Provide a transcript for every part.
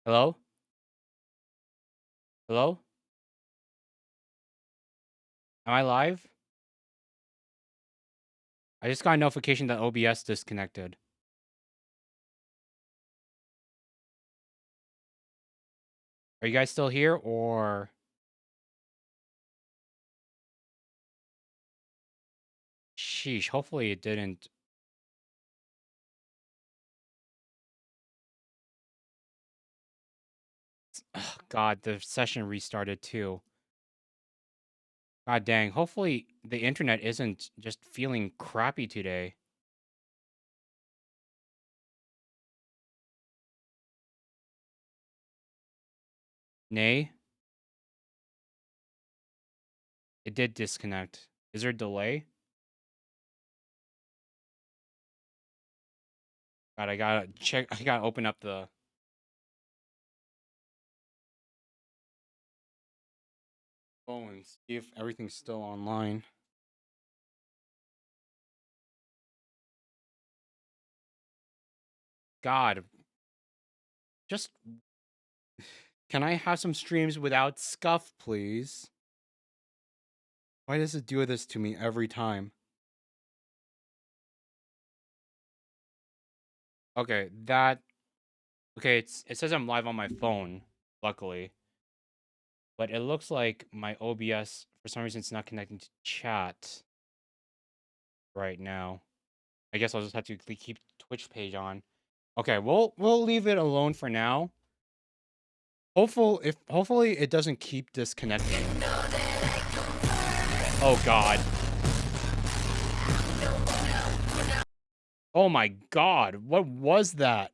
Hello? Hello? Am I live? I just got a notification that OBS disconnected. Are you guys still here or sheesh, hopefully it didn't. Ugh, God, the session restarted too. God dang, hopefully the internet isn't just feeling crappy today. Nay, it did disconnect. Is there a delay? God, I gotta check. I gotta open up the phone and see if everything's still online. God, just can I have some streams without scuff, please? Why does it do this to me every time? Okay, it says I'm live on my phone, luckily. But it looks like my OBS for some reason it's not connecting to chat right now. I guess I'll just have to keep Twitch page on. Okay, we'll leave it alone for now. Hopefully it doesn't keep disconnecting. Oh god. Oh my god, what was that?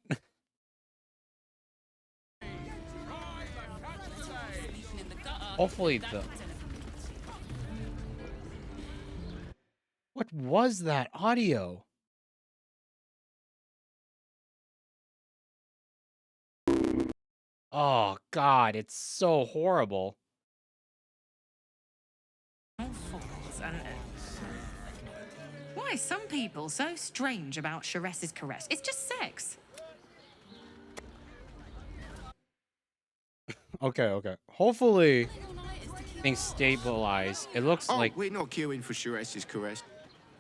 Hopefully the What was that audio? Oh god, it's so horrible. Why are some people so strange about Chares's caress? It's just sex. Okay. Hopefully things stabilize. It looks like we're not queuing for Chares's caress.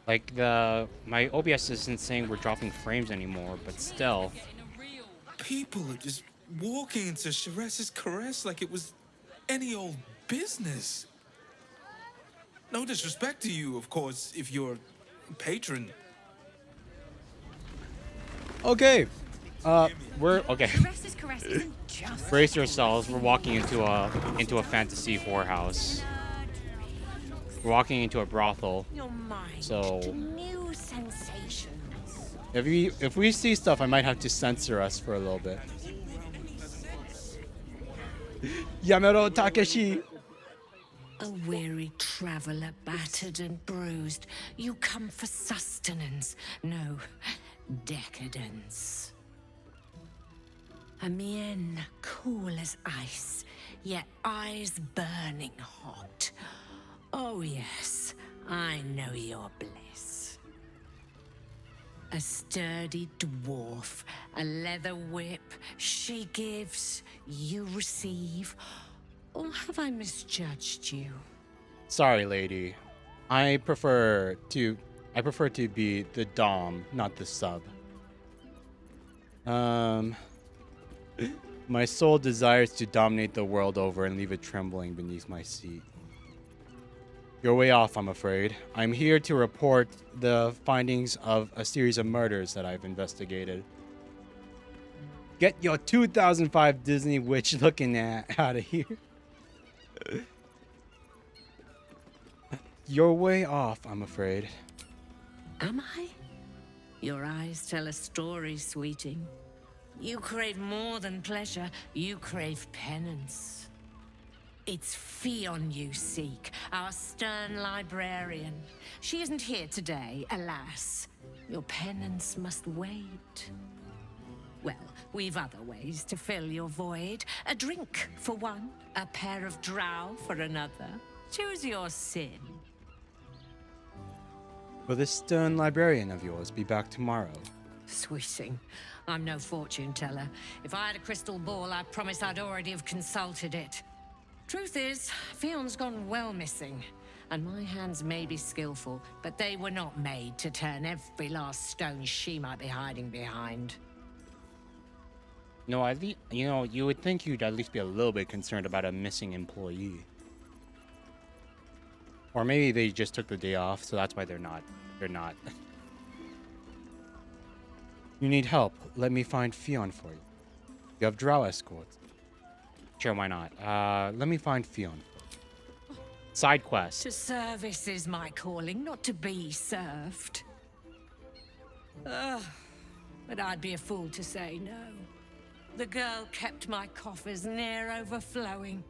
my OBS isn't saying we're dropping frames anymore, but still. People are just walking into Chares's caress like it was any old business. No disrespect to you, of course, if you're a patron. Okay. We're okay. Chares's caress isn't just. Brace yourselves. We're walking into a fantasy whorehouse. We're walking into a brothel. So New sensations. if we see stuff, I might have to censor us for a little bit. Yamero Takeshi. A weary traveler, battered and bruised, you come for sustenance, no, decadence. A mien cool as ice, yet eyes burning hot. Oh yes, I know your bliss. A sturdy dwarf, a leather whip, she gives, you receive. Or have I misjudged you? Sorry, lady. I prefer to be the dom, not the sub. My soul desires to dominate the world over and leave it trembling beneath my seat. You're way off, I'm afraid. I'm here to report the findings of a series of murders that I've investigated. Get your 2005 Disney witch looking at out of here. You're way off, I'm afraid. Am I? Your eyes tell a story, sweeting. You crave more than pleasure, you crave penance. It's Fionn you seek, our stern librarian. She isn't here today, alas. Your penance must wait. Well, we've other ways to fill your void. A drink for one, a pair of drow for another. Choose your sin. Will this stern librarian of yours be back tomorrow? Sweeting. I'm no fortune teller. If I had a crystal ball, I promise I'd already have consulted it. Truth is, Fion's gone well missing. And my hands may be skillful, but they were not made to turn every last stone she might be hiding behind. No, at least, you would think you'd at least be a little bit concerned about a missing employee. Or maybe they just took the day off, so that's why they're not. You need help. Let me find Fion for you. You have drow escorts. Sure, why not? Let me find Fion. Side quest. To service is my calling, not to be served. Ugh, but I'd be a fool to say no. The girl kept my coffers near overflowing.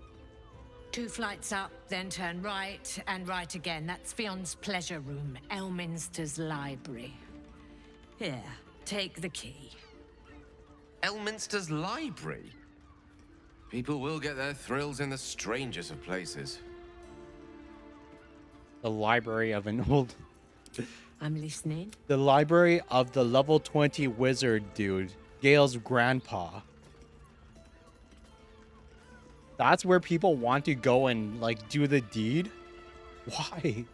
2 flights up, then turn right, and right again. That's Fion's pleasure room, Elminster's library. Here, take the key. Elminster's library? People will get their thrills in the strangest of places. The library of an old... I'm listening. The library of the level 20 wizard dude, Gale's grandpa. That's where people want to go and, like, do the deed? Why?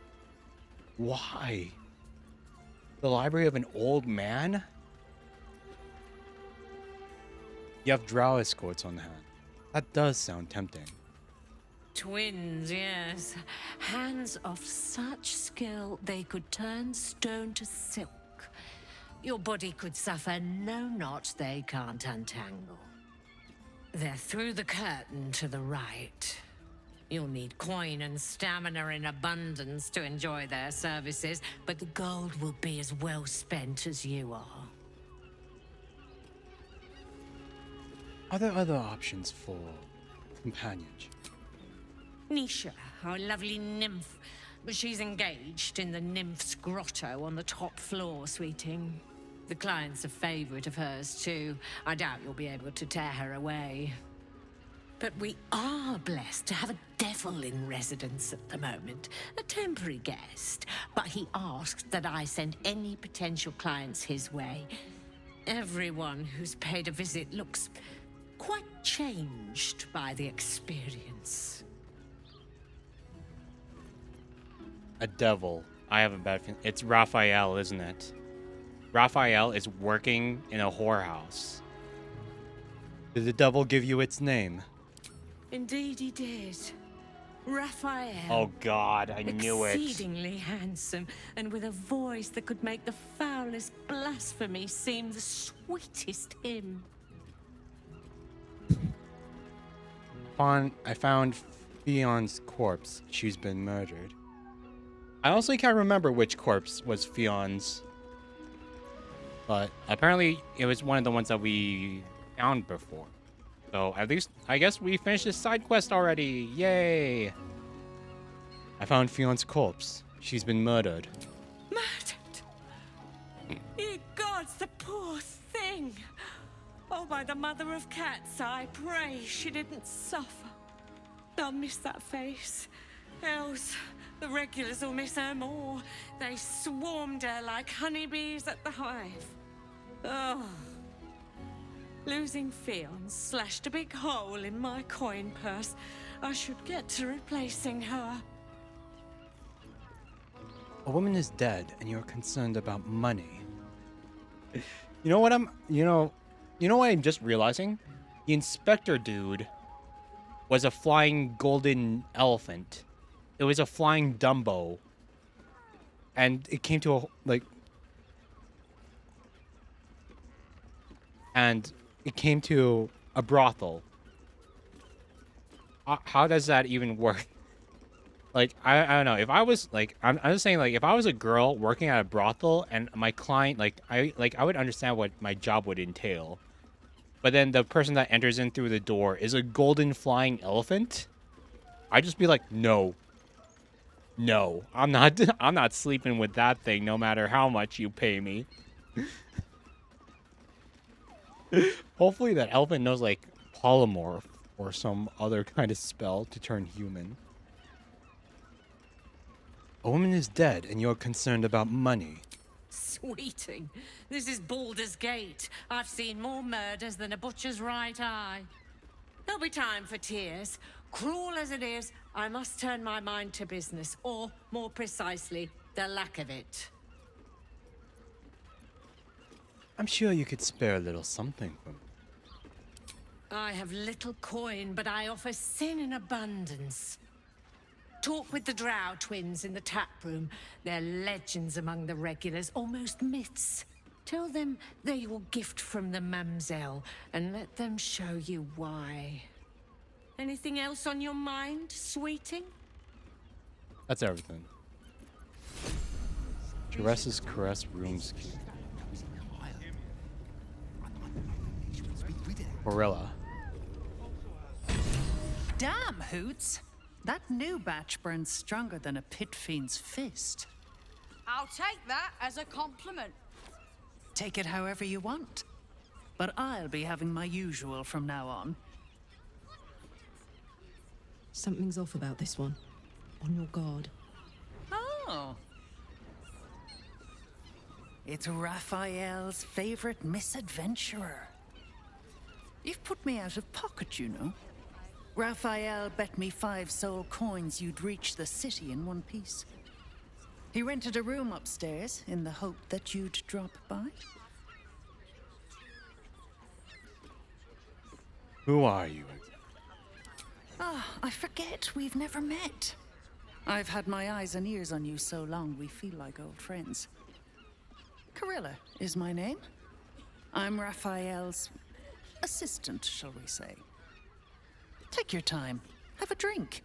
Why? The library of an old man? You have drow escorts on hand. That does sound tempting. Twins, yes. Hands of such skill they could turn stone to silk. Your body could suffer no knot they can't untangle. They're through the curtain to the right. You'll need coin and stamina in abundance to enjoy their services, but the gold will be as well spent as you are. Are there other options for companionship? Nisha, our lovely nymph, but she's engaged in the nymph's grotto on the top floor, sweeting. The client's a favorite of hers, too. I doubt you'll be able to tear her away. But we are blessed to have a devil in residence at the moment. A temporary guest. But he asked that I send any potential clients his way. Everyone who's paid a visit looks quite changed by the experience. A devil. I have a bad feeling. It's Raphael, isn't it? Raphael is working in a whorehouse. Did the devil give you its name? Indeed he did. Raphael. Oh God, I knew it. Exceedingly handsome, and with a voice that could make the foulest blasphemy seem the sweetest hymn. I found Fion's corpse. She's been murdered. I honestly can't remember which corpse was Fion's. But apparently it was one of the ones that we found before. So at least, I guess we finished this side quest already. Yay! I found Fion's corpse. She's been murdered. Murdered? Ye gods, the poor thing! Oh, by the mother of cats, I pray she didn't suffer. I'll miss that face. Else, the regulars will miss her more. They swarmed her like honeybees at the hive. Oh. Losing Fion slashed a big hole in my coin purse. I should get to replacing her. A woman is dead and you're concerned about money. You know what I'm just realizing? The inspector dude was a flying golden elephant. It was a flying Dumbo. And it came to a brothel. How does that even work? Like, I don't know. If I was, like, I'm just saying, like, if I was a girl working at a brothel and my client, I would understand what my job would entail. But then the person that enters in through the door is a golden flying elephant. I'd just be like, no. No, I'm not sleeping with that thing no matter how much you pay me. Hopefully that elephant knows, like, polymorph or some other kind of spell to turn human. A woman is dead and you're concerned about money. Sweeting. This is Baldur's Gate. I've seen more murders than a butcher's right eye. There'll be time for tears. Cruel as it is, I must turn my mind to business, or, more precisely, the lack of it. I'm sure you could spare a little something from me. I have little coin, but I offer sin in abundance. Talk with the Drow twins in the tap room. They're legends among the regulars, almost myths. Tell them they're your gift from the Mamselle, and let them show you why. Anything else on your mind, sweeting? That's everything. Jerez's Caress Rooms Key. Gorilla. Damn, Hoots! That new batch burns stronger than a pit fiend's fist. I'll take that as a compliment. Take it however you want. But I'll be having my usual from now on. Something's off about this one. On your guard. Oh. It's Raphael's favorite misadventurer. You've put me out of pocket, you know. Raphael bet me 5 soul coins you'd reach the city in one piece. He rented a room upstairs in the hope that you'd drop by. Who are you? I forget we've never met. I've had my eyes and ears on you so long we feel like old friends. Carilla is my name. I'm Raphael's assistant, shall we say. Take your time. Have a drink.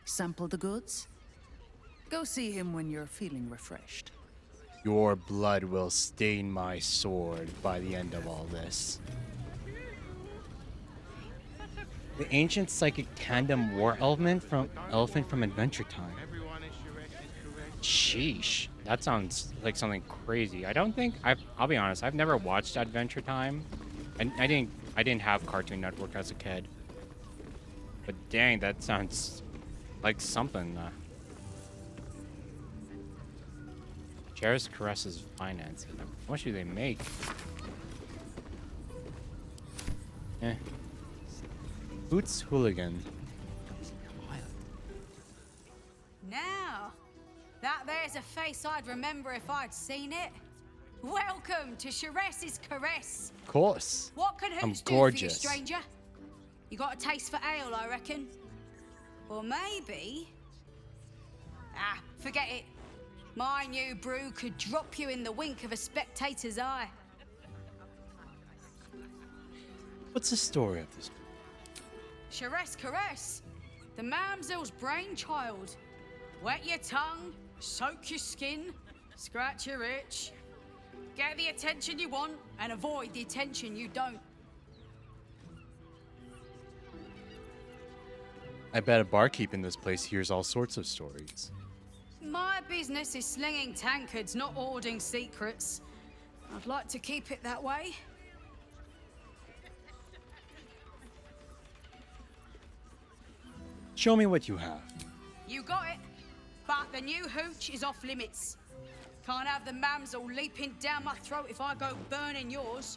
Sample the goods. Go see him when you're feeling refreshed. Your blood will stain my sword by the end of all this. The ancient psychic tandem war elephant from Adventure Time. Sheesh, that sounds like something crazy. I'll be honest, I've never watched Adventure Time. I didn't have Cartoon Network as a kid. But dang, that sounds like something. Jerez Caresses financing. How much do they make? Eh. Boots Hooligan. Now, that there's a face I'd remember if I'd seen it. Welcome to Jerez's Caress. Of course. What can I'm Hoots do for you, gorgeous. stranger? You got a taste for ale, I reckon. Or maybe... forget it. My new brew could drop you in the wink of a spectator's eye. What's the story of this? Jerez Caress, the mamsel's brainchild. Wet your tongue, soak your skin, scratch your itch. Get the attention you want and avoid the attention you don't. I bet a barkeep in this place hears all sorts of stories. My business is slinging tankards, not hoarding secrets. I'd like to keep it that way. Show me what you have. You got it. But the new hooch is off limits. Can't have the mamsel leaping down my throat if I go burning yours.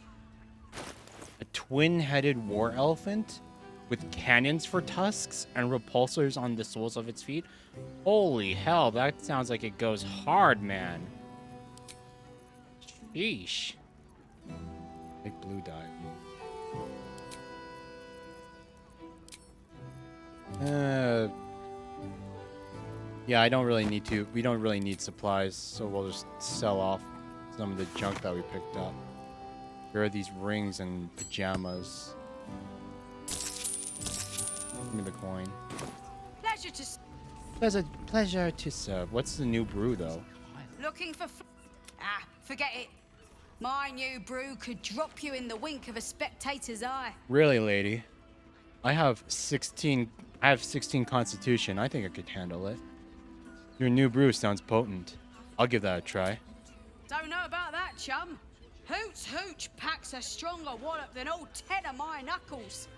A twin-headed war elephant with cannons for tusks and repulsors on the soles of its feet? Holy hell, that sounds like it goes hard, man. Sheesh. Big blue dye. Yeah, we don't really need supplies, so we'll just sell off some of the junk that we picked up. Here are these rings and pajamas. Give me the coin. Pleasure to serve. What's the new brew, though? Looking for forget it. My new brew could drop you in the wink of a spectator's eye. Really, lady? I have 16 constitution. I think I could handle it. Your new brew sounds potent. I'll give that a try. Don't know about that, chum. Hoots Hooch packs a stronger wallop than all 10 of my knuckles.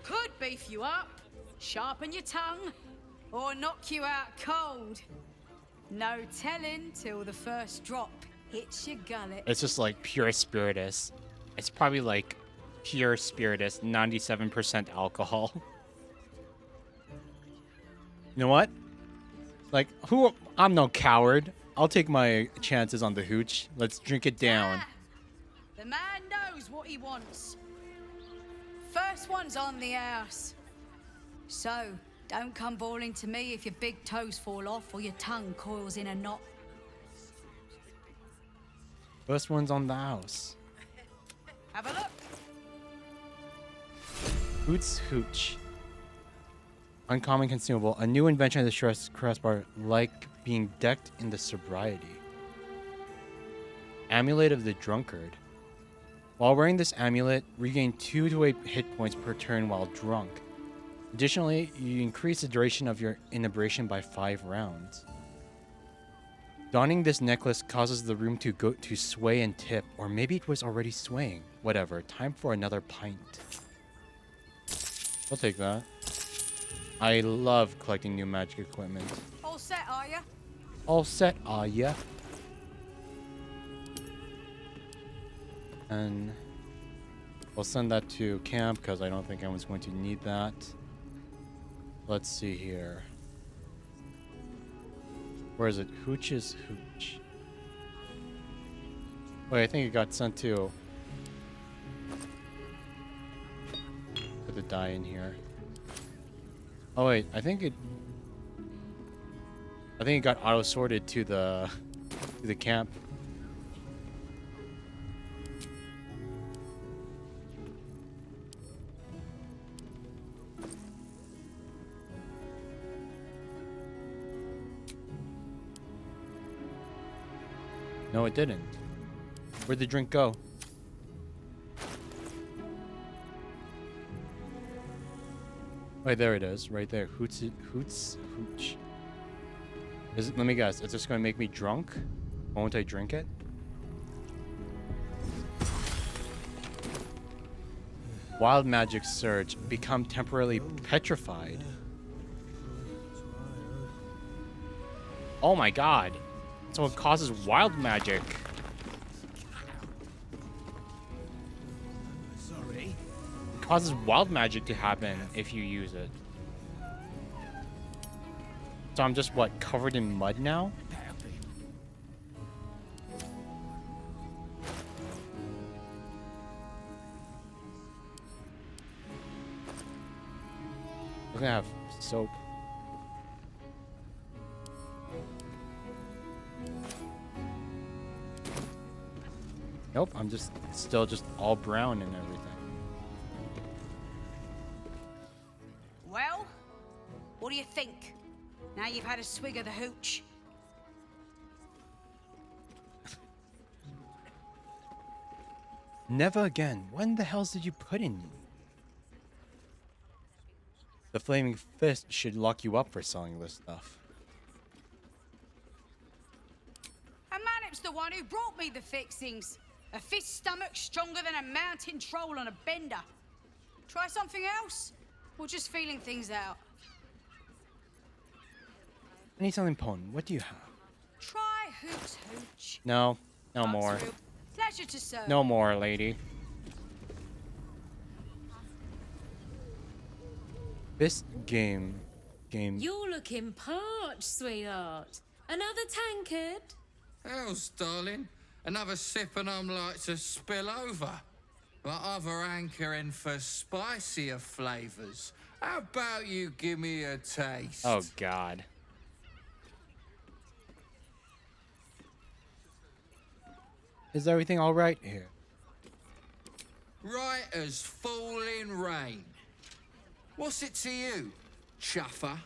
Could beef you up, sharpen your tongue, or knock you out cold. No telling till the first drop. hits your gullet. It's just like pure spiritus. It's probably like pure spiritus, 97% alcohol. You know what? Like, I'm no coward. I'll take my chances on the hooch. Let's drink it down. Ah, the man knows what he wants. First one's on the house. So, don't come bawling to me if your big toes fall off or your tongue coils in a knot. First one's on the house. Have a look. Hoots hooch. Uncommon consumable. A new invention of the Shredder's Caress bar, like being decked in the sobriety. Amulet of the Drunkard. While wearing this amulet, regain 2 to 8 hit points per turn while drunk. Additionally, you increase the duration of your inebriation by 5 rounds. Donning this necklace causes the room to sway and tip, or maybe it was already swaying. Whatever, time for another pint. I'll take that. I love collecting new magic equipment. All set, are ya? All set, are ya? And we'll send that to camp because I don't think anyone's going to need that. Let's see here. Where is it? Hooch's hooch. Wait, I think it got sent to. Put the die in here. Oh wait, I think it got auto sorted to the camp. No, it didn't. Where'd the drink go? Wait, there it is, right there. Hoots, hooch. Is it? Let me guess. Is this going to make me drunk? Won't I drink it? Wild magic surge. Become temporarily petrified. Oh my god. So it causes wild magic. Causes wild magic to happen if you use it. So I'm just, what, covered in mud now? We're gonna have soap. Nope, I'm still just all brown and everything. Well, what do you think? Now you've had a swig of the hooch. Never again. When the hells did you put in me? The Flaming Fist should lock you up for selling this stuff. And Manip's the one who brought me the fixings. A fist stomach stronger than a mountain troll on a bender. Try something else? Or just feeling things out? I need something potent. What do you have? Try Hoot's Hooch. No. No That's more. real. Pleasure to serve. No more, lady. This game. You're looking parched, sweetheart. Another tankard? Hell's, darling. Another sip and I'm like to spill over. But other hankering for spicier flavors. How about you give me a taste? Oh, God. Is everything all right here? Right as falling rain. What's it to you, chuffer?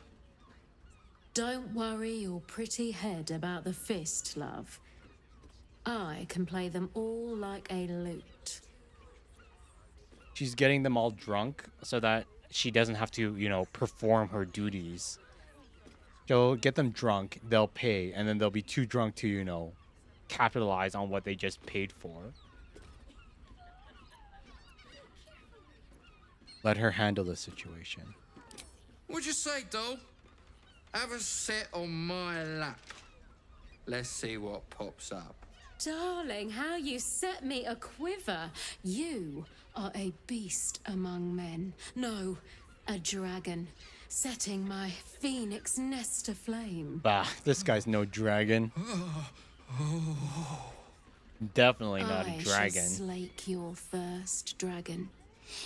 Don't worry your pretty head about the fist, love. I can play them all like a lute. She's getting them all drunk so that she doesn't have to, you know, perform her duties. She'll get them drunk, they'll pay, and then they'll be too drunk to, you know, capitalize on what they just paid for. Let her handle the situation. What'd you say, doll? Have a sit on my lap. Let's see what pops up. darling, how you set me a quiver. You are a beast among men. No, a dragon, setting my phoenix nest aflame. Bah, this guy's no dragon. Definitely not a I dragon. shall slake your thirst, dragon.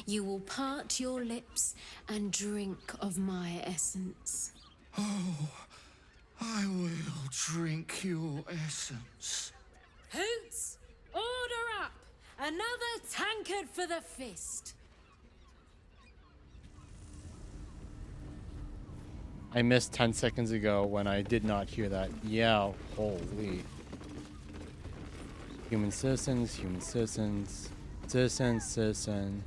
You will part your lips and drink of my essence. Oh, I will drink your essence. Hoots, order up! Another tankard for the fist. I missed 10 seconds ago when I did not hear that. Yeah, holy. Human citizens, human citizens, citizen.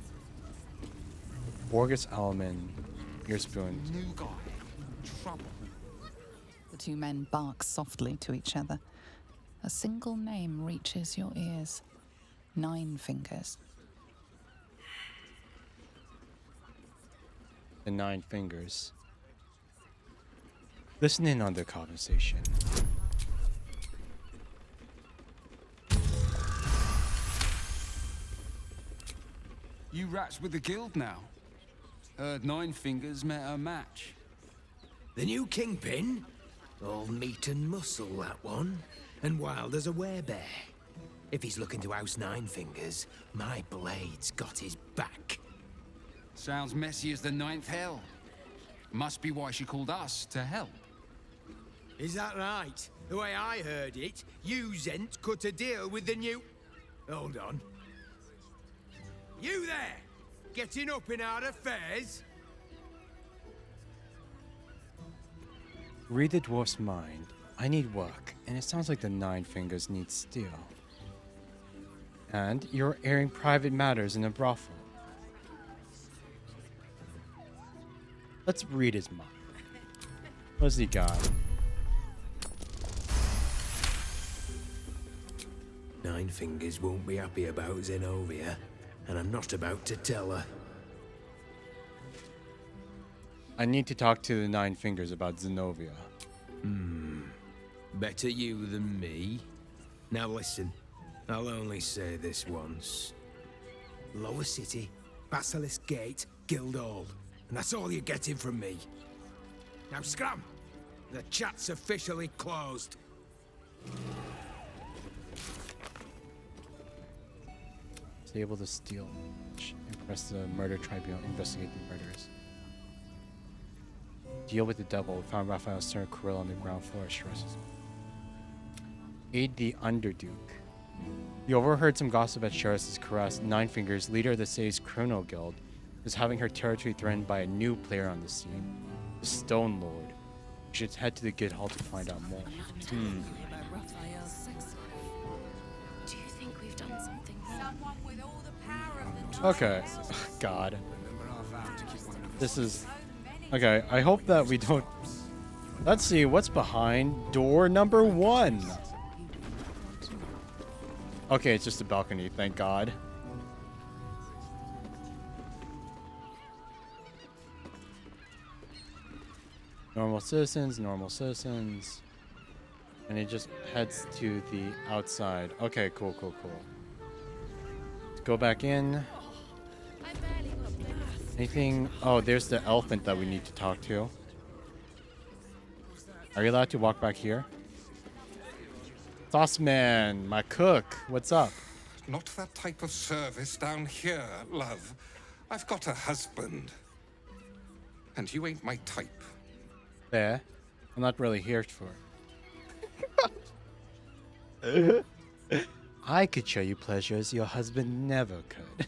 Borgus Alman, your spoon. New guy. Trouble. The two men bark softly to each other. A single name reaches your ears. 9 Fingers. The 9 Fingers. Listen in on their conversation. You rats with the guild now. Heard 9 Fingers met a match. The new kingpin? All meat and muscle, that one. And wild as a werebear. If he's looking to oust 9 Fingers, my blade's got his back. Sounds messy as the 9th hell. Must be why she called us to help. Is that right? The way I heard it, you Zent cut a deal with the new... Hold on. You there! Getting up in our affairs? Read the dwarf's mind. I need work, and it sounds like the 9 Fingers need steel. And you're airing private matters in a brothel. Let's read his mind. What's he got? 9 Fingers won't be happy about Zenobia, and I'm not about to tell her. I need to talk to the 9 Fingers about Zenobia. Better you than me. Now listen, I'll only say this once. Lower City, Basilisk Gate, Guildhall. And that's all you're getting from me. Now scram! The chat's officially closed. Stable the steel. Impress the murder tribunal. Investigate the murders. Deal with the devil. Found Raphael's son Kirill on the ground floor at Shiraz's. Aid the Underduke. You overheard some gossip at Shiraz's Caress. 9 Fingers, leader of the city's criminal guild, is having her territory threatened by a new player on the scene, the Stone Lord. You should head to the Guildhall to find out more. Do you think we've done something wrong? Someone with all the power of the Okay. God. This is... Okay, I hope that we don't... Let's see, what's behind door number 1? Okay, it's just a balcony, thank God. Normal citizens, normal citizens. And it just heads to the outside. Okay, cool. Let's go back in. Anything? Oh, there's the elephant that we need to talk to. Are you allowed to walk back here? Sauce Man, my cook, what's up? Not that type of service down here, love. I've got a husband. And you ain't my type. There. I'm not really here for it. I could show you pleasures your husband never could.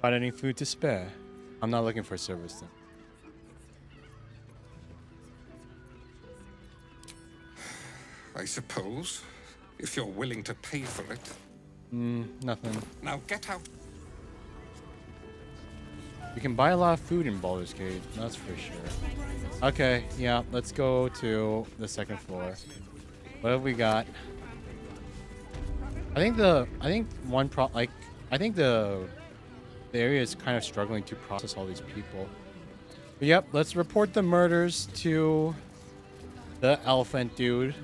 Got any food to spare? I'm not looking for service then. I suppose, if you're willing to pay for it. Nothing. Now get out. You can buy a lot of food in Baldur's Gate, that's for sure. Okay, yeah, let's go to the second floor. What have we got? I think the area is kind of struggling to process all these people. But yep, let's report the murders to the elephant dude.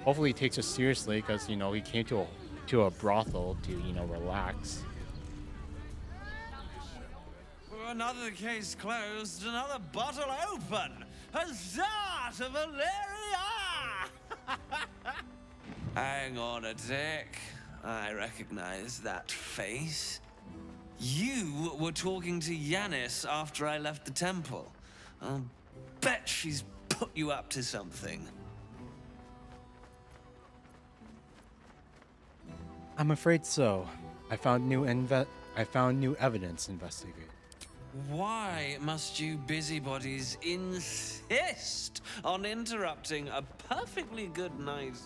Hopefully he takes us seriously, because, you know, he came to a brothel to, you know, relax. Another case closed, another bottle open. Huzzah to Valeria! Hang on a tick. I recognize that face. You were talking to Yanis after I left the temple. I'll bet she's put you up to something. I'm afraid so. I found new evidence to investigate. Why must you busybodies insist on interrupting a perfectly good night?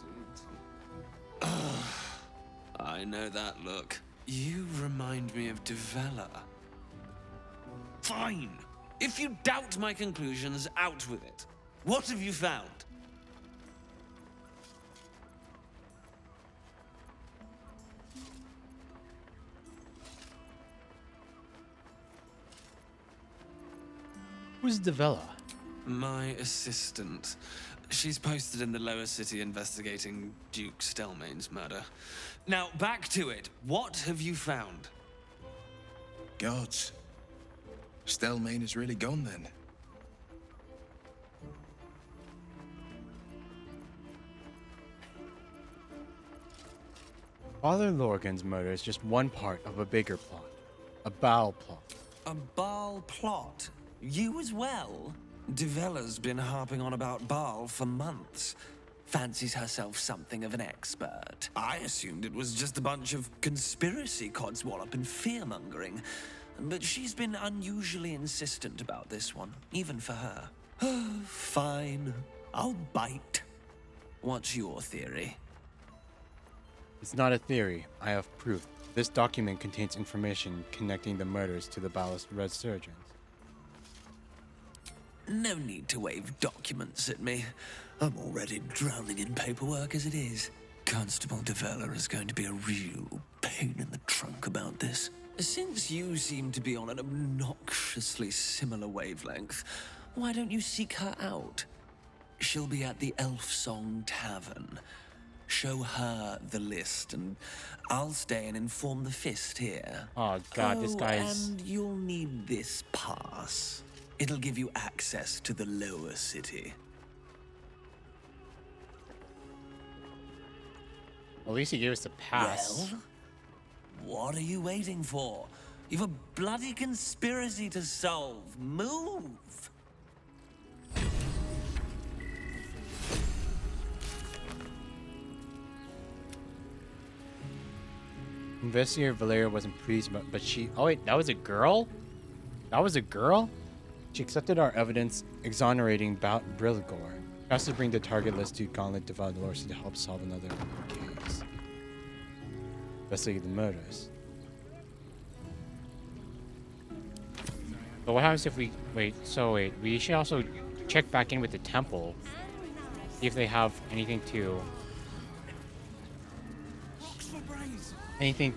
I know that look. You remind me of Devella. Fine. If you doubt my conclusions, out with it. What have you found? Who's Devella? My assistant. She's posted in the lower city investigating Duke Stelmane's murder. Now, back to it. What have you found? Gods. Stelmane is really gone then. Father Lorgan's murder is just one part of a bigger plot. A Baal plot. A Baal plot? You as well? Devella's been harping on about Baal for months. Fancies herself something of an expert. I assumed it was just a bunch of conspiracy codswallop and fear-mongering. But she's been unusually insistent about this one, even for her. Fine, I'll bite. What's your theory? It's not a theory. I have proof. This document contains information connecting the murders to the Baal's resurgence. No need to wave documents at me. I'm already drowning in paperwork as it is. Constable Devella is going to be a real pain in the trunk about this. Since you seem to be on an obnoxiously similar wavelength, why don't you seek her out? She'll be at the Elf Song Tavern. Show her the list, and I'll stay and inform the Fist here. Oh God, this guy's... And you'll need this pass. It'll give you access to the lower city. At least he gave us the pass. Well, what are you waiting for? You've a bloody conspiracy to solve. Move! Investigator Valeria wasn't pleased, but she... Oh wait, that was a girl? That was a girl? She accepted our evidence, exonerating Brilgor. Has to bring the target list to Gauntlet de Valor to help solve another case. Investigate the murders. But what happens if we... Wait, we should also check back in with the temple. See if they have anything to... Anything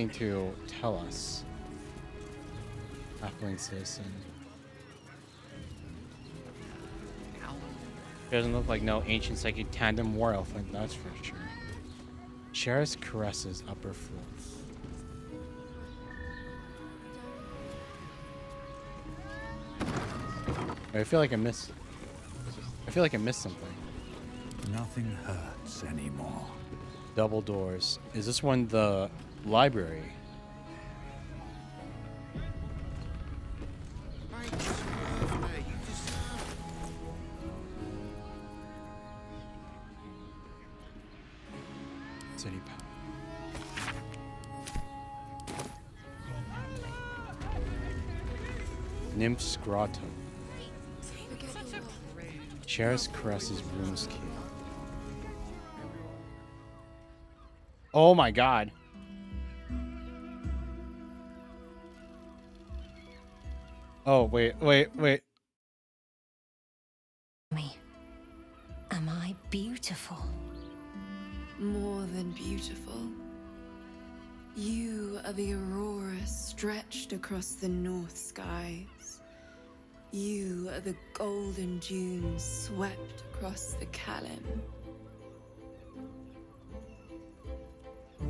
to tell us. Halfling citizen. Doesn't look like no ancient psychic tandem war elephant, that's for sure. Sheriff's caresses upper floor. I feel like I missed something. Nothing hurts anymore. Double doors. Is this one the library? City power. Nymph's grotto. Sheriff's caresses room's key. Oh my God. Oh, wait. Me. Am I beautiful? More than beautiful. You are the aurora stretched across the north skies. You are the golden dunes swept across the Kalim.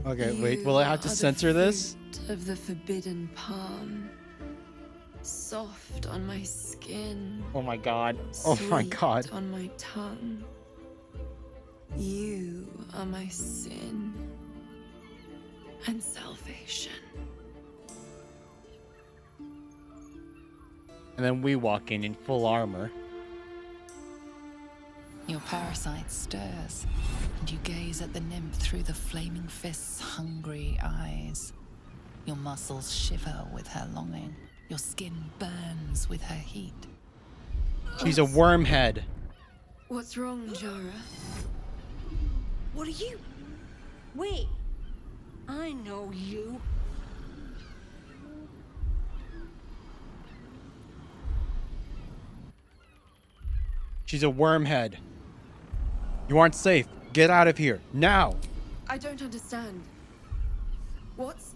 Okay, wait, will I have to censor this? Of the forbidden palm, soft on my skin. Oh my god. Oh my god. Sweet on my tongue. You are my sin and salvation. And then we walk in full armor. Your parasite stirs, and you gaze at the nymph through the flaming fist's hungry eyes. Your muscles shiver with her longing. Your skin burns with her heat. She's a worm head. What's wrong, Jara? What are you? Wait. I know you. She's a worm head. You aren't safe. Get out of here. Now. I don't understand. What's...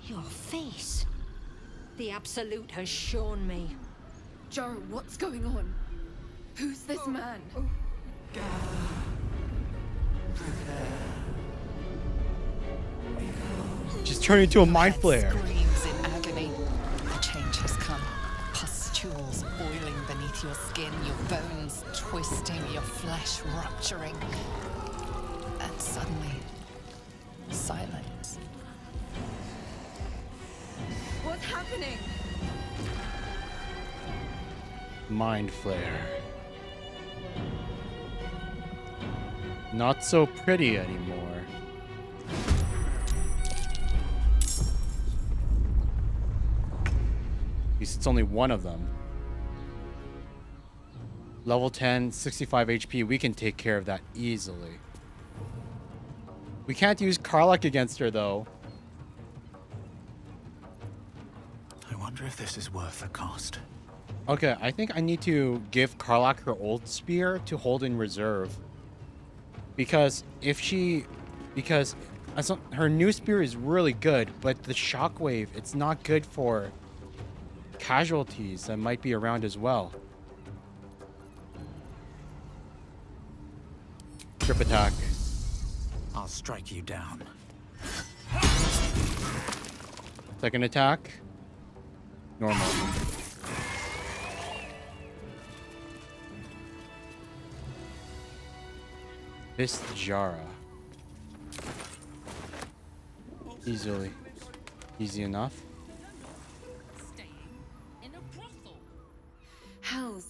Your face. The Absolute has shown me. Jara, what's going on? Who's this man? She's turning into a mind flare. Screams in agony. The change has come. Pustules boiling beneath your skin, your bones twisting, your flesh rupturing. And suddenly, silence. What's happening? Mind flare. Not so pretty anymore. At least it's only one of them. Level 10, 65 HP. We can take care of that easily. We can't use Karlach against her, though. I wonder if this is worth the cost. Okay, I think I need to give Karlach her old spear to hold in reserve. Because if she... Because her new spear is really good, but the shockwave, it's not good for casualties that might be around as well. Trip attack. I'll strike you down. Second attack. Normal. This Jara. Easy enough. Hells.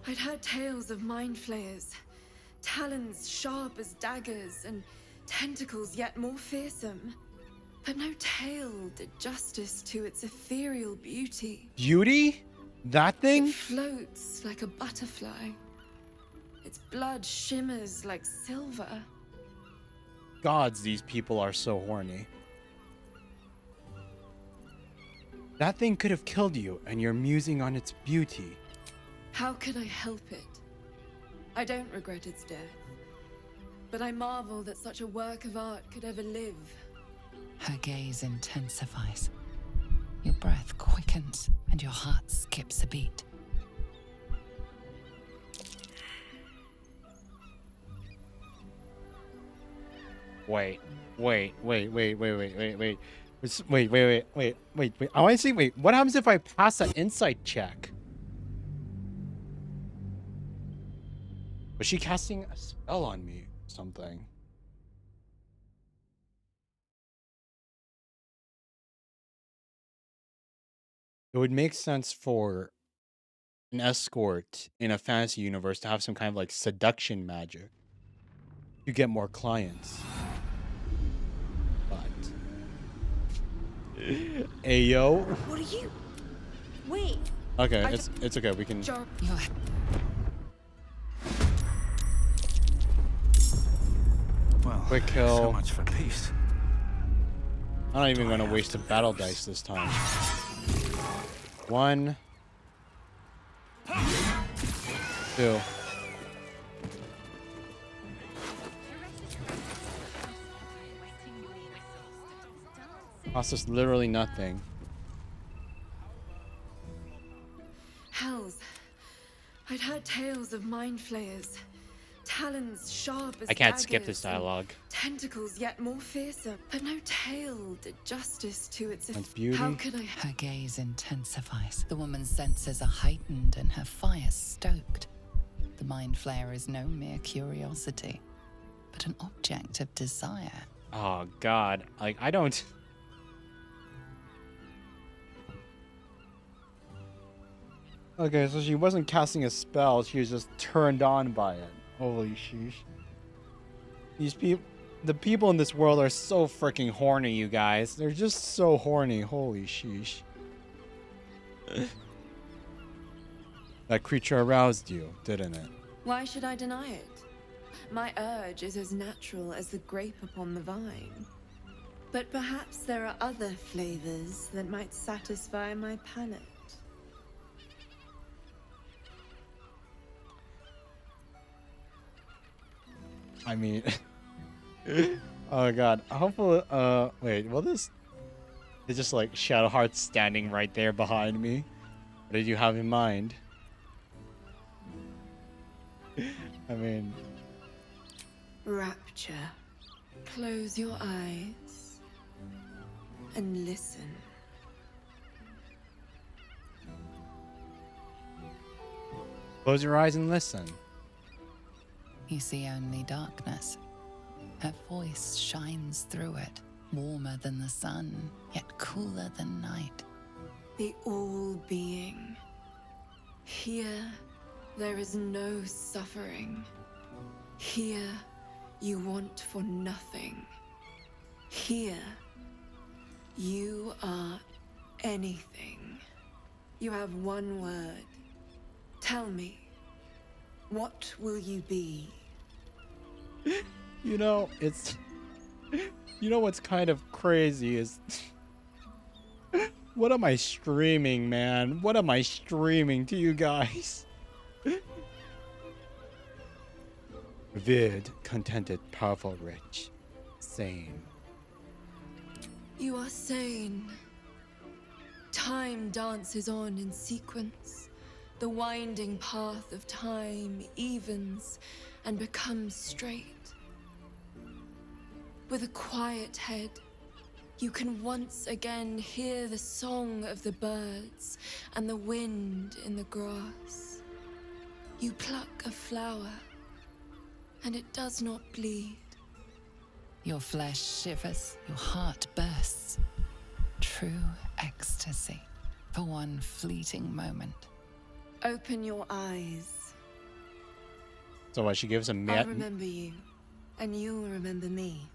I'd heard tales of mind flayers. Talons sharp as daggers and tentacles yet more fearsome. But no tale did justice to its ethereal beauty. Beauty? That thing? It floats like a butterfly. Its blood shimmers like silver. Gods, these people are so horny. That thing could have killed you, and you're musing on its beauty. How could I help it? I don't regret its death. But I marvel that such a work of art could ever live. Her gaze intensifies. Your breath quickens, and your heart skips a beat. Wait. Wait. I want to see. Wait. What happens if I pass that insight check? Was she casting a spell on me or something? It would make sense for an escort in a fantasy universe to have some kind of like seduction magic to get more clients. But hey yo. What are you? Wait. Okay, it's okay. We can. Well, Quick kill. so much for peace. I'm not even going to waste a battle dice this time. 1, 2. Costs us literally nothing. mind flayers. Talons sharp as I can't skip this daggers and dialogue. Tentacles yet more fearsome, but no tail did justice to its And beauty. How could I? Her gaze intensifies. The woman's senses are heightened and her fire stoked. The mind flayer is no mere curiosity, but an object of desire. Oh God, like I don't. Okay, so she wasn't casting a spell; she was just turned on by it. Holy sheesh! These people, the people in this world are so freaking horny, you guys. They're just so horny. Holy sheesh! That creature aroused you, didn't it? Why should I deny it? My urge is as natural as the grape upon the vine. But perhaps there are other flavors that might satisfy my palate. I mean, oh God. Hopefully, wait. Will this? It's just like Shadowheart standing right there behind me. What did you have in mind? I mean, Rapture. Close your eyes and listen. close your eyes and listen. You see only darkness. Her voice shines through it, warmer than the sun, yet cooler than night. The all-being. Here, there is no suffering. Here, you want for nothing. Here, you are anything. You have one word. Tell me, what will you be? You know, it's. You know what's kind of crazy is. What am I streaming, man? What am I streaming to you guys? Vid, contented, powerful, rich, sane. You are sane. Time dances on in sequence. The winding path of time evens and becomes straight. With a quiet head, you can once again hear the song of the birds and the wind in the grass. You pluck a flower, and it does not bleed. Your flesh shivers, your heart bursts. True ecstasy for one fleeting moment. Open your eyes. So what? She gives a I'll remember you, and you'll remember me.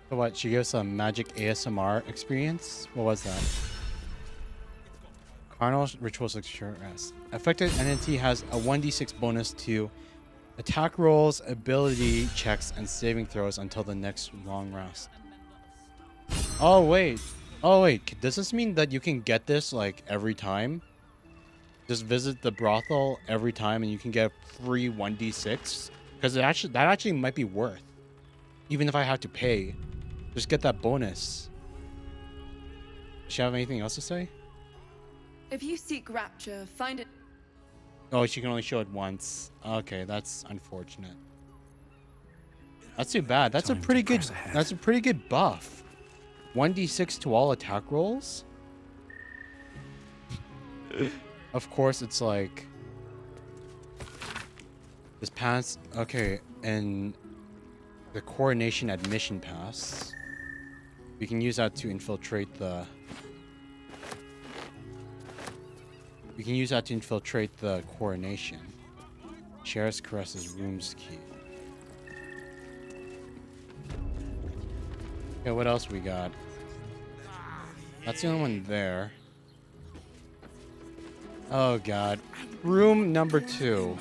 So what? She gives a magic ASMR experience. What was that? Carnal ritual success. Affected entity has a 1d6 bonus to attack rolls, ability checks, and saving throws until the next long rest. Oh wait. Oh wait. Does this mean that you can get this like every time? Just visit the brothel every time and you can get free 1d6? Because that actually might be worth. Even if I have to pay. Just get that bonus. Does she have anything else to say? If you seek rapture, find it. Oh, she can only show it once. Okay, that's unfortunate. That's too bad. That's a pretty good. That's a pretty good buff. 1d6 to all attack rolls. Of course, it's like this pass. Okay, and the coronation admission pass. We can use that to infiltrate the. We can use that to infiltrate the coronation. Sheriff's Caress's room's key. Okay, what else we got? That's the only one there. Oh god. Room number 2.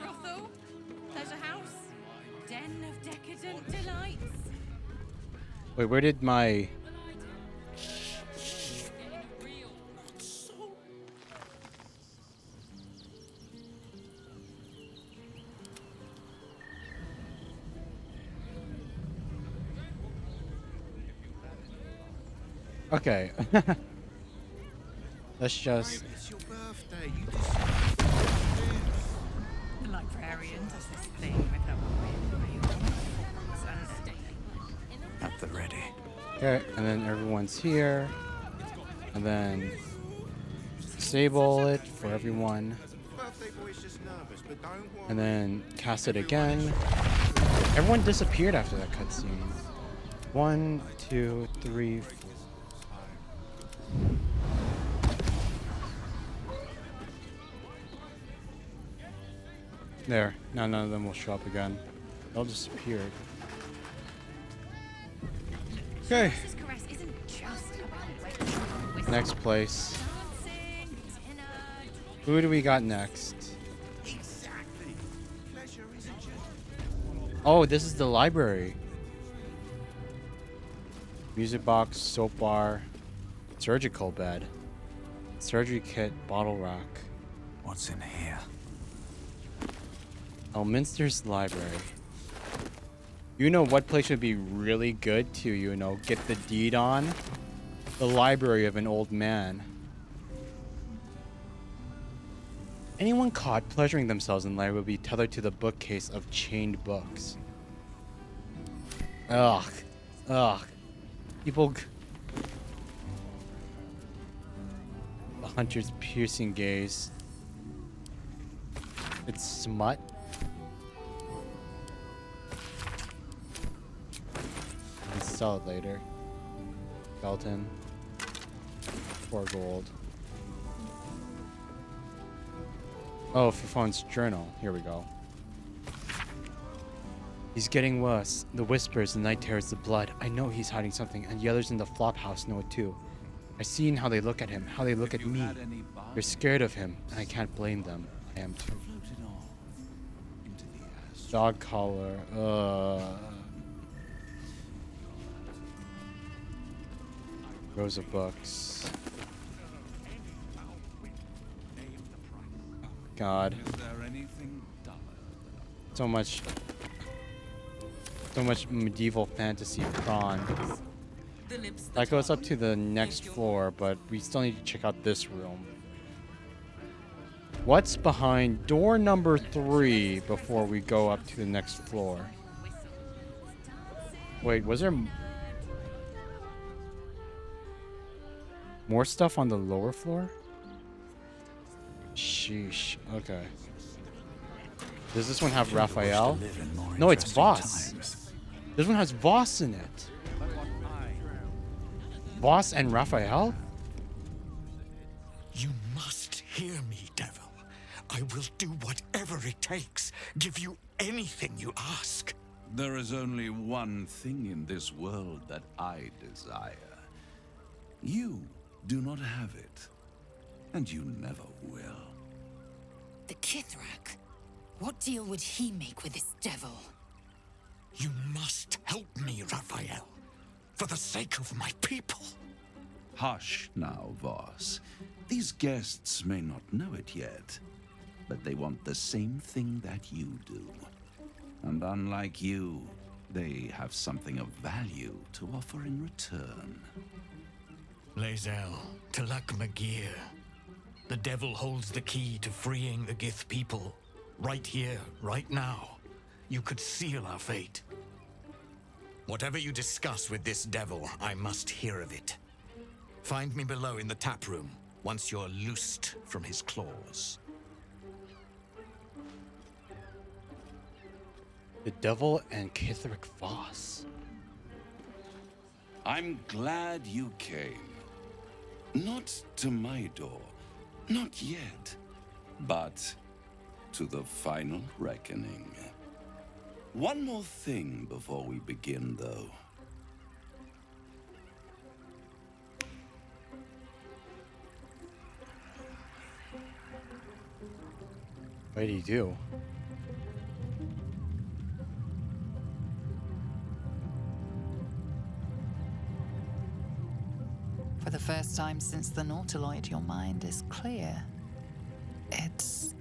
Brothel, pleasure house, den of decadent delights. Wait, where did my... Okay. Let's just... It's your birthday. You The librarian does this thing with her At the ready. Okay, and then everyone's here. And then disable it for everyone. And then cast it again. Everyone disappeared after that cutscene. 1, 2, 3, 4. There. Now none of them will show up again. They all disappeared. Okay. Next place. Who do we got next? Oh, this is the library. Music box, soap bar, surgical bed, surgery kit, bottle rack. What's in here? Elminster's library. You know what place would be really good to, you know, get the deed on? The library of an old man. Anyone caught pleasuring themselves in the library would be tethered to the bookcase of chained books. Ugh. Ugh. People... The hunter's piercing gaze. It's smut. I'll sell it later. Skeleton. 4 gold. Oh, Fifon's journal. Here we go. He's getting worse. The whispers, the night terrors, the blood. I know he's hiding something, and the others in the flop house know it too. I've seen how they look at him, how they look at me. They're scared of him, and I can't blame them. I am too. Dog collar. Rows of books. God. So much medieval fantasy prawn. That goes up to the next floor, but we still need to check out this room. What's behind door number 3 before we go up to the next floor? Wait, was there more stuff on the lower floor? Sheesh. Okay. Does this one have Raphael? No, it's Voss. This one has Voss in it. Voss and Raphael? You must hear me, devil. I will do whatever it takes. Give you anything you ask. There is only one thing in this world that I desire. You do not have it. And you never will. The Kithrak? What deal would he make with this devil? You must help me, Raphael. For the sake of my people. Hush now, Voss. These guests may not know it yet, but they want the same thing that you do. And unlike you, they have something of value to offer in return. Lae'zel, Talak Magir. The devil holds the key to freeing the Gith people. Right here, right now. You could seal our fate. Whatever you discuss with this devil, I must hear of it. Find me below in the tap room, once you're loosed from his claws. The devil and Kithrak Voss. I'm glad you came. Not to my door, not yet, but to the final reckoning. One more thing before we begin, though. What did he do? For the first time since the Nautiloid, your mind is clear. It's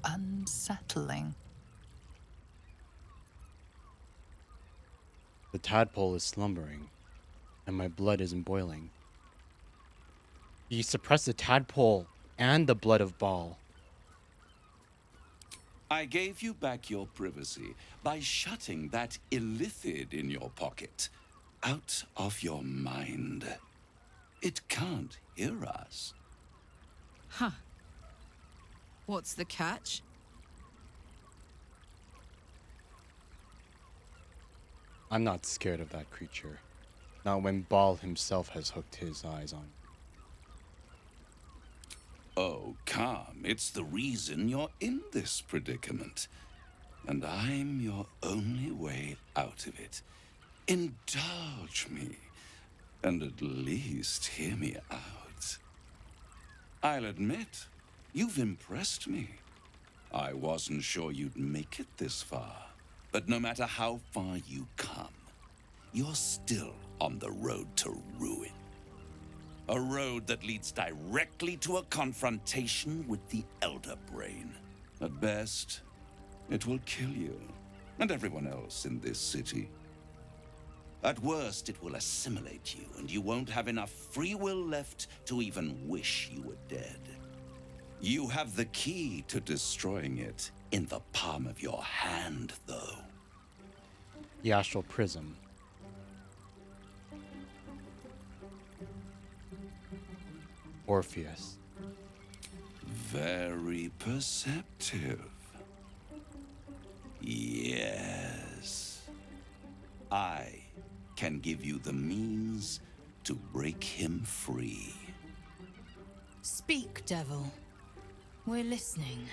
unsettling. The tadpole is slumbering, and my blood isn't boiling. He suppressed the tadpole and the blood of Baal. I gave you back your privacy by shutting that illithid in your pocket out of your mind. It can't hear us. Huh. What's the catch? I'm not scared of that creature. Not when Baal himself has hooked his eyes on. Oh, come. It's the reason you're in this predicament. And I'm your only way out of it. Indulge me. And at least hear me out. I'll admit, you've impressed me. I wasn't sure you'd make it this far. But no matter how far you come, you're still on the road to ruin. A road that leads directly to a confrontation with the Elder Brain. At best, it will kill you, and everyone else in this city. At worst, it will assimilate you, and you won't have enough free will left to even wish you were dead. You have the key to destroying it in the palm of your hand, though. The Astral Prism. Orpheus. Very perceptive. Yes. I can give you the means to break him free. Speak, devil. We're listening.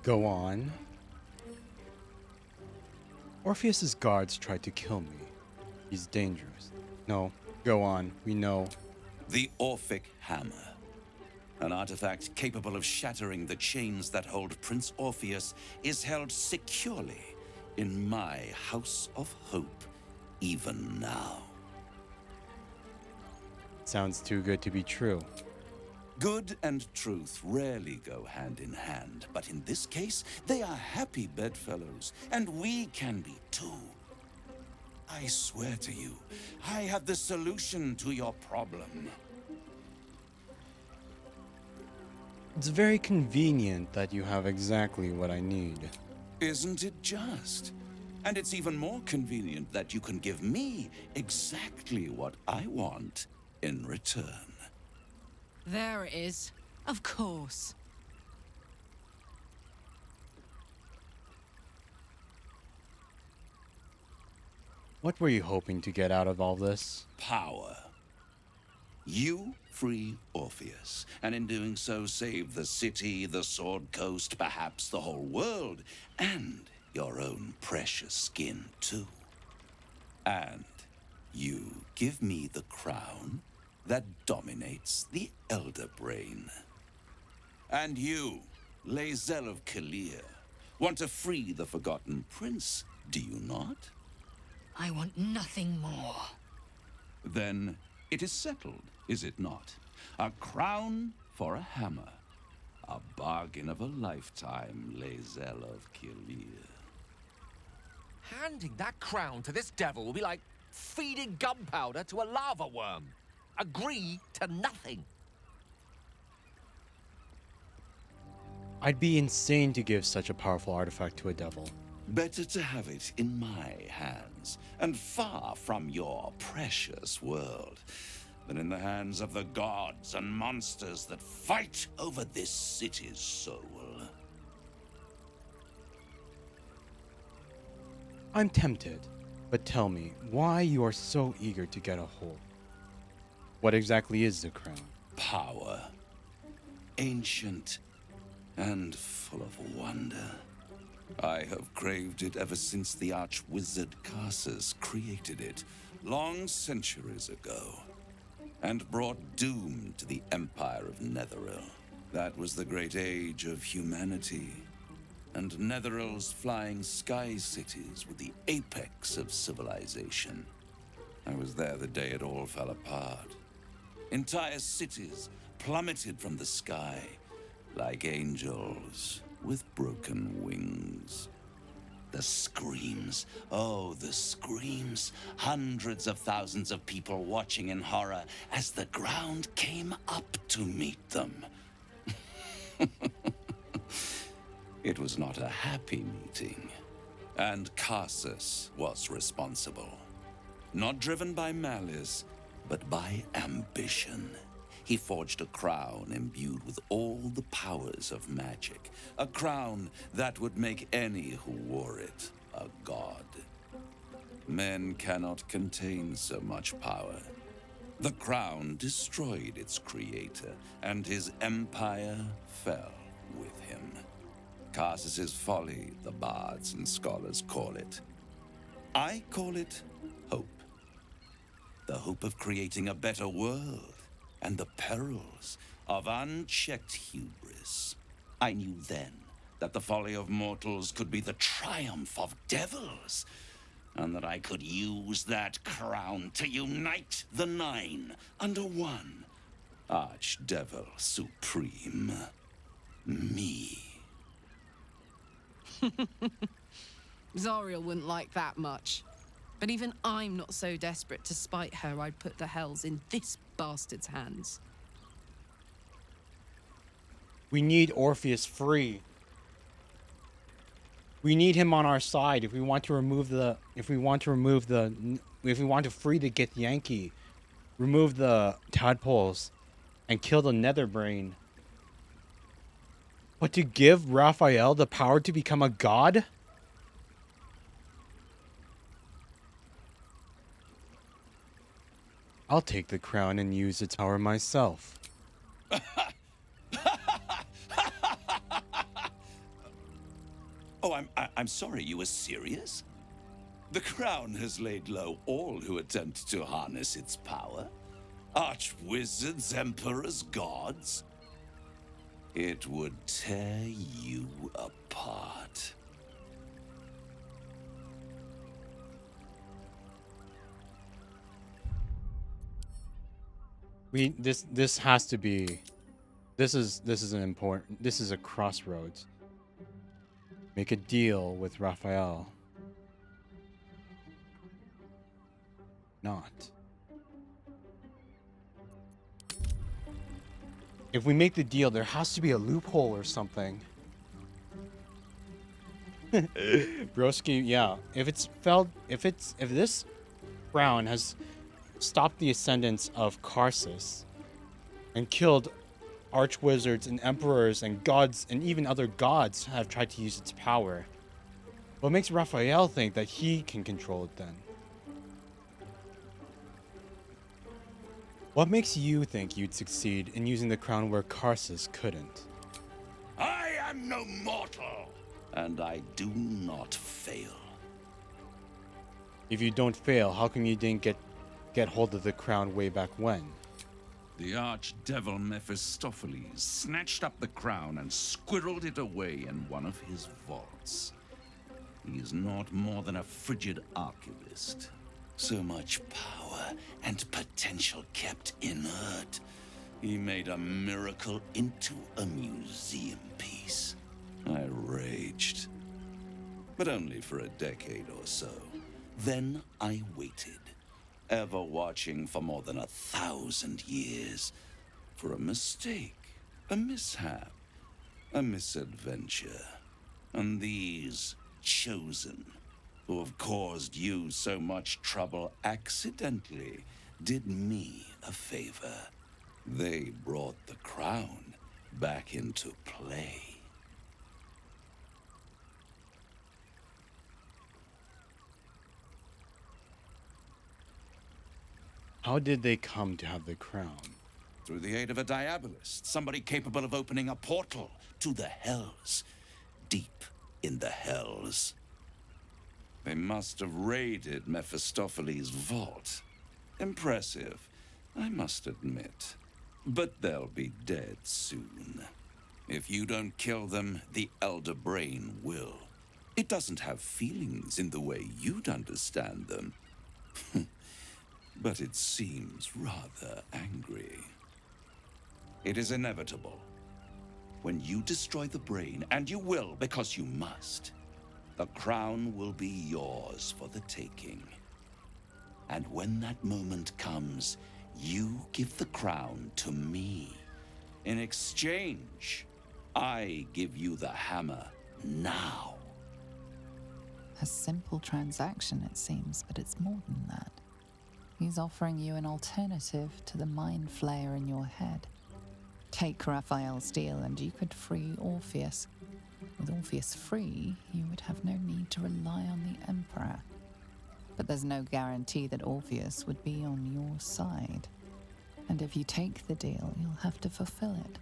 Go on. Orpheus's guards tried to kill me. He's dangerous. No, go on. We know. The Orphic Hammer. An artifact capable of shattering the chains that hold Prince Orpheus is held securely in my House of Hope, even now. Sounds too good to be true. Good and truth rarely go hand in hand, but in this case, they are happy bedfellows, and we can be too. I swear to you, I have the solution to your problem. It's very convenient that you have exactly what I need. Isn't it just? And it's even more convenient that you can give me exactly what I want in return. There it is. Of course. What were you hoping to get out of all this? Power. You free Orpheus, and in doing so save the city, the Sword Coast, perhaps the whole world, and your own precious skin too. And you give me the crown that dominates the Elder Brain. And you, Lae'zel of Kalir, want to free the Forgotten Prince, do you not? I want nothing more. Then it is settled, is it not? A crown for a hammer. A bargain of a lifetime, Lae'zel of Kalir. Handing that crown to this devil will be like feeding gunpowder to a lava worm. Agree to nothing. I'd be insane to give such a powerful artifact to a devil. Better to have it in my hands, and far from your precious world, than in the hands of the gods and monsters that fight over this city's soul. I'm tempted, but tell me why you are so eager to get a hold. What exactly is the crown? Power. Ancient and full of wonder. I have craved it ever since the arch-wizard Karsus created it, long centuries ago, and brought doom to the Empire of Netheril. That was the great age of humanity, and Netheril's flying sky cities were the apex of civilization. I was there the day it all fell apart. Entire cities plummeted from the sky like angels with broken wings. The screams. Oh, the screams. Hundreds of thousands of people watching in horror as the ground came up to meet them. It was not a happy meeting. And Carsus was responsible. Not driven by malice, but by ambition. He forged a crown imbued with all the powers of magic. A crown that would make any who wore it a god. Men cannot contain so much power. The crown destroyed its creator, and his empire fell with him. Carsus's folly, the bards and scholars call it. I call it hope. The hope of creating a better world. And the perils of unchecked hubris. I knew then that the folly of mortals could be the triumph of devils, and that I could use that crown to unite the Nine under one Archdevil Supreme. Me. Zariel wouldn't like that much. But even I'm not so desperate to spite her I'd put the hells in this bastard's hands. We need Orpheus free. We need him on our side if we want to free the Githyanki, remove the tadpoles, and kill the Netherbrain. But to give Raphael the power to become a god? I'll take the crown and use its power myself. Oh, I'm sorry, you were serious? The crown has laid low all who attempt to harness its power. Archwizards, emperors, gods. It would tear you apart. This has to be. This is an important. This is a crossroads. Make a deal with Raphael. Not. If we make the deal, there has to be a loophole or something. Broski, yeah. If this crown has stopped the ascendance of Carsus and killed archwizards and emperors and gods and even other gods have tried to use its power, what makes Raphael think that he can control it then? What makes you think you'd succeed in using the crown where Carsus couldn't? I am no mortal, and I do not fail. If you don't fail, how come you didn't get hold of the crown way back when? The archdevil Mephistopheles snatched up the crown and squirreled it away in one of his vaults. He is not more than a frigid archivist. So much power and potential kept inert. He made a miracle into a museum piece. I raged. But only for a decade or so. Then I waited, ever watching for more than 1,000 years, for a mistake, a mishap, a misadventure. And these chosen, who have caused you so much trouble accidentally, did me a favor. They brought the crown back into play. How did they come to have the crown? Through the aid of a diabolist, somebody capable of opening a portal to the hells, deep in the hells. They must have raided Mephistopheles' vault. Impressive, I must admit. But they'll be dead soon. If you don't kill them, the Elder Brain will. It doesn't have feelings in the way you'd understand them. But it seems rather angry. It is inevitable. When you destroy the brain, and you will because you must, the crown will be yours for the taking. And when that moment comes, you give the crown to me. In exchange, I give you the hammer now. A simple transaction, it seems, but it's more than that. He's offering you an alternative to the mind flayer in your head. Take Raphael's deal and you could free Orpheus. With Orpheus free, you would have no need to rely on the Emperor. But there's no guarantee that Orpheus would be on your side. And if you take the deal, you'll have to fulfill it.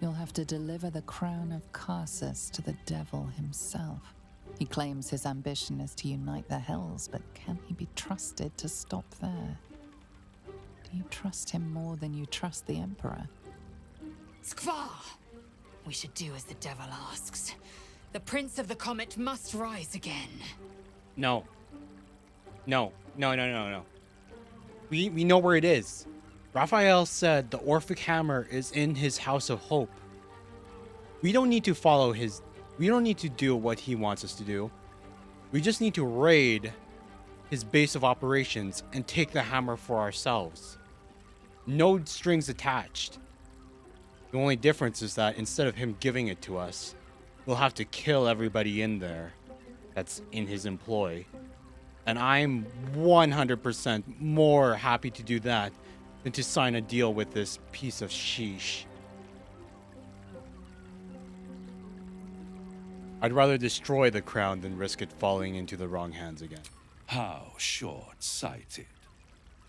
You'll have to deliver the crown of Carsus to the devil himself. He claims his ambition is to unite the Hells, but can he be trusted to stop there? Do you trust him more than you trust the Emperor? Skvar! We should do as the devil asks. The Prince of the Comet must rise again. No. No. We know where it is. Raphael said the Orphic Hammer is in his House of Hope. We don't need to follow his... We don't need to do what he wants us to do. We just need to raid his base of operations and take the hammer for ourselves. No strings attached. The only difference is that instead of him giving it to us, we'll have to kill everybody in there that's in his employ. And I'm 100% more happy to do that than to sign a deal with this piece of sheesh. I'd rather destroy the crown than risk it falling into the wrong hands again. How short-sighted.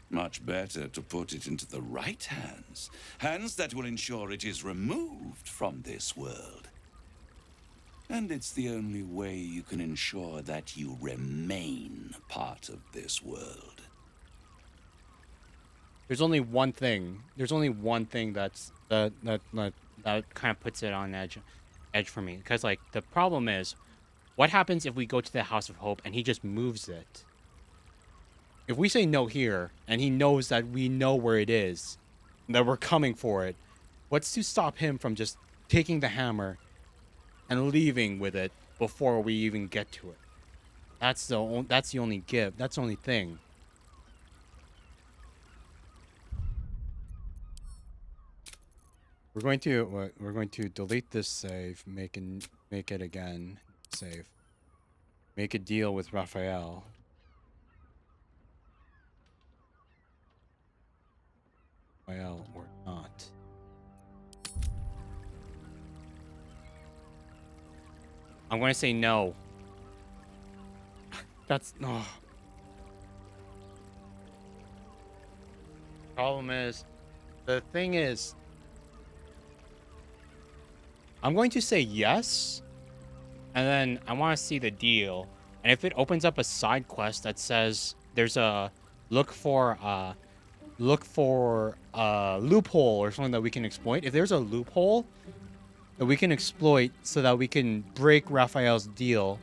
Much better to put it into the right hands. Hands that will ensure it is removed from this world. And it's the only way you can ensure that you remain part of this world. There's only one thing. There's only one thing that kind of puts it on edge for me. Because, like, the problem is, what happens if we go to the House of Hope and he just moves it? If we say no here, and he knows that we know where it is, that we're coming for it, what's to stop him from just taking the hammer and leaving with it before we even get to it? That's the only give. That's the only thing. We're going to delete this save, make it again, save. Make a deal with Raphael. Raphael or not. I'm going to say no. That's no. Problem is, the thing is, I'm going to say yes, and then I want to see the deal. And if it opens up a side quest that says there's a look for a loophole or something that we can exploit, if there's a loophole that we can exploit so that we can break Raphael's deal,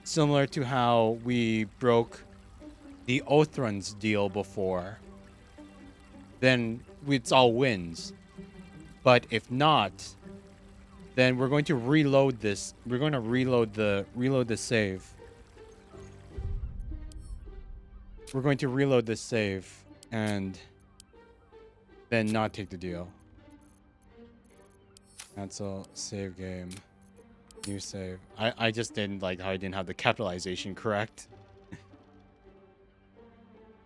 similar to how we broke the Othran's deal before, then it's all wins. But if not, then we're going to reload this. We're going to reload the save. We're going to reload this save and then not take the deal. Cancel, save game, new save. I just didn't like how I didn't have the capitalization correct.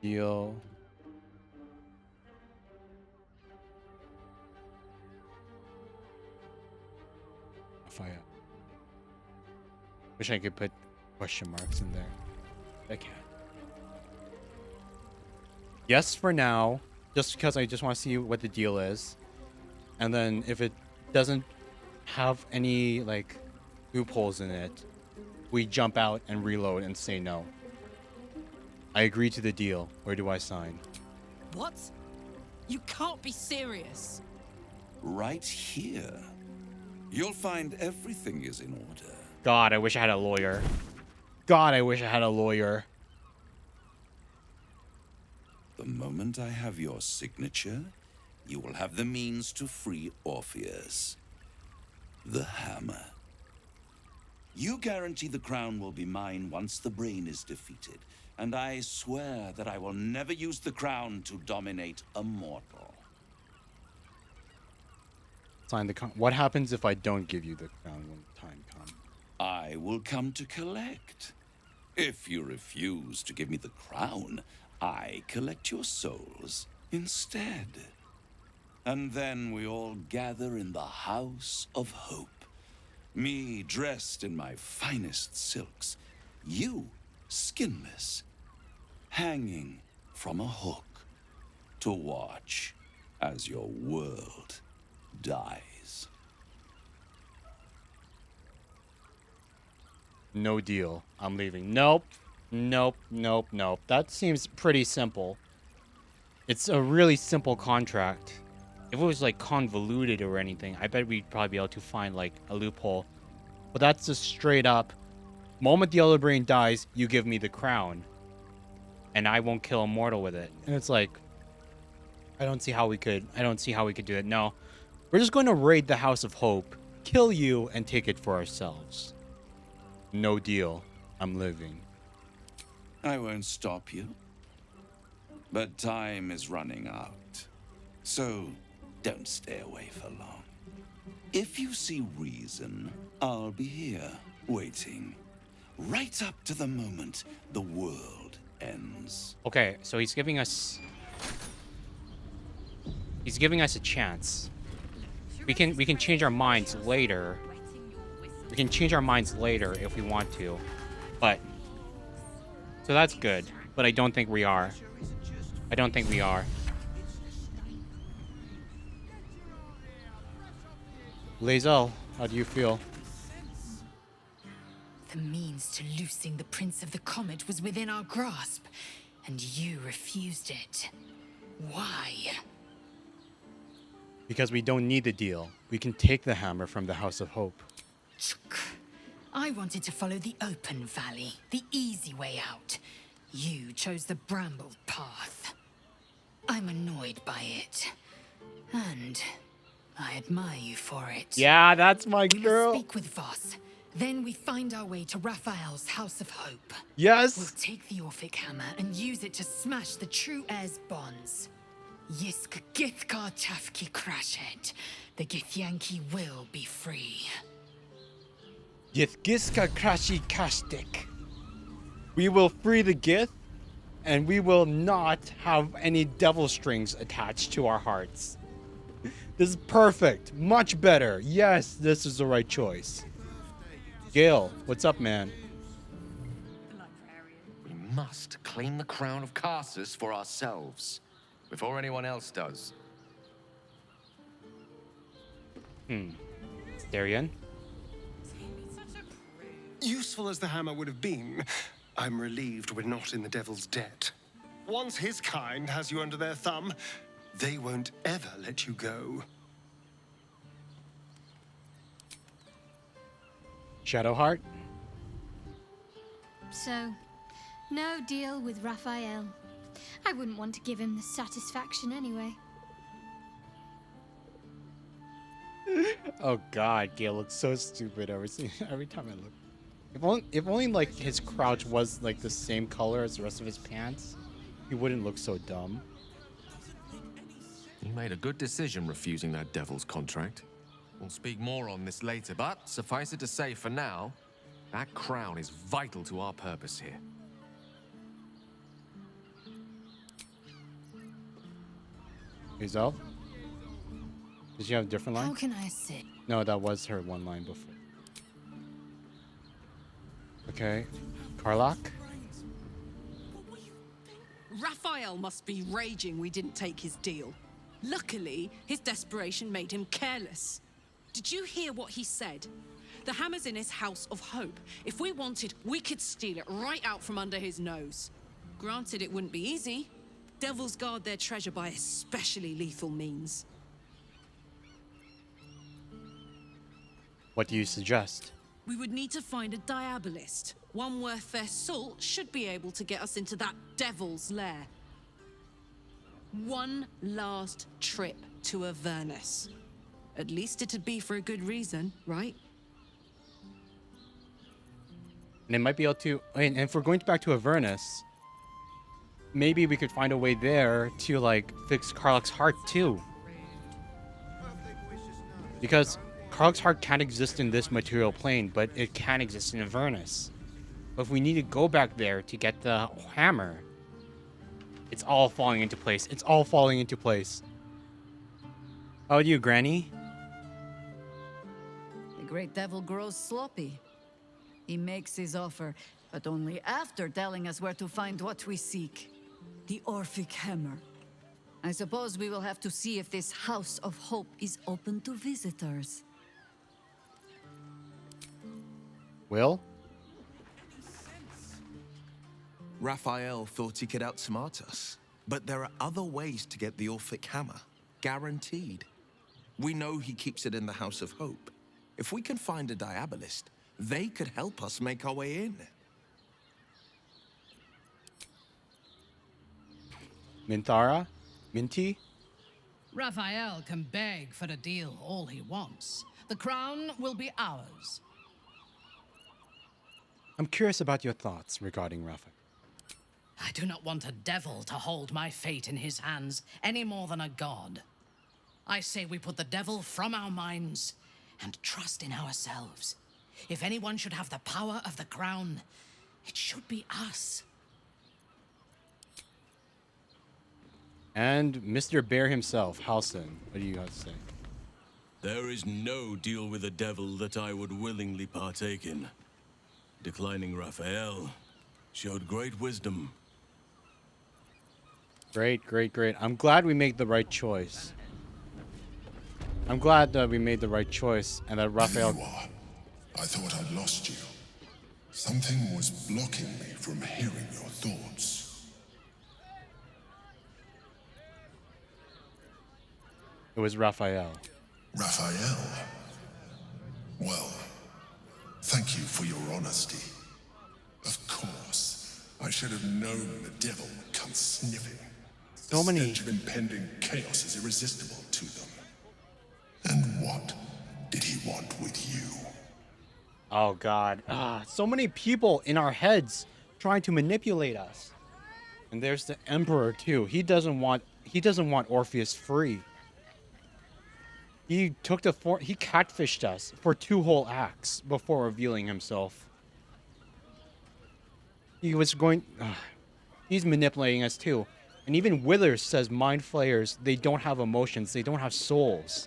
Deal. Fire. Wish I could put question marks in there. I can't. Yes for now, just because I just want to see what the deal is. And then if it doesn't have any like loopholes in it, we jump out and reload and say no. I agree to the deal. Where do I sign? What? You can't be serious. Right here. You'll find everything is in order. God, I wish I had a lawyer. God, I wish I had a lawyer. The moment I have your signature, you will have the means to free Orpheus. The hammer. You guarantee the crown will be mine once the brain is defeated, and I swear that I will never use the crown to dominate a mortal. Sign the what happens if I don't give you the crown when the time comes? I will come to collect. If you refuse to give me the crown, I collect your souls instead. And then we all gather in the House of Hope. Me dressed in my finest silks, you skinless, hanging from a hook to watch as your world dies. No deal. I'm leaving. Nope. Nope. Nope. Nope. That seems pretty simple. It's a really simple contract. If it was like convoluted or anything, I bet we'd probably be able to find like a loophole. But that's just straight up. Moment the other brain dies, you give me the crown. And I won't kill a mortal with it. And it's like, I don't see how we could do it. No. We're just going to raid the House of Hope, kill you, and take it for ourselves. No deal. I'm living. I won't stop you. But time is running out. So don't stay away for long. If you see reason, I'll be here, waiting. Right up to the moment the world ends. Okay, so he's giving us a chance. We can change our minds later. We can change our minds later if we want to. But so that's good, but I don't think we are. I don't think we are. Lae'zel, how do you feel? The means to loosing the Prince of the Comet was within our grasp, and you refused it. Why? Because we don't need the deal. We can take the hammer from the House of Hope. I wanted to follow the open valley, the easy way out. You chose the brambled path. I'm annoyed by it. And I admire you for it. Yeah, that's my girl. Speak with Voss. Then we find our way to Raphael's House of Hope. Yes. We'll take the Orphic hammer and use it to smash the true heir's bonds. Yisk Githkar Tafki Crashet. The Githyanki will be free. Githgiska Krashi Kashtik. We will free the Gith, and we will not have any devil strings attached to our hearts. This is perfect. Much better. Yes, this is the right choice. Gale, what's up, man? We must claim the crown of Karsus for ourselves, before anyone else does. Darian? Useful as the hammer would have been, I'm relieved we're not in the devil's debt. Once his kind has you under their thumb, they won't ever let you go. Shadowheart? So, no deal with Raphael. I wouldn't want to give him the satisfaction anyway. Oh god, Gale looks so stupid every time I look. If only like his crouch was like the same color as the rest of his pants, he wouldn't look so dumb. You made a good decision refusing that devil's contract. We'll speak more on this later, but suffice it to say for now, that crown is vital to our purpose here. Lae'zel? Did she have a different line? How can I assist? No, that was her one line before. Okay. Karlach? Raphael must be raging we didn't take his deal. Luckily, his desperation made him careless. Did you hear what he said? The hammer's in his House of Hope. If we wanted, we could steal it right out from under his nose. Granted, it wouldn't be easy. Devils guard their treasure by especially lethal means. What do you suggest? We would need to find a diabolist. One worth their salt should be able to get us into that devil's lair. One last trip to Avernus. At least it'd be for a good reason, right? And it might be able to... And if we're going back to Avernus, maybe we could find a way there to, like, fix Karlach's heart, too. Because Karlach's heart can't exist in this material plane, but it can exist in Avernus. But if we need to go back there to get the hammer, it's all falling into place. It's all falling into place. How about you, Granny? The great devil grows sloppy. He makes his offer, but only after telling us where to find what we seek. The Orphic Hammer. I suppose we will have to see if this House of Hope is open to visitors. Will? Raphael thought he could outsmart us. But there are other ways to get the Orphic Hammer. Guaranteed. We know he keeps it in the House of Hope. If we can find a Diabolist, they could help us make our way in. Minthara? Minty? Raphael can beg for a deal all he wants. The crown will be ours. I'm curious about your thoughts regarding Raphael. I do not want a devil to hold my fate in his hands any more than a god. I say we put the devil from our minds and trust in ourselves. If anyone should have the power of the crown, it should be us. And Mr. Bear himself, Halson, what do you guys say? There is no deal with the devil that I would willingly partake in. Declining Raphael showed great wisdom. Great, great, great. I'm glad we made the right choice. I'm glad that we made the right choice and that Raphael... There you are. I thought I'd lost you. Something was blocking me from hearing your thoughts. It was Raphael. Raphael? Well, thank you for your honesty. Of course, I should have known the devil would come sniffing. So many... The stench of impending chaos is irresistible to them. And what did he want with you? Oh God. So many people in our heads trying to manipulate us. And there's the Emperor too. He doesn't want Orpheus free. He catfished us for 2 whole acts before revealing himself. He's manipulating us too. And even Withers says mind flayers, they don't have emotions, they don't have souls.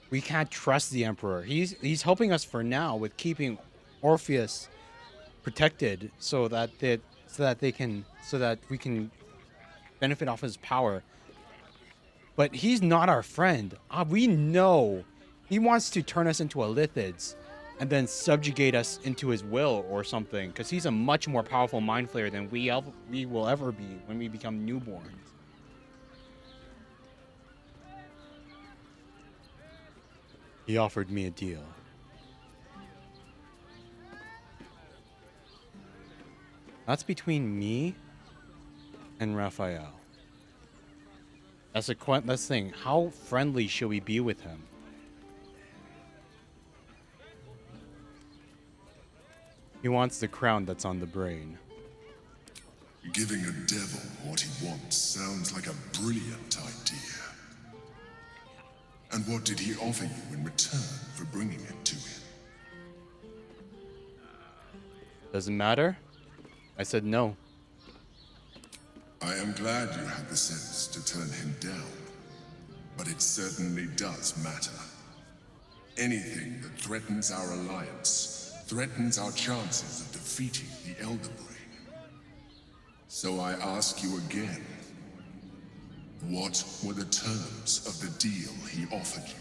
We can't trust the Emperor. He's helping us for now with keeping Orpheus protected so that we can benefit off his power. But he's not our friend. We know he wants to turn us into Elithids and then subjugate us into his will or something, because he's a much more powerful mind flayer than we will ever be when we become newborns. He offered me a deal. That's between me and Raphael. That's the thing. How friendly should we be with him? He wants the crown that's on the brain. Giving a devil what he wants sounds like a brilliant idea. And what did he offer you in return for bringing it to him? Doesn't matter. I said no. I am glad you had the sense to turn him down. But it certainly does matter. Anything that threatens our alliance threatens our chances of defeating the Elder Brain. So I ask you again, what were the terms of the deal he offered you?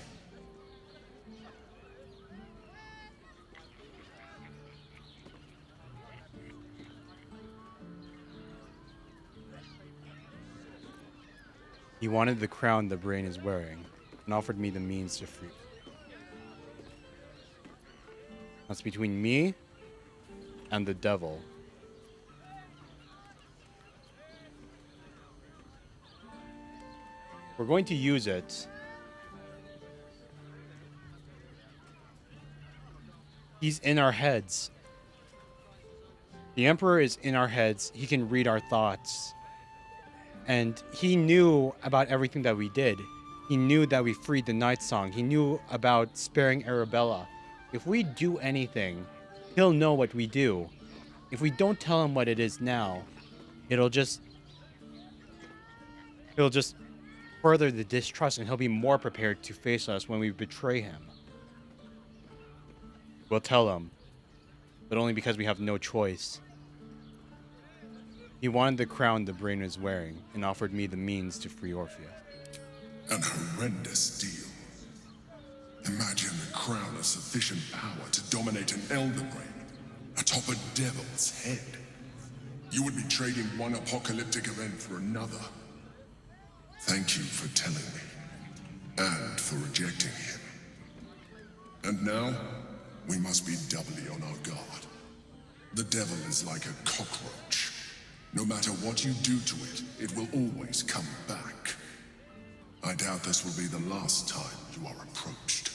He wanted the crown the brain is wearing and offered me the means to free. That's between me and the devil. We're going to use it He's in our heads. The Emperor is in our heads. He can read our thoughts. And he knew about everything that we did. He knew that we freed the Night Song. He knew about sparing Arabella. If we do anything, he'll know what we do. If we don't tell him what it is now, it'll just further the distrust, and he'll be more prepared to face us when we betray him. We'll tell him, but only because we have no choice. He wanted the crown the brain was wearing and offered me the means to free Orpheus. An horrendous deal. Imagine the crown of sufficient power to dominate an elder brain atop a devil's head. You would be trading one apocalyptic event for another. Thank you for telling me, and for rejecting him. And now, we must be doubly on our guard. The devil is like a cockroach. No matter what you do to it, it will always come back. I doubt this will be the last time you are approached.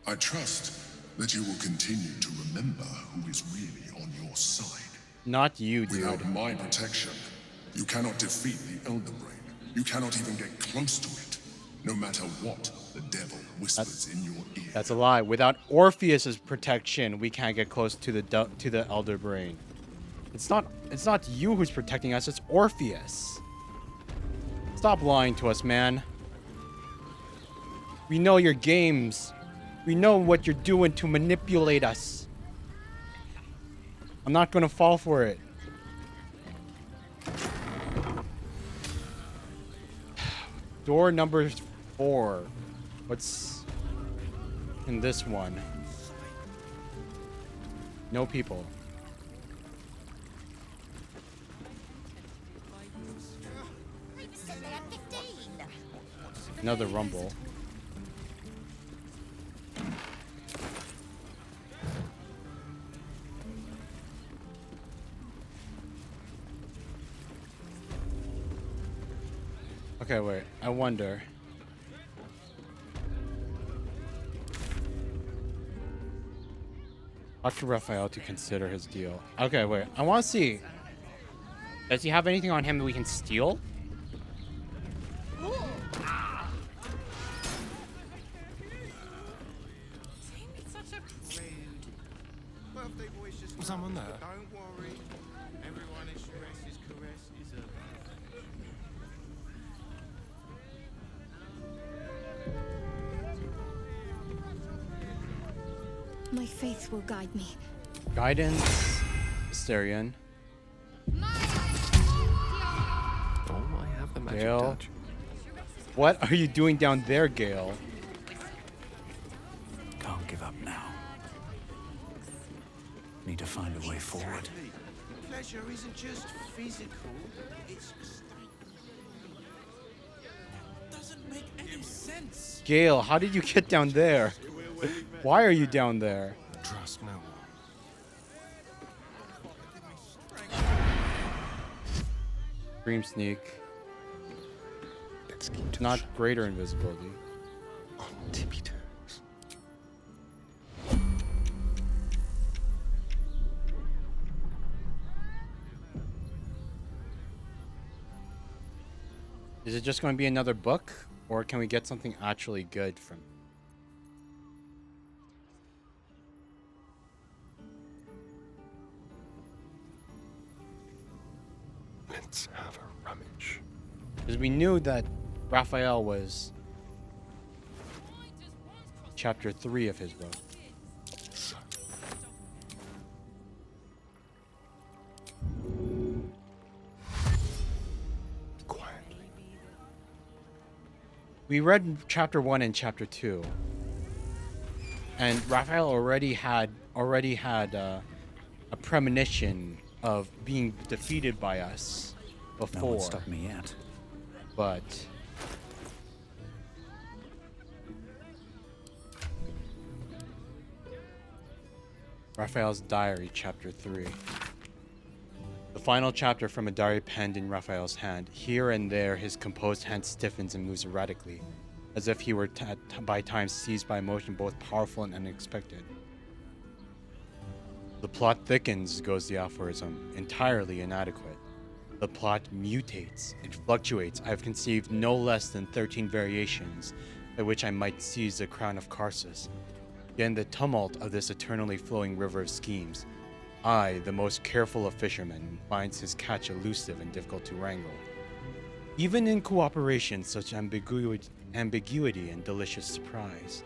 I trust that you will continue to remember who is really on your side. Not you, dude. Without my protection, you cannot defeat the Elder Brain. You cannot even get close to it, no matter what the devil whispers in your ear. That's a lie. Without Orpheus's protection, we can't get close to the Elder Brain. It's not you who's protecting us, it's Orpheus. Stop lying to us, man. We know your games. We know what you're doing to manipulate us. I'm not gonna fall for it. Door number 4. What's in this one? No people. Another rumble. Okay, wait. I wonder. Talk to Raphael to consider his deal. Okay, wait. I want to see. Does he have anything on him that we can steal? Someone there? Don't worry. Everyone is Shress's caress is a... My faith will guide me. Guidance, Asterion. Oh, I have the magic Gale. touch. What are you doing down there, Gale? Can't give up now. Need to find a way forward. Pleasure isn't just physical, it's... doesn't make any sense. Gale, how did you get down there? Why are you down there? Trust no one. Dream sneak. Not greater invisibility. On tippy toes. Is it just going to be another book, or can we get something actually good from? Let's have a rummage. Because we knew that Raphael was chapter 3 of his book. So. Quietly. We read chapter 1 and chapter 2, and Raphael already had a premonition of being defeated by us before. No one stopped me yet. But Raphael's Diary, chapter 3. The final chapter from a diary penned in Raphael's hand. Here and there, his composed hand stiffens and moves erratically, as if he were by times seized by emotion both powerful and unexpected. The plot thickens, goes the aphorism, entirely inadequate. The plot mutates, it fluctuates. I have conceived no less than 13 variations by which I might seize the crown of Karsus. Yet in the tumult of this eternally flowing river of schemes, I, the most careful of fishermen, finds his catch elusive and difficult to wrangle. Even in cooperation, such ambiguity and delicious surprise.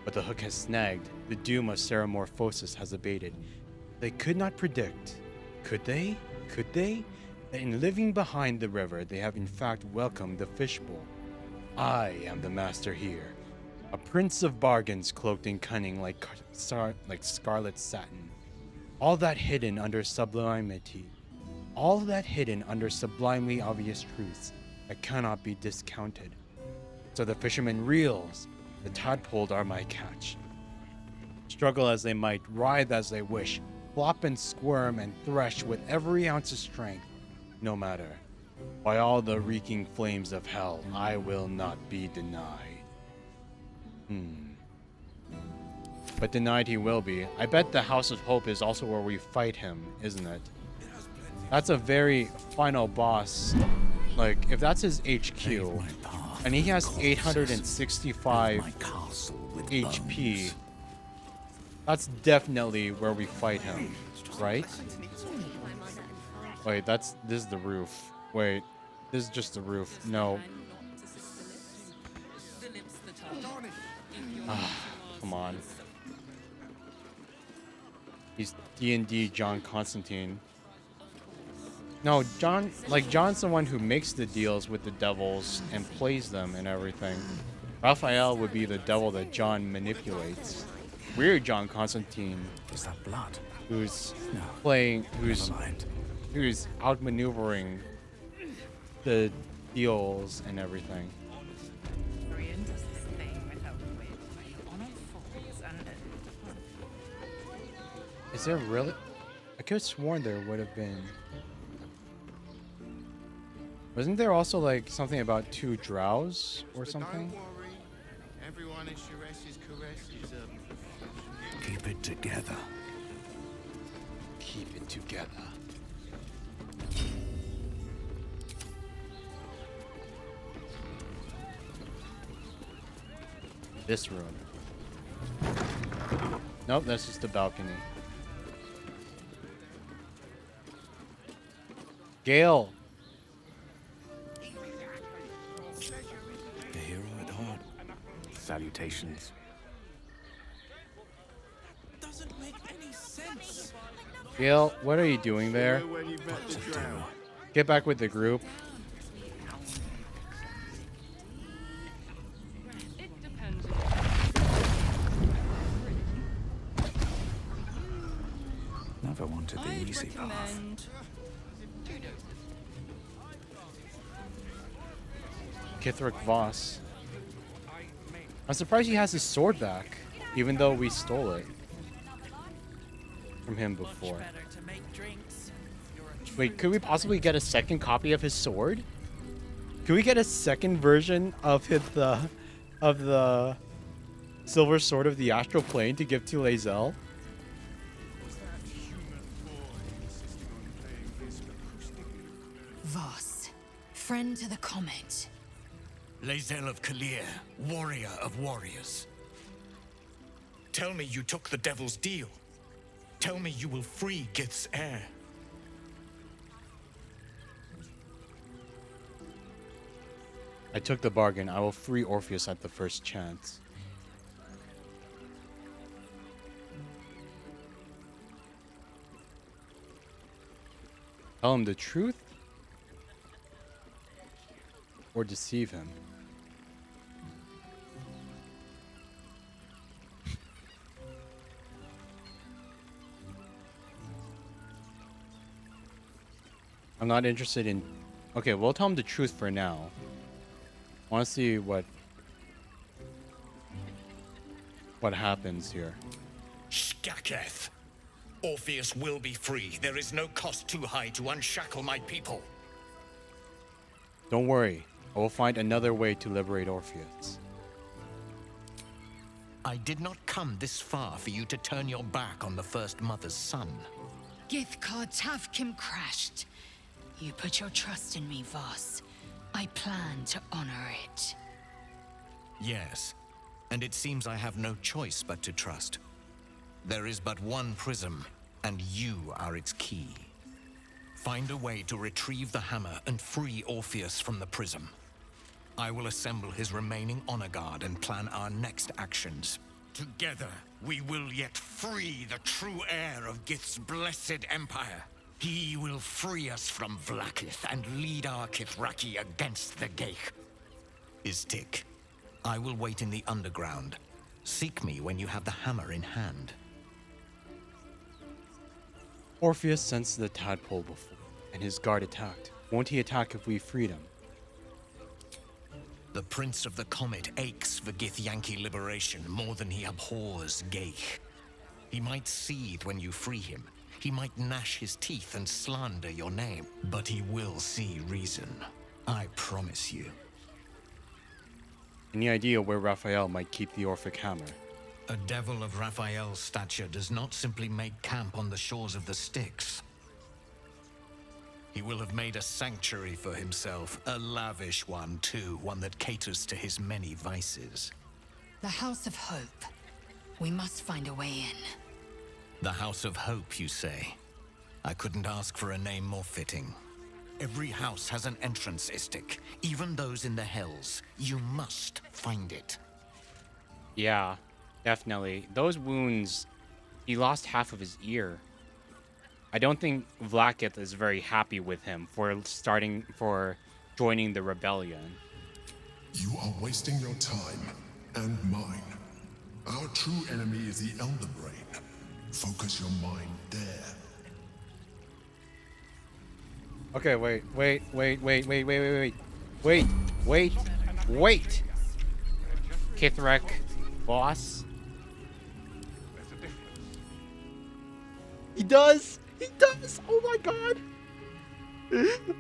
But the hook has snagged, the doom of Ceramorphosis has abated. They could not predict, could they? Could they? That in living behind the river, they have in fact welcomed the fishbowl. I am the master here, a prince of bargains cloaked in cunning like scarlet satin. All that hidden under sublimity, all that hidden under sublimely obvious truths that cannot be discounted. So the fisherman reels, the tadpole are my catch. Struggle as they might, writhe as they wish, flop and squirm and thresh with every ounce of strength, no matter. By all the reeking flames of hell, I will not be denied. But denied he will be. I bet the House of Hope is also where we fight him, isn't it? That's a very final boss. Like, if that's his HQ, and he has 865 HP, that's definitely where we fight him, right? Wait, this is the roof. Wait, this is just the roof. No. Come on. He's D&D John Constantine. No, John's the one who makes the deals with the devils and plays them and everything. Raphael would be the devil that John manipulates. Weird John Constantine. Is that blood? Who's playing, who's outmaneuvering the deals and everything. Is there really? I could have sworn there would have been. Wasn't there also like something about 2 drows or something? Don't worry. Everyone in Sharesh's caress is Keep it together. Keep it together. This room. Nope, that's just the balcony. Gale. A hero at heart. Salutations. doesn't make any sense. Gale, what are you doing there? When you met the drow. Get back with the group. Never wanted the easy path. Kithric Voss. I'm surprised he has his sword back, even though we stole it from him before. Wait, could we possibly get a second copy of his sword? Could we get a second version of the silver sword of the astral plane to give to Lae'zel? Voss, friend to the comet. Lae'zel of Kalir, warrior of warriors. Tell me you took the devil's deal. Tell me you will free Gith's heir. I took the bargain. I will free Orpheus at the first chance. Tell him the truth? Or deceive him? I'm not interested in... Okay, we'll tell him the truth for now. I want to see what happens here. Skaketh! Orpheus will be free. There is no cost too high to unshackle my people. Don't worry. I will find another way to liberate Orpheus. I did not come this far for you to turn your back on the First Mother's son. Githkar Tavkim crashed. You put your trust in me, Voss. I plan to honor it. Yes, and it seems I have no choice but to trust. There is but one prism, and you are its key. Find a way to retrieve the hammer and free Orpheus from the prism. I will assemble his remaining honor guard and plan our next actions. Together, we will yet free the true heir of Gith's blessed empire. He will free us from Vlaakith and lead our Kithraki against the Geich. Istik, I will wait in the underground. Seek me when you have the hammer in hand. Orpheus sensed the tadpole before, and his guard attacked. Won't he attack if we freed him? The Prince of the Comet aches for Githyanki liberation more than he abhors Geich. He might seethe when you free him. He might gnash his teeth and slander your name. But he will see reason. I promise you. Any idea where Raphael might keep the Orphic hammer? A devil of Raphael's stature does not simply make camp on the shores of the Styx. He will have made a sanctuary for himself, a lavish one too, one that caters to his many vices. The House of Hope. We must find a way in. The House of Hope, you say? I couldn't ask for a name more fitting. Every house has an entrance, Istik, even those in the Hells. You must find it. Yeah, definitely. Those wounds, he lost half of his ear. I don't think Vlaakith is very happy with him for joining the rebellion. You are wasting your time and mine. Our true enemy is the Elder Brain. Focus your mind there. Okay, wait. Kithrak, boss. He does! Oh my god!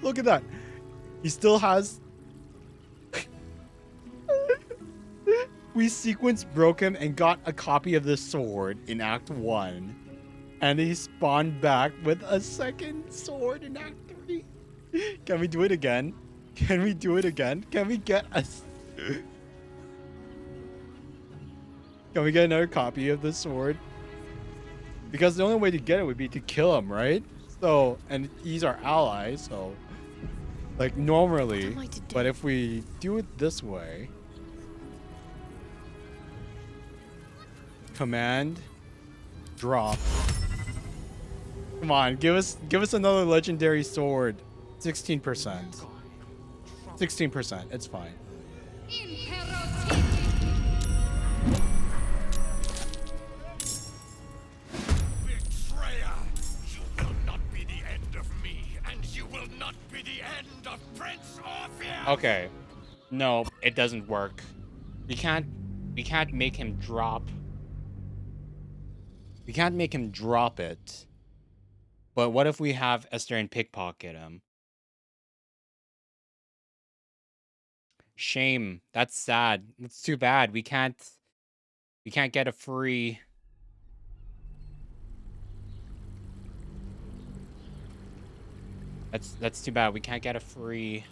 Look at that. He still has... We sequence broke him and got a copy of the sword in Act 1. And he spawned back with a second sword in Act 3. Can we do it again? Can we do it again? Can we get a... Can we get another copy of the sword? Because the only way to get it would be to kill him, right? So, and he's our ally, so... Like, normally. But if we do it this way... Command... Drop. Come on, give us another legendary sword. 16%. 16%, it's fine. Betrayer! You will not be the end of me, and you will not be the end of Prince Orpheus! Okay. No, it doesn't work. We can't make him drop. We can't make him drop it. But what if we have Esther and pickpocket him? Shame. That's sad. That's too bad. We can't get a free... That's too bad. We can't get a free...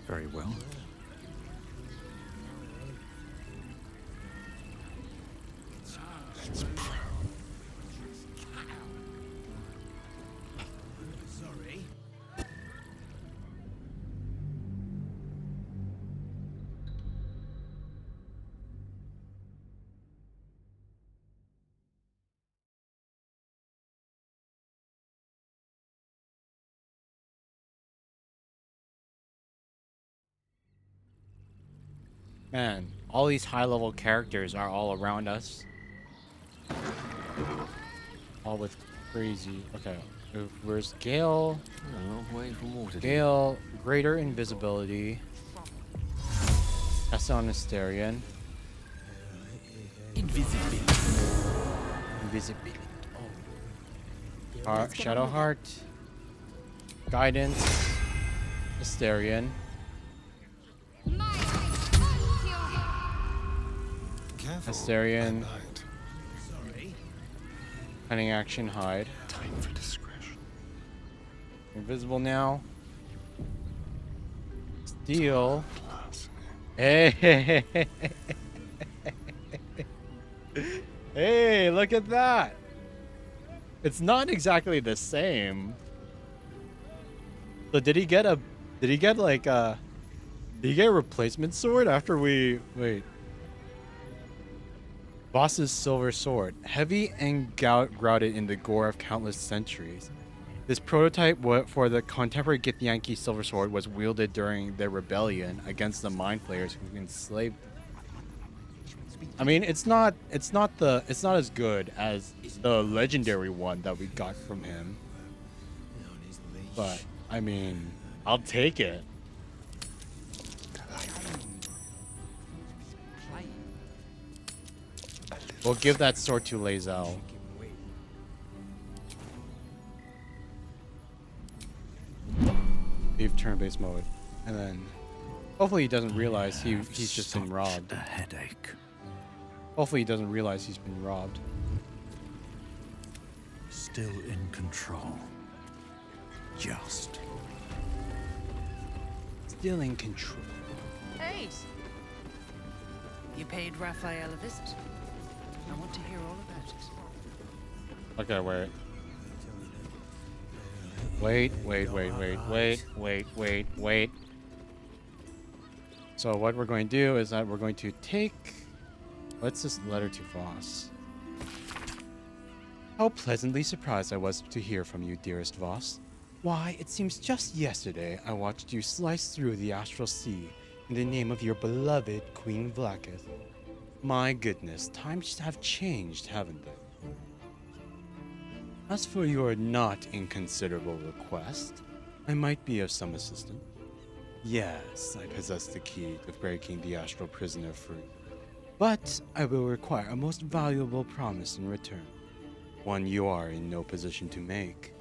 Very well. Sorry. Man, all these high-level characters are all around us. All with crazy... Okay, where's Gale? Gale, greater invisibility. Esson Asterion. Invisibility. Oh. Shadow Heart. Guidance. Asterion. Asterion. Cunning action, hide. Time for discretion. Invisible now. Steal. Hey. Hey, look at that. It's not exactly the same. So did he get a replacement sword after we wait? Boss's silver sword, heavy and grouted in the gore of countless centuries. This prototype for the contemporary Githyanki silver sword was wielded during their rebellion against the mind flayers who enslaved. I mean, it's not as good as the legendary one that we got from him. But I mean, I'll take it. We'll give that sword to Lae'zel. Leave turn-based mode, and then hopefully he doesn't realize he's just been robbed. A headache. Hopefully he doesn't realize he's been robbed. Still in control. Just. Still in control. Hey! You paid Raphael a visit. I want to hear all about it. Okay, wait. So what we're going to do is that we're going to take... What's this letter to Voss? How pleasantly surprised I was to hear from you, dearest Voss. Why, it seems just yesterday I watched you slice through the astral sea in the name of your beloved Queen Vlaakith. My goodness, times have changed, haven't they? As for your not inconsiderable request, I might be of some assistance. Yes, I possess the key to breaking the astral prisoner free. But I will require a most valuable promise in return, one you are in no position to make.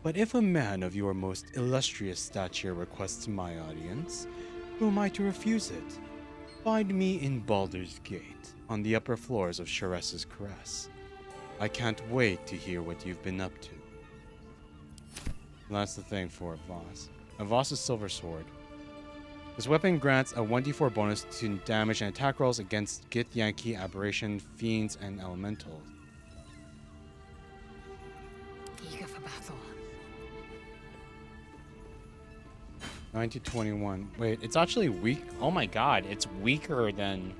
But if a man of your most illustrious stature requests my audience, who am I to refuse it? Find me in Baldur's Gate, on the upper floors of Sharess's Caress. I can't wait to hear what you've been up to. And that's the thing for Voss. A Voss's silver sword. This weapon grants a 1d4 bonus to damage and attack rolls against Githyanki, Aberration, Fiends, and Elementals. Eager for battle. 9 to 21. Wait, it's actually weak. Oh my god, it's weaker than...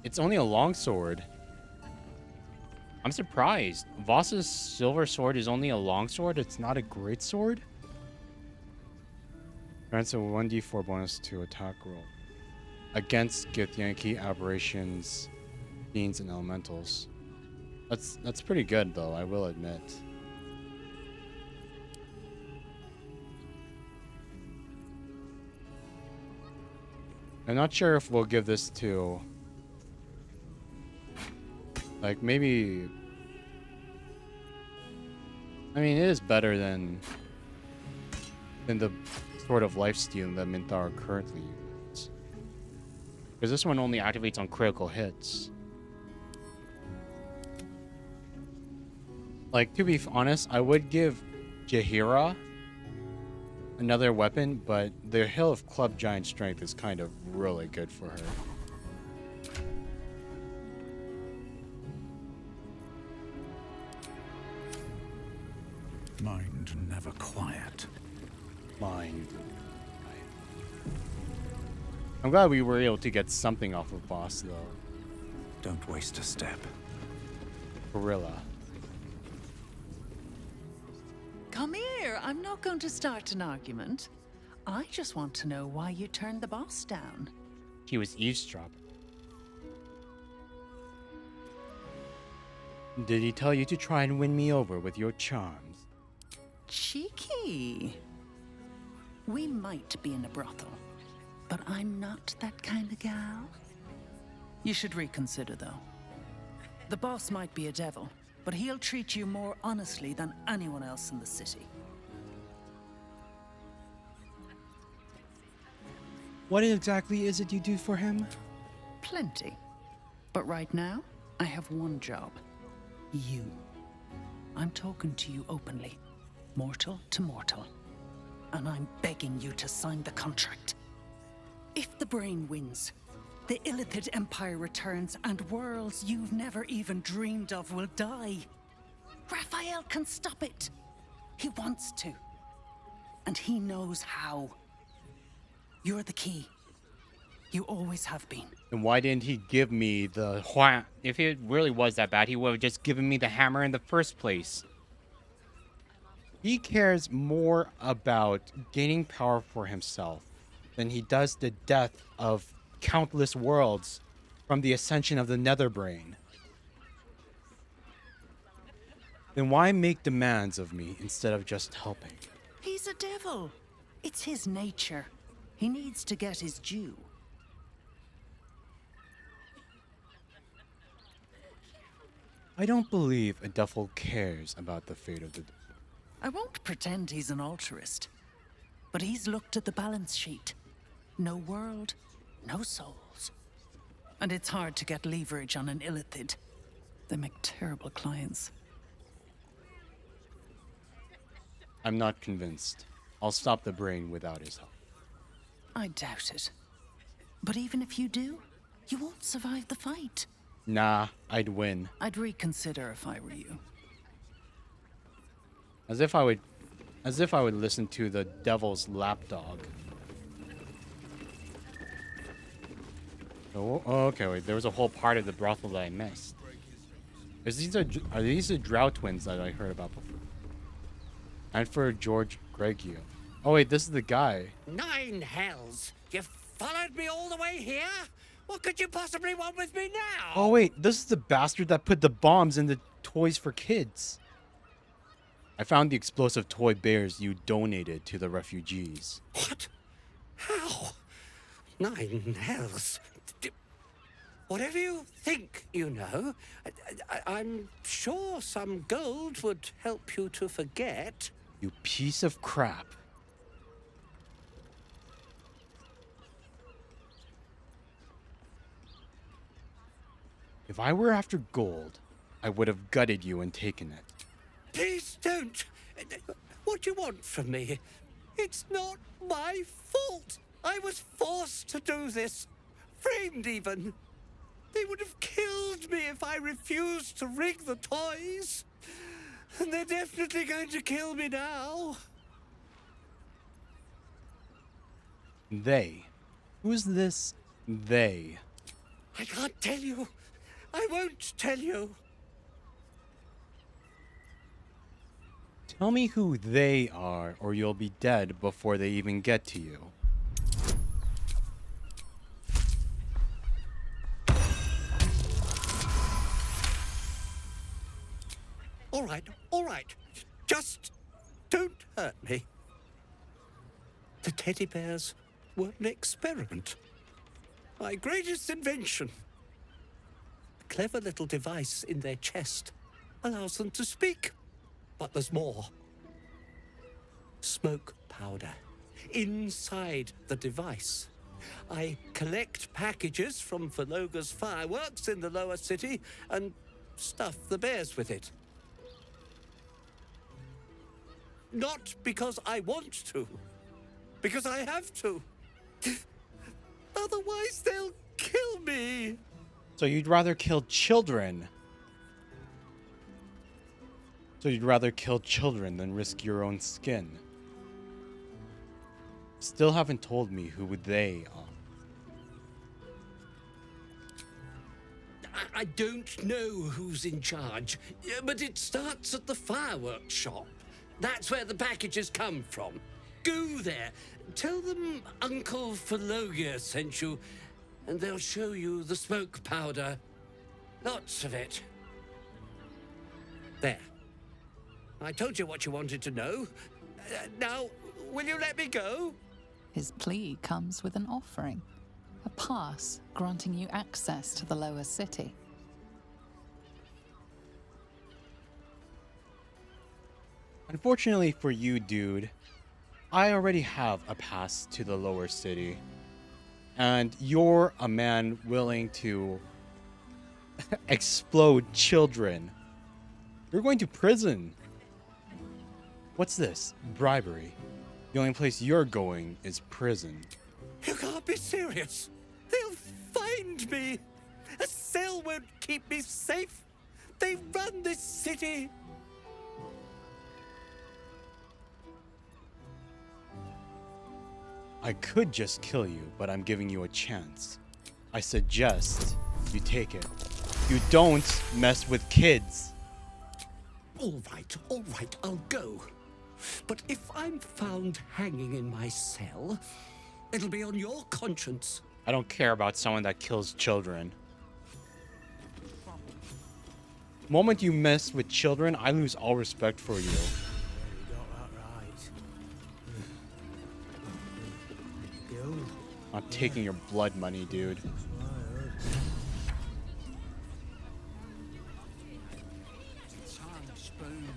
It's only a longsword. I'm surprised. Voss's silver sword is only a longsword. It's not a great sword. Grants a 1d4 bonus to attack roll against Githyanki, Aberrations, Fiends, and Elementals. That's pretty good, though, I will admit. I'm not sure if we'll give this to... Like, maybe... I mean, it is better than the sort of lifesteal that Minthara currently uses. Because this one only activates on critical hits. Like, to be honest, I would give Jaheira another weapon, but the Hill of Club Giant Strength is kind of really good for her. Mind never quiet. Mind. I'm glad we were able to get something off of Boss, though. Don't waste a step. Gorilla. Come here. I'm not going to start an argument. I just want to know why you turned the boss down. He was eavesdropping. Did he tell you to try and win me over with your charms? Cheeky. We might be in a brothel, but I'm not that kind of gal. You should reconsider, though. The boss might be a devil, but he'll treat you more honestly than anyone else in the city. What exactly is it you do for him? Plenty. But right now, I have one job. You. I'm talking to you openly, mortal to mortal. And I'm begging you to sign the contract. If the brain wins, the Illithid Empire returns and worlds you've never even dreamed of will die. Raphael can stop it. He wants to. And he knows how. You're the key. You always have been. And why didn't he give me the... If it really was that bad, he would have just given me the hammer in the first place. He cares more about gaining power for himself than he does the death of countless worlds from the ascension of the Netherbrain. Then why make demands of me instead of just helping? He's a devil. It's his nature. He needs to get his due. I don't believe a devil cares about the fate of the... I won't pretend he's an altruist, but he's looked at the balance sheet. No world, no souls. And it's hard to get leverage on an Illithid. They make terrible clients. I'm not convinced. I'll stop the brain without his help. I doubt it. But even if you do, you won't survive the fight. Nah, I'd win. I'd reconsider if I were you. As if I would listen to the devil's lapdog. Oh, okay, wait. There was a whole part of the brothel that I missed. Are these the Drow twins that I heard about before? And for George Gregio. Oh wait, this is the guy. 9 hells! You followed me all the way here? What could you possibly want with me now? Oh wait, this is the bastard that put the bombs in the toys for kids. I found the explosive toy bears you donated to the refugees. What? How? 9 hells. Whatever you think you know, I'm sure some gold would help you to forget. You piece of crap. If I were after gold, I would have gutted you and taken it. Please don't. What do you want from me? It's not my fault. I was forced to do this. Framed even. They would have killed me if I refused to rig the toys. And they're definitely going to kill me now. They? Who's this they? I can't tell you. I won't tell you. Tell me who they are, or you'll be dead before they even get to you. All right. Just don't hurt me. The teddy bears were an experiment. My greatest invention. A clever little device in their chest allows them to speak. But there's more. Smoke powder inside the device. I collect packages from Verloga's fireworks in the lower city and stuff the bears with it. Not because I want to, because I have to. Otherwise, they'll kill me. So you'd rather kill children? So you'd rather kill children than risk your own skin? Still haven't told me who they are. I don't know who's in charge, but it starts at the fireworks shop. That's where the packages come from. Go there. Tell them Uncle Verloga sent you, and they'll show you the smoke powder. Lots of it. There. I told you what you wanted to know. Now, will you let me go? His plea comes with an offering. A pass granting you access to the lower city. Unfortunately for you, dude, I already have a pass to the lower city. And you're a man willing to explode children. You're going to prison. What's this? Bribery. The only place you're going is prison. You can't be serious. They'll find me. A cell won't keep me safe. They run this city. I could just kill you, but I'm giving you a chance. I suggest you take it. You don't mess with kids. All right, I'll go. But if I'm found hanging in my cell, it'll be on your conscience. I don't care about someone that kills children. The moment you mess with children, I lose all respect for you. I'm taking your blood money, dude.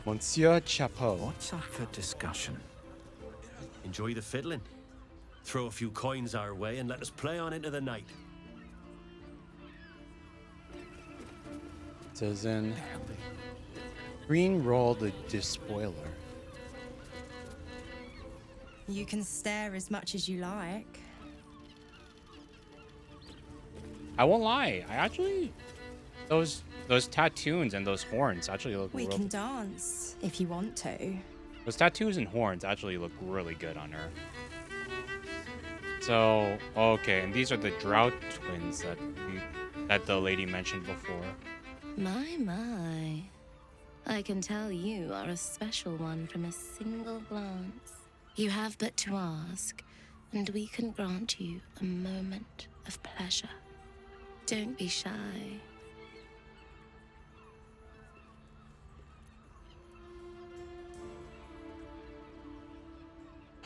Monsieur Chapeau. What's up for discussion? Enjoy the fiddling. Throw a few coins our way and let us play on into the night. It says in green roll the despoiler. You can stare as much as you like. I won't lie. I actually those tattoos and those horns actually look We real. can dance if you want to. Those tattoos and horns actually look really good on her. So, okay, and these are the drought twins that the lady mentioned before. My. I can tell you are a special one from a single glance. You have but to ask, and we can grant you a moment of pleasure. Don't be shy.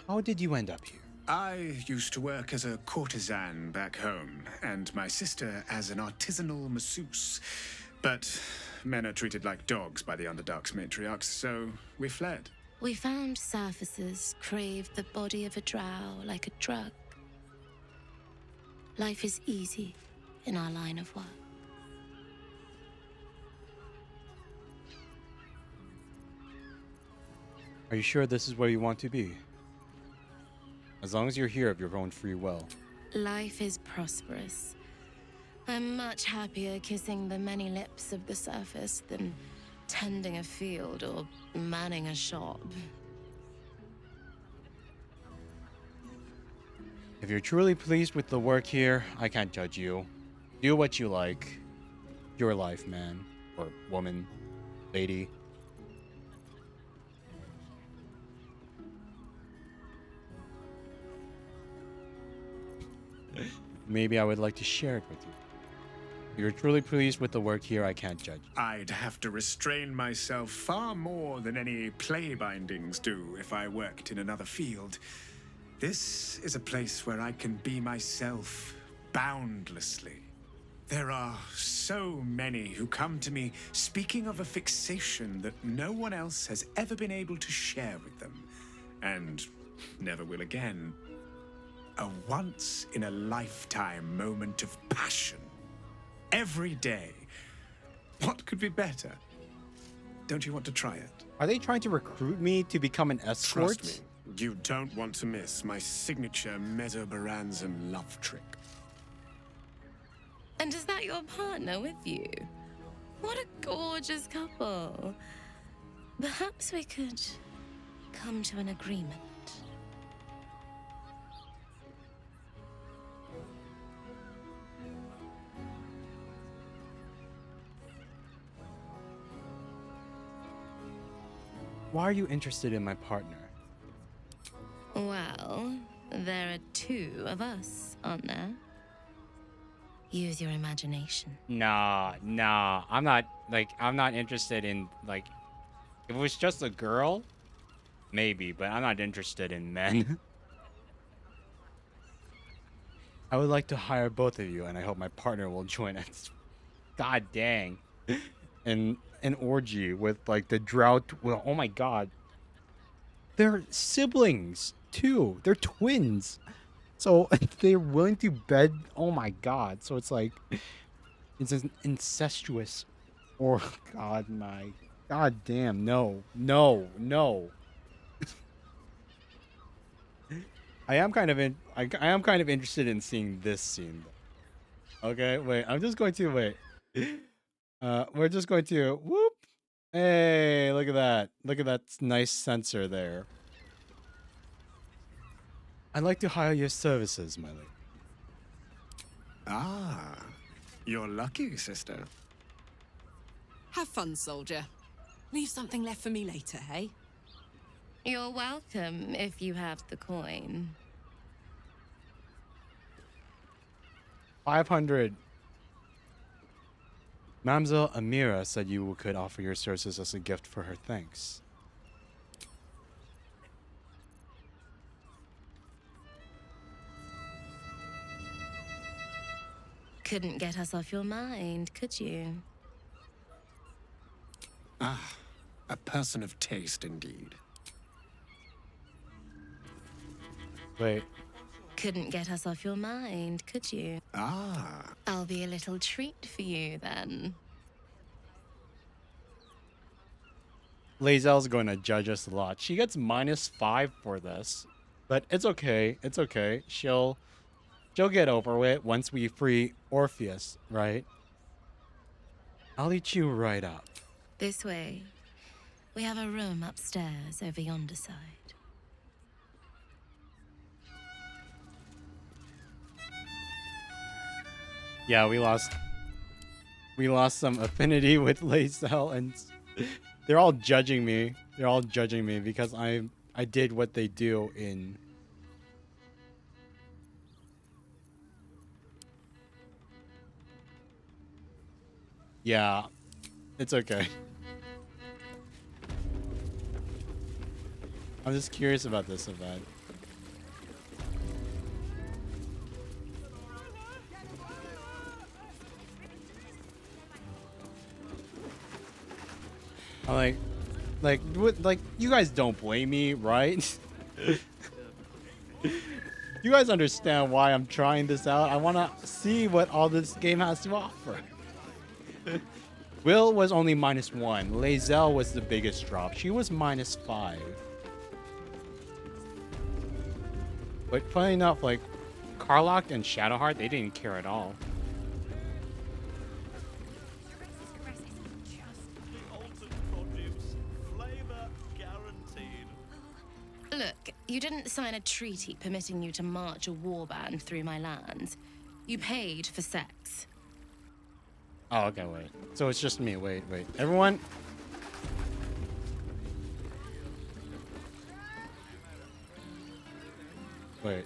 How did you end up here? I used to work as a courtesan back home, and my sister as an artisanal masseuse. But men are treated like dogs by the Underdark's matriarchs, so we fled. We found surfacers craved the body of a drow like a drug. Life is easy in our line of work. Are you sure this is where you want to be? As long as you're here of your own free will. Life is prosperous. I'm much happier kissing the many lips of the surface than tending a field or manning a shop. If you're truly pleased with the work here, I can't judge you. Do what you like. Your life, man. Or woman. Lady. Maybe I would like to share it with you. If you're truly pleased with the work here, I can't judge. I'd have to restrain myself far more than any play bindings do if I worked in another field. This is a place where I can be myself boundlessly. There are so many who come to me speaking of a fixation that no one else has ever been able to share with them, and never will again. A once-in-a-lifetime moment of passion. Every day. What could be better? Don't you want to try it? Are they trying to recruit me to become an escort? Trust me, you don't want to miss my signature Mesobaranzan love trick. And is that your partner with you? What a gorgeous couple. Perhaps we could come to an agreement. Why are you interested in my partner? Well, there are two of us, aren't there? Use your imagination. Nah. I'm not interested in, like, if it was just a girl, maybe, but I'm not interested in men. I would like to hire both of you, and I hope my partner will join us. God dang. And an orgy with like the drought. Well, oh my god. They're siblings too. They're twins. So they're willing to bed. Oh my god. So it's like it's an incestuous. Or god my god damn no no no. I am kind of I am kind of interested in seeing this scene though. Okay, wait. I'm just going to wait. We're just going to whoop. Hey, look at that. Look at that nice sensor there. I'd like to hire your services, my lady. Ah, you're lucky, sister. Have fun, soldier. Leave something left for me later, hey? You're welcome if you have the coin. 500. Mamselle Amira said you could offer your services as a gift for her thanks. Couldn't get us off your mind, could you? Ah, a person of taste indeed. Wait. Couldn't get us off your mind, could you? Ah. I'll be a little treat for you then. Lae'zel's going to judge us a lot. She gets -5 for this, but it's okay. It's okay. She'll get over it once we free Orpheus, right? I'll eat you right up. This way. We have a room upstairs over yonder side. Yeah, we lost some affinity with Lae'zel, and they're all judging me. They're all judging me because I did what they do in Yeah, it's okay. I'm just curious about this event. I'm like, you guys don't blame me, right? You guys understand why I'm trying this out. I want to see what all this game has to offer. Will was only -1. Lae'zel was the biggest drop. She was -5. But funny enough, like, Karlach and Shadowheart, they didn't care at all. Look, you didn't sign a treaty permitting you to march a warband through my lands. You paid for sex. Oh, okay, wait. So it's just me. Wait. Everyone. Wait.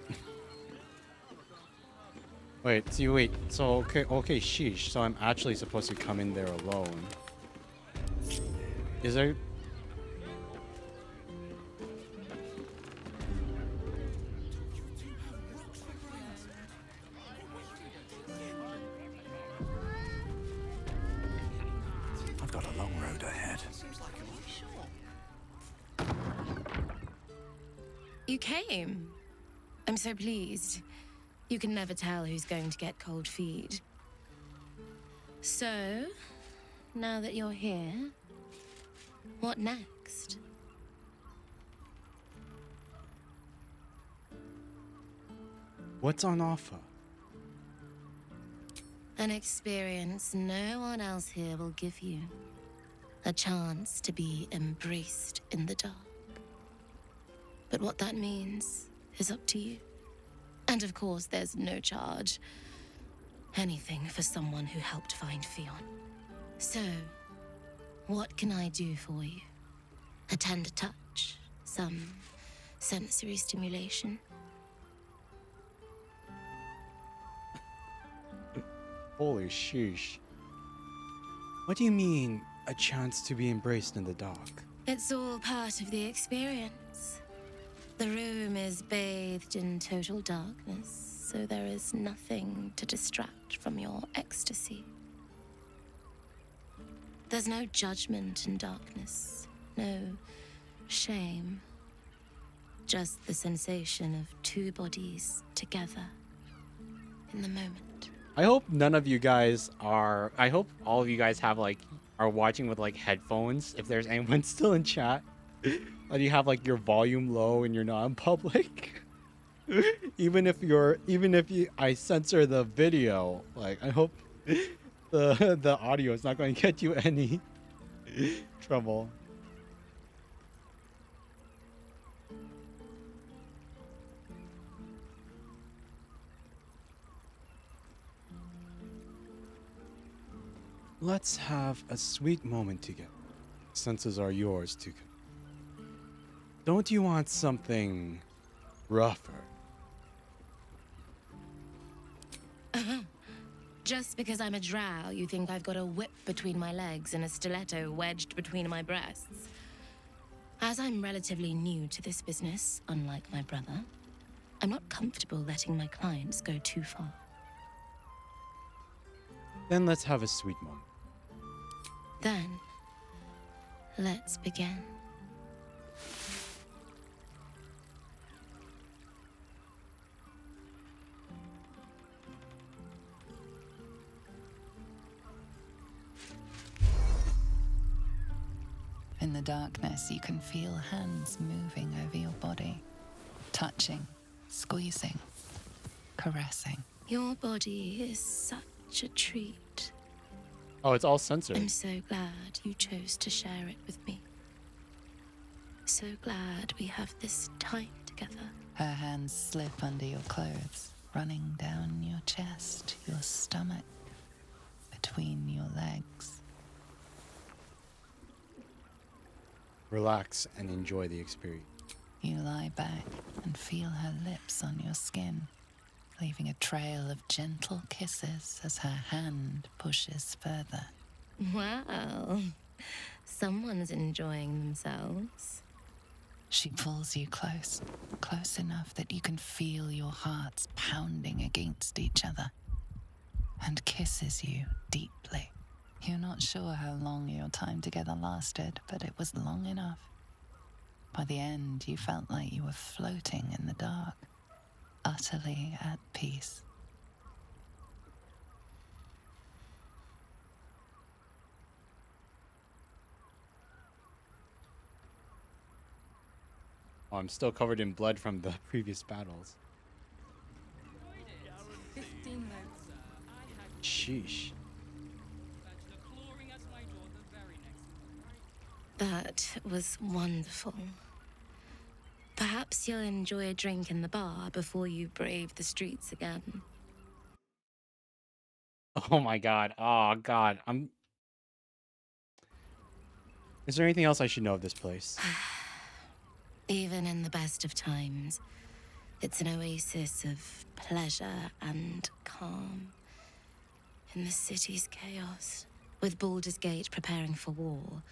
Wait. So, okay, sheesh. So I'm actually supposed to come in there alone. Is there... I've got a long road ahead. You came. I'm so pleased. You can never tell who's going to get cold feet. So, now that you're here, what next? What's on offer? An experience no one else here will give you. A chance to be embraced in the dark. But what that means is up to you. And of course, there's no charge. Anything for someone who helped find Fionn. So, what can I do for you? A tender touch? Some sensory stimulation? Holy sheesh. What do you mean, a chance to be embraced in the dark? It's all part of the experience. The room is bathed in total darkness. so there is nothing to distract from your ecstasy. There's no judgment in darkness, no shame. Just the sensation of two bodies together in the moment. I hope none of you guys are. I hope all of you guys have like are watching with like headphones. If there's anyone still in chat, and you have like your volume low and you're not in public. even if I censor the video, like I hope the audio is not going to get you any trouble. Let's have a sweet moment together. Senses are yours to. Don't you want something rougher? Just because I'm a drow, you think I've got a whip between my legs and a stiletto wedged between my breasts? As I'm relatively new to this business, unlike my brother, I'm not comfortable letting my clients go too far. Then let's have a sweet moment. Then, let's begin. In the darkness, you can feel hands moving over your body, touching, squeezing, caressing. Your body is such a treat. Oh, it's all censored. I'm so glad you chose to share it with me. So glad we have this time together. Her hands slip under your clothes, running down your chest, your stomach, between your legs. Relax and enjoy the experience. You lie back and feel her lips on your skin, leaving a trail of gentle kisses as her hand pushes further. Wow, someone's enjoying themselves. She pulls you close, close enough that you can feel your hearts pounding against each other, and kisses you deeply. You're not sure how long your time together lasted, but it was long enough. By the end, you felt like you were floating in the dark, utterly at peace. Oh, I'm still covered in blood from the previous battles. Sheesh. That was wonderful. Perhaps you'll enjoy a drink in the bar before you brave the streets again. Oh my god. Oh god. Is there anything else I should know of this place? Even in the best of times, it's an oasis of pleasure and calm. In the city's chaos, with Baldur's Gate preparing for war,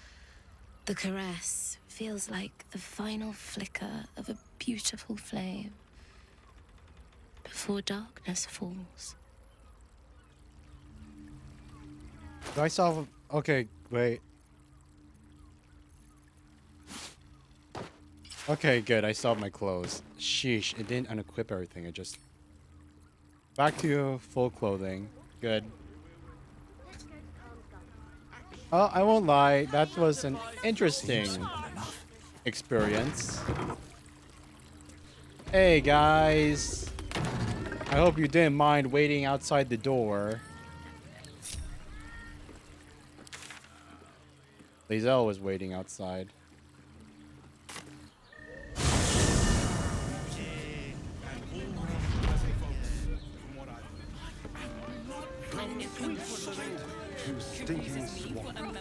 the caress feels like the final flicker of a beautiful flame before darkness falls. Do I solve? Okay, wait. Okay, good. I solved my clothes. Sheesh, it didn't unequip everything. It just... Back to full clothing. Good. Oh, I won't lie. That was an interesting experience. Hey, guys. I hope you didn't mind waiting outside the door. Lizelle was waiting outside. Stinking swamp.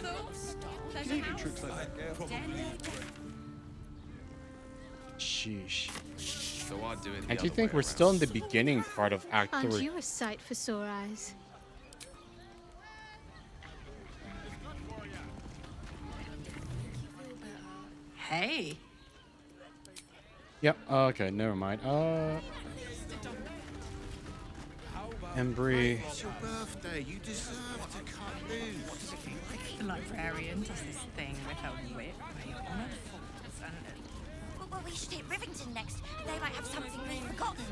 Sheesh. So I'd do it. I do think we're still in the beginning part of Act 3. Aren't you a sight for sore eyes? Hey. Yep. Okay. Never mind. Embry. It's your birthday. You deserve to cut loose. The librarian does this thing with her whip where you're on a force and... Well, we should hit Rivington next. They might have something we've forgotten.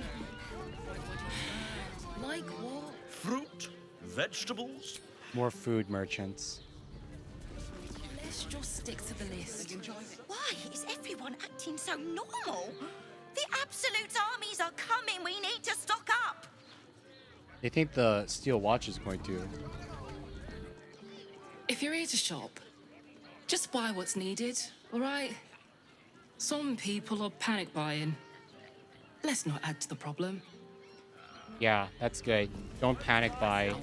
Like what? Fruit, vegetables. More food merchants. Let's just stick to the list. Why is everyone acting so normal? The Absolute armies are coming. We need to stock up. They think the steel watch is going to. If you're here to shop, just buy what's needed, all right? Some people are panic buying. Let's not add to the problem. Yeah, that's good. Don't panic buy.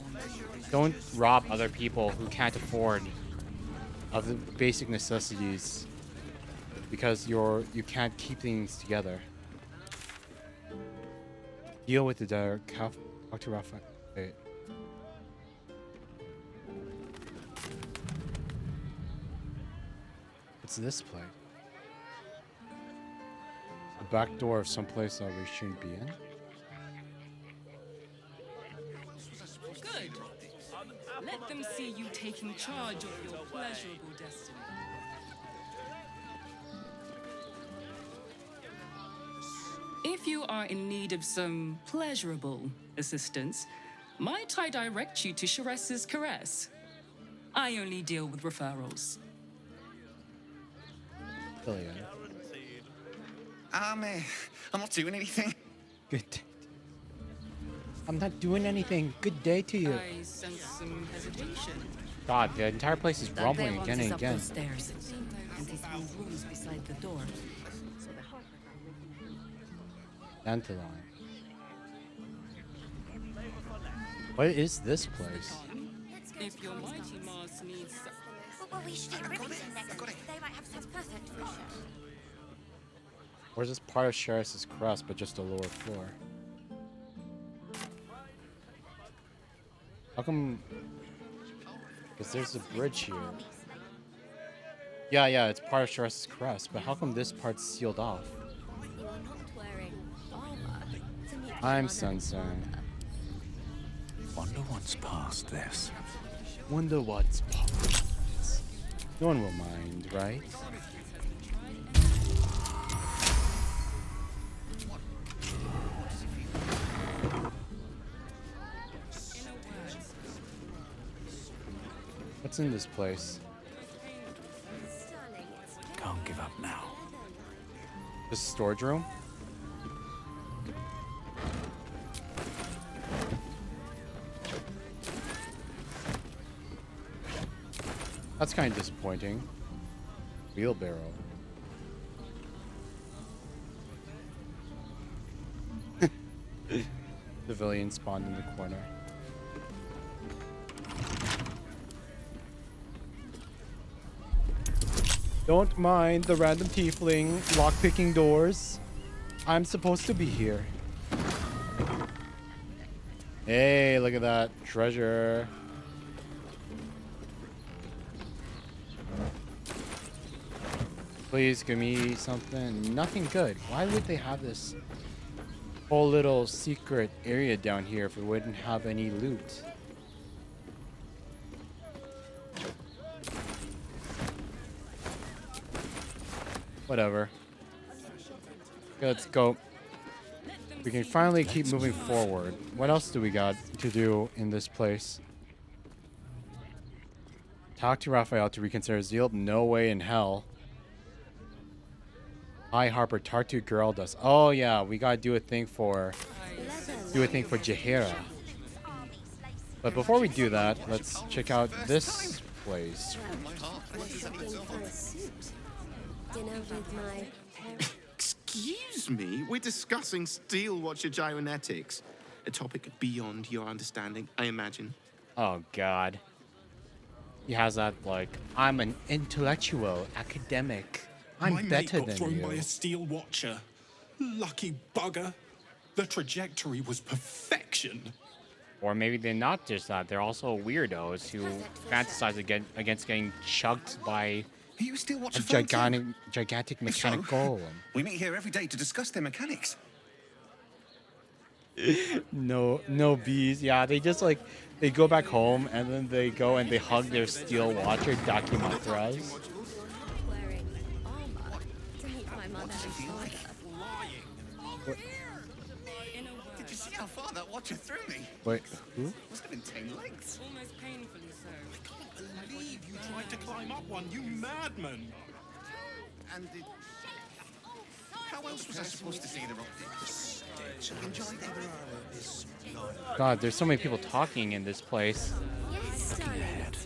Don't rob other people who can't afford of the basic necessities because you can't keep things together. Deal with the talk to Raphael. Wait. What's this place? The back door of some place that we shouldn't be in? Good. Let them see you taking charge of your pleasurable destiny. If you are in need of some pleasurable assistance, might I direct you to Sharess's Caress? I only deal with referrals. Brilliant. I'm not doing anything. Good day. I'm not doing anything. Good day to you. I sense some hesitation. God, the entire place is rumbling again and again. Stairs, and these rooms beside the door. Dandelion. What is this place? If your mighty Mars needs... Well, we should hit Rivington next. They might have some perfect. Or is this part of Sharess's crust, but just a lower floor? How come? Because there's a bridge here. Yeah, it's part of Sharess's crust, but how come this part's sealed off? I'm Sunshine. Wonder what's past this. Wonder what's past. No one will mind, right? What's in this place? Can't give up now. This storage room? That's kind of disappointing. Wheelbarrow. Civilian spawned in the corner. Don't mind the random tiefling lockpicking doors. I'm supposed to be here. Hey, look at that treasure. Please give me something. Nothing good. Why would they have this whole little secret area down here if it wouldn't have any loot? Whatever. Okay, let's go. We can finally keep moving forward. What else do we got to do in this place? Talk to Raphael to reconsider Zeal. No way in hell. Hi Harper, Tartu girl does. Oh yeah, we gotta do a thing for Jaheira. But before we do that, let's check out this place. Excuse me? We're discussing steel watcher gyromatics. A topic beyond your understanding, I imagine. Oh god. He has that like, I'm an intellectual academic. I'm better than thrown you. by a steel watcher. Lucky bugger. The trajectory was perfection. Or maybe they're not just that. They're also weirdos who fantasize against getting chucked by Are you a steel watcher a fan too? gigantic mechanic golem. We meet here every day to discuss their mechanics. No bees. Yeah, they just like they go back home and then they go and they hug their steel watcher Dakimatras. Did you see how far that watcher threw me? Wait, who? Must have been 10 lengths. Almost painfully so. I can't believe you tried to climb up one, you madman! And it... How else was I supposed to see the rock? Enjoy God, there's so many people talking in this place. Yes, darling.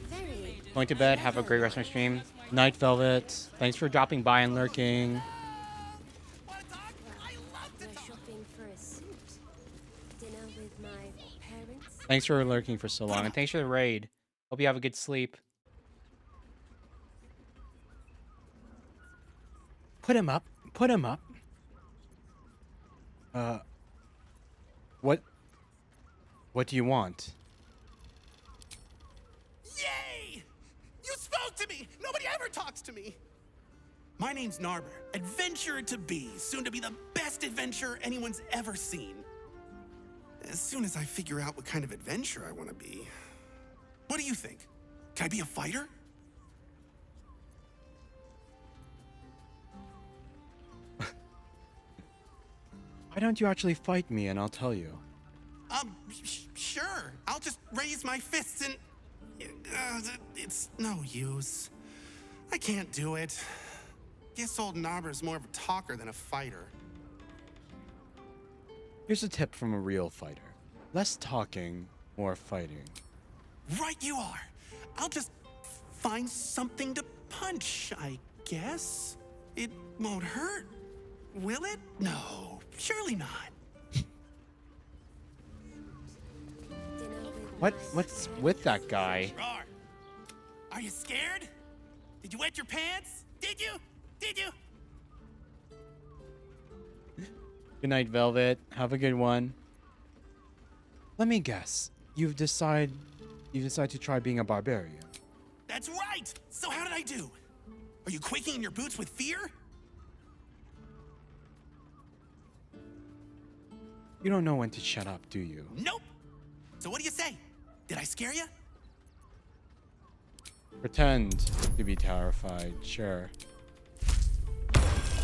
Very. Going to bed. Have a great rest of my stream. Night Velvet. Thanks for dropping by and lurking. No shopping for a suit. Dinner with my parents. Thanks for lurking for so long, and thanks for the raid. Hope you have a good sleep. Put him up. Put him up. What do you want? Yay! You spoke to me! Nobody ever talks to me! My name's Narber, adventurer to be, soon to be the best adventurer anyone's ever seen. As soon as I figure out what kind of adventurer I want to be. What do you think? Can I be a fighter? Why don't you actually fight me and I'll tell you? Sure. I'll just raise my fists and... it's no use. I can't do it. Guess old Narber's more of a talker than a fighter. Here's a tip from a real fighter. Less talking, more fighting. Right you are. I'll just find something to punch, I guess. It won't hurt, will it? No, surely not. What's with that guy? Roar. Are you scared? Did you wet your pants? Did you? Did you? Good night, Velvet. Have a good one. Let me guess. You decide to try being a barbarian. That's right! So how did I do? Are you quaking in your boots with fear? You don't know when to shut up, do you? Nope! So what do you say? Did I scare you? Pretend to be terrified, sure.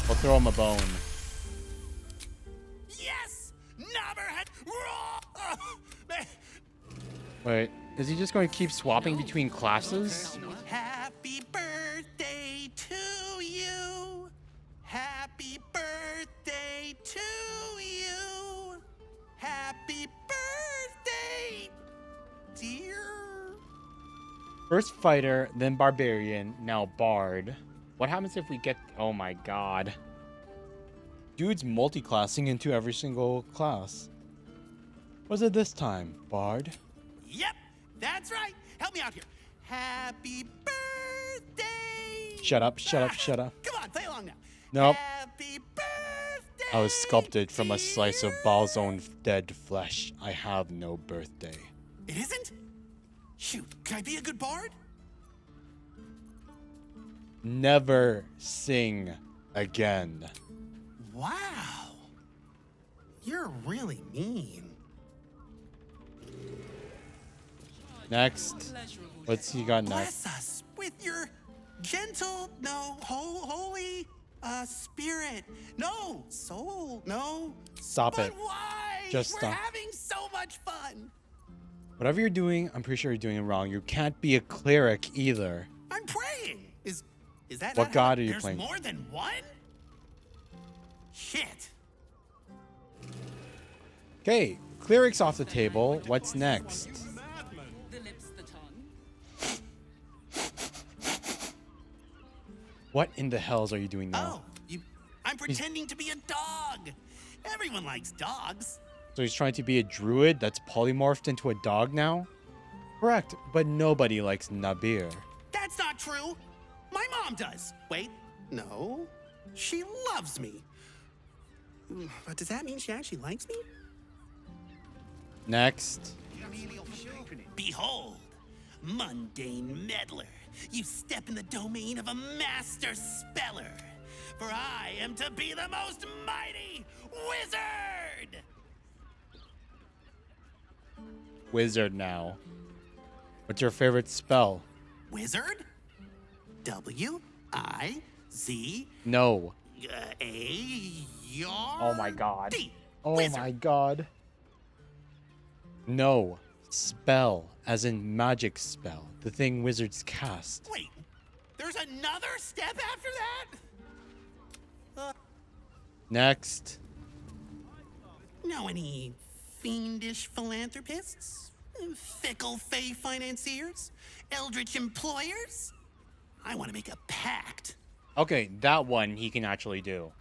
I'll throw him a bone. Yes! Narber had... Wait, is he just going to keep swapping between classes? Happy birthday to you. Happy birthday to you. Happy birthday, dear. First fighter, then barbarian, now bard. What happens if we get... Oh my god. Dude's multi-classing into every single class. Was it this time, bard? Yep, that's right. Help me out here. Happy birthday. Shut up, shut up, shut up. Come on, play along now. Nope. Happy birthday. I was sculpted from a slice of Baal's own dead flesh. I have no birthday. It isn't? Shoot, can I be a good bard? Never sing again. Wow. You're really mean. Next. What's he got next? Bless us with your gentle, no, holy spirit. No, soul, no. Stop but it. Why? Just We're stop. having so much fun. Whatever you're doing, I'm pretty sure you're doing it wrong. You can't be a cleric either. I'm praying. Is that What not god how- are you There's playing? more than one? Shit. Okay, clerics off the table. What's next? The lips, the tongue. What in the hells are you doing now? I'm pretending to be a dog. Everyone likes dogs. So he's trying to be a druid that's polymorphed into a dog now? Correct, but nobody likes Nabir. That's not true. My mom does. Wait, no. She loves me. But does that mean she actually likes me? Next. Behold, mundane meddler. You step in the domain of a master speller. For I am to be the most mighty wizard! wizard now. What's your favorite spell? Wizard? W-I-Z... No. A-Y-R... Oh my god. D. Oh Wizard. my god. No. Spell, as in magic spell. The thing wizards cast. Wait, there's another step after that? Next. Know any fiendish philanthropists? Fickle fey financiers? Eldritch employers? I want to make a pact. Okay, that one he can actually do.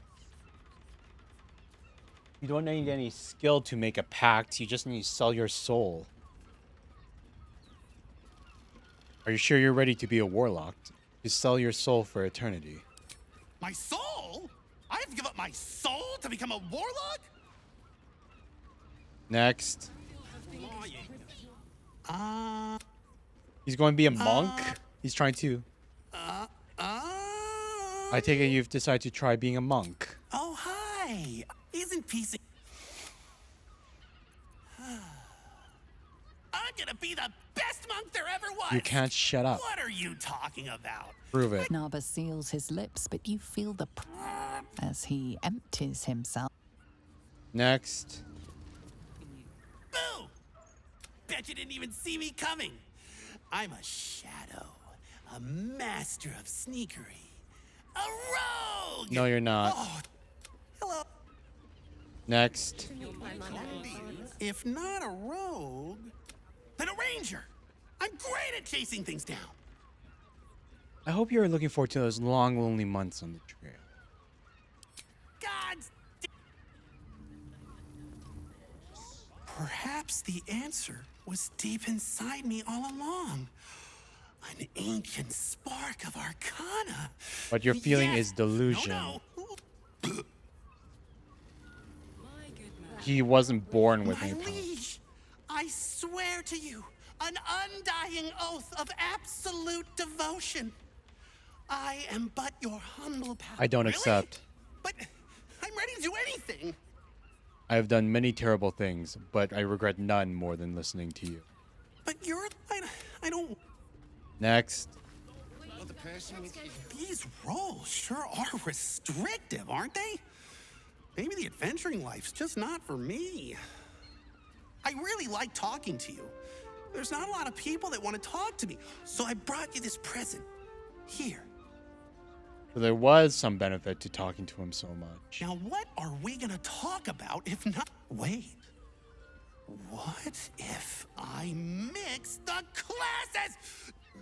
You don't need any skill to make a pact. You just need to sell your soul. Are you sure you're ready to be a warlock? To sell your soul for eternity. My soul? I have to give up my soul to become a warlock? Next. He's going to be a monk? He's trying to... I take it you've decided to try being a monk. Oh, hi. Isn't peace... I'm gonna be the best monk there ever was. You can't shut up. What are you talking about? Prove it. Naba seals his lips, but you feel the as he empties himself. Next. Boo! Bet you didn't even see me coming. I'm a shadow, a master of sneakery, a rogue. No, you're not. Oh, hello. Next. If not a rogue, then a ranger. I'm great at chasing things down. I hope you're looking forward to those long, lonely months on the trail. God's... Perhaps the answer was deep inside me all along. An ancient spark of arcana. What you're feeling Yes. is delusion. No. He wasn't born with My any power. liege, I swear to you, an undying oath of absolute devotion. I am but your humble pal. I don't Really? accept. But I'm ready to do anything. I have done many terrible things, but I regret none more than listening to you. But you're... I don't... Next. These roles sure are restrictive, aren't they? Maybe the adventuring life's just not for me. I really like talking to you. There's not a lot of people that want to talk to me, so I brought you this present. Here. So there was some benefit to talking to him so much. Now, what are we gonna talk about if not... Wait. What if I mix the classes?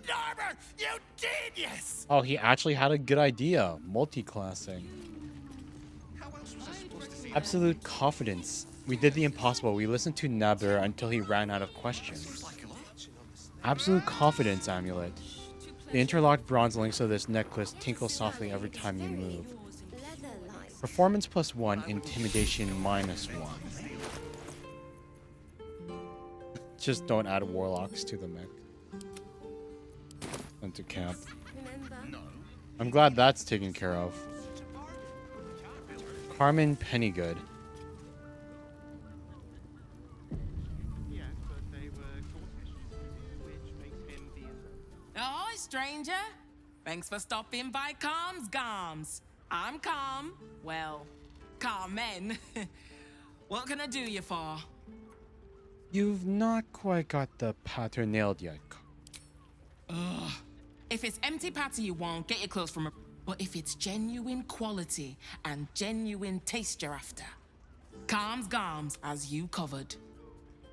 Narmer, you genius! Oh, he actually had a good idea. Multi-classing. Absolute confidence. We did the impossible. We listened to Naber until he ran out of questions. Absolute confidence amulet. The interlocked bronze links of this necklace tinkle softly every time you move. Performance +1, intimidation -1. Just don't add warlocks to the mech. And to camp. I'm glad that's taken care of. Carmen Pennygood. Ahoy, stranger. Thanks for stopping by Calm's Garms. I'm Calm. Well, Carmen. What can I do you for? You've not quite got the pattern nailed yet. Ugh. If it's empty patter you want, get your clothes from a... But if it's genuine quality and genuine taste you're after, Calm's Garms as you covered.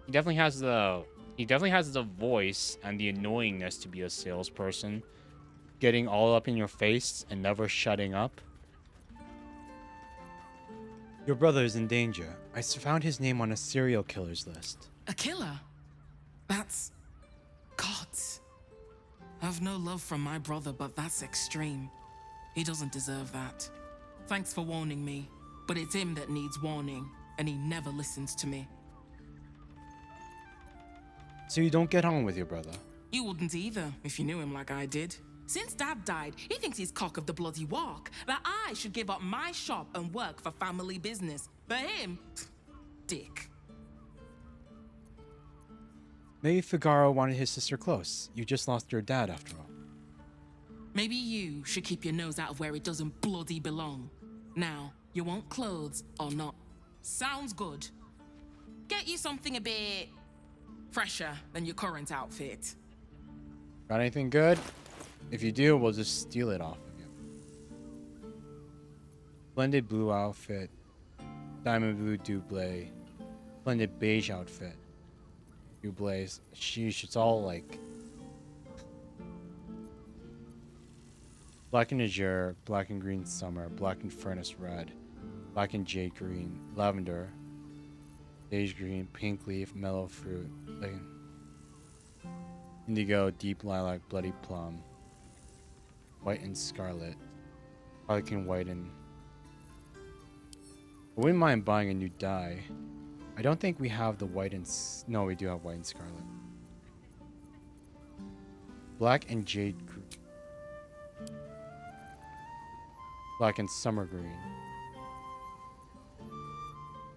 He definitely has the voice and the annoyingness to be a salesperson. Getting all up in your face and never shutting up. Your brother is in danger. I found his name on a serial killer's list. A killer? That's... Gods. I've no love from my brother, but that's extreme. He doesn't deserve that. Thanks for warning me, but it's him that needs warning, and he never listens to me. So you don't get on with your brother? You wouldn't either, if you knew him like I did. Since Dad died, he thinks he's cock of the bloody walk, that I should give up my shop and work for family business. For him, dick. Maybe Figaro wanted his sister close. You just lost your dad after all. Maybe you should keep your nose out of where it doesn't bloody belong. Now, you want clothes or not? Sounds good. Get you something a bit fresher than your current outfit. Got anything good? If you do, we'll just steal it off of you. Blended blue outfit. Diamond blue double. Blended beige outfit. Doubles. Sheesh, it's all like black and azure, black and green summer, black and furnace red, black and jade green, lavender, beige green, pink leaf, mellow fruit, like indigo, deep lilac, bloody plum, white and scarlet, harlequin white and... I wouldn't mind buying a new dye. I don't think we have the white and... No, we do have white and scarlet. Black and jade green. Black and summer green.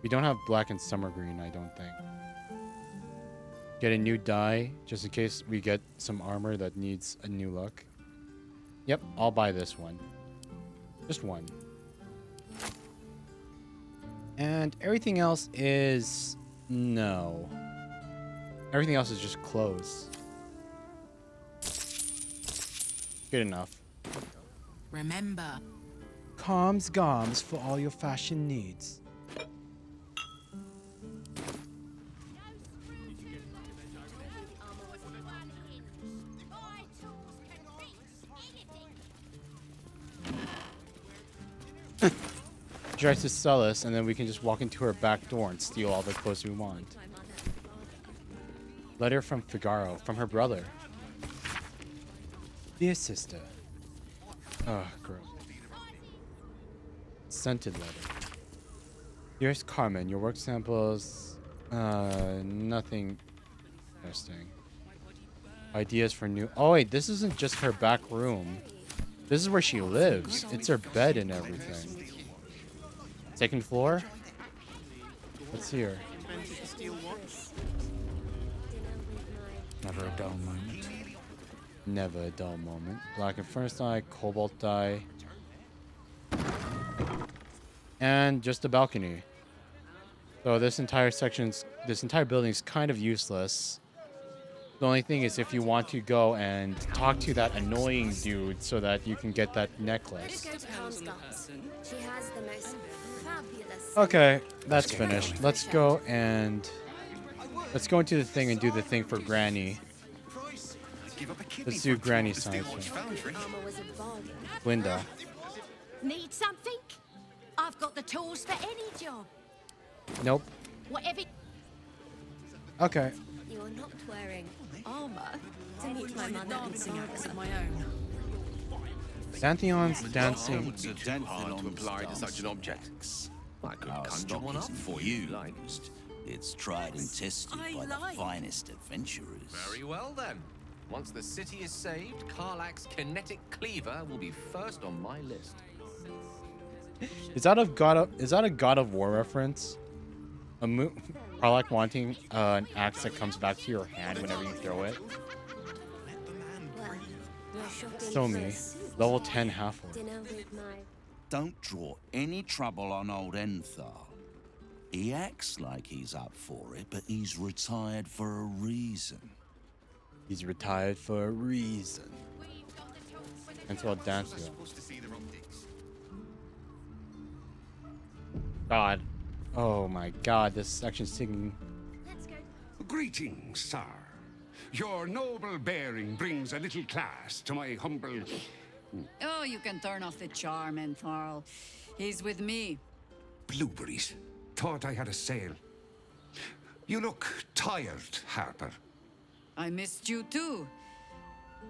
We don't have black and summer green, I don't think. Get a new dye, just in case we get some armor that needs a new look. Yep, I'll buy this one. Just one. And everything else is... No. Everything else is just clothes. Good enough. Remember. Coms goms for all your fashion needs. Tries to sell us, and then we can just walk into her back door and steal all the clothes we want. Letter from Figaro, from her brother. Dear sister. Ugh, gross. Scented letter. Dearest Carmen, your work samples... nothing interesting. Ideas for new... Oh wait, this isn't just her back room. This is where she lives. It's her bed and everything. Second floor? Let's see her. Never a dull moment. Never a dull moment. Black and furnace dye, cobalt dye. And just a balcony. So this entire building's kind of useless. The only thing is if you want to go and talk to that annoying dude so that you can get that necklace. Just go to Calmscott's. She has the most fabulous... Okay, that's finished. Let's go into the thing and do the thing for Granny. Let's do Granny science. Linda. Need something? I've got the tools for any job. Nope. Whatever. Okay. You're not wearing armor to meet my mother and sing acts of my own. Xanthion's dancing. Hard to apply to such an object. I could conjure one up for you. It's tried and tested by the finest adventurers. Very well then. Once the city is saved, Karlach's kinetic cleaver will be first on my list. Is that a God of War reference? Karlach wanting an axe that comes back to your hand whenever you throw it. So me. Level 10 half-orc. Don't draw any trouble on old Enthal. He acts like he's up for it, but he's retired for a reason. He's retired for a reason. Until I'll dance with him. God. Oh my God, this section's taking... Greetings, sir. Your noble bearing brings a little class to my humble... Oh, you can turn off the charm, Enthal. He's with me. Blueberries. Thought I had a sale. You look tired, Harper. I missed you too.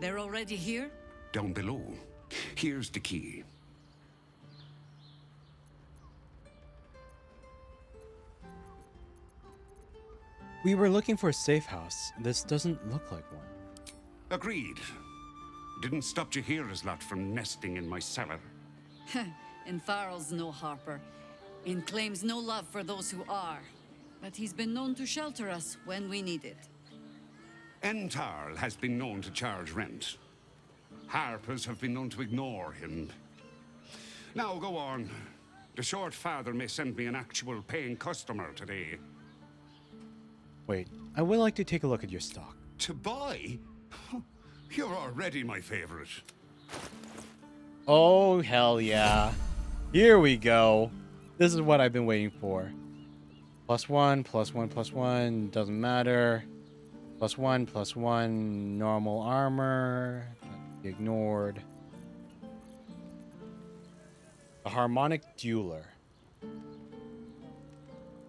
They're already here? Down below. Here's the key. We were looking for a safe house. This doesn't look like one. Agreed. Didn't stop you heroes lot from nesting in my cellar. Enthal's no Harper, and claims no love for those who are. But he's been known to shelter us when we need it. Entarl has been known to charge rent. Harpers have been known to ignore him. Now go on. The short father may send me an actual paying customer today. Wait, I would like to take a look at your stock. To buy? You're already my favorite. Oh, hell yeah. Here we go. This is what I've been waiting for. +1, +1, +1. Doesn't matter. +1, +1. Normal armor. Ignored. A harmonic dueler.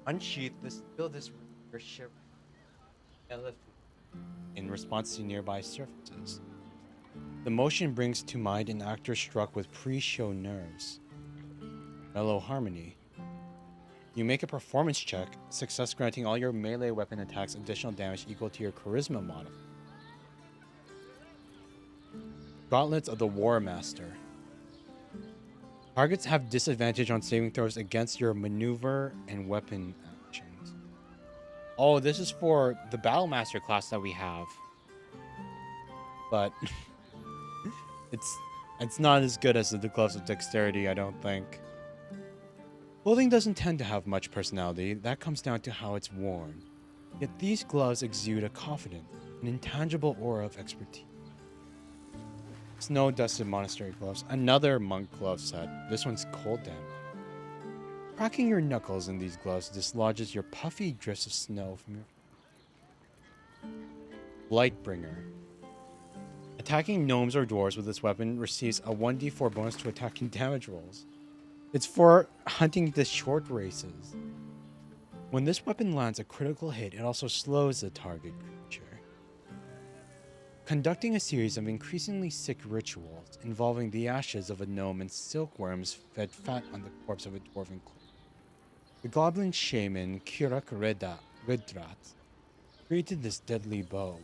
Unsheath this. Fill this your ship in response to nearby surfaces. The motion brings to mind an actor struck with pre-show nerves. Mellow harmony. You make a performance check, success granting all your melee weapon attacks additional damage equal to your charisma modifier. Gauntlets of the War Master. Targets have disadvantage on saving throws against your maneuver and weapon actions. Oh, this is for the Battle Master class that we have. But it's not as good as the Gloves of Dexterity, I don't think. Clothing doesn't tend to have much personality. That comes down to how it's worn. Yet these gloves exude a confident, an intangible aura of expertise. Snow-dusted monastery gloves. Another monk glove set. This one's cold damage. Cracking your knuckles in these gloves dislodges your puffy drifts of snow from your... Lightbringer. Attacking gnomes or dwarves with this weapon receives a 1d4 bonus to attacking damage rolls. It's for hunting the short races. When this weapon lands a critical hit, it also slows the target creature. Conducting a series of increasingly sick rituals involving the ashes of a gnome and silkworms fed fat on the corpse of a dwarven cleric. The goblin shaman Kirak Redrat created this deadly bow.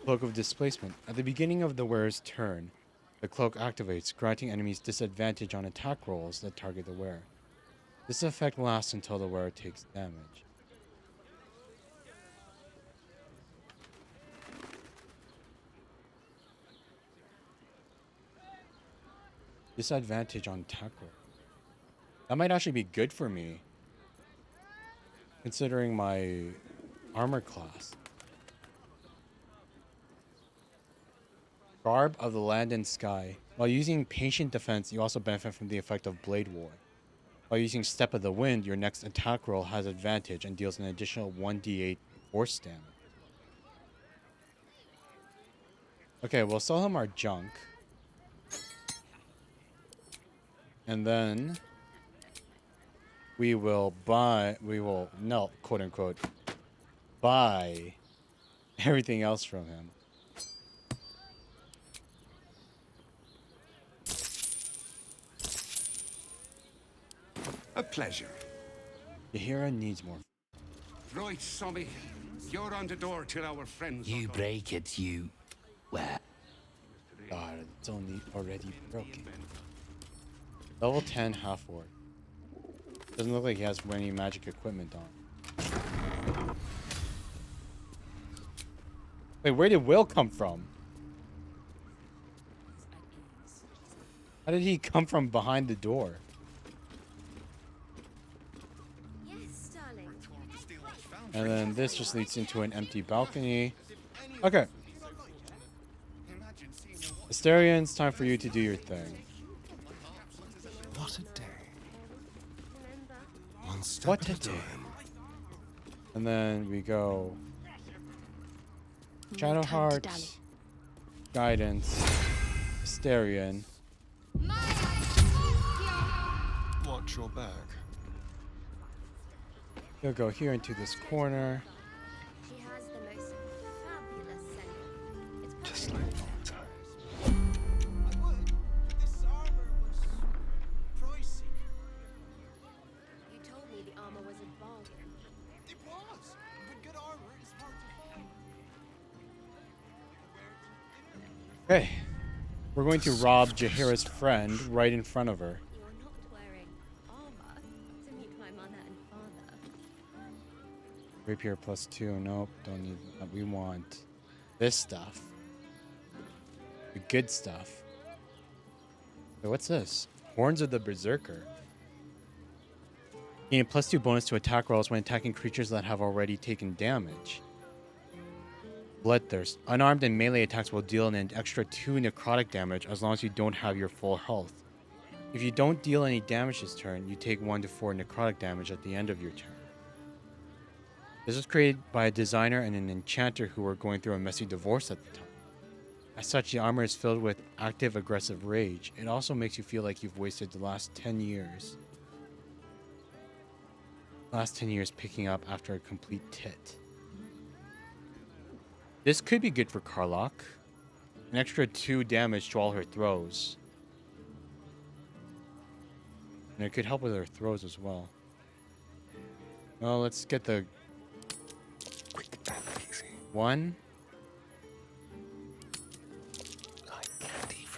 Cloak of Displacement. At the beginning of the wearer's turn, the cloak activates, granting enemies disadvantage on attack rolls that target the wearer. This effect lasts until the wearer takes damage. Disadvantage on attack roll. That might actually be good for me, considering my armor class. Garb of the Land and Sky. While using Patient Defense, you also benefit from the effect of Blade War. While using Step of the Wind, your next attack roll has advantage and deals an additional 1d8 force damage. Okay, we'll sell him our junk. And then we will quote unquote, buy everything else from him. A pleasure. Yahira needs more. Right, Sommy. You're on the door till our friends. You break it, you... Well... God, it's only already broken. Level 10 half-orc. Doesn't look like he has any magic equipment on. Wait, where did Will come from? How did he come from behind the door? And then this just leads into an empty balcony. Okay. Asterion, it's time for you to do your thing. What a day. One step What at a a day. time. And then we go Shadowheart, Guidance, Asterion. Watch your back. He'll go here into this corner. She has the most fabulous scent. It's Just like Baldur. I would, but this armor was pricey. You told me the armor was a bargain. It was, but good armor is hard to find. Okay. We're going to rob Jahira's friend right in front of her. You're not wearing armor to meet my mother and father. Rapier +2. Nope, don't need that. We want this stuff. The good stuff. So what's this? Horns of the Berserker. Gain a +2 bonus to attack rolls when attacking creatures that have already taken damage. Bloodthirst. Unarmed and melee attacks will deal an extra 2 necrotic damage as long as you don't have your full health. If you don't deal any damage this turn, you take 1 to 4 necrotic damage at the end of your turn. This was created by a designer and an enchanter who were going through a messy divorce at the time. As such, the armor is filled with active aggressive rage. It also makes you feel like you've wasted the last 10 years. Last 10 years picking up after a complete tit. This could be good for Karlach. An extra 2 damage to all her throws. And it could help with her throws as well. Well, let's get the... 1.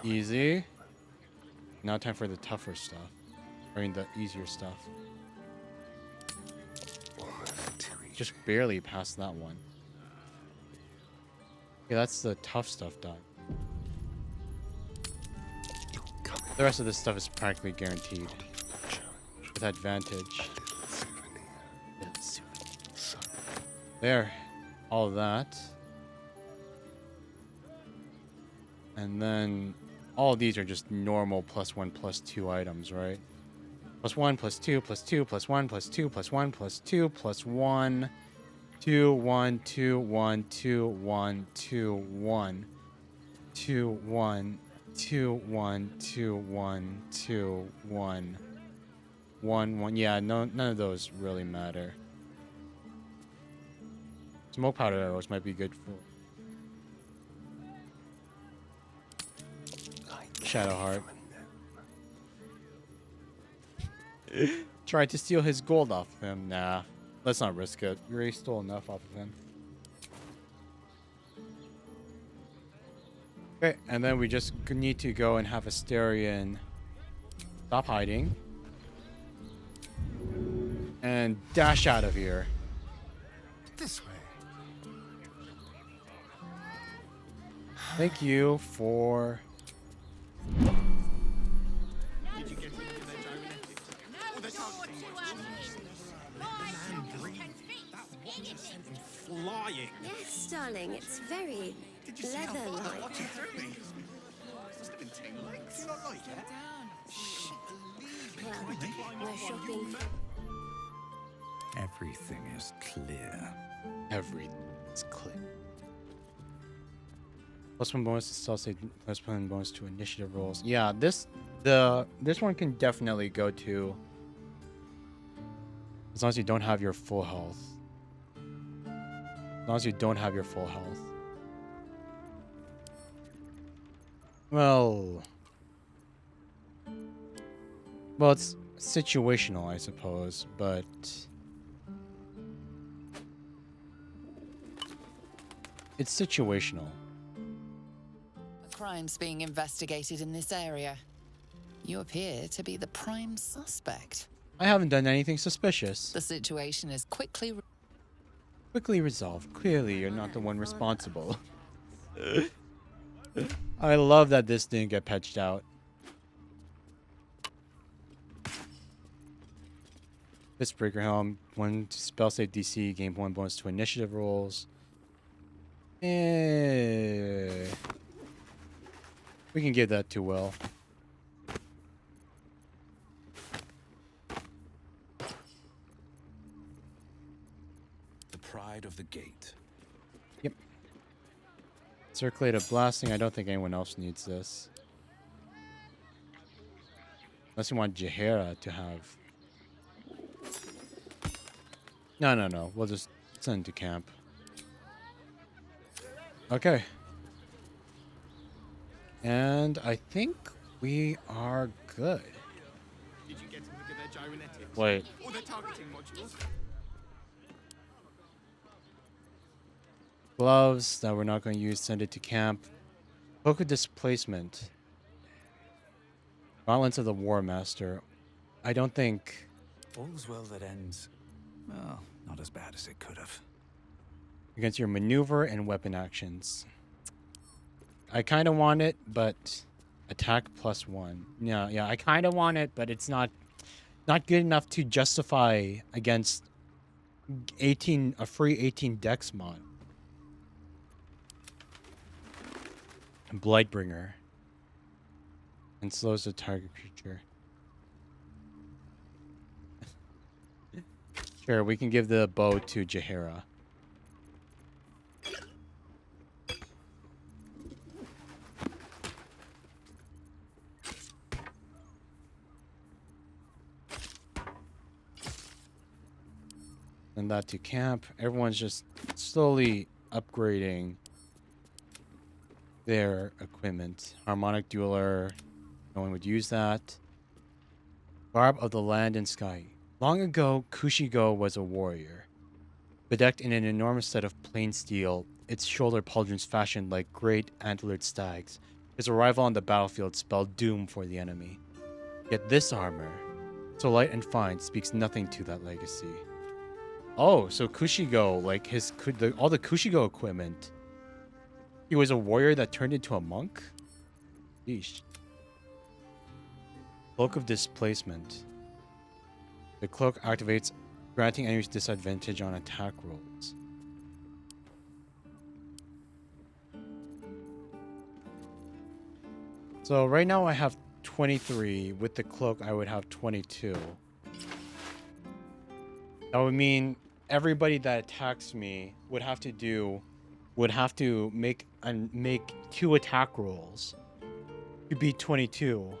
Easy. Now time for the tougher stuff. I mean, the easier stuff. Just barely passed that one. Okay, that's the tough stuff done. The rest of this stuff is practically guaranteed. With advantage. There. All of that. And then all of these are just normal +1 +2 items, right? +1 +2 +2 +1 +2 +1 +2 +1 2 1 2 1 2 1 2 1 2 1 2 1 2 1 2 1 1 1. Yeah, none of those really matter. Smoke powder arrows might be good for Shadowheart. Tried to steal his gold off of him. Nah, let's not risk it. You already stole enough off of him. Okay, and then we just need to go and have Asterion stop hiding and dash out of here. This way. Thank you for... Flying. Yes, darling, it's very leather-like. Must have been tingling. Do you not like it? Well, we're shopping. Everything is clear. Everything is clear. +1 bonus to stealth save, +1 bonus to initiative rolls. Yeah, this one can definitely go to as long as you don't have your full health. As long as you don't have your full health. Well, it's situational, I suppose, but it's situational. A crime's being investigated in this area. You appear to be the prime suspect. I haven't done anything suspicious. The situation is quickly resolved. Clearly, you're not the one responsible. I love that this didn't get patched out. Fistbreaker Helm, 1 to spell save DC, gain 1 bonus to initiative rolls. We can give that to Will. The pride of the gate. Yep. Circulated blasting. I don't think anyone else needs this. Unless you want Jahera to have. No. We'll just send to camp. Okay. And I think we are good. Did you get to look at their gyrometics? Wait. Or their targeting modules? Gloves that we're not going to use, send it to camp. Book of displacement. Gauntlets of the War Master. I don't think... All's well that ends Well, not as bad as it could have. Against your maneuver and weapon actions. I kind of want it, but attack +1. Yeah, I kind of want it, but it's not good enough to justify against a free 18 dex mod. Blightbringer. And slows the target creature. Sure, we can give the bow to Jaheira. And that to camp. Everyone's just slowly upgrading their equipment. Harmonic Dueler. No one would use that. Garb of the land and sky. Long ago, Kushigo was a warrior. Bedecked in an enormous set of plain steel, its shoulder pauldrons fashioned like great antlered stags. His arrival on the battlefield spelled doom for the enemy. Yet this armor, so light and fine, speaks nothing to that legacy. Oh, so Kushigo, like all the Kushigo equipment. He was a warrior that turned into a monk? Yeesh. Cloak of Displacement. The cloak activates, granting enemies disadvantage on attack rolls. So right now I have 23. With the cloak, I would have 22. That would mean everybody that attacks me would have to make 2 attack rolls to beat 22.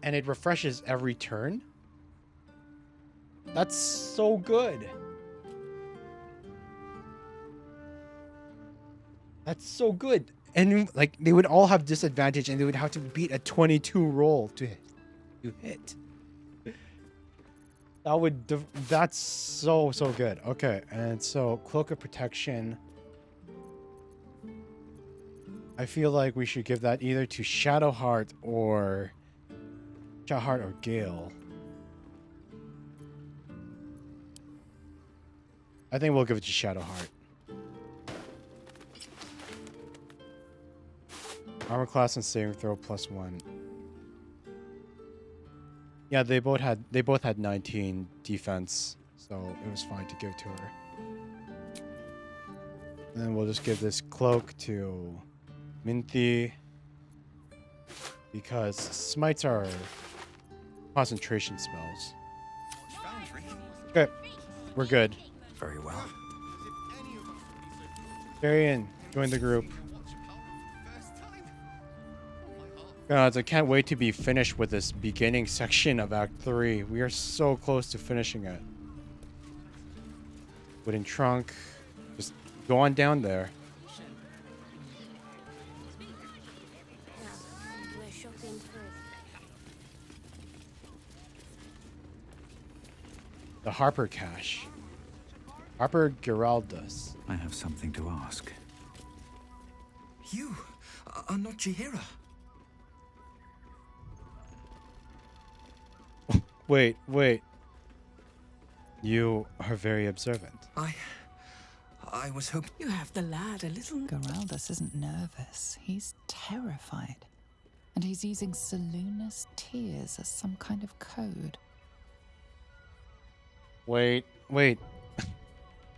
And it refreshes every turn. That's so good. That's so good. And like they would all have disadvantage and they would have to beat a 22 roll to hit. That's so good. Okay, and so Cloak of Protection. I feel like we should give that either to Shadowheart or Gale. I think we'll give it to Shadowheart. Armor class and saving throw +1. Yeah, they both had 19 defense, so it was fine to give to her. And then we'll just give this cloak to Minthi because smites are concentration spells. Okay, we're good. Very well. Varian, join the group. God, I can't wait to be finished with this beginning section of Act 3. We are so close to finishing it. Wooden trunk. Just go on down there. We're shopping through. The Harper cache. Harper Giraldus. I have something to ask. You are not Jaheira. Wait. You are very observant. I was hoping... You have the lad a little... Giraldus isn't nervous. He's terrified. And he's using Selûne's tears as some kind of code. Wait.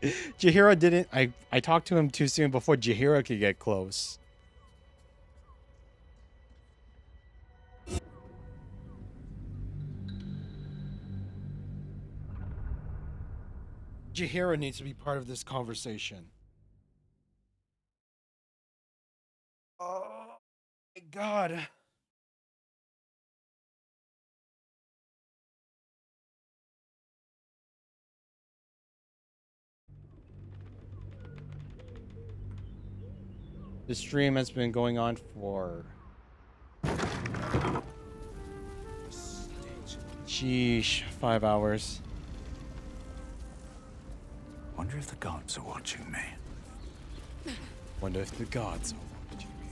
Jaheira didn't... I talked to him too soon before Jaheira could get close. Jaheira needs to be part of this conversation. Oh my god. The stream has been going on for... Sheesh, 5 hours. Wonder if the gods are watching me. Wonder if the gods are watching me.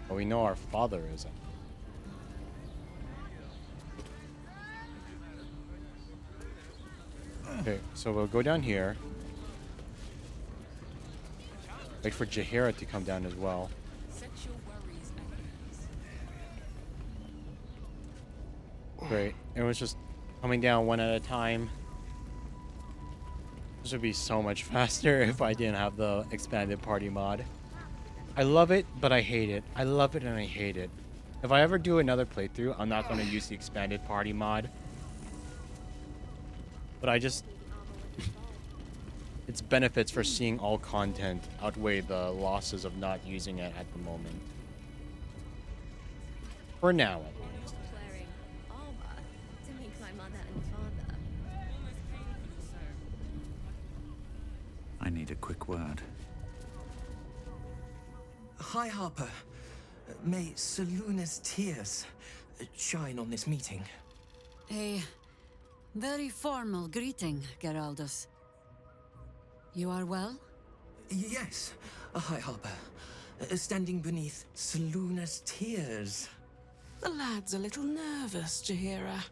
Well, we know our father isn't. Okay, so we'll go down here. Wait for Jaheira to come down as well. Great. Everyone's just coming down one at a time. This would be so much faster if I didn't have the expanded party mod. I love it, but I hate it. I love it and I hate it. If I ever do another playthrough, I'm not going to use the expanded party mod. But I just... its benefits for seeing all content outweigh the losses of not using it at the moment. For now, at least. Wearing armor to meet my mother and father. I need a quick word. Hi, Harper. May Seluna's tears shine on this meeting. A very formal greeting, Geraldus. You are well? Yes. Hi, Harper. Standing beneath Seluna's tears. The lad's a little nervous, Jaheira.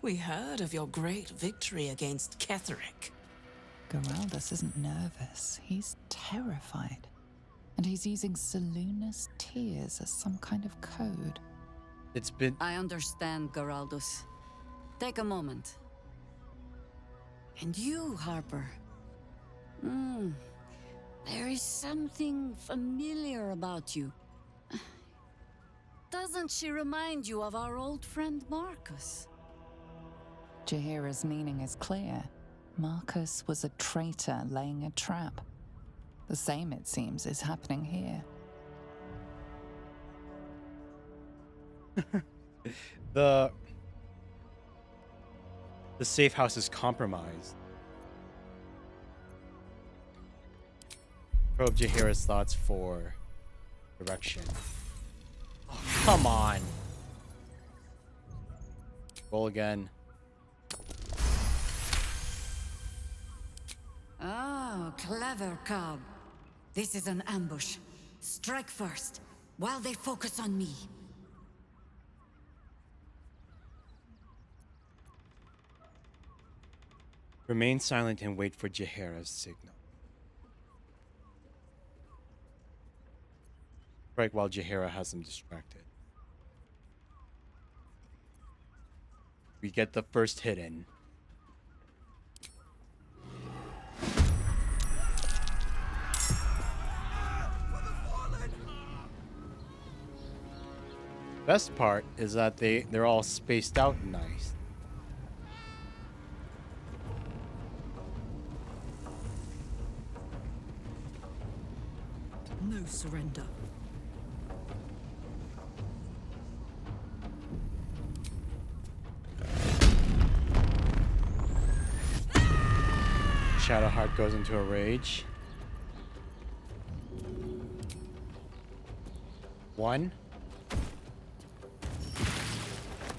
We heard of your great victory against Ketheric. Geraldus isn't nervous. He's terrified. And he's using Seluna's tears as some kind of code. It's been... I understand, Geraldus. Take a moment. And you, Harper. There is something familiar about you. Doesn't she remind you of our old friend Marcus? Jaheira's meaning is clear. Marcus was a traitor laying a trap. The same, it seems, is happening here. The safe house is compromised. Probe Jaheira's thoughts for direction. Oh, come on. Roll again. Oh, clever cub. This is an ambush. Strike first, while they focus on me. Remain silent and wait for Jaheira's signal. Strike while Jaheira has them distracted. We get the first hit in. Best part is that they're all spaced out nice. No surrender. Shadowheart goes into a rage. 1.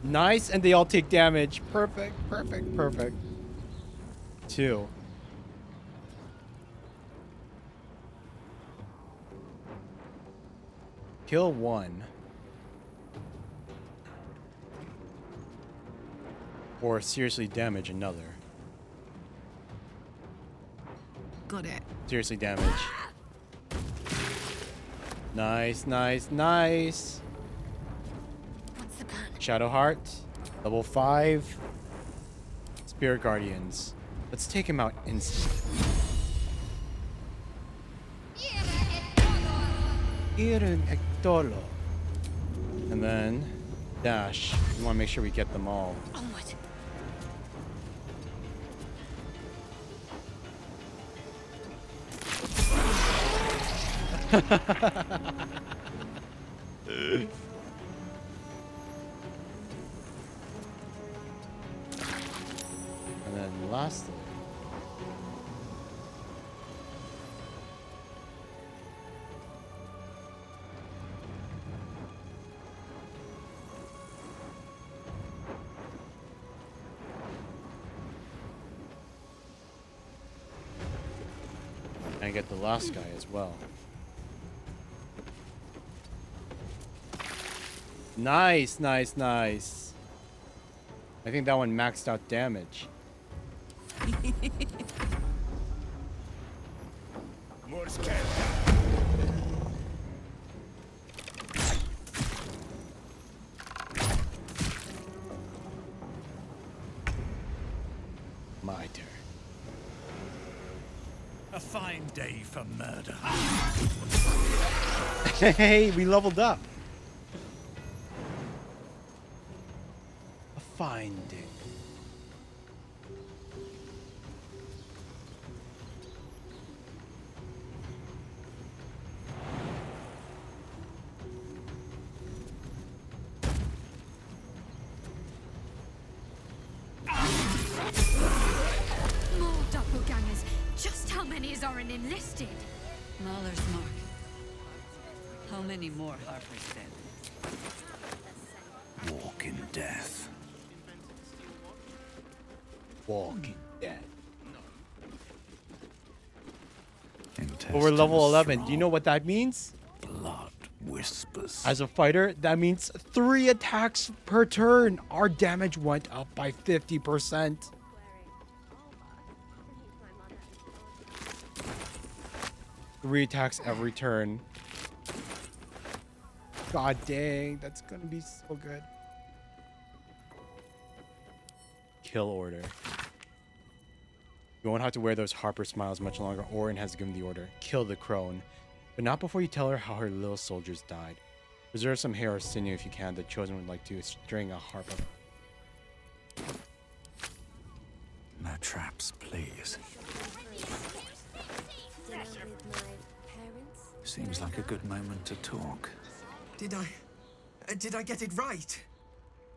Nice, and they all take damage. Perfect, perfect, perfect. 2. Kill 1. Or seriously damage another. Got it. Seriously damage. Nice, nice, nice. What's the plan? Shadowheart, level 5. Spirit Guardians. Let's take him out instantly. And then dash. We want to make sure we get them all. Onward. And then lastly, and get the last guy as well. Nice, nice, nice. I think that one maxed out damage. My turn. A fine day for murder. Hey, we leveled up. A fine day. More doppelgangers. Just how many is Orin enlisted? Mahler's mark. How many more Harper's dead? Walk in death. Walking dead. Intestines But we're level 11. Do you know what that means? Blood whispers. As a fighter, that means 3 attacks per turn. Our damage went up by 50%. Three attacks every turn. God dang, that's gonna be so good. Kill order. You won't have to wear those Harper smiles much longer. Orin has given the order. Kill the crone. But not before you tell her how her little soldiers died. Preserve some hair or sinew if you can. The chosen would like to string a harp up. No traps, please. Dinner with my parents? Seems like a good moment to talk. Did I get it right?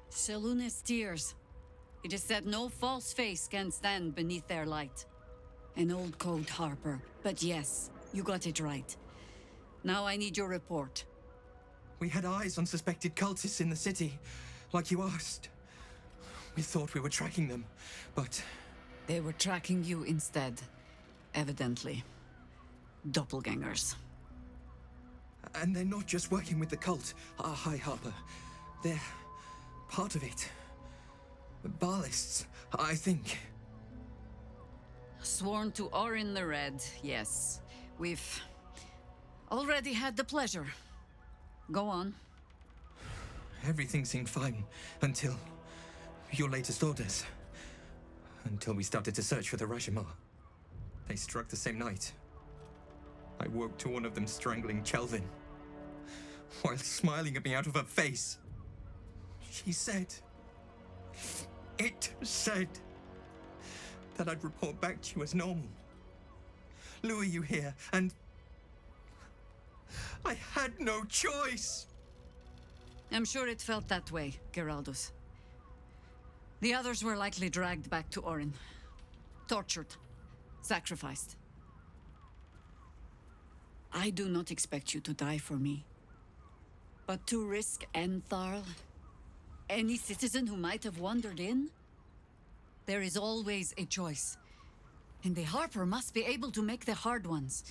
Shaluna's tears. It is said no false face can stand beneath their light. An old code, Harper. But yes, you got it right. Now I need your report. We had eyes on suspected cultists in the city, like you asked. We thought we were tracking them, but... They were tracking you instead. Evidently. Doppelgangers. And they're not just working with the cult, High Harper. They're part of it. Ballists, I think. Sworn to Orin the Red, yes. We've already had the pleasure. Go on. Everything seemed fine until your latest orders. Until we started to search for the Rashomar. They struck the same night. I woke to one of them strangling Chelvin, while smiling at me out of her face. She said... It said that I'd report back to you as normal. Lure you here, and... I had no choice! I'm sure it felt that way, Geraldus. The others were likely dragged back to Orin. Tortured. Sacrificed. I do not expect you to die for me. But to risk Entharl, any citizen who might have wandered in, there is always a choice. And the Harper must be able to make the hard ones.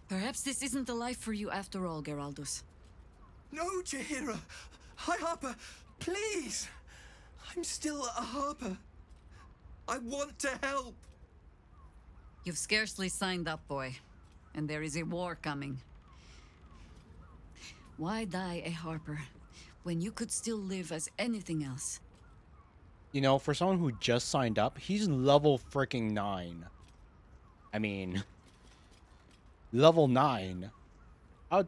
Perhaps this isn't the life for you after all, Geraldus. No, Jaheira! High Harper, please! I'm still a Harper. I want to help! You've scarcely signed up, boy. And there is a war coming. Why die a Harper when you could still live as anything else? You know, for someone who just signed up, he's level freaking 9. I mean, level 9. Out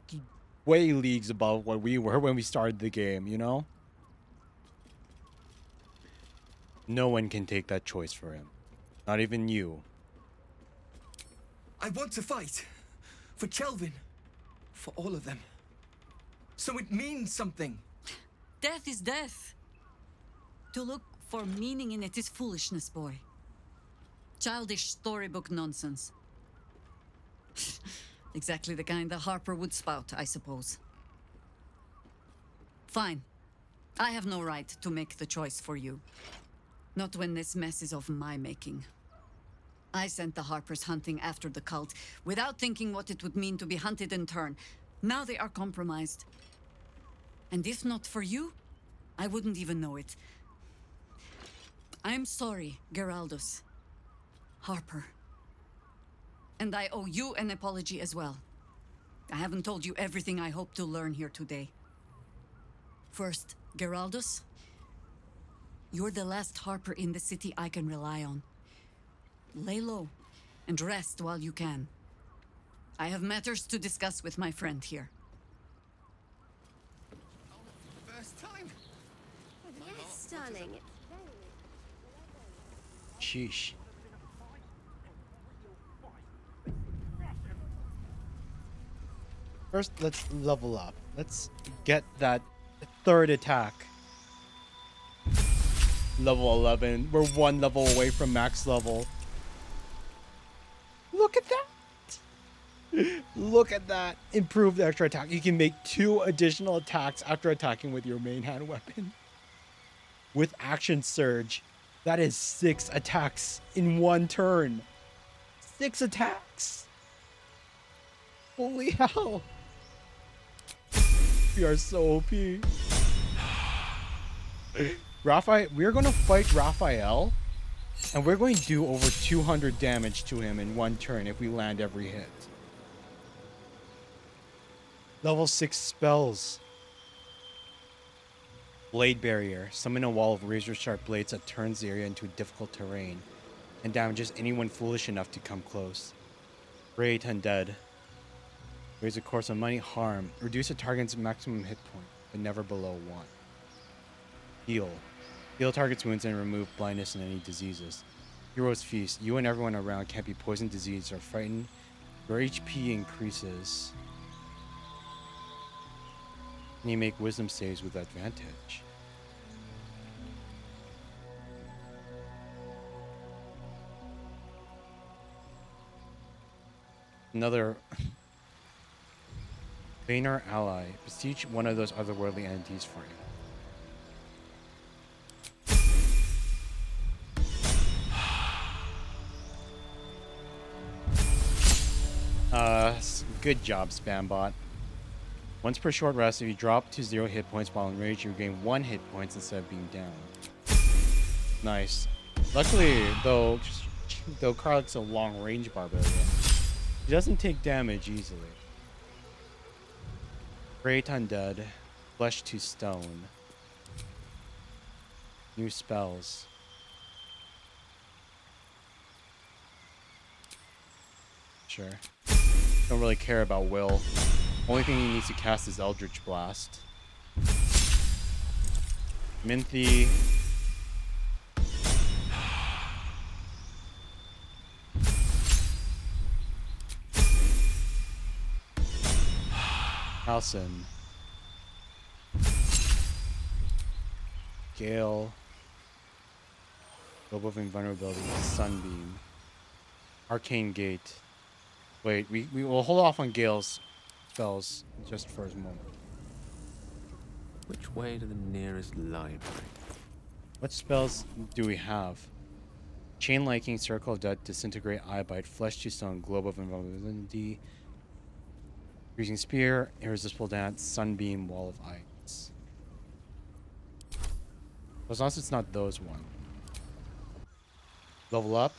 way leagues above what we were when we started the game, you know? No one can take that choice for him. Not even you. I want to fight. For Chelvin. For all of them. So it means something. Death is death. To look for meaning in it is foolishness, boy. Childish storybook nonsense. Exactly the kind that Harper would spout, I suppose. Fine. I have no right to make the choice for you. Not when this mess is of my making. I sent the Harpers hunting after the cult, without thinking what it would mean to be hunted in turn. Now they are compromised. And if not for you, I wouldn't even know it. I'm sorry, Geraldus. Harper. And I owe you an apology as well. I haven't told you everything I hope to learn here today. First, Geraldus, you're the last Harper in the city I can rely on. Lay low and rest while you can. I have matters to discuss with my friend here. First time. Yes, darling. Sheesh. First, let's level up. Let's get that third attack. Level 11. We're one level away from max level. Look at that. Look at that. Improved extra attack. You can make 2 additional attacks after attacking with your main hand weapon. With action surge. That is 6 attacks in 1 turn. 6 attacks. Holy hell. We are so OP. Raphael, we're going to fight Raphael, and we're going to do over 200 damage to him in 1 turn if we land every hit. Level 6 spells. Blade Barrier. Summon a wall of razor-sharp blades that turns the area into difficult terrain and damages anyone foolish enough to come close. Great Undead. Raise a course of money. Harm. Reduce a target's maximum hit point, but never below 1. Heal. Heal target's wounds and remove blindness and any diseases. Hero's Feast. You and everyone around can't be poisoned, diseased, or frightened. Your HP increases. And you make wisdom saves with advantage. Another Vayner ally. Beseech one of those otherworldly entities for you. Good job, Spambot. Once per short rest, if you drop to 0 hit points while enraged, you gain 1 hit points instead of being down. Nice. Luckily, though Karlach's a long-range barbarian, he doesn't take damage easily. Great Undead. Flesh to Stone. New spells. Sure. Don't really care about Will. Only thing he needs to cast is Eldritch Blast. Minthy. Halson. Gale. Globe of Invulnerability. Sunbeam. Arcane Gate. Wait, we will hold off on Gale's spells just for a moment. Which way to the nearest library? What spells do we have? Chain Liking, Circle of Death, Disintegrate, Eye Bite, Flesh to Stone, Globe of Invulnerability, Freezing Spear, Irresistible Dance, Sunbeam, Wall of Ice. As long as it's not those one. Level up.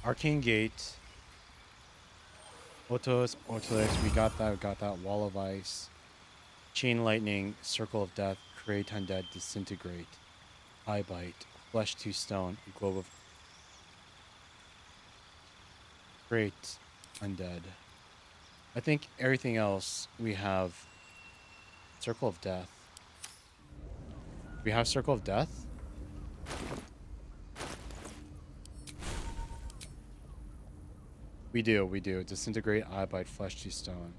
Arcane Gate. Otos, Ortolix, we got that. Wall of Ice. Chain Lightning, Circle of Death, Create Undead, Disintegrate, Eye Bite, Flesh to Stone, Globe of... Create Undead. I think everything else we have... Circle of Death. We have Circle of Death? We do. Disintegrate, Eye Bite, Flesh to Stone.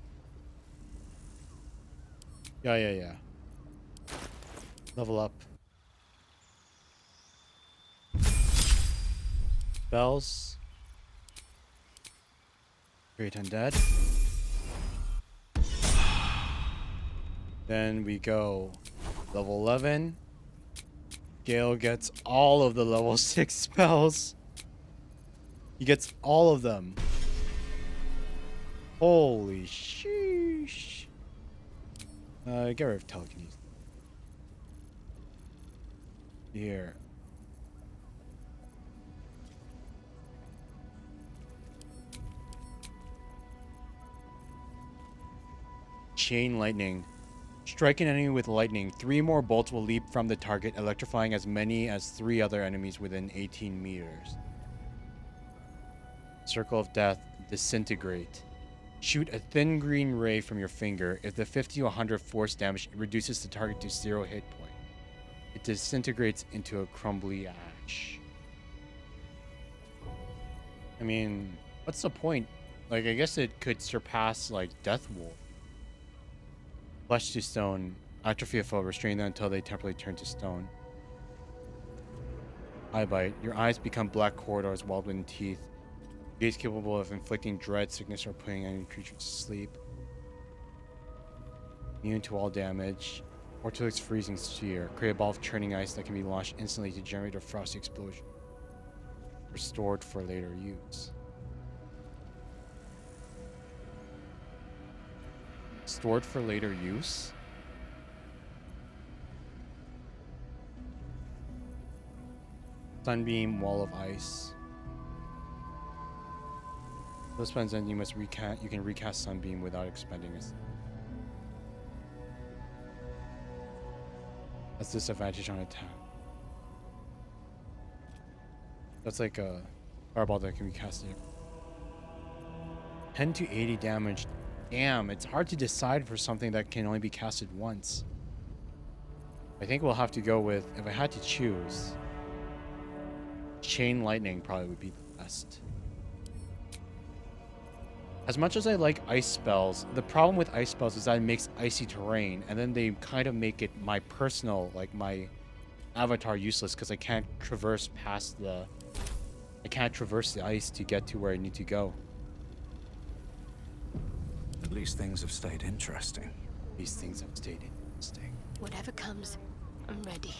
Yeah. Level up. Spells. Great Undead. Then we go level 11. Gale gets all of the level 6 spells. He gets all of them. Holy sheesh. Get rid of telekinesis. Here. Chain lightning. Strike an enemy with lightning. 3 more bolts will leap from the target, electrifying as many as 3 other enemies within 18 meters. Circle of Death. Disintegrate. Shoot a thin green ray from your finger. If the 50 to 100 force damage, it reduces the target to 0 hit point. It disintegrates into a crumbly ash. I mean, what's the point? Like, I guess it could surpass, like, Death Wolf. Flesh to stone. Atrophy a foe. Restrain them until they temporarily turn to stone. Eye bite. Your eyes become black corridors walled with teeth. Gaze capable of inflicting dread, sickness, or putting any creature to sleep. Immune to all damage. Ortolix freezing sphere. Create a ball of churning ice that can be launched instantly to generate a frosty explosion. Restored for later use. Stored for later use? Sunbeam, wall of ice. Those spells end, you can recast Sunbeam without expending it. That's disadvantage on attack. That's like a fireball that can be casted. 10 to 80 damage. Damn, it's hard to decide for something that can only be casted once. I think we'll have to go with, if I had to choose, Chain Lightning probably would be the best. As much as I like ice spells, the problem with ice spells is that it makes icy terrain, and then they kind of make it my personal, like my avatar useless because I can't traverse past the... I can't traverse the ice to get to where I need to go. At least things have stayed interesting. These things have stayed interesting. Whatever comes, I'm ready.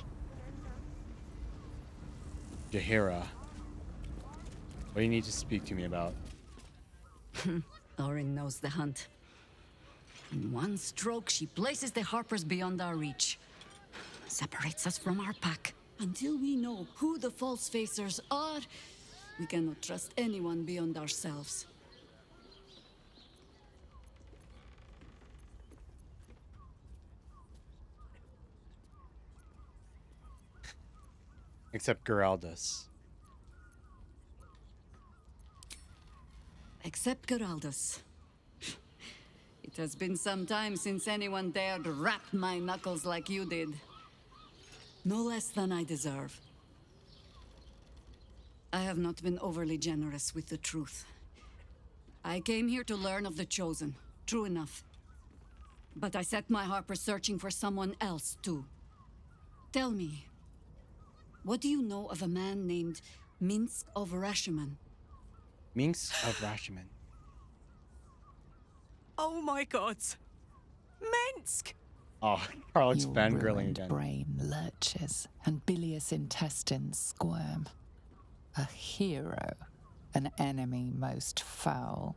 Jaheira. What do you need to speak to me about? Orin knows the hunt. In one stroke, she places the Harpers beyond our reach. Separates us from our pack. Until we know who the false facers are, we cannot trust anyone beyond ourselves. Except Geraldus. Except Geraldus. It has been some time since anyone dared rap my knuckles like you did. No less than I deserve. I have not been overly generous with the truth. I came here to learn of the Chosen. True enough. But I set my Harper searching for someone else, too. Tell me, what do you know of a man named Minsk of Rashiman? Minsk of Rashiman. Oh my god! Minsk! Oh, Carl's Your fangirling ruined again. brain lurches and bilious intestines squirm. A hero, an enemy most foul.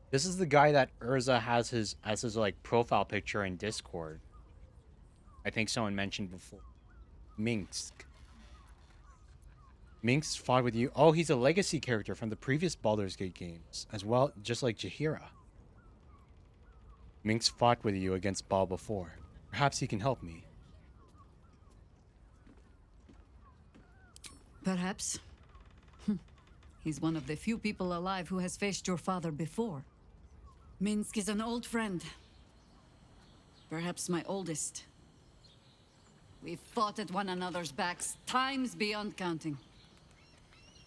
This is the guy that Urza has as his like profile picture in Discord. I think someone mentioned before. Minsk. Minsk fought with you. Oh, he's a legacy character from the previous Baldur's Gate games as well, just like Jaheira. Minsk fought with you against Baal before. Perhaps he can help me. Perhaps. He's one of the few people alive who has faced your father before. Minsk is an old friend. Perhaps my oldest. We've fought at one another's backs times beyond counting.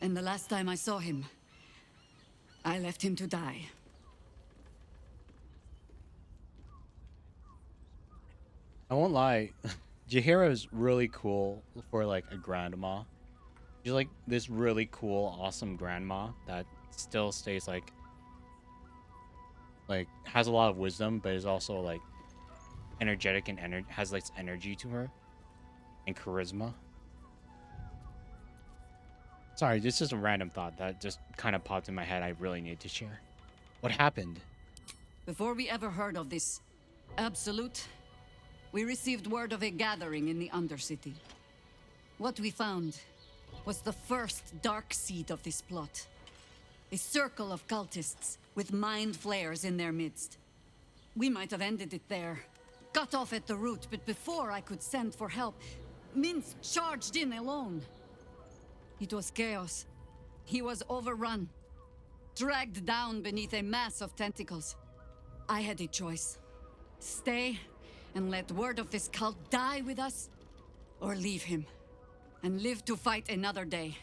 And the last time I saw him, I left him to die. I won't lie. Jaheira is really cool for like a grandma. She's like this really cool, awesome grandma that still stays like has a lot of wisdom, but is also like energetic and has like energy to her and charisma. Sorry, this is a random thought that just kind of popped in my head. I really need to share. What happened? Before we ever heard of this Absolute, we received word of a gathering in the Undercity. What we found was the first dark seed of this plot. A circle of cultists with mind flayers in their midst. We might have ended it there. Cut off at the root, but before I could send for help, Minsk charged in alone. It was chaos. He was overrun, dragged down beneath a mass of tentacles. I had a choice. Stay and let word of this cult die with us, or leave him and live to fight another day.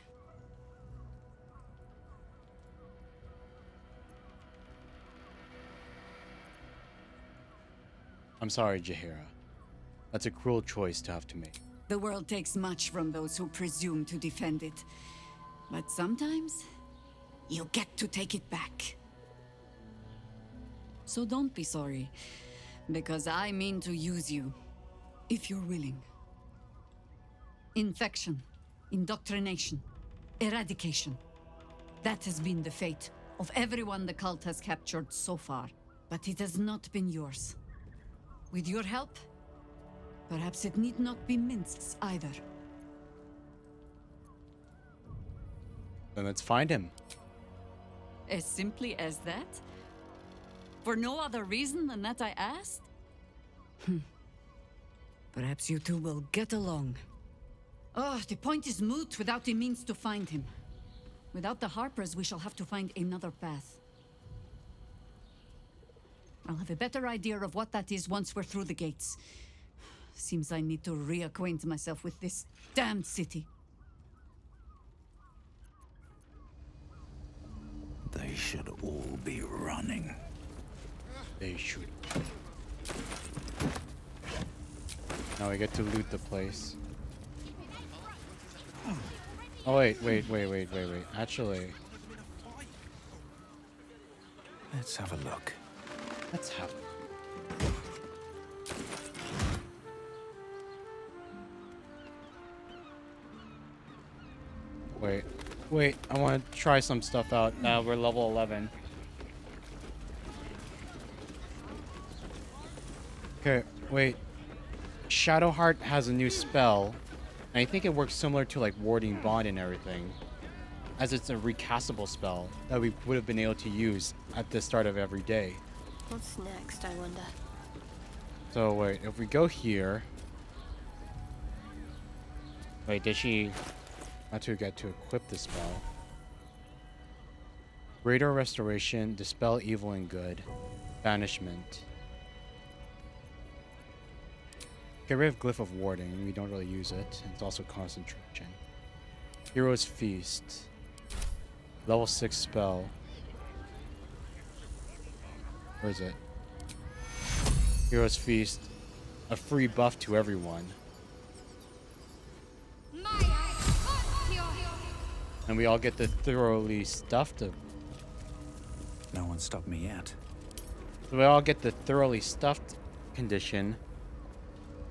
I'm sorry, Jaheira. That's a cruel choice to have to make. The world takes much from those who presume to defend it. But sometimes, you get to take it back. So don't be sorry, because I mean to use you, if you're willing. Infection, indoctrination, eradication. That has been the fate of everyone the cult has captured so far. But it has not been yours. With your help, perhaps it need not be Minsk's either. Then let's find him. As simply as that? For no other reason than that I asked? Perhaps you two will get along. Oh, the point is moot without the means to find him. Without the Harpers, we shall have to find another path. I'll have a better idea of what that is once we're through the gates. Seems I need to reacquaint myself with this damned city. They should all be running. They should. Now we get to loot the place. Oh wait. Actually, Let's have a look. let's have it. Wait, I want to try some stuff out. Now we're level 11. Okay, wait. Shadowheart has a new spell, and I think it works similar to like Warding Bond and everything, as it's a recastable spell that we would have been able to use at the start of every day. What's next, I wonder? So wait, if we go here... Wait, did she... Not to get to equip the spell. Radar Restoration, Dispel Evil and Good, Banishment. Get rid of Glyph of Warding, we don't really use it. It's also Concentration. Hero's Feast. Level 6 spell. Where is it? Hero's Feast. A free buff to everyone. And we all get the thoroughly stuffed of... No one stopped me yet. So we all get the thoroughly stuffed condition.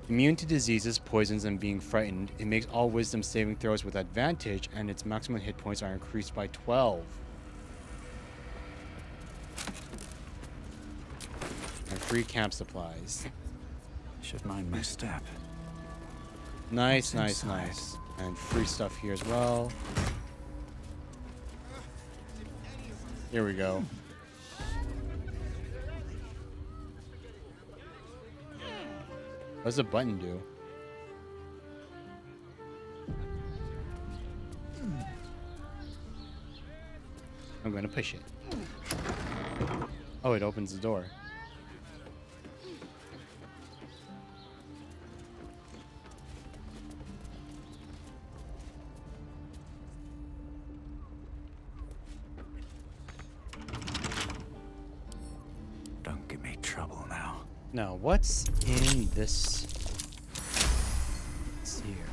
Immune to diseases, poisons, and being frightened. It makes all wisdom saving throws with advantage, and its maximum hit points are increased by 12. And free camp supplies. Should mind my step. Nice. What's inside? And free stuff here as well. Here we go. What does the button do? I'm gonna push it. Oh, it opens the door. Don't give me trouble now. Now, what's in this? Let's see here.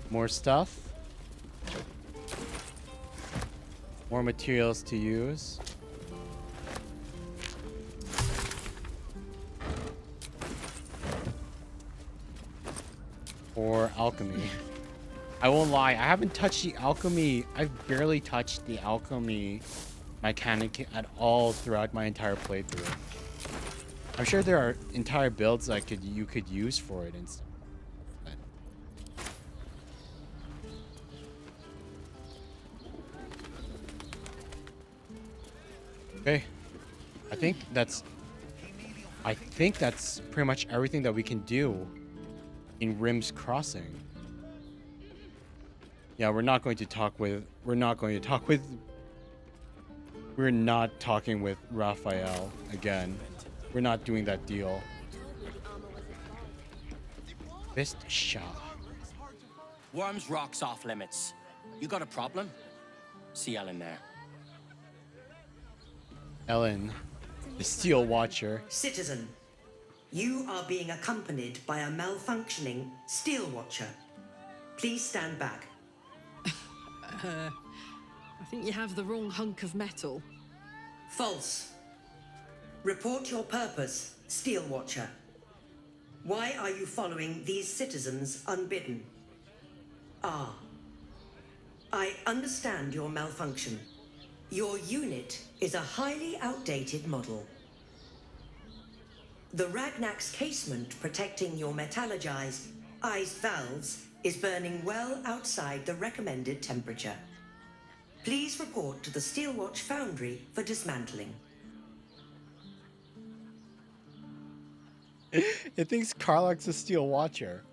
More stuff. More materials to use. Or alchemy. I won't lie, I haven't touched the alchemy. I've barely touched the alchemy mechanic at all throughout my entire playthrough. I'm sure there are entire builds you could use for it and stuff. But Okay. I think that's pretty much everything that we can do in WYRM'S Crossing. Yeah, we're not talking with Raphael again. We're not doing that deal. Fist Shah. Worms Rock's off limits. You got a problem? See Ellen there. Ellen, the Steel Watcher. Citizen, you are being accompanied by a malfunctioning Steel Watcher. Please stand back. I think you have the wrong hunk of metal. False. Report your purpose, Steel Watcher. Why are you following these citizens unbidden? Ah. I understand your malfunction. Your unit is a highly outdated model. The Ragnak's casement protecting your metallurgized valves is burning well outside the recommended temperature. Please report to the Steelwatch Foundry for dismantling. It thinks Karlach's a Steel Watcher.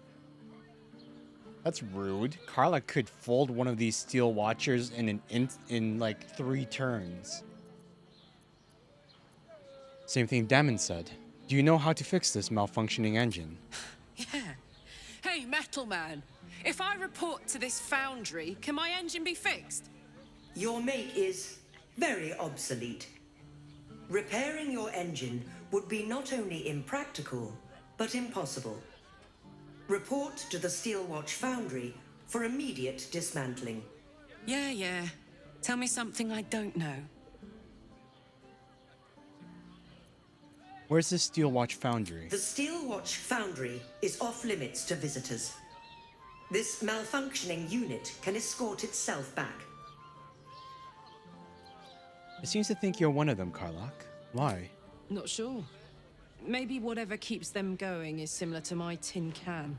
That's rude. Karlach could fold one of these Steel Watchers in like 3 turns. Same thing Damon said. Do you know how to fix this malfunctioning engine? Yeah. Hey, Metal Man. If I report to this foundry, can my engine be fixed? Your make is very obsolete. Repairing your engine would be not only impractical, but impossible. Report to the Steelwatch Foundry for immediate dismantling. Yeah. Tell me something I don't know. Where's the Steelwatch Foundry? The Steelwatch Foundry is off limits to visitors. This malfunctioning unit can escort itself back. It seems to think you're one of them, Karlach. Why? Not sure. Maybe whatever keeps them going is similar to my tin can.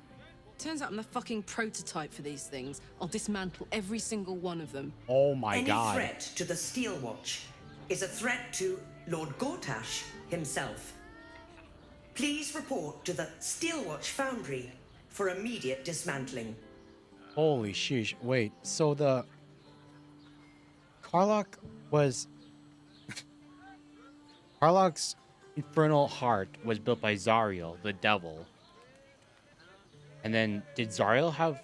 Turns out I'm the fucking prototype for these things. I'll dismantle every single one of them. Oh my god. Any threat to the Steelwatch is a threat to Lord Gortash himself. Please report to the Steelwatch Foundry for immediate dismantling. Holy sheesh. Wait, so the Karlach was Karlach's infernal heart was built by Zariel, the devil. And then did Zariel have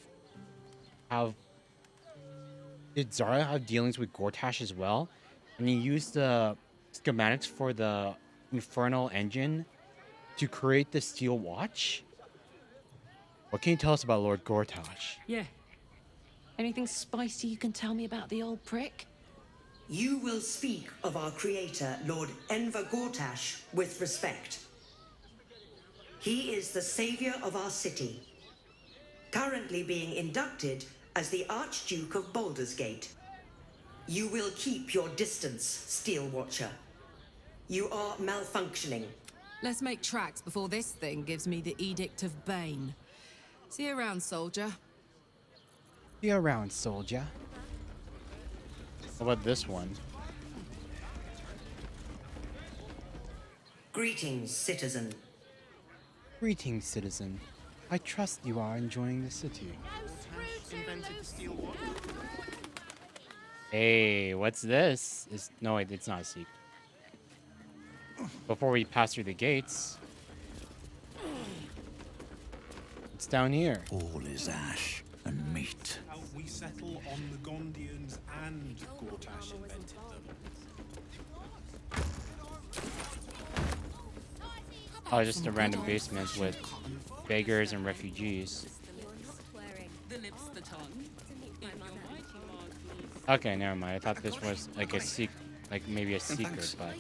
dealings with Gortash as well? And he used the schematics for the infernal engine to create the Steel Watch? What can you tell us about Lord Gortash? Yeah. Anything spicy you can tell me about the old prick? You will speak of our creator, Lord Enver Gortash, with respect. He is the savior of our city, currently being inducted as the Archduke of Baldur's Gate. You will keep your distance, Steel Watcher. You are malfunctioning. Let's make tracks before this thing gives me the Edict of Bane. See you around, soldier. See you around, soldier. How about this one? Greetings, citizen. Greetings, citizen. I trust you are enjoying the city. Hey, what's this? No, wait, it's not a secret. Before we pass through the gates, it's down here. All is ash and meat. We settle on the Gondians and Gortash invented them. Oh, just a random basement with beggars and refugees. Okay, never mind. I thought this was like a maybe a secret, but.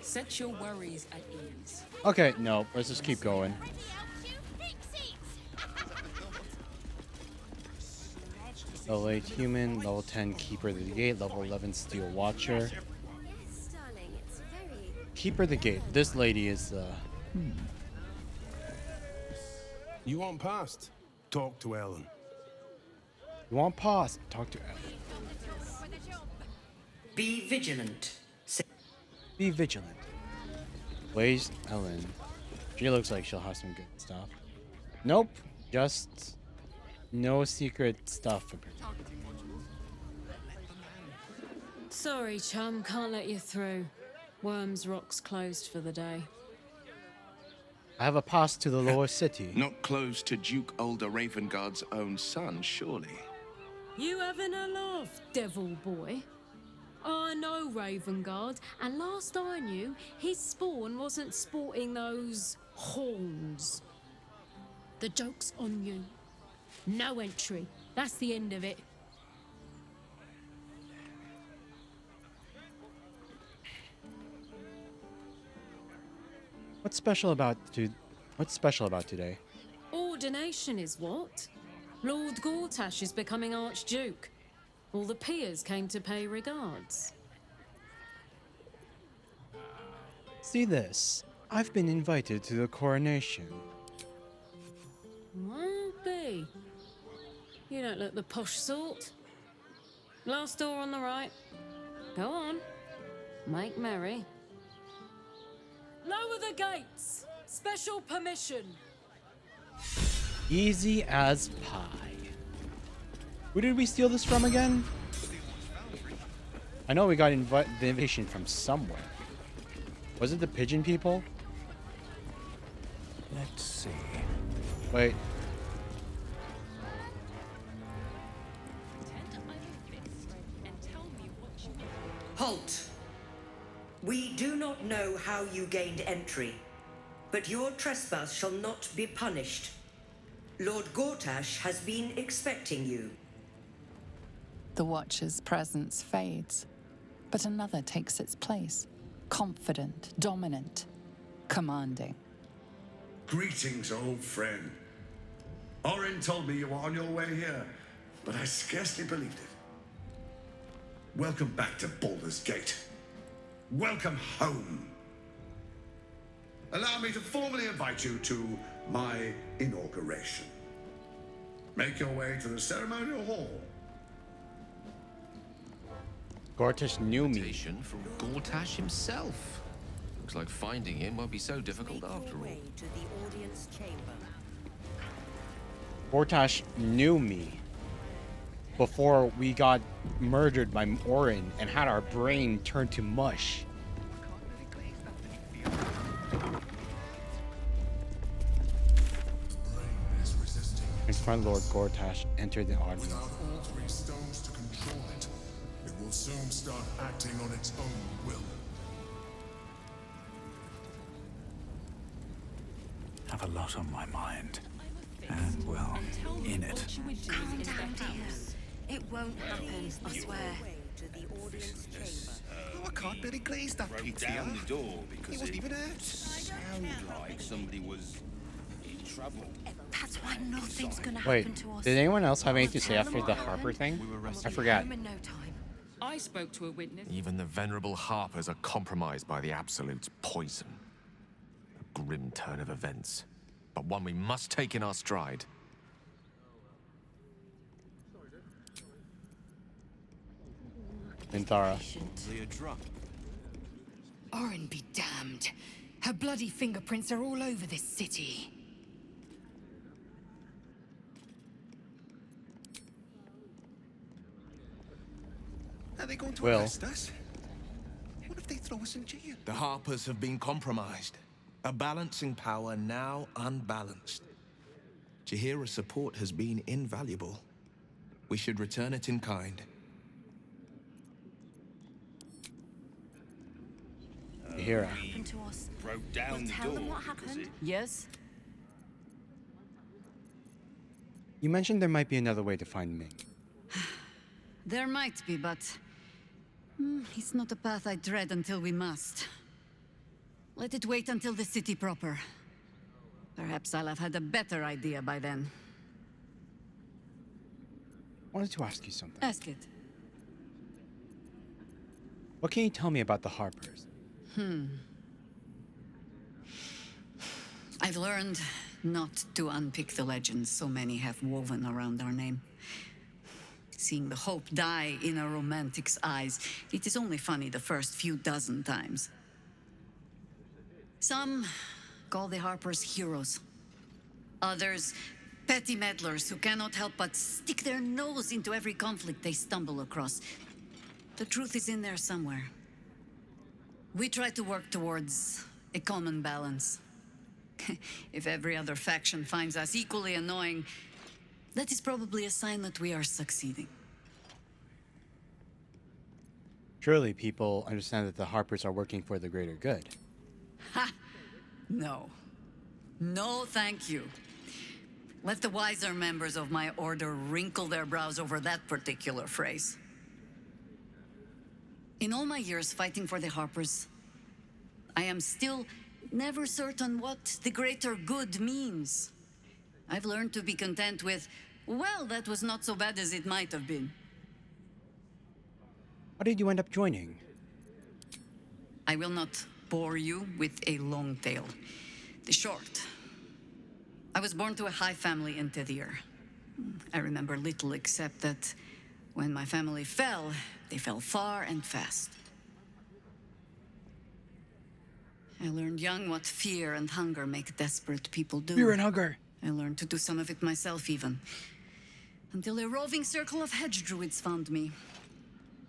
Set your worries at ease. Okay, no, let's just keep going. Level 8 human, level 10 keeper of the gate, level 11 steel watcher. Keeper of the gate. This lady is You want past? Talk to Ellen. You want past? Talk to Ellen. Be vigilant. Be vigilant. Where's Ellen? She looks like she'll have some good stuff. Nope. Just no secret stuff. Sorry, chum, can't let you through. Worm's Rock's closed for the day. I have a pass to the lower city. Not close to Duke Older Ravengard's own son, surely. You having a laugh, devil boy? I know Ravengard, and last I knew, his spawn wasn't sporting those horns. The joke's on you. No entry. That's the end of it. What's special about today? Ordination is what? Lord Gortash is becoming Archduke. All the peers came to pay regards. See this. I've been invited to the coronation. Well, be. You don't look the posh sort. Last door on the right. Go on. Make merry. Lower the gates. Special permission. Easy as pie. Who did we steal this from again? I know we got the invitation from somewhere. Was it the pigeon people? Let's see. Wait. Halt! We do not know how you gained entry, but your trespass shall not be punished. Lord Gortash has been expecting you. The Watcher's presence fades, but another takes its place. Confident, dominant, commanding. Greetings, old friend. Orin told me you were on your way here, but I scarcely believed it. Welcome back to Baldur's Gate. Welcome home. Allow me to formally invite you to my inauguration. Make your way to the ceremonial hall. Gortash knew me. Invitation from Gortash himself. Looks like finding him won't be so difficult after all. To the audience chamber. Gortash knew me before we got murdered by Orin and had our brain turned to mush. His friend Lord Gortash entered the audience. Without altering stones to control it, it will soon start acting on its own will. Have a lot on my mind. And, well, in it. Calm down, dear. It won't happen, I swear. Oh, I can't really glaze that pizza. Down the door because He wasn't even hurt. sounded like somebody was in trouble. That's why nothing's gonna Wait, happen to us. did anyone else have anything to say after the Harper thing? I forgot. In no time. I spoke to a witness. Even the venerable Harpers are compromised by the Absolute's poison. A grim turn of events, but one we must take in our stride. Minthara. Orin be damned. Her bloody fingerprints are all over this city. Are they going to Will. arrest us? What if they throw us in jail? The Harpers have been compromised. A balancing power now unbalanced. Jaheira's support has been invaluable. We should return it in kind. Jaheira. Happened to us. Broke down We'll the tell door. them what because happened. it- Yes? You mentioned there might be another way to find Ming. There might be, but it's not a path I tread until we must. Let it wait until the city proper. Perhaps I'll have had a better idea by then. I wanted to ask you something. Ask it. What can you tell me about the Harpers? I've learned not to unpick the legends so many have woven around our name. Seeing the hope die in a romantic's eyes, it is only funny the first few dozen times. Some call the Harpers heroes. Others, petty meddlers who cannot help but stick their nose into every conflict they stumble across. The truth is in there somewhere. We try to work towards a common balance. If every other faction finds us equally annoying, that is probably a sign that we are succeeding. Surely people understand that the Harpers are working for the greater good. Ha! No. No, thank you. Let the wiser members of my order wrinkle their brows over that particular phrase. In all my years fighting for the Harpers, I am still never certain what the greater good means. I've learned to be content with, well, that was not so bad as it might have been. How did you end up joining? I will not bore you with a long tale. The short. I was born to a high family in Tedir. I remember little except that when my family fell, they fell far and fast. I learned young what fear and hunger make desperate people do. Fear and hunger. I learned to do some of it myself even. Until a roving circle of hedge druids found me.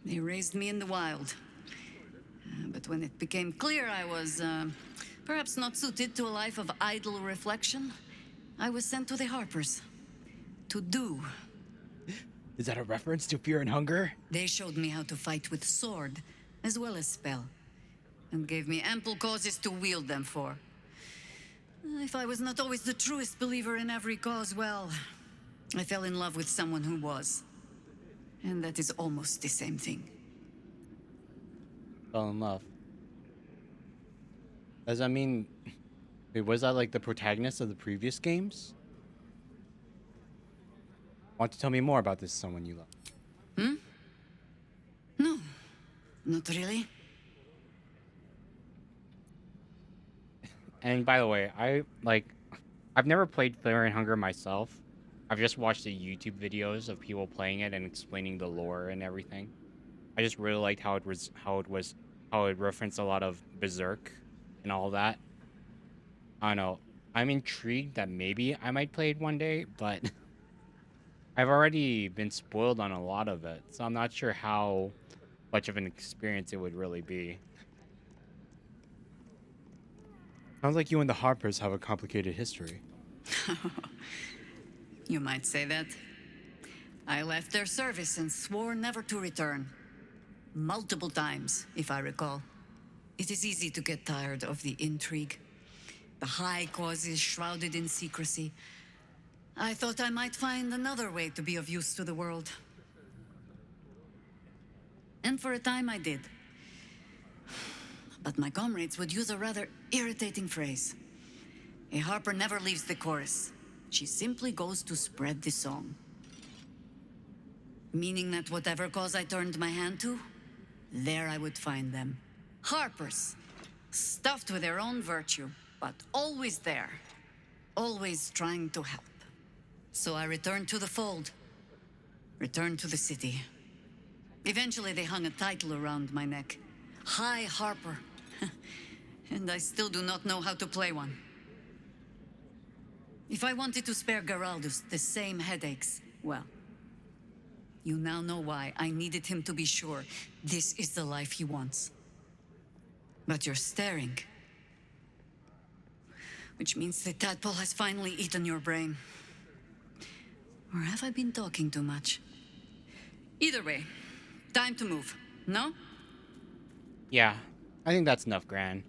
They raised me in the wild. But when it became clear I was, perhaps not suited to a life of idle reflection, I was sent to the Harpers. To do. Is that a reference to fear and hunger? They showed me how to fight with sword, as well as spell, and gave me ample causes to wield them for. If I was not always the truest believer in every cause, well, I fell in love with someone who was. And that is almost the same thing. Fell in love. Does that mean... Wait, was that like the protagonist of the previous games? Want to tell me more about this someone you love? No, not really. And by the way, I've never played Fear and Hunger myself. I've just watched the YouTube videos of people playing it and explaining the lore and everything. I just really liked how it referenced a lot of Berserk and all that. I don't know. I'm intrigued that maybe I might play it one day, but I've already been spoiled on a lot of it, so I'm not sure how much of an experience it would really be. Sounds like you and the Harpers have a complicated history. You might say that. I left their service and swore never to return. Multiple times, if I recall. It is easy to get tired of the intrigue. The high causes shrouded in secrecy. I thought I might find another way to be of use to the world. And for a time I did. But my comrades would use a rather irritating phrase. A harper never leaves the chorus. She simply goes to spread the song. Meaning that whatever cause I turned my hand to, there I would find them. Harpers, stuffed with their own virtue, but always there. Always trying to help. So I returned to the fold. Returned to the city. Eventually they hung a title around my neck. High Harper. And I still do not know how to play one. If I wanted to spare Geraldus the same headaches, well, you now know why I needed him to be sure this is the life he wants. But you're staring. Which means the tadpole has finally eaten your brain. Or have I been talking too much? Either way, time to move, no? Yeah, I think that's enough, Gran.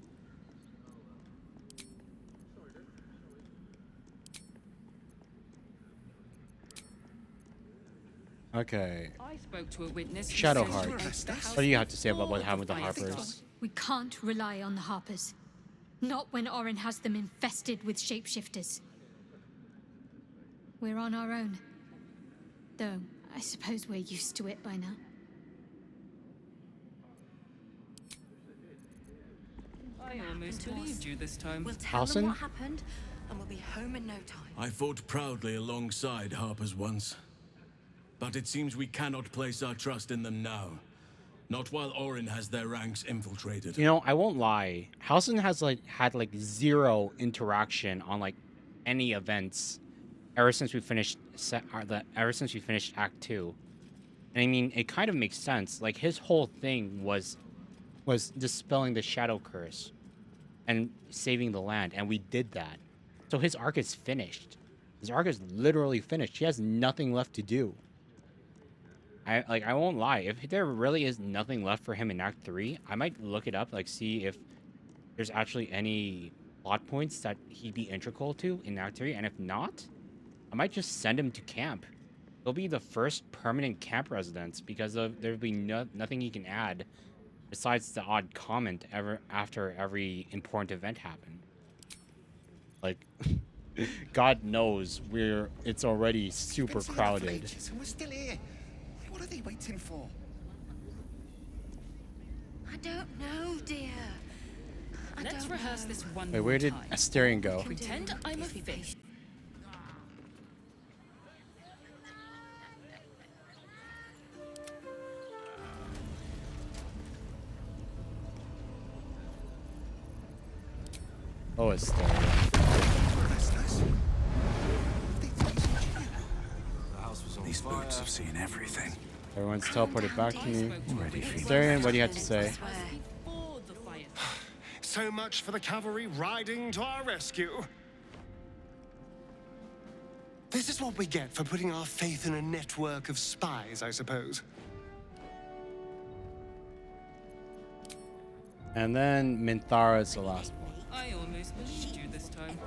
Okay. I spoke to a witness. Shadowheart. What do you have to say about what happened with the Harpers? We can't rely on the Harpers. Not when Orin has them infested with shapeshifters. We're on our own. Though, I suppose we're used to it by now. I almost believed you this time. We'll tell them what happened, and we'll be home in no time. I fought proudly alongside Harpers once. But it seems we cannot place our trust in them now. Not while Orin has their ranks infiltrated. You know, I won't lie. Halsin has had zero interaction on any events ever since we finished Act 2. And I mean, it kind of makes sense. Like, his whole thing was dispelling the shadow curse and saving the land, and we did that. So his arc is finished. His arc is literally finished. He has nothing left to do. I won't lie. If there really is nothing left for him in Act 3, I might look it up, see if there's actually any plot points that he'd be integral to in Act 3, and if not, I might just send him to camp. He'll be the first permanent camp residence because there'll be nothing he can add besides the odd comment after every important event happened. God knows it's already super crowded. We're still here. What are they waiting for? I don't know, dear. Let's rehearse this one Wait, more where did time. Asterion go? Pretend I'm a fish. Oh, Asterion. These boots have seen everything. Everyone's teleported back to me. Ready for you. Asterion, what do you have to say? So much for the cavalry riding to our rescue. This is what we get for putting our faith in a network of spies, I suppose. And then Minthara's the last one. I almost believed you this time.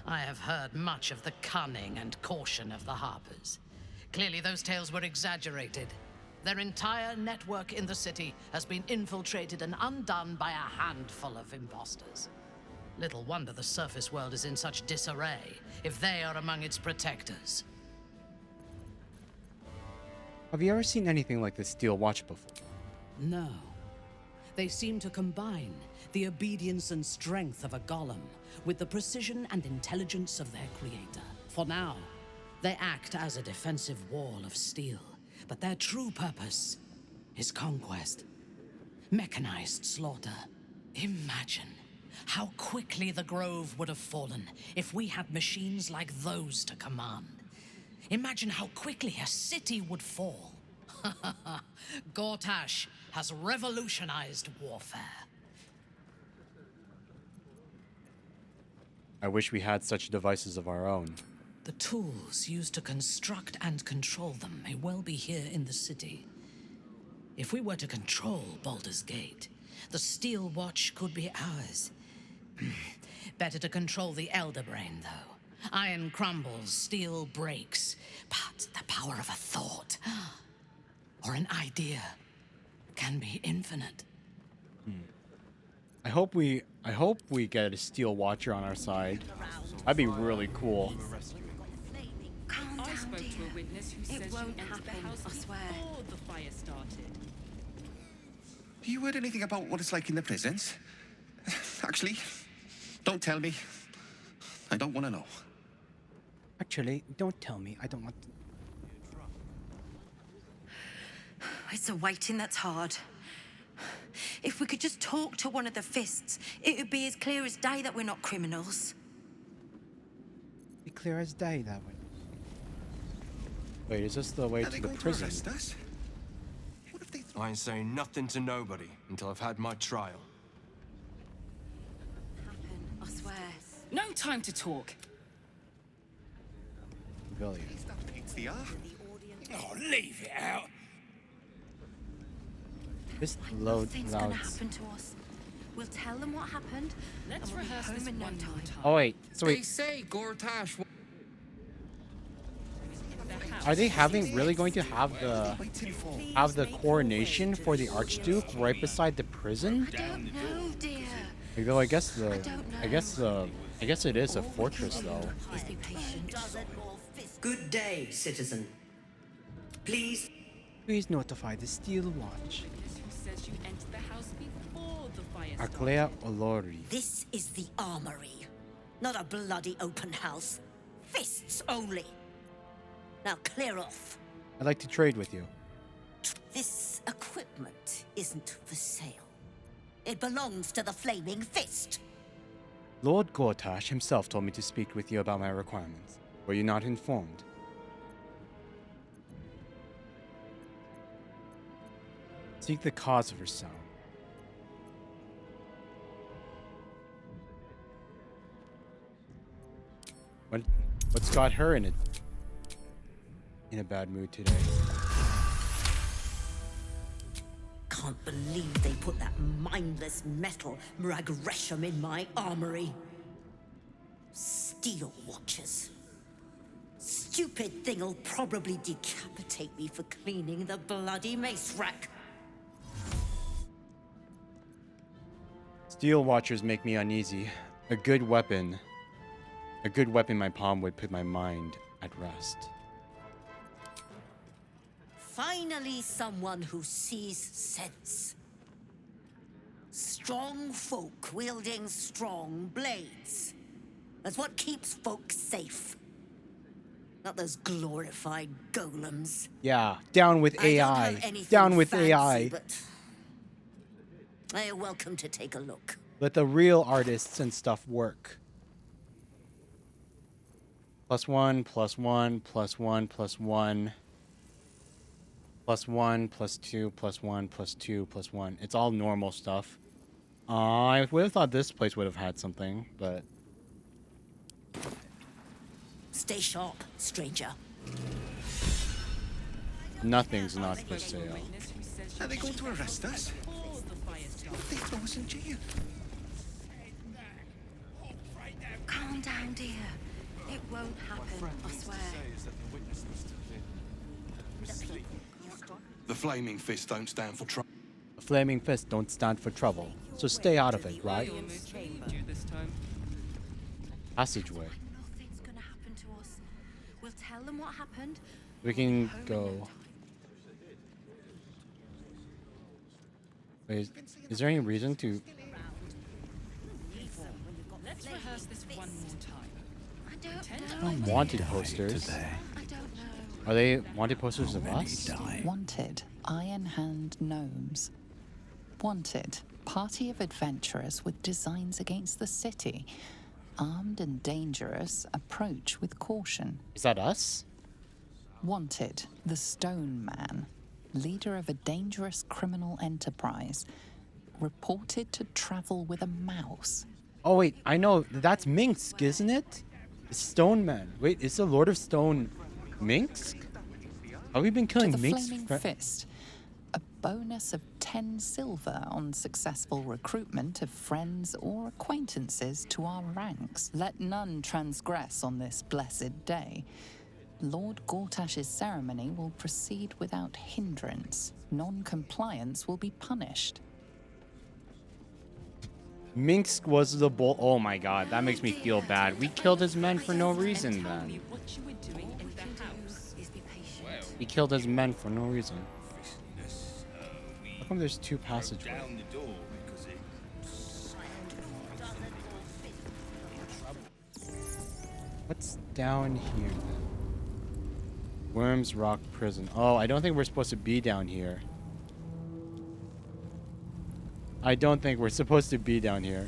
I have heard much of the cunning and caution of the Harpers. Clearly those tales were exaggerated. Their entire network in the city has been infiltrated and undone by a handful of imposters. Little wonder the surface world is in such disarray if they are among its protectors. Have you ever seen anything like the Steel Watch before? No. They seem to combine the obedience and strength of a golem with the precision and intelligence of their creator. For now, they act as a defensive wall of steel, but their true purpose is conquest. Mechanized slaughter. Imagine how quickly the Grove would have fallen if we had machines like those to command. Imagine how quickly a city would fall. Gortash has revolutionized warfare. I wish we had such devices of our own. The tools used to construct and control them may well be here in the city. If we were to control Baldur's Gate, the Steel Watch could be ours. Better to control the Elder Brain, though. Iron crumbles, steel breaks, but the power of a thought or an idea can be infinite. I hope we get a Steel Watcher on our side. That'd be really cool. I spoke to a witness who says won't you entered happen, the house I swear. before the fire started. You heard anything about what it's like in the prisons? Actually, don't tell me. I don't want to know. Actually, don't tell me. I don't want to. It's the waiting that's hard. If we could just talk to one of the fists, it would be as clear as day that we're not criminals. Be clear as day, that way. Wait, is this the way to the prison? I ain't saying nothing to nobody until I've had my trial. I swear. No time to talk. Billy. Oh, leave it out. This Nothing's gonna loud. happen to us. We'll tell them what happened. Let's and we'll be rehearse home this in no one time. more time. Oh wait, so They wait, say Gortash. are they really going to have the coronation for the Archduke right beside the prison? I don't know, dear. Though I guess it is a fortress though. Please be patient. Good day, citizen. Please. Please notify the Steel Watch. Who says you entered the house before the fire started? Aclea Olori. This is the armory, not a bloody open house. Fists only. Now clear off. I'd like to trade with you. This equipment isn't for sale. It belongs to the Flaming Fist. Lord Gortash himself told me to speak with you about my requirements. Were you not informed? Seek the cause of her sorrow. What's got her in a bad mood today? Can't believe they put that mindless metal Mragresham in my armory. Steel Watchers. Stupid thing'll probably decapitate me for cleaning the bloody mace rack. Steel Watchers make me uneasy. A good weapon in my palm would put my mind at rest. Finally, someone who sees sense. Strong folk wielding strong blades. That's what keeps folk safe. Not those glorified golems. Yeah, down with I don't AI. have anything Down with fancy, AI. But you're welcome to take a look. Let the real artists and stuff work. +1, +1, +1, +1. +1, +2, +1, +2, +1. It's all normal stuff. I would have thought this place would have had something, but... Stay sharp, stranger. Nothing's not for sale. Are they going to arrest us? What if they throw us in jail? Calm down, dear. It won't happen, I swear. The Flaming Fist don't stand for trouble. A flaming fist don't stand for trouble, so stay out of it, right? Passageway. Nothing's gonna happen to us. We'll tell them what happened. We can go... Wait, is there any reason to... Let's rehearse this one more time. Wanted posters? Are they wanted posters of us? Wanted, Iron Hand gnomes. Wanted, party of adventurers with designs against the city. Armed and dangerous, approach with caution. Is that us? Wanted, the Stone Man, leader of a dangerous criminal enterprise. Reported to travel with a mouse. Oh wait, I know. That's Minsk, isn't it? The Stone Man. Wait, is the Lord of Stone Minsk? Have we been killing To the Minsk? Flaming Fist. A bonus of 10 silver on successful recruitment of friends or acquaintances to our ranks. Let none transgress on this blessed day. Lord Gortash's ceremony will proceed without hindrance. Non-compliance will be punished. Minsk was the bull. Oh my god, that makes me feel bad. We killed his men for no reason then. We killed his men for no reason. How come there's two passageways? What's down here then? Worms Rock Prison. Oh, I don't think we're supposed to be down here. I don't think we're supposed to be down here.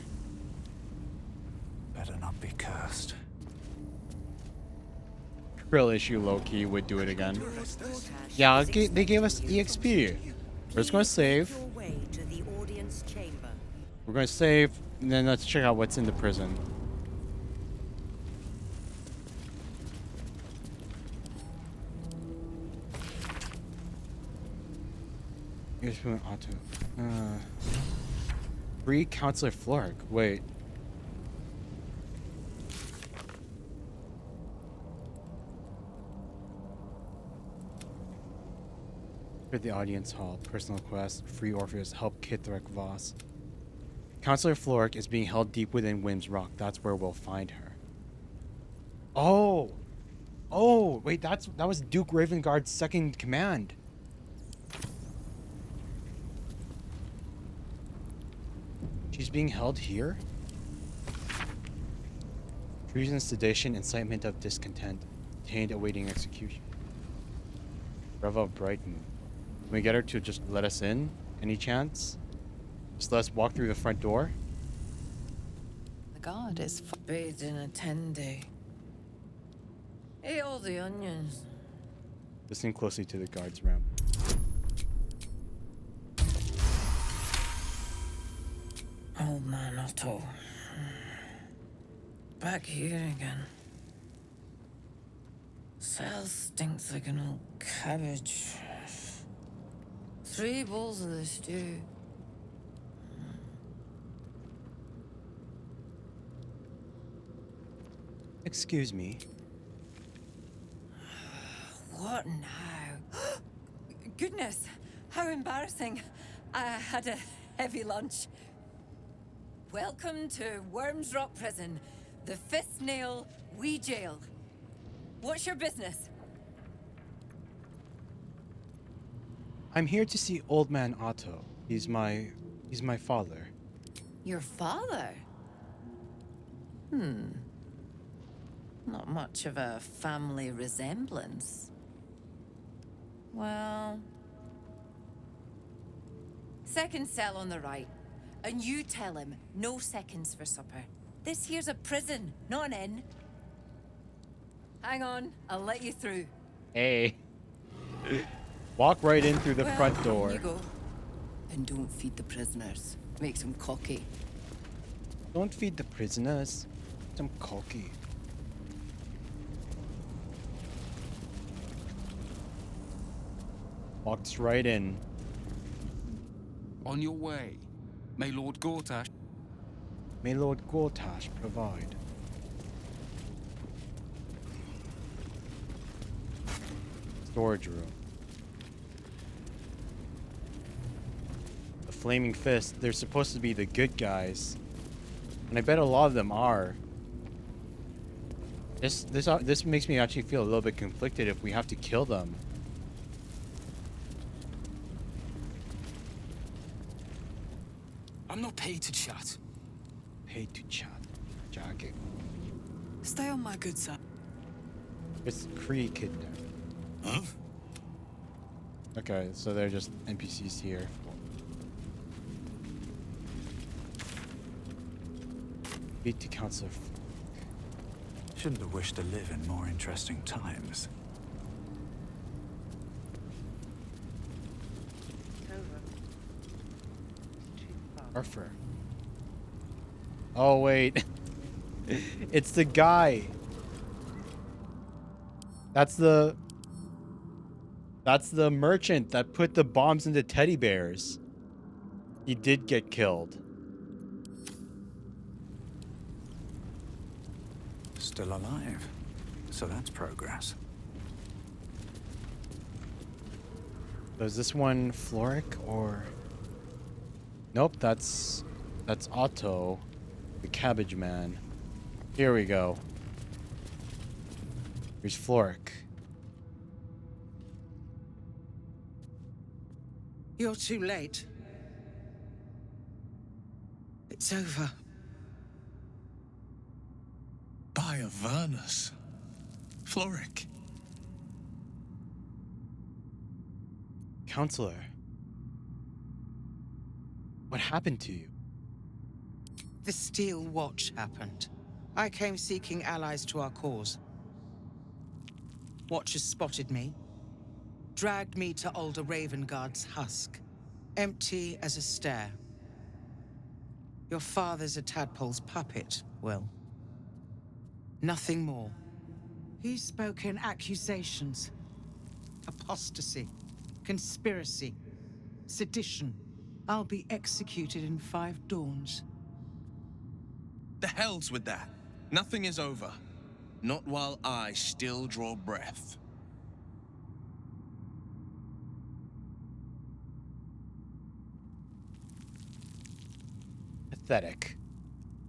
Better not be cursed. Real issue low-key would do it again. Yeah, they gave us EXP. We're just gonna save. We're gonna save, and then let's check out what's in the prison. Free Counselor Flork. Wait. For the audience hall, personal quest, free Orpheus, help Kithrak Voss. Counselor Flork is being held deep within Wyrm's Rock. That's where we'll find her. Oh! Oh, wait, that was Duke Ravengard's second command. She's being held here? Treason, sedation, incitement of discontent. Detained awaiting execution. Bravo Brighton. Can we get her to just let us in? Any chance? Just let us walk through the front door? The guard is bathed in a tendy. Ate all the onions. Listen closely to the guard's ramble. Old man Otto. Back here again. Cell stinks like an old cabbage. 3 bowls of the stew. Excuse me. What now? Goodness, how embarrassing. I had a heavy lunch. Welcome to Worms Rock Prison, the 5th nail, we jail. What's your business? I'm here to see Old Man Otto. He's my father. Your father? Not much of a family resemblance. Well... Second cell on the right. And you tell him, no seconds for supper. This here's a prison, not an inn. Hang on, I'll let you through. Hey. Walk right in through the Well, front door. You go. And don't feed the prisoners. Makes them cocky. Don't feed the prisoners. I'm cocky. Walks right in. On your way. May Lord Gortash... May Lord Gortash provide. Storage room. The Flaming Fist, they're supposed to be the good guys. And I bet a lot of them are. This makes me actually feel a little bit conflicted if we have to kill them. I'm not paid to chat. Paid to chat. Jacket. Stay on, my good sir. It's Kree kidnapped. Huh? Okay, so they're just NPCs here. Beat to Counselor. Shouldn't have wished to live in more interesting times. Arthur. Oh wait. It's the guy. That's the merchant that put the bombs into teddy bears. He did get killed. Still alive. So that's progress. So is this one Floric or... Nope, that's Otto, the cabbage man. Here we go. Here's Floric. You're too late. It's over. By Avernus. Floric. Counselor. What happened to you? The Steel Watch happened. I came seeking allies to our cause. Watchers spotted me, dragged me to Older Ravengard's husk, empty as a stare. Your father's a tadpole's puppet, Will. Nothing more. He's spoken accusations. Apostasy, conspiracy, sedition. I'll be executed in 5 dawns. The hell's with that. Nothing is over. Not while I still draw breath. Pathetic.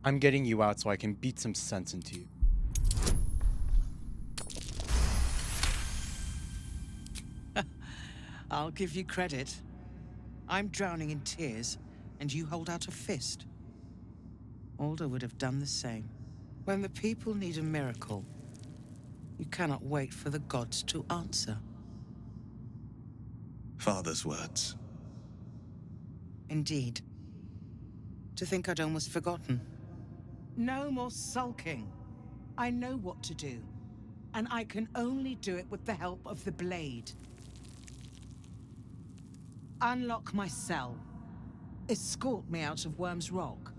I'm getting you out so I can beat some sense into you. I'll give you credit. I'm drowning in tears, and you hold out a fist. Alder would have done the same. When the people need a miracle, you cannot wait for the gods to answer. Father's words. Indeed. To think I'd almost forgotten. No more sulking. I know what to do, and I can only do it with the help of the blade. Unlock my cell. Escort me out of Worm's Rock.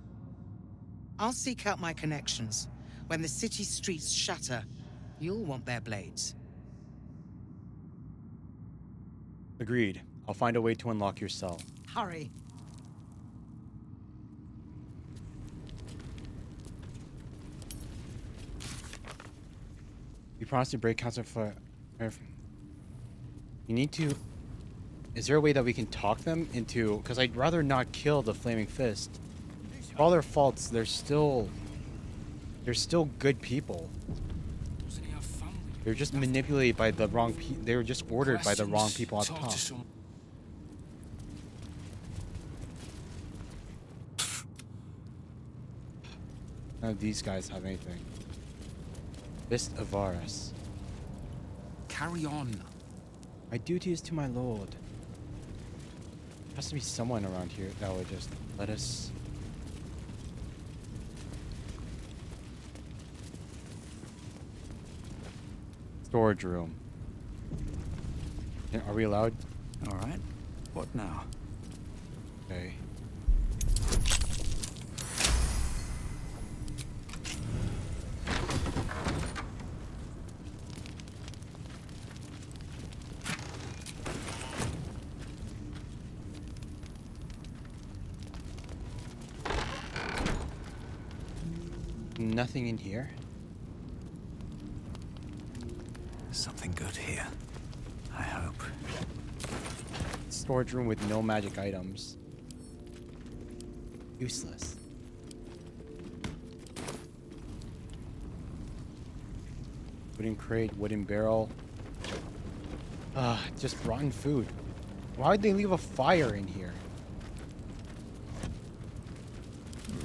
I'll seek out my connections. When the city streets shatter, you'll want their blades. Agreed. I'll find a way to unlock your cell. Hurry. You promised to break council for... You need to... Is there a way that we can talk them into... Because I'd rather not kill the Flaming Fist. For all their faults, they're still good people. They're just manipulated by the wrong people. They were just ordered by the wrong people at the top. None of these guys have anything. Fist of Varus. Carry on. My duty is to my lord. There has to be someone around here that would just let us... Storage room. Are we allowed? All right. What now? Okay. Nothing in here. Something good here. I hope. Storage room with no magic items. Useless. Wooden crate, wooden barrel. Just rotten food. Why'd they leave a fire in here?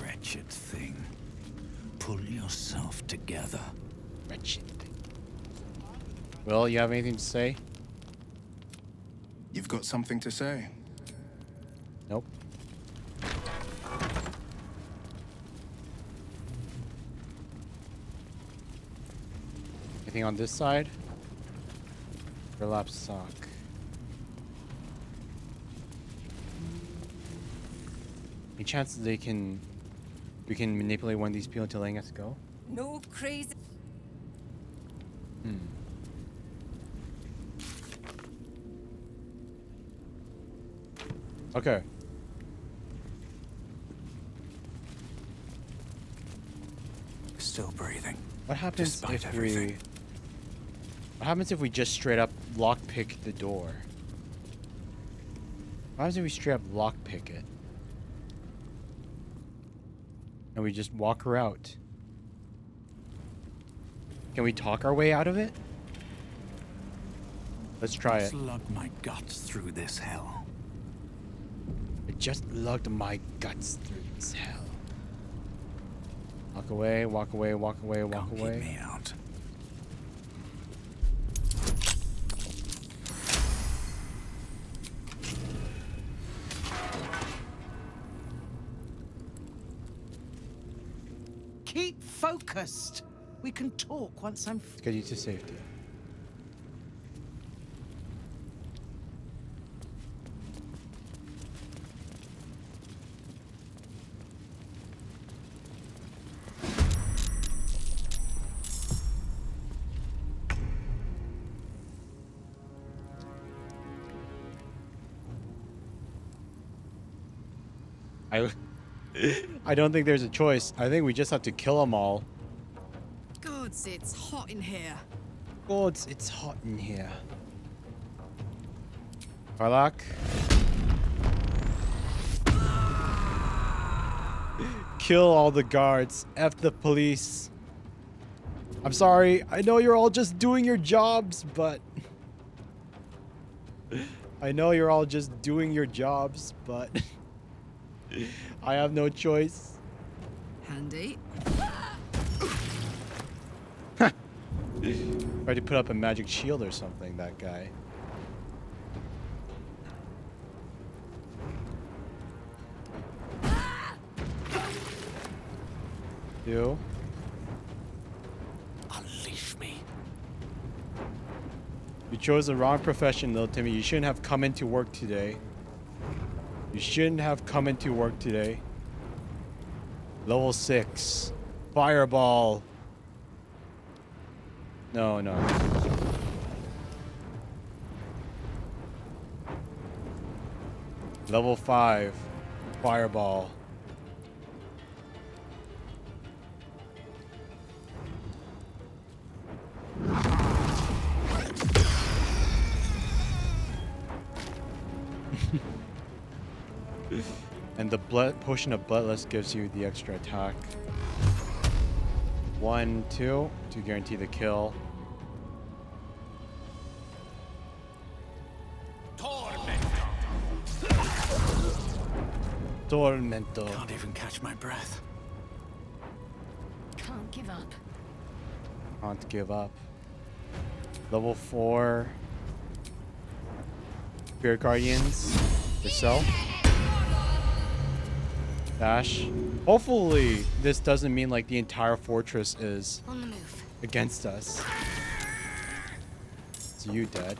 Wretched thing. Pull yourself together. Wretched. Will, you have anything to say? You've got something to say? Nope. Anything on this side? Burlap sock. Any chance that we can manipulate one of these people into letting us go? No crazy. Okay. Still breathing. What happens Despite if everything. What happens if we just straight up lockpick the door? What happens if we straight up lockpick it? And we just walk her out? Can we talk our way out of it? Let's try it. Slug my guts through this hell. I just lugged my guts through this hell. Walk away, walk away, walk away, walk Don't away. keep me out. Keep focused. We can talk once I'm... Let's get you to safety. I don't think there's a choice. I think we just have to kill them all. Gods, it's hot in here. Gods, it's hot in here. Farlak. Kill all the guards. F the police. I'm sorry. I know you're all just doing your jobs, but... I know you're all just doing your jobs, but... I have no choice. Handy. Tried to put up a magic shield or something, that guy. 2. Unleash me. You chose the wrong profession, little Timmy. You shouldn't have come into work today. You shouldn't have come into work today. Level 6. Fireball. No, no. Level 5. Fireball. And the blood potion of bloodlust gives you the extra attack. 1, 2 to guarantee the kill. Tormento. Can't even catch my breath. Can't give up. Can't give up. Level 4. Spirit Guardians. Yourself. Dash. Hopefully, this doesn't mean like the entire fortress is On the move. against us. So you dead.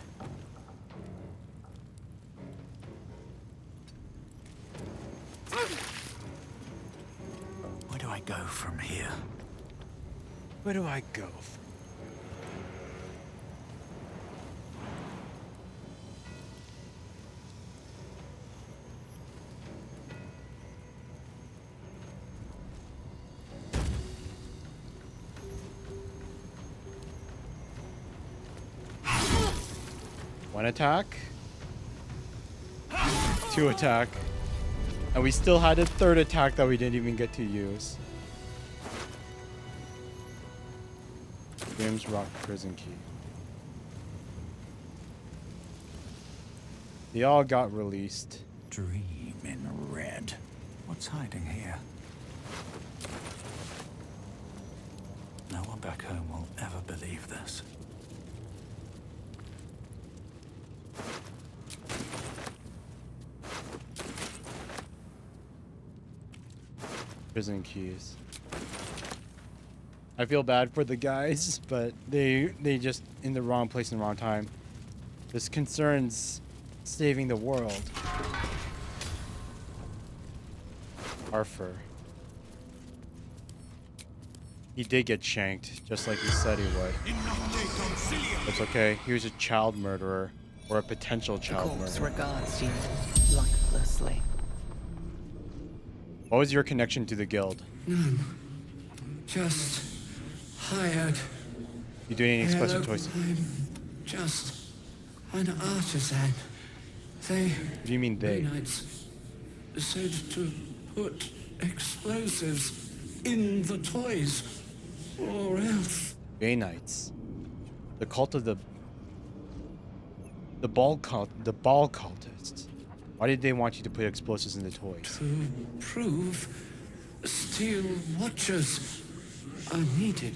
Where do I go from here? Where do I go from? One attack. 2 attack. And we still had a 3rd attack that we didn't even get to use. WYRM'S Rock Prison Key. They all got released. Dream in red. What's hiding here? No one back home will ever believe this. Prison keys. I feel bad for the guys, but they just in the wrong place in the wrong time. This concerns saving the world. Arthur. He did get shanked, just like he said he would. It's okay. He was a child murderer, or a potential child Corpse murderer. regards you lifelessly. What was your connection to the guild? None. Just hired. You doing any special Hello, choices? I'm just an artisan. They. What do you mean they? Knights said to put explosives in the toys, or else. Bay Knights. The cult of the ball cult. The ball cultists. Why did they want you to put explosives in the toys? To prove steel watchers are needed.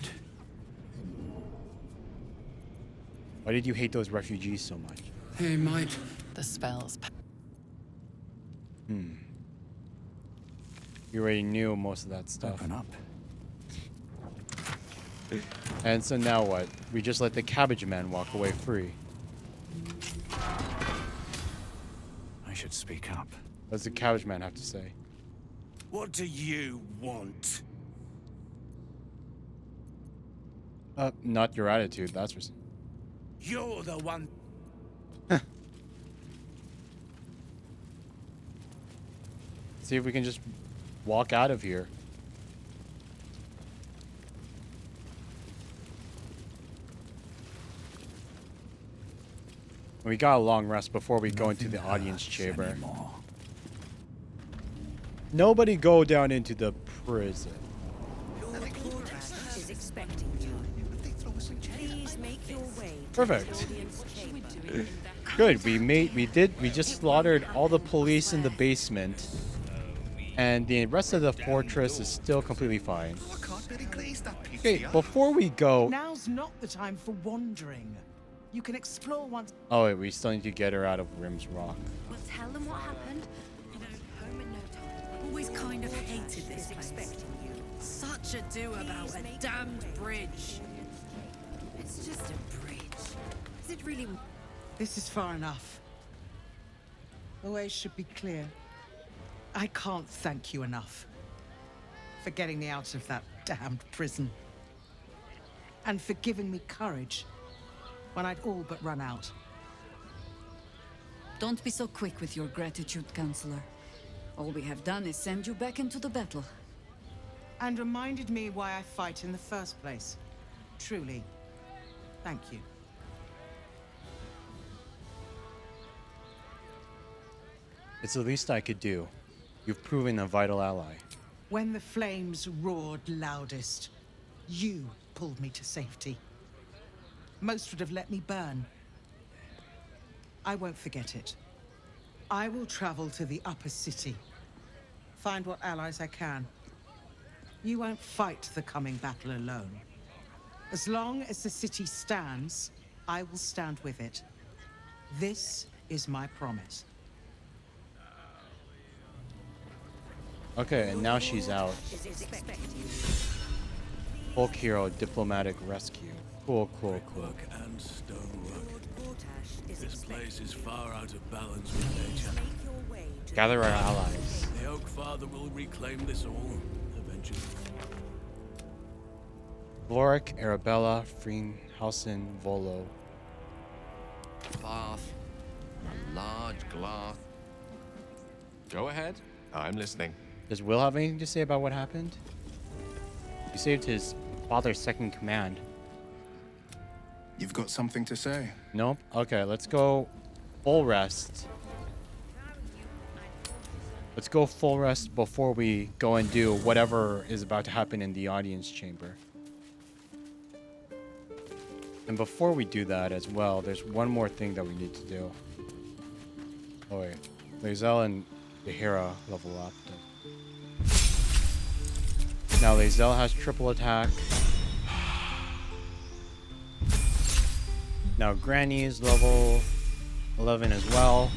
Why did you hate those refugees so much? They might. The spells. You already knew most of that stuff. Open up. And so now what? We just let the cabbage man walk away free. I should speak up. What does the cabbage man have to say? What do you want? Not your attitude, that's for... You're the one. See if we can just walk out of here. We got a long rest before we go into the audience chamber. Anymore. Nobody go down into the prison. Is expecting you. Please make your way to Perfect. the audience chamber. Good. We just slaughtered all the police in the basement. And the rest of the fortress is still completely fine. Okay, before we go... Now's not the time for wandering. You can explore once. Oh, wait, we still need to get her out of WYRM'S Rock. We'll tell them what happened. You know, home in no time. Always kind of hated this place. Such ado about a damned bridge. It's just a bridge. Is it really? This is far enough. The way should be clear. I can't thank you enough for getting me out of that damned prison. And for giving me courage when I'd all but run out. Don't be so quick with your gratitude, Counselor. All we have done is send you back into the battle. And reminded me why I fight in the first place. Truly, thank you. It's the least I could do. You've proven a vital ally. When the flames roared loudest, you pulled me to safety. Most would have let me burn. I won't forget it. I will travel to the upper city. Find what allies I can. You won't fight the coming battle alone. As long as the city stands, I will stand with it. This is my promise. Okay, and now she's out. Folk hero, diplomatic rescue. Cool, cool, cool. Brickwork and stonework. This place is far out of balance with nature. Gather our allies. The Oak Father will reclaim this all eventually. Lorik, Arabella, Freenhausen, Volo. Bath. A large glass. Go ahead. I'm listening. Does Will have anything to say about what happened? He saved his father's second command. You've got something to say? Nope. Okay, let's go full rest. Let's go full rest before we go and do whatever is about to happen in the audience chamber. And before we do that as well, there's one more thing that we need to do. Oh wait, Lae'zel and Bahira level up. Now Lae'zel has triple attack. Now Granny is level 11 as well.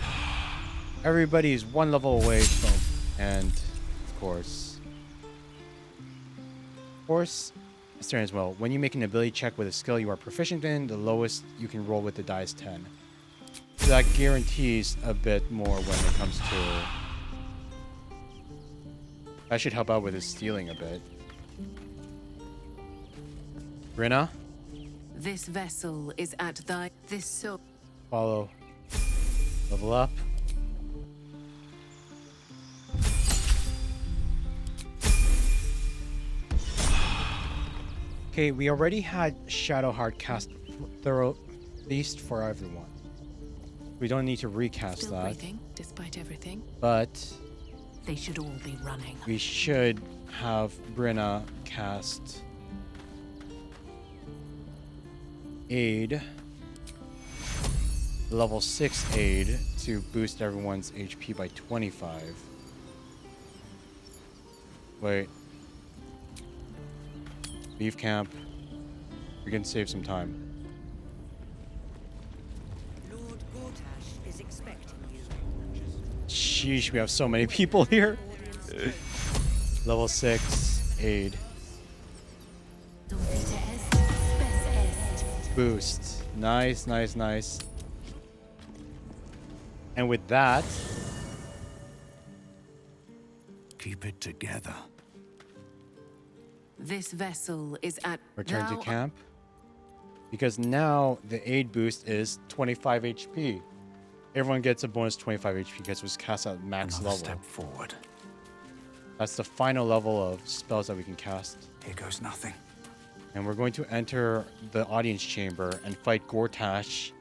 Everybody is one level away from, and of course, Astarion as well. When you make an ability check with a skill you are proficient in, the lowest you can roll with the die is 10. So that guarantees a bit more when it comes to. That should help out with his stealing a bit. Brenna? This vessel is at thy... This so... Follow. Level up. Okay, we already had Shadowheart cast thorough least for everyone. We don't need to recast Still that. breathing, despite everything. But They should all be running. we should have Brenna cast aid, level 6 aid to boost everyone's HP by 25. Wait. Leave camp. We can save some time. Lord Gortash is expecting you. Sheesh, we have so many people here. Level 6 aid. Boost. Nice, nice, nice. And with that, keep it together. This vessel is at... return to Thou- camp. Because now the aid boost is 25 HP. Everyone gets a bonus 25 HP because it was cast at max Another level. step forward. That's the final level of spells that we can cast. Here goes nothing. And we're going to enter the audience chamber and fight Gortash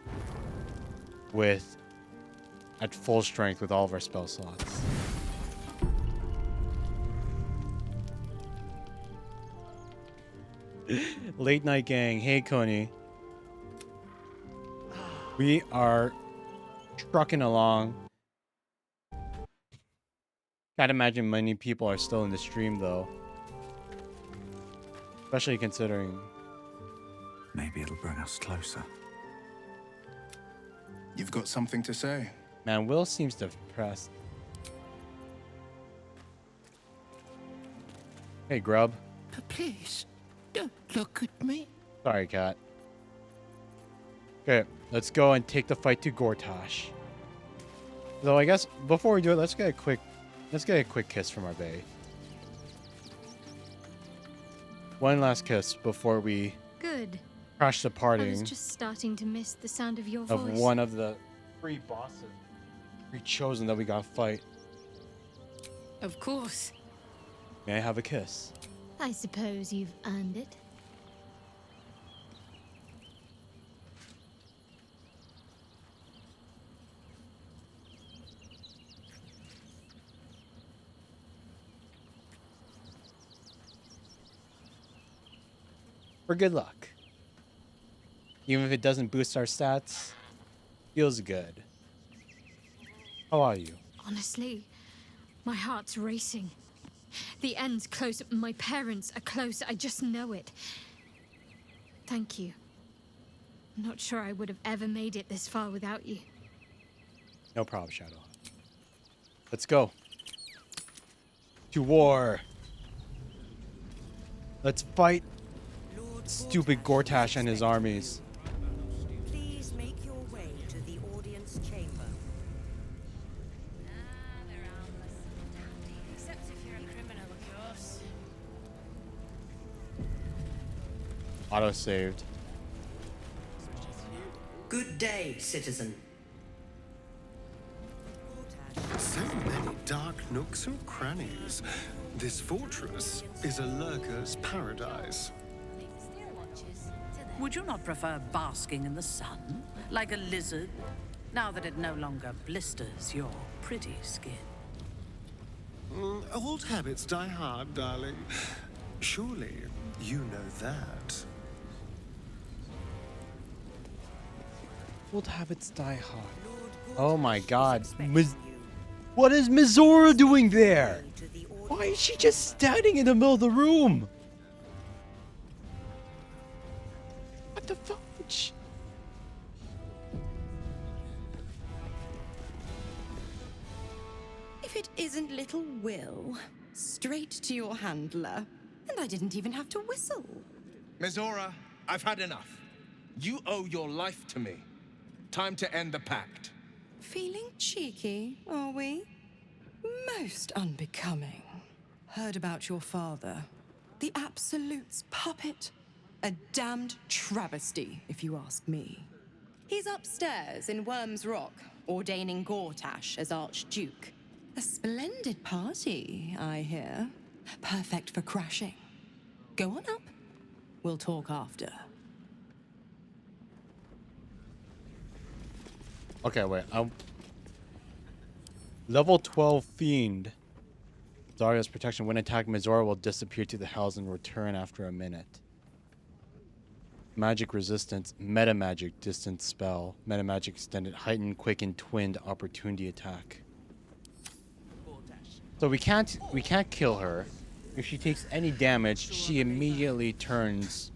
at full strength with all of our spell slots. Late night gang. Hey, Coney. We are trucking along. Can't imagine many people are still in the stream, though. Especially considering... Maybe it'll bring us closer. You've got something to say? Man, Will seems depressed. Hey, Grub. Please, don't look at me. Sorry, cat. Okay, let's go and take the fight to Gortash. Though I guess before we do it, let's get a quick kiss from our bae. One last kiss before we Good. crash the I parting was just starting to miss the sound of your of voice. one of the 3 bosses, 3 chosen that we got to fight. Of course. May I have a kiss? I suppose you've earned it. For good luck. Even if it doesn't boost our stats, feels good. How are you? Honestly, my heart's racing. The end's close. My parents are close. I just know it. Thank you. I'm not sure I would have ever made it this far without you. No problem, Shadow. Let's go. To war. Let's fight stupid Gortash and his armies. Please make your way to the audience chamber. Except if you're a criminal, of course. Auto saved. Good day, citizen. So many dark nooks and crannies. This fortress is a lurker's paradise. Would you not prefer basking in the sun, like a lizard, now that it no longer blisters your pretty skin? Old habits die hard, darling. Surely you know that. Old habits die hard. Oh my god. What is Mizora doing there? Why is she just standing in the middle of the room? What the fudge? If it isn't little Will, straight to your handler. And I didn't even have to whistle. Mizora, I've had enough. You owe your life to me. Time to end the pact. Feeling cheeky, are we? Most unbecoming. Heard about your father. The Absolute's puppet. A damned travesty, if you ask me. He's upstairs in Worm's Rock, ordaining Gortash as Archduke. A splendid party, I hear. Perfect for crashing. Go on up. We'll talk after. Okay, wait. Level 12 Fiend. Zarya's protection. When attacked, Mizora will disappear to the hells and return after a minute. Magic resistance. Meta magic distance spell. Meta magic extended. Heightened, quicken, twinned opportunity attack. So we can't kill her. If she takes any damage, she immediately returns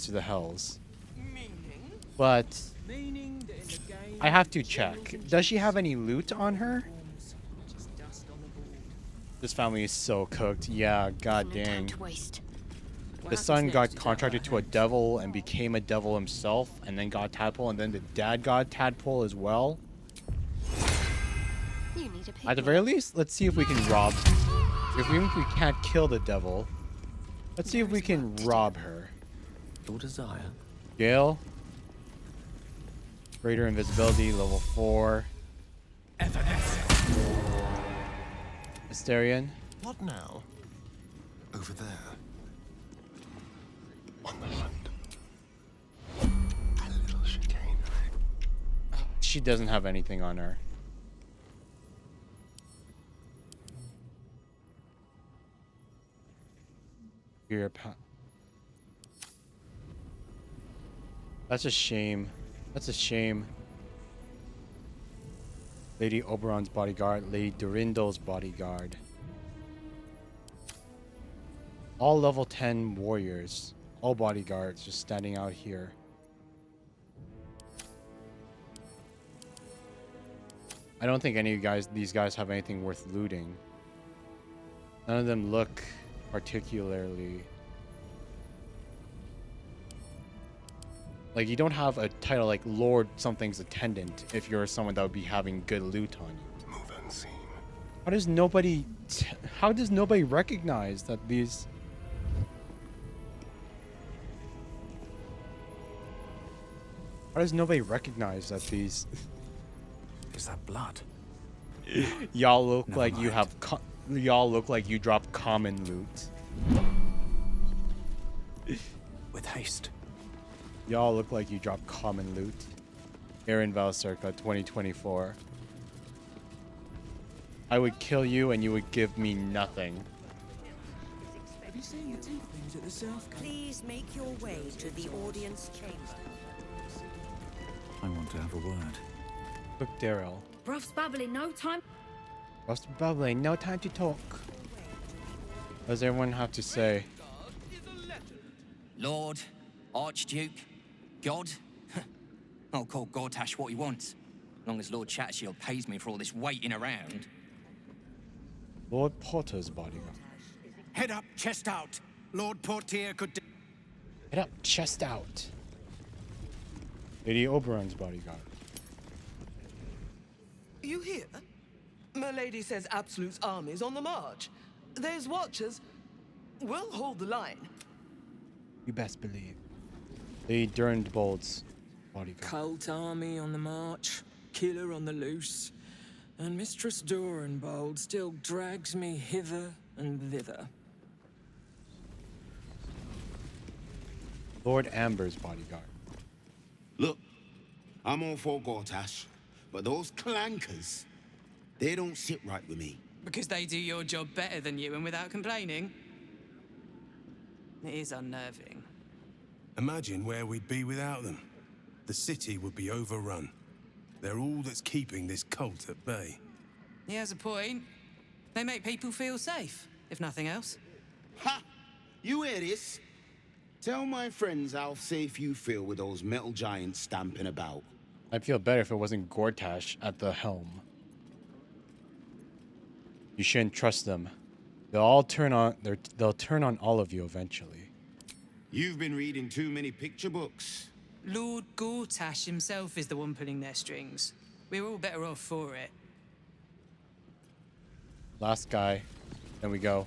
to the hells. But I have to check. Does she have any loot on her? This family is so cooked. Yeah, god dang. The son got contracted to a devil and became a devil himself, and then got tadpole, and then the dad got tadpole as well. At the very least, let's see if we can rob. Even if we can't kill the devil, let's see if we can rob her. Your desire. Gale. Greater invisibility, level 4. Mysterian. What now? Over there. On the hunt. A little chicanery. She doesn't have anything on her. That's a shame. That's a shame. Lady Oberon's bodyguard, Lady Dorindo's bodyguard. All level 10 warriors. All bodyguards just standing out here. I don't think any of these guys have anything worth looting. None of them look particularly... Like, you don't have a title like Lord something's attendant if you're someone that would be having good loot on you. Move unseen. How does nobody recognize that these... How does nobody recognize that these... Is that blood? Y'all look Never like you mind. have... Y'all look like you drop common loot. With haste. Y'all look like you drop common loot. Aaron Valcirca 2024. I would kill you and you would give me nothing. Have you seen the tieflings at the south gate? Please make your way to the audience chamber. I want to have a word. Look, Daryl. Bruff's babbling, no time. What's bubbling? No time to talk. What does everyone have to say? Lord, Archduke, God. I'll call Gortash what he wants, as long as Lord Chattershield pays me for all this waiting around. Lord Porter's bodyguard. Head up, chest out. Lord Portier could... Head up, chest out. Lady Oberon's bodyguard. You hear? Milady says Absolute's army's on the march. There's watchers. We'll hold the line. You best believe. Lady Durnbold's bodyguard. Cult army on the march, killer on the loose, and Mistress Durnbold still drags me hither and thither. Lord Amber's bodyguard. Look, I'm all for Gortash, but those clankers, they don't sit right with me. Because they do your job better than you and without complaining? It is unnerving. Imagine where we'd be without them. The city would be overrun. They're all that's keeping this cult at bay. He has a point. They make people feel safe, if nothing else. Ha! You hear this? Tell my friends how safe you feel with those metal giants stamping about. I'd feel better if it wasn't Gortash at the helm. You shouldn't trust them. They'll turn on all of you eventually. You've been reading too many picture books. Lord Gortash himself is the one pulling their strings. We're all better off for it. Last guy. Then we go.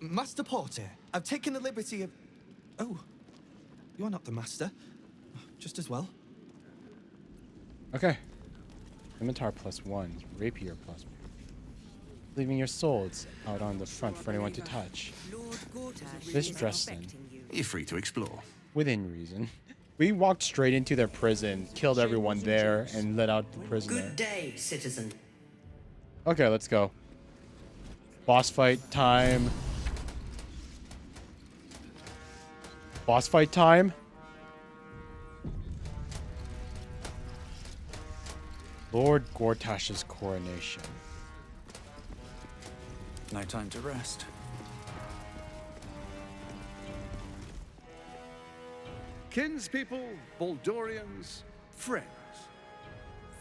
Master Porter, I've taken the liberty of... Oh, you're not the master. Just as well. Okay. Scimitar +1. Rapier +1. Leaving your swords out on the front for anyone to touch. This Dresden. You're free to explore. Within reason. We walked straight into their prison, killed everyone there, and let out the prisoner. Good day, citizen. Okay, let's go. Boss fight time. Boss fight time. Lord Gortash's coronation. No time to rest. Kinspeople, Baldurians, friends,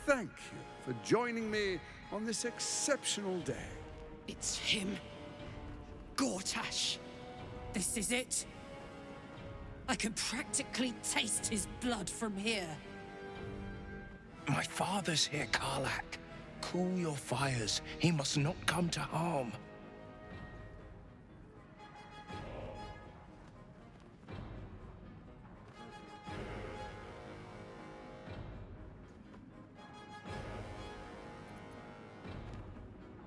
thank you for joining me on this exceptional day. It's him. Gortash. This is it. I can practically taste his blood from here. My father's here, Karlak. Cool your fires. He must not come to harm.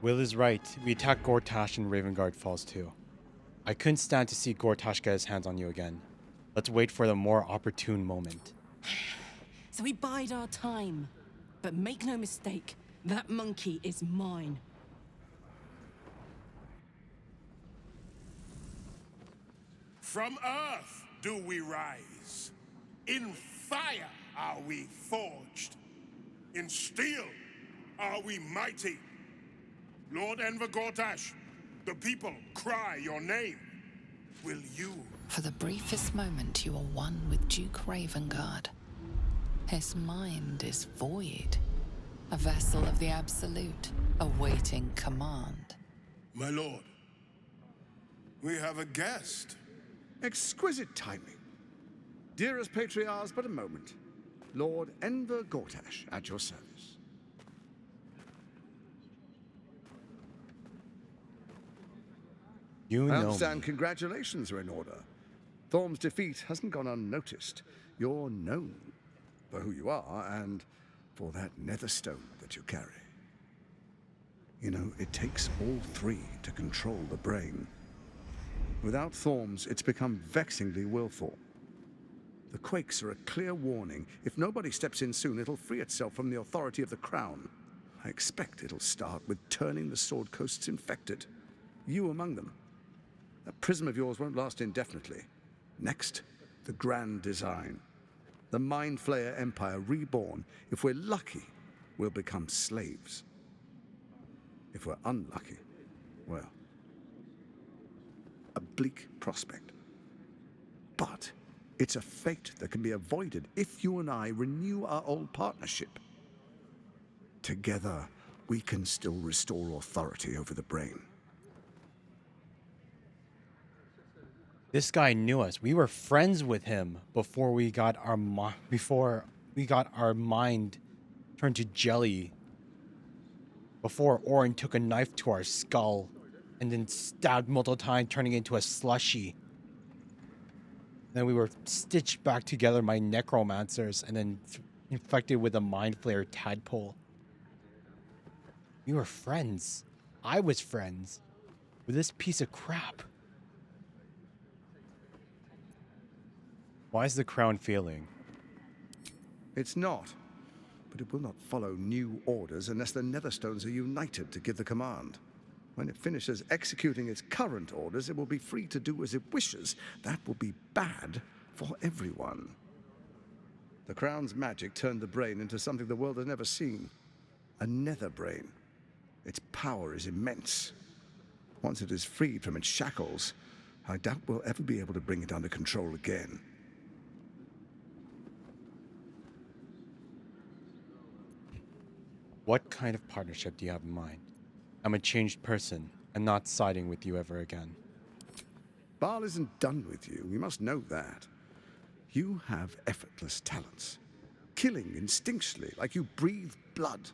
Will is right. We attacked Gortash and Ravengard Falls too. I couldn't stand to see Gortash get his hands on you again. Let's wait for the more opportune moment. So we bide our time. But make no mistake, that monkey is mine. From earth do we rise. In fire are we forged. In steel are we mighty. Lord Enver Gortash, the people cry your name. Will you? For the briefest moment, you are one with Duke Ravengard. His mind is void, A vessel of the Absolute, awaiting command. My lord, we have a guest. Exquisite timing. Dearest Patriarchs, but a moment. Lord Enver Gortash, at your service. You I know understand me. congratulations are in order. Thorm's defeat hasn't gone unnoticed. You're known for who you are and for that nether stone that you carry. You know, it takes all three to control the brain. Without Thorm's, it's become vexingly willful. The quakes are a clear warning. If nobody steps in soon, it'll free itself from the authority of the crown. I expect it'll start with turning the Sword Coasts infected. You among them. That prism of yours won't last indefinitely. Next, the grand design. The Mind Flayer Empire reborn. If we're lucky, we'll become slaves. If we're unlucky, well, a bleak prospect. But it's a fate that can be avoided if you and I renew our old partnership. Together, we can still restore authority over the brain. This guy knew us. We were friends with him before we got our mind turned to jelly. Before Orin took a knife to our skull and then stabbed multiple times, turning into a slushy. Then we were stitched back together by necromancers and then infected with a mind flayer tadpole. We were friends. I was friends with this piece of crap. Why is the crown failing? It's not, but it will not follow new orders unless the Netherstones are united to give the command. When it finishes executing its current orders, it will be free to do as it wishes. That will be bad for everyone. The crown's magic turned the brain into something the world has never seen. A nether brain. Its power is immense. Once it is freed from its shackles, I doubt we'll ever be able to bring it under control again. What kind of partnership do you have in mind? I'm a changed person and not siding with you ever again. Baal isn't done with you. You must know that. You have effortless talents. Killing instinctually, like you breathe blood.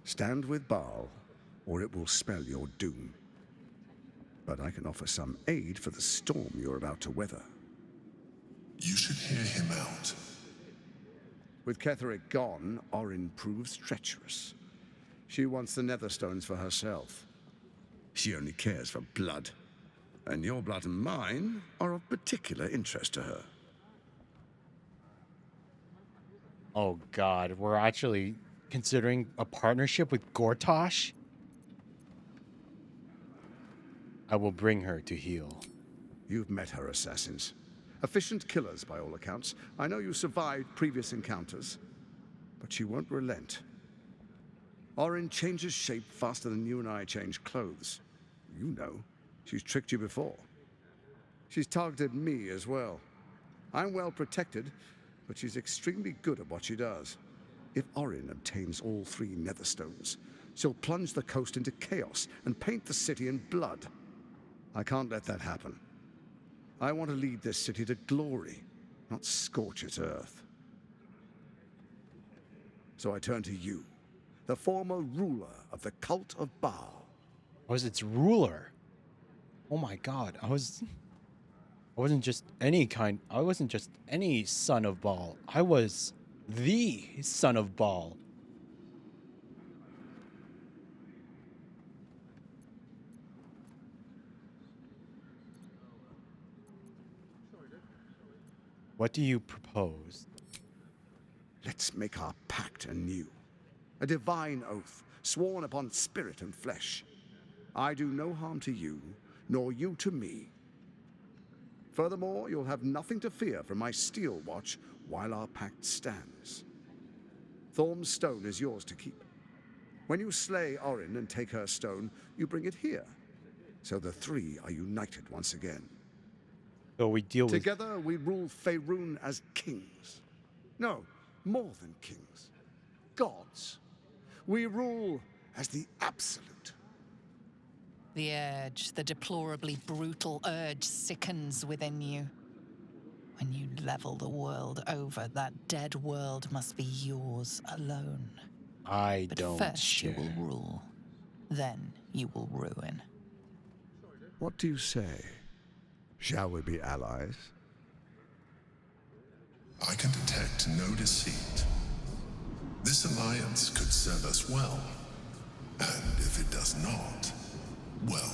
Stand with Baal, or it will spell your doom. But I can offer some aid for the storm you're about to weather. You should hear him out. With Ketheric gone, Orin proves treacherous. She wants the Netherstones for herself. She only cares for blood. And your blood and mine are of particular interest to her. Oh god, we're actually considering a partnership with Gortash? I will bring her to heel. You've met her assassins. Efficient killers, by all accounts. I know you survived previous encounters, but she won't relent. Orin changes shape faster than you and I change clothes. You know, she's tricked you before. She's targeted me as well. I'm well protected, but she's extremely good at what she does. If Orin obtains all three Netherstones, she'll plunge the coast into chaos and paint the city in blood. I can't let that happen. I want to lead this city to glory, not scorch its earth. So I turn to you, the former ruler of the cult of Baal. I was its ruler. Oh my god, I wasn't just any son of Baal. I was the son of Baal. What do you propose? Let's make our pact anew. A divine oath, sworn upon spirit and flesh. I do no harm to you, nor you to me. Furthermore, you'll have nothing to fear from my steel watch while our pact stands. Thorm's stone is yours to keep. When you slay Orin and take her stone, you bring it here. So the three are united once again. So we deal with... Together we rule Faerun as kings. No, more than kings. Gods. We rule as the absolute. The urge, the deplorably brutal urge, sickens within you. When you level the world over, that dead world must be yours alone. But don't first share. You will rule, then you will ruin. What do you say? Shall we be allies? I can detect no deceit. This alliance could serve us well. And if it does not, well,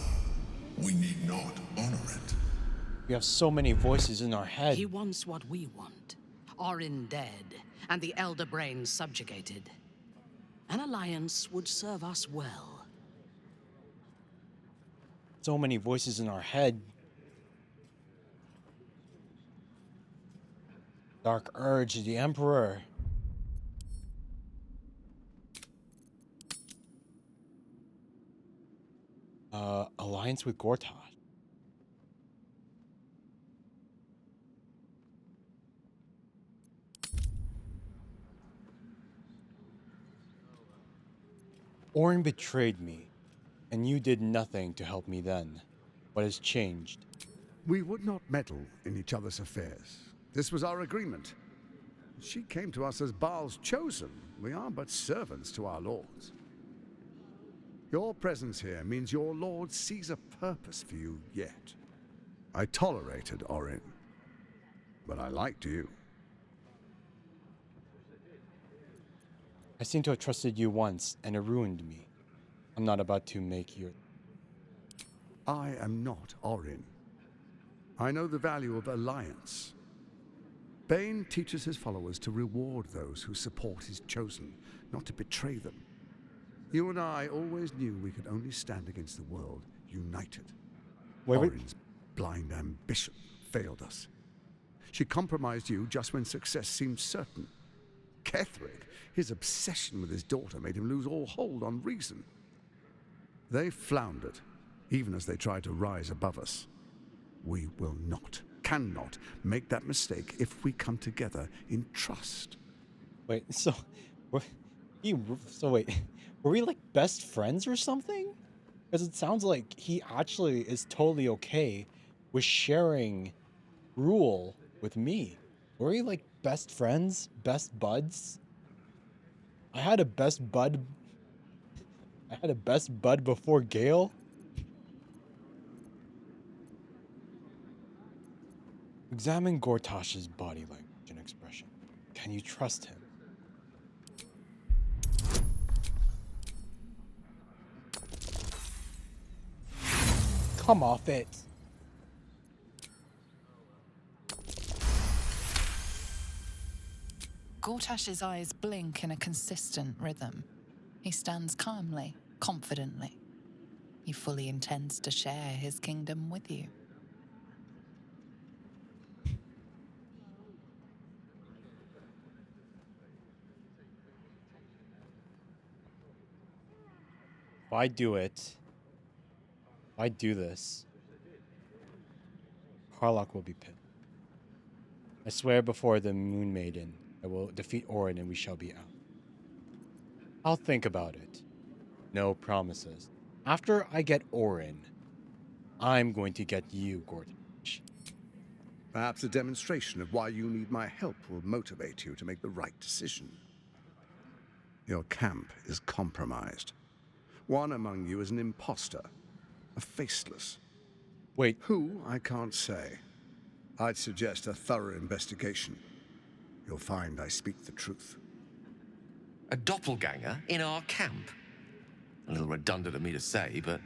we need not honor it. We have so many voices in our head. He wants what we want. Orin dead, and the Elder Brain subjugated. An alliance would serve us well. So many voices in our head. Dark Urge, the Emperor. Alliance with Gortash. Orin betrayed me, and you did nothing to help me then. What has changed? We would not meddle in each other's affairs. This was our agreement. She came to us as Baal's chosen. We are but servants to our lords. Your presence here means your lord sees a purpose for you yet. I tolerated Orin, but I liked you. I seem to have trusted you once, and it ruined me. I'm not about to make you... I am not Orin. I know the value of alliance. Bane teaches his followers to reward those who support his chosen, not to betray them. You and I always knew we could only stand against the world united. Orin's blind ambition failed us. She compromised you just when success seemed certain. Ketherick, his obsession with his daughter made him lose all hold on reason. They floundered, even as they tried to rise above us. We will not, cannot make that mistake if we come together in trust. Wait, so wait, were we like best friends or something? Because it sounds like he actually is totally okay with sharing rule with me. Were we like best friends, best buds? I had a best bud before Gale. Examine Gortash's body language and expression. Can you trust him? Come off it. Gortash's eyes blink in a consistent rhythm. He stands calmly, confidently. He fully intends to share his kingdom with you. If I do it, if I do this, Harlock will be pissed. I swear before the Moon Maiden, I will defeat Orin and we shall be out. I'll think about it. No promises. After I get Orin, I'm going to get you, Gortash. Perhaps a demonstration of why you need my help will motivate you to make the right decision. Your camp is compromised. One among you is an imposter, a faceless. Wait. Who, I can't say. I'd suggest a thorough investigation. You'll find I speak the truth. A doppelganger in our camp? A little redundant of me to say, but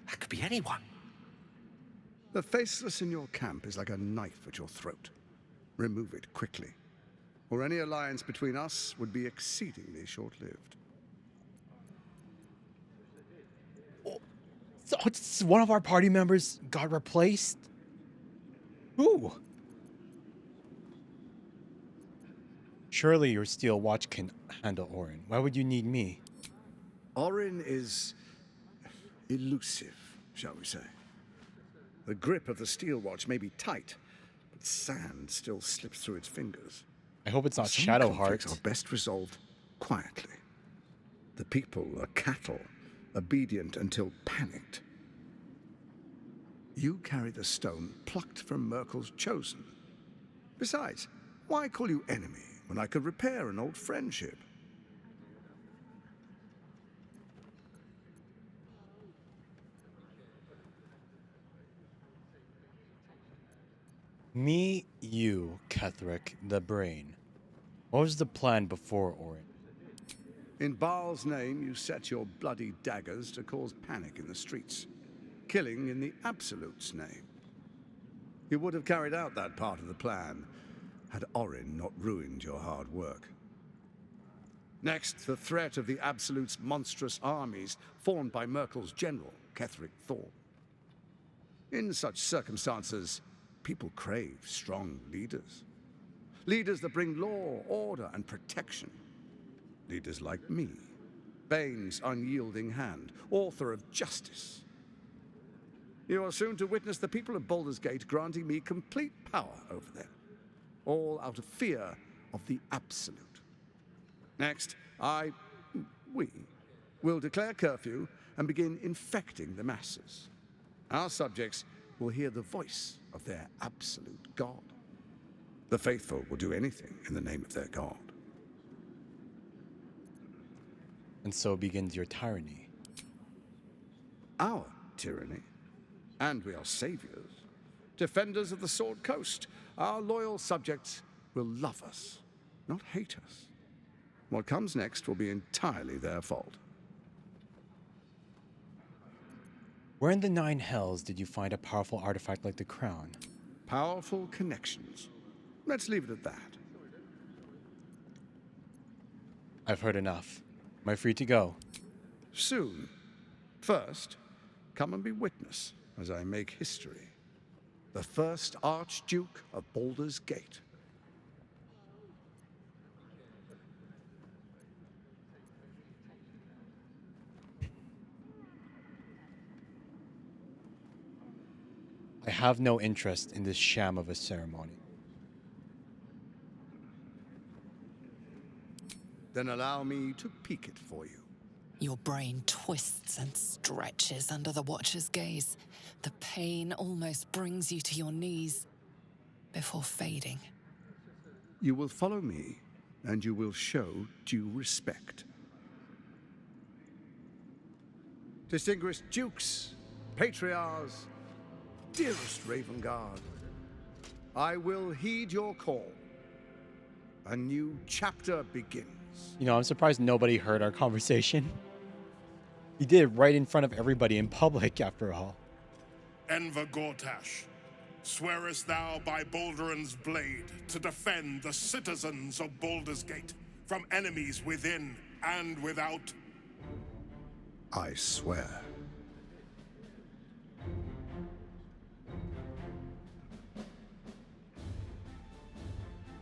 that could be anyone. The faceless in your camp is like a knife at your throat. Remove it quickly, or any alliance between us would be exceedingly short-lived. So one of our party members got replaced? Who? Surely your steel watch can handle Orin. Why would you need me? Orin is elusive, shall we say. The grip of the steel watch may be tight, but sand still slips through its fingers. I hope it's not Some Shadowheart. conflicts are best resolved quietly. The people are cattle, obedient until panicked. You carry the stone plucked from Merkel's chosen. Besides, why call you enemy when I could repair an old friendship? Me, you, Ketheric, the brain. What was the plan before Orin? In Baal's name, you set your bloody daggers to cause panic in the streets, killing in the Absolute's name. You would have carried out that part of the plan had Orin not ruined your hard work. Next, the threat of the Absolute's monstrous armies formed by Merkel's general, Ketheric Thorm. In such circumstances, people crave strong leaders. Leaders that bring law, order, and protection. Leaders like me, Bane's unyielding hand, author of justice. You are soon to witness the people of Baldur's Gate granting me complete power over them, all out of fear of the Absolute. Next, we will declare curfew and begin infecting the masses. Our subjects will hear the voice of their absolute God. The faithful will do anything in the name of their God. And so begins your tyranny. Our tyranny? And we are saviors, defenders of the Sword Coast. Our loyal subjects will love us, not hate us. What comes next will be entirely their fault. Where in the Nine Hells did you find a powerful artifact like the crown? Powerful connections. Let's leave it at that. I've heard enough. Am I free to go? Soon. First, come and be witness as I make history. The first Archduke of Baldur's Gate. I have no interest in this sham of a ceremony. Then allow me to peek it for you. Your brain twists and stretches under the Watcher's gaze. The pain almost brings you to your knees before fading. You will follow me, and you will show due respect. Distinguished dukes, patriarchs, dearest Ravengard, I will heed your call. A new chapter begins. You know, I'm surprised nobody heard our conversation. He did it right in front of everybody in public, after all. Enver Gortash, swearest thou by Balduran's blade to defend the citizens of Baldur's Gate from enemies within and without? I swear.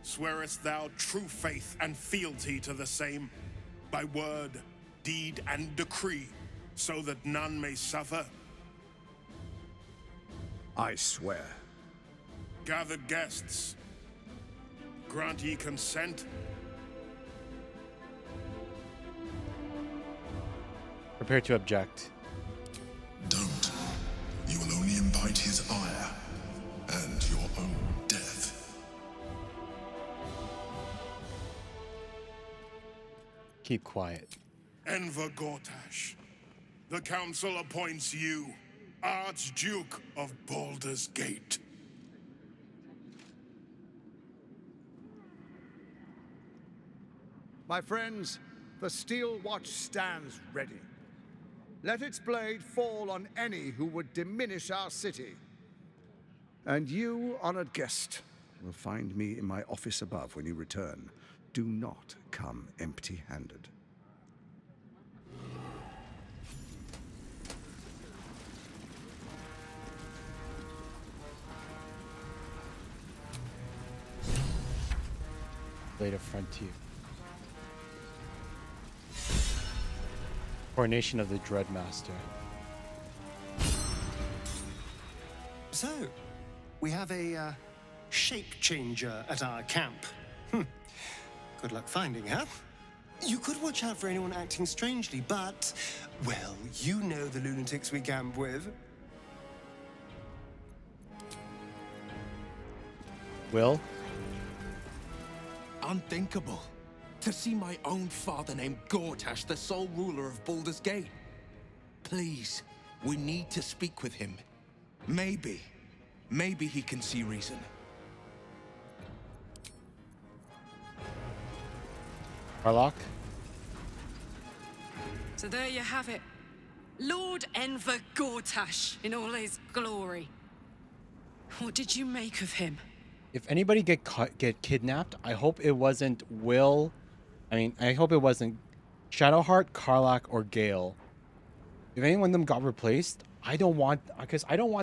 Swearest thou true faith and fealty to the same, by word, deed, and decree, so that none may suffer? I swear. Gathered guests, grant ye consent? Prepare to object. Don't. You will only invite his ire and your own death. Keep quiet. Enver Gortash, the council appoints you Archduke of Baldur's Gate. My friends, the Steel Watch stands ready. Let its blade fall on any who would diminish our city. And you, honored guest, will find me in my office above when you return. Do not come empty-handed. Blade of Frontier. Coronation of the Dreadmaster. So, we have a shape changer at our camp. Good luck finding her. You could watch out for anyone acting strangely, but, well, you know the lunatics we camp with. Will? Unthinkable. To see my own father named Gortash, the sole ruler of Baldur's Gate. Please, we need to speak with him. Maybe he can see reason. Karlach? So there you have it. Lord Enver Gortash in all his glory. What did you make of him? If anybody get kidnapped, I hope it wasn't Will. I hope it wasn't Shadowheart, Karlach, or Gale. If any one of them got replaced, I don't want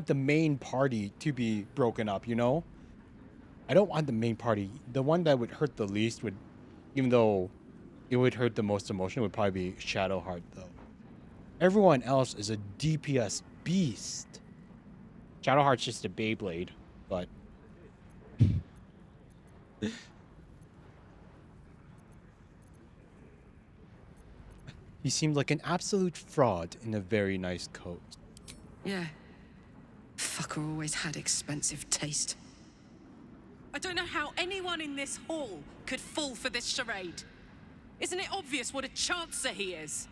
the main party to be broken up, you know? I don't want the main party. The one that would hurt the least would, even though it would hurt the most emotion, would probably be Shadowheart, though. Everyone else is a DPS beast. Shadowheart's just a Beyblade, but... He seemed like an absolute fraud in a very nice coat. Yeah. Fucker always had expensive taste. I don't know how anyone in this hall could fall for this charade. Isn't it obvious what a chancer he is?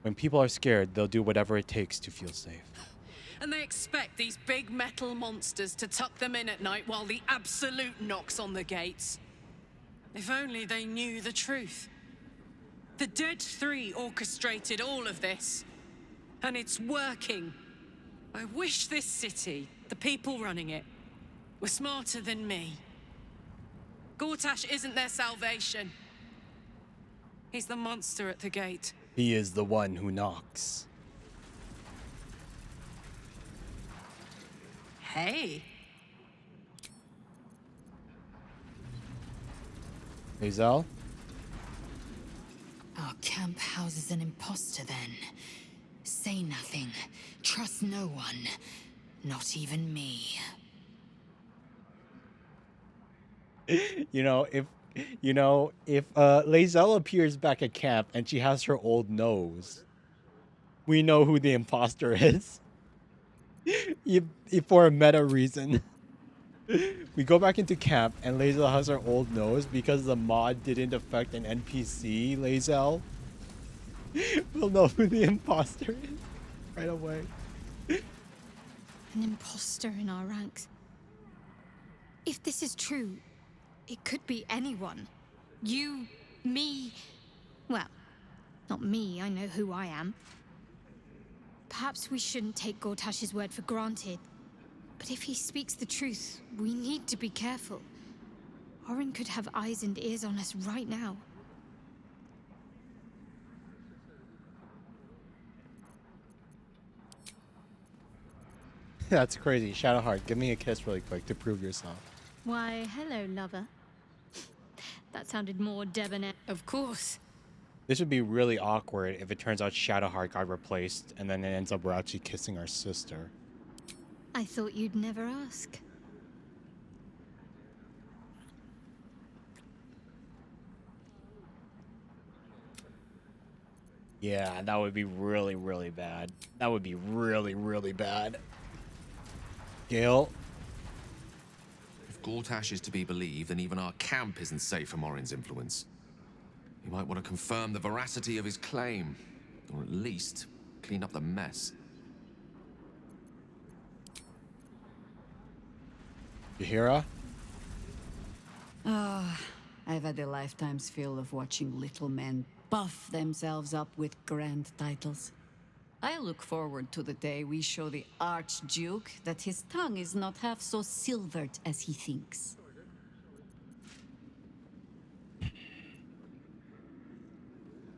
When people are scared, they'll do whatever it takes to feel safe. And they expect these big metal monsters to tuck them in at night while the Absolute knocks on the gates. If only they knew the truth. The Dead Three orchestrated all of this. And it's working. I wish this city, the people running it, were smarter than me. Gortash isn't their salvation. He's the monster at the gate. He is the one who knocks. Hey. Hazel? Our camp houses an imposter then. Say nothing. Trust no one. Not even me. If Lae'zel appears back at camp and she has her old nose, we know who the imposter is. For a meta reason. We go back into camp and Lae'zel has her old nose because the mod didn't affect an NPC, Lae'zel. We'll know who the imposter is right away. An imposter in our ranks. If this is true, it could be anyone. You, me. Well, not me, I know who I am. Perhaps we shouldn't take Gortash's word for granted. But if he speaks the truth, we need to be careful. Orin could have eyes and ears on us right now. That's crazy. Shadowheart, give me a kiss really quick to prove yourself. Why, hello, lover. That sounded more debonair. Of course. This would be really awkward if it turns out Shadowheart got replaced and then it ends up we're actually kissing our sister. I thought you'd never ask. Yeah, that would be really, really bad. That would be really, really bad. Gale? If Gortash is to be believed, then even our camp isn't safe from Orin's influence. You might want to confirm the veracity of his claim, or at least clean up the mess. Yahira? I've had a lifetime's fill of watching little men buff themselves up with grand titles. I look forward to the day we show the Archduke that his tongue is not half so silvered as he thinks.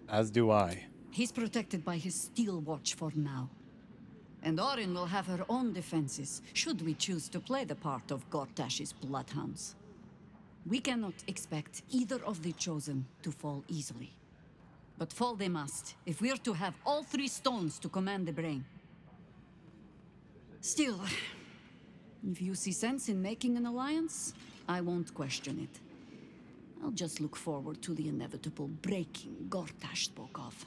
As do I. He's protected by his steel watch for now. And Orin will have her own defenses, should we choose to play the part of Gortash's bloodhounds. We cannot expect either of the Chosen to fall easily. But fall they must, if we're to have all three stones to command the brain. Still, if you see sense in making an alliance, I won't question it. I'll just look forward to the inevitable breaking Gortash spoke of.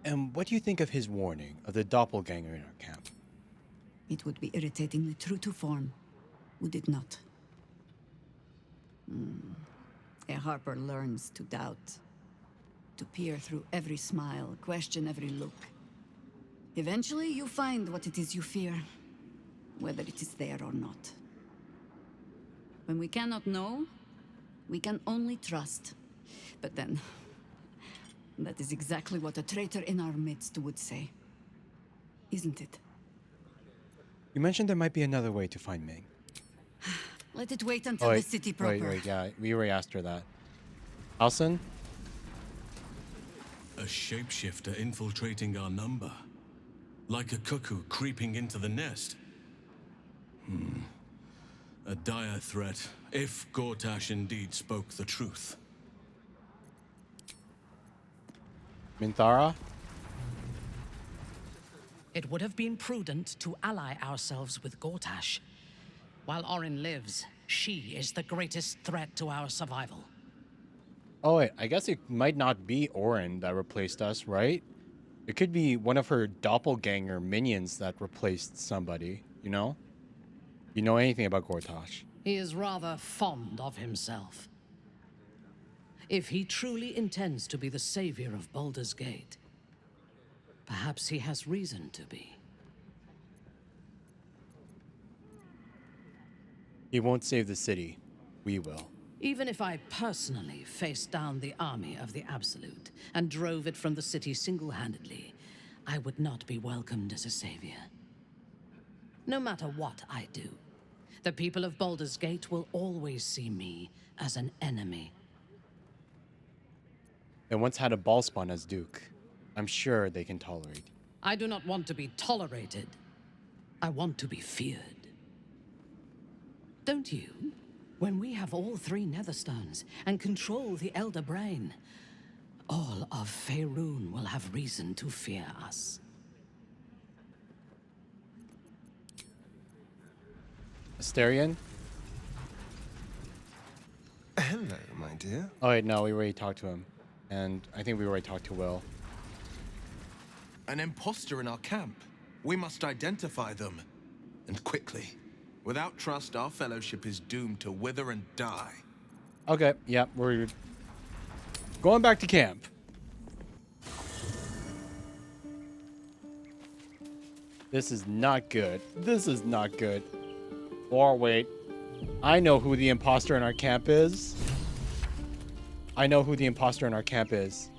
And what do you think of his warning of the doppelganger in our camp? It would be irritatingly true to form, would it not? A Harper learns to doubt, to peer through every smile, question every look. Eventually, you find what it is you fear, whether it is there or not. When we cannot know, we can only trust. But then, that is exactly what a traitor in our midst would say. Isn't it? You mentioned there might be another way to find Ming. Let it wait until the city proper. Wait, yeah, we already asked her that. Alson? A shapeshifter infiltrating our number. Like a cuckoo creeping into the nest. A dire threat, if Gortash indeed spoke the truth. Minthara? It would have been prudent to ally ourselves with Gortash. While Orin lives, she is the greatest threat to our survival. Oh wait, I guess it might not be Orin that replaced us, right? It could be one of her doppelganger minions that replaced somebody, you know? You know anything about Gortash? He is rather fond of himself. If he truly intends to be the savior of Baldur's Gate, perhaps he has reason to be. He won't save the city. We will. Even if I personally faced down the army of the Absolute and drove it from the city single-handedly, I would not be welcomed as a savior. No matter what I do, the people of Baldur's Gate will always see me as an enemy. They once had a ballspawn as Duke. I'm sure they can tolerate. I do not want to be tolerated. I want to be feared. Don't you? When we have all 3 Netherstones and control the Elder Brain, all of Faerun will have reason to fear us. Asterion? Hello, my dear. Oh wait, no, we already talked to him. And I think we already talked to Will. An imposter in our camp. We must identify them. And quickly. Without trust, our fellowship is doomed to wither and die. Okay, yeah, we're going back to camp. This is not good. This is not good. Or wait, I know who the imposter in our camp is. I know who the imposter in our camp is.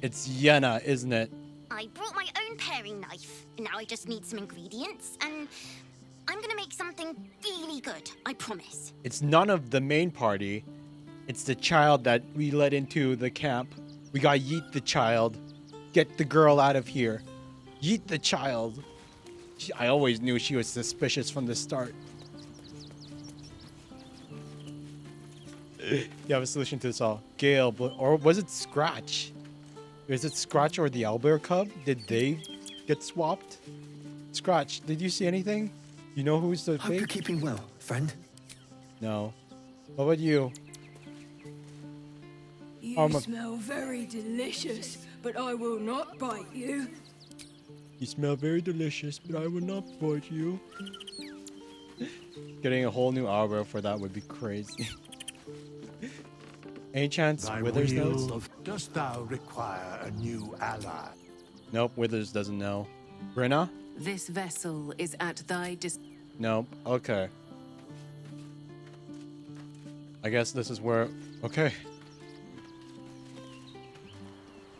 It's Yenna, isn't it? I brought my own paring knife, and now I just need some ingredients, and I'm gonna make something really good, I promise. It's none of the main party. It's the child that we let into the camp. We gotta yeet the child. Get the girl out of here. Yeet the child. I always knew she was suspicious from the start. You have a solution to this all. Gale, or was it Scratch? Is it Scratch or the Owlbear Cub? Did they get swapped? Scratch, did you see anything? You know who's the Hope you're keeping well, friend. No. What about you? You smell very delicious, but I will not bite you. You smell very delicious, but I will not bite you. Getting a whole new Owlbear for that would be crazy. Any chance Withers knows? Dost thou require a new ally? Nope, Withers doesn't know. Brenna? This vessel is at thy Nope. Okay. I guess this is where... Okay.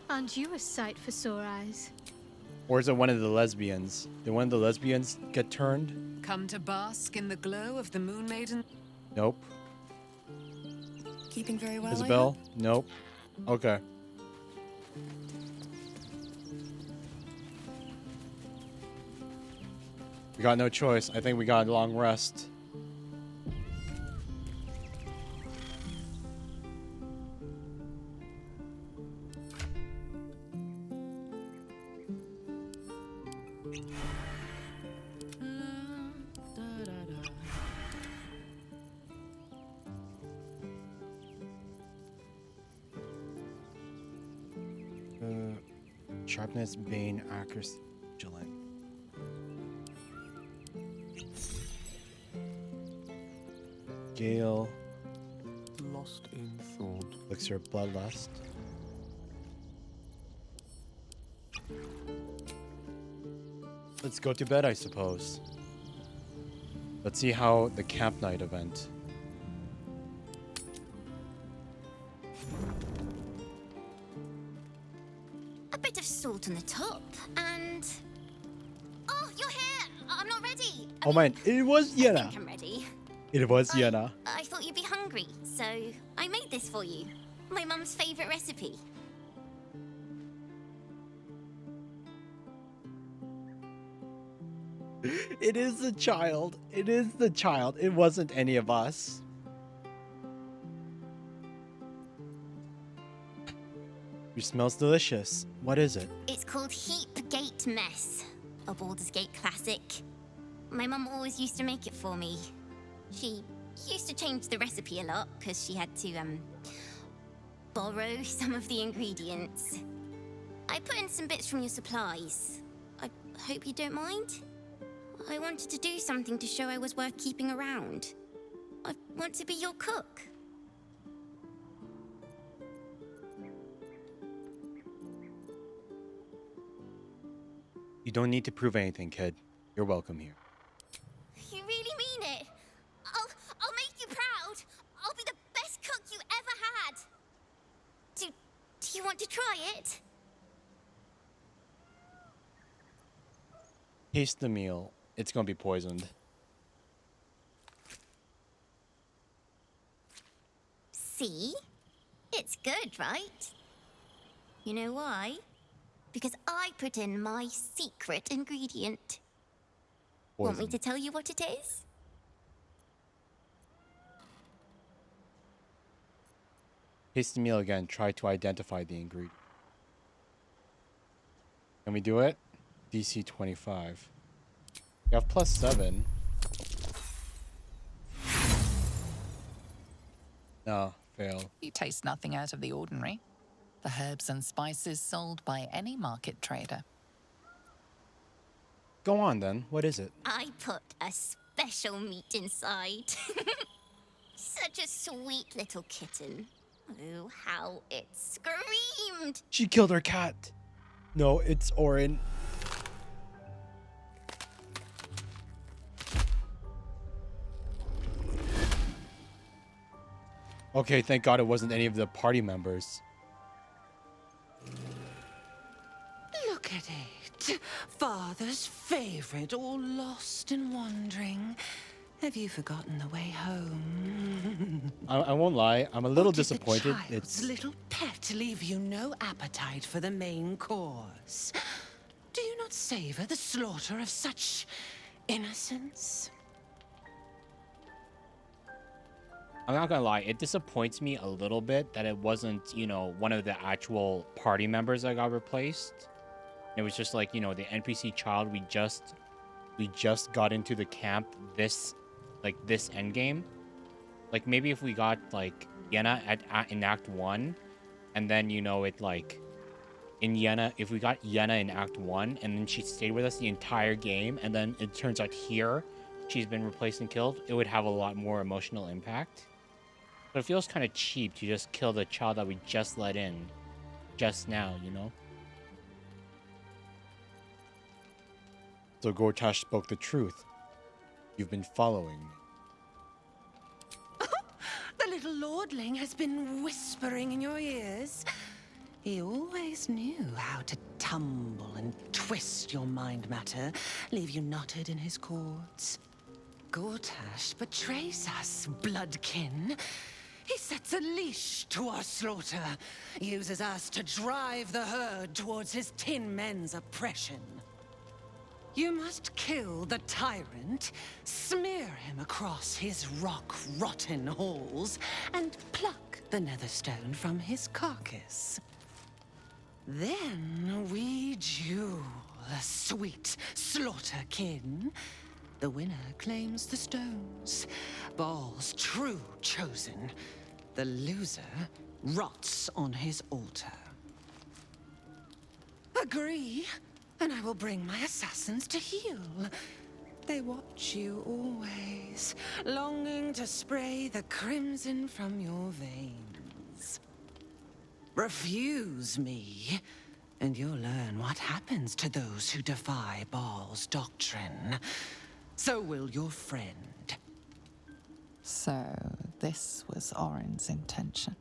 Aren't you a sight for sore eyes? Or is it one of the lesbians? Did one of the lesbians get turned? Come to bask in the glow of the Moon Maiden? Nope. Keeping very well, Isabel? Nope. Okay. We got no choice. I think we got a long rest. Sharpness, Bane, Accuracy, Vigilant. Gale. Lost in thought. Elixir of Bloodlust. Let's go to bed, I suppose. Let's see how the camp night event. A bit of salt on the top, and... Oh, you're here! I'm not ready! Oh man, it was I Yenna. think I'm ready. It was Yenna. I thought you'd be hungry, so I made this for you. My mum's favourite recipe. It is the child. It is the child. It wasn't any of us. It smells delicious. What is it? It's called Heap Gate Mess, a Baldur's Gate classic. My mum always used to make it for me. She used to change the recipe a lot because she had to, borrow some of the ingredients. I put in some bits from your supplies. I hope you don't mind. I wanted to do something to show I was worth keeping around. I want to be your cook. You don't need to prove anything, kid. You're welcome here. You really mean it? I'll make you proud. I'll be the best cook you ever had. Do you want to try it? Taste the meal. It's gonna be poisoned. See? It's good, right? You know why? Because I put in my secret ingredient. Want me Poison. to tell you what it is? Taste the meal again. Try to identify the ingredient. Can we do it? DC 25. You have +7. No, fail. You taste nothing out of the ordinary. The herbs and spices sold by any market trader. Go on then. What is it? I put a special meat inside. Such a sweet little kitten. Oh, how it screamed! She killed her cat. No, it's Orin. Okay, thank God it wasn't any of the party members. Look at it. Father's favorite, all lost and wandering. Have you forgotten the way home? I won't lie. I'm a little Did disappointed. The child's little pet leave you no appetite for the main course. Do you not savor the slaughter of such innocence? I'm not gonna lie. It disappoints me a little bit that it wasn't, you know, one of the actual party members that got replaced. It was just like, you know, the NPC child we just got into the camp this end game. Like maybe if we got like Yenna in Act 1, and then you know it like in Yenna, if we got Yenna in Act 1 and then she stayed with us the entire game, and then it turns out here she's been replaced and killed, it would have a lot more emotional impact. But it feels kind of cheap to just kill the child that we just let in just now, you know? So Gortash spoke the truth. You've been following me. The little lordling has been whispering in your ears. He always knew how to tumble and twist your mind matter, leave you knotted in his cords. Gortash betrays us, bloodkin. He sets a leash to our slaughter, uses us to drive the herd towards his tin men's oppression. You must kill the tyrant, smear him across his rock-rotten halls, and pluck the netherstone from his carcass. Then we duel, sweet slaughterkin. The winner claims the stones, Baal's true chosen. The loser rots on his altar. Agree, and I will bring my assassins to heal. They watch you always, longing to spray the crimson from your veins. Refuse me, and you'll learn what happens to those who defy Baal's doctrine. So will your friend. So, this was Orin's intention.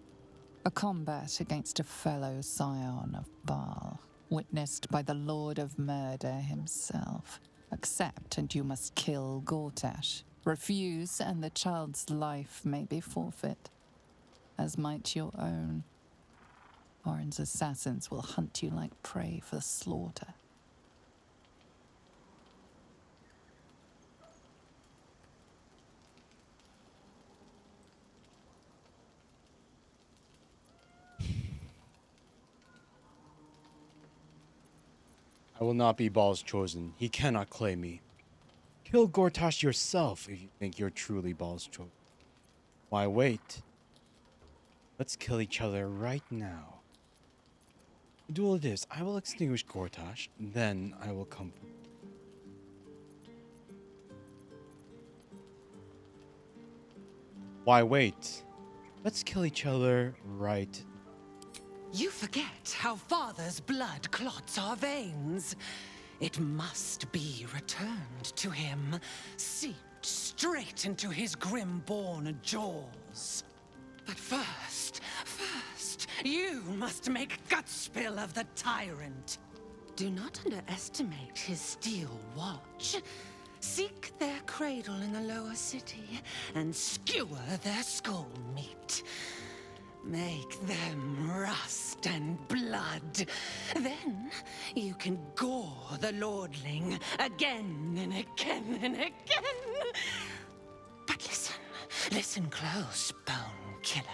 A combat against a fellow scion of Baal, witnessed by the Lord of Murder himself. Accept and you must kill Gortash. Refuse and the child's life may be forfeit, as might your own. Orin's assassins will hunt you like prey for slaughter. I will not be Baal's chosen. He cannot claim me. Kill Gortash yourself if you think you're truly Baal's chosen. Why wait? Let's kill each other right now. The duel it is. I will extinguish Gortash, then I will come. Why wait? Let's kill each other right. You forget how Father's blood clots our veins. It must be returned to him, seeped straight into his grim-born jaws. But first, you must make gutspill of the tyrant. Do not underestimate his steel watch. Seek their cradle in the lower city and skewer their skull meat. Make them rust and blood. Then you can gore the Lordling again and again and again. But listen close, Bone Killer.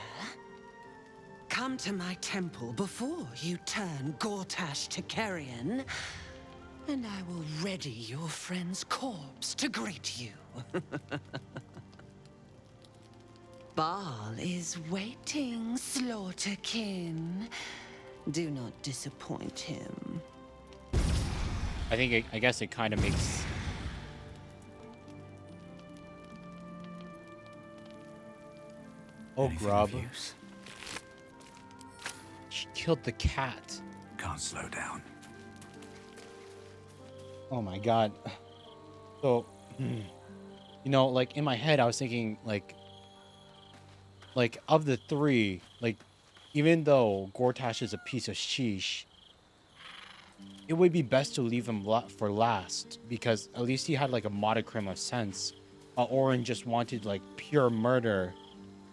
Come to my temple before you turn Gortash to carrion, and I will ready your friend's corpse to greet you. Baal is waiting, Slaughterkin. Do not disappoint him. I guess it kind of makes. Oh, grub. She killed the cat. Can't slow down. Oh my god. So, you know, like in my head, I was thinking like of the three, like even though Gortash is a piece of sheesh, it would be best to leave him for last because at least he had like a modicum of sense. Orin just wanted like pure murder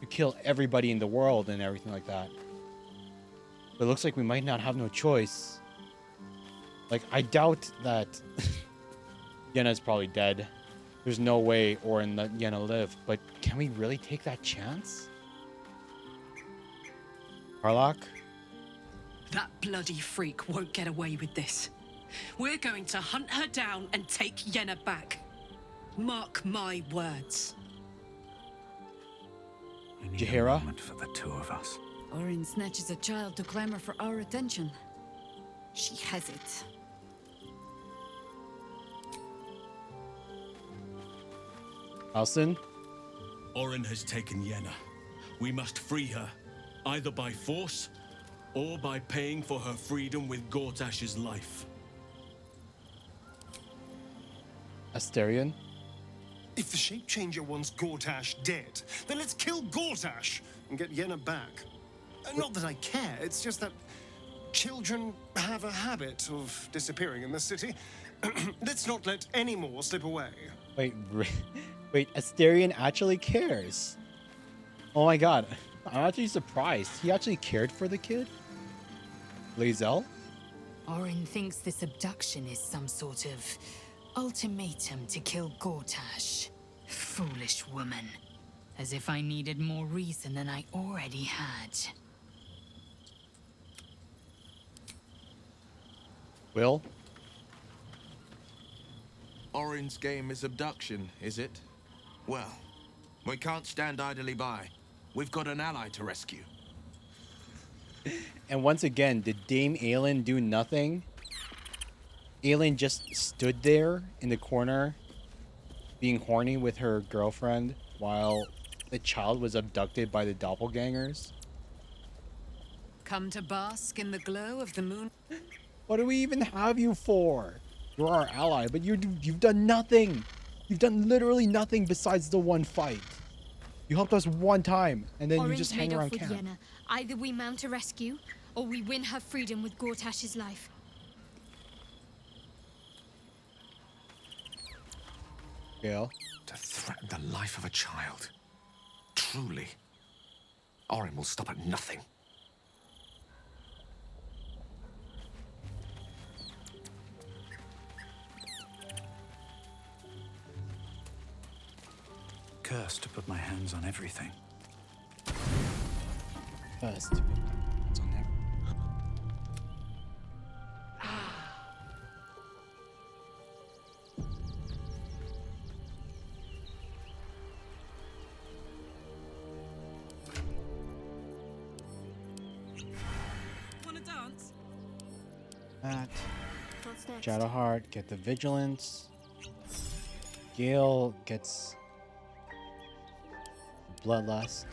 to kill everybody in the world and everything like that. But it looks like we might not have no choice. Like I doubt that Yenna's probably dead. There's no way Orin let Yenna live, but can we really take that chance? Harlock? That bloody freak won't get away with this. We're going to hunt her down and take Yenna back. Mark my words. Jaheira? For the two of us. Orin snatches a child to clamor for our attention. She has it. Alson? Orin has taken Yenna. We must free her, either by force or by paying for her freedom with Gortash's life. Astarion? If the shape changer wants Gortash dead, then let's kill Gortash and get Yenna back. Not that I care, it's just that children have a habit of disappearing in the city. Let's not let any more slip away. Wait, Astarion actually cares. Oh my god. I'm actually surprised. He actually cared for the kid? Lae'zel? Orin thinks this abduction is some sort of ultimatum to kill Gortash. Foolish woman. As if I needed more reason than I already had. Will? Orin's game is abduction, is it? Well, we can't stand idly by. We've got an ally to rescue. And once again, did Dame Aelin do nothing? Aileen just stood there in the corner being horny with her girlfriend while the child was abducted by the doppelgangers? Come to bask in the glow of the moon. What do we even have you for? You're our ally, but you've done nothing. You've done literally nothing besides the one fight. You helped us one time, and then you just hang around camp. Yenna. Either we mount a rescue, or we win her freedom with Gortash's life. Gale? To threaten the life of a child. Truly. Orin will stop at nothing. Cursed to put my hands on everything. First, it's on there. Wanna dance? That. Shadowheart, get the vigilance. Gale gets bloodlust.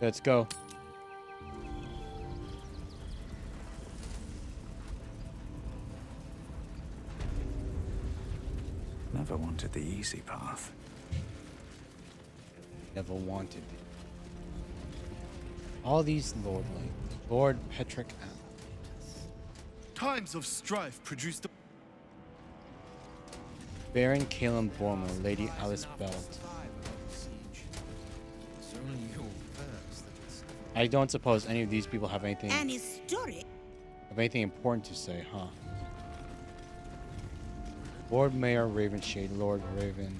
Let's go. Never wanted the easy path. Never wanted it. All these lordlings. Lord Petrick. Times of strife produce the Baron Caleb Bormer, Lady Alice Belt. I don't suppose any of these people have anything important to say, huh? Lord Mayor Ravenshade, Lord Raven.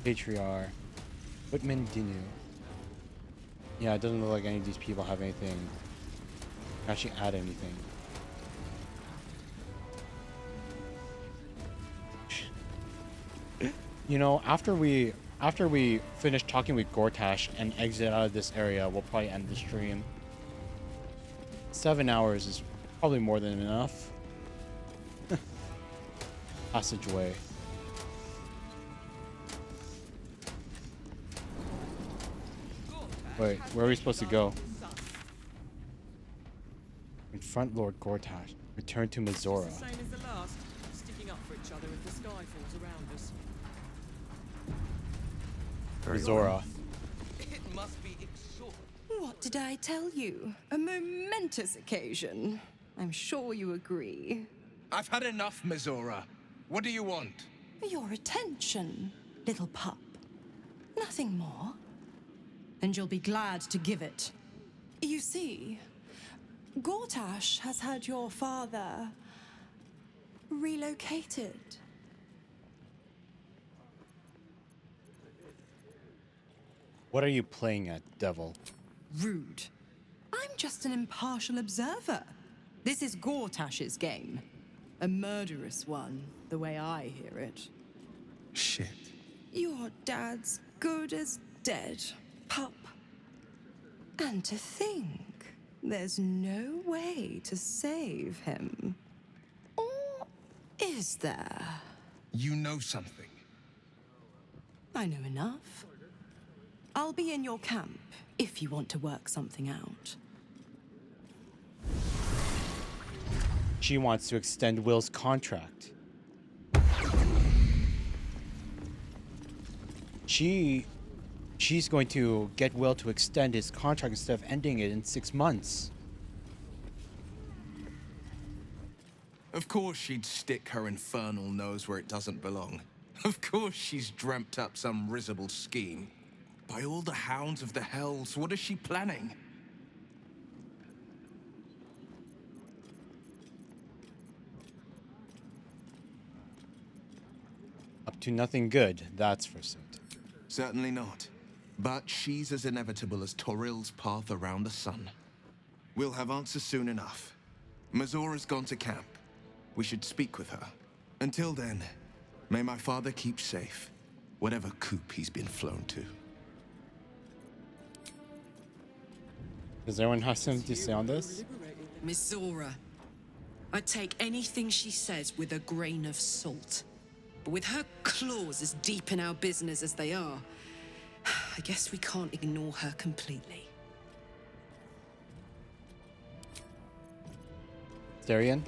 Patriarch. Whitman Dinu. Yeah, it doesn't look like any of these people have anything. Actually add anything. You know, after we finish talking with Gortash and exit out of this area, we'll probably end the stream. 7 hours is probably more than enough. Passageway. Wait, where are we supposed to go? Confront Lord Gortash. Return to Mizora. Same as the last, sticking up for each other if the sky falls around us. Mizora. It must be exhausting. What did I tell you? A momentous occasion. I'm sure you agree. I've had enough, Mizora. What do you want? Your attention, little pup. Nothing more. And you'll be glad to give it. You see, Gortash has had your father relocated. What are you playing at, devil? Rude. I'm just an impartial observer. This is Gortash's game. A murderous one, the way I hear it. Shit. Your dad's good as dead, pup. And to think, there's no way to save him. Or is there? You know something. I know enough. I'll be in your camp if you want to work something out. She wants to extend Will's contract. She's going to get Will to extend his contract instead of ending it in 6 months. Of course she'd stick her infernal nose where it doesn't belong. Of course she's dreamt up some risible scheme. By all the hounds of the hells, what is she planning? Up to nothing good, that's for certain. Certainly not. But she's as inevitable as Toril's path around the sun. We'll have answers soon enough. Mizora's gone to camp. We should speak with her. Until then, May my father keep safe, whatever coop he's been flown to. Does anyone have something to say on this? Miss Zora. I take anything she says with a grain of salt. But with her claws as deep in our business as they are, I guess we can't ignore her completely. Darian?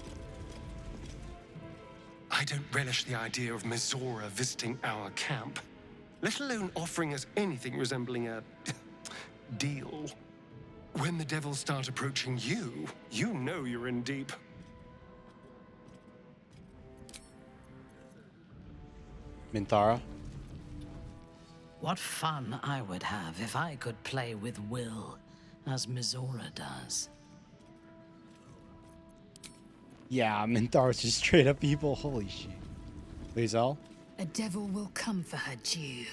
I don't relish the idea of Mizora visiting our camp, let alone offering us anything resembling a deal. When the devils start approaching you, you know you're in deep. Minthara? What fun I would have if I could play with Will, as Mizora does. Yeah, Minthara's just straight up evil. Holy shit. Lae'zel? A devil will come for her due.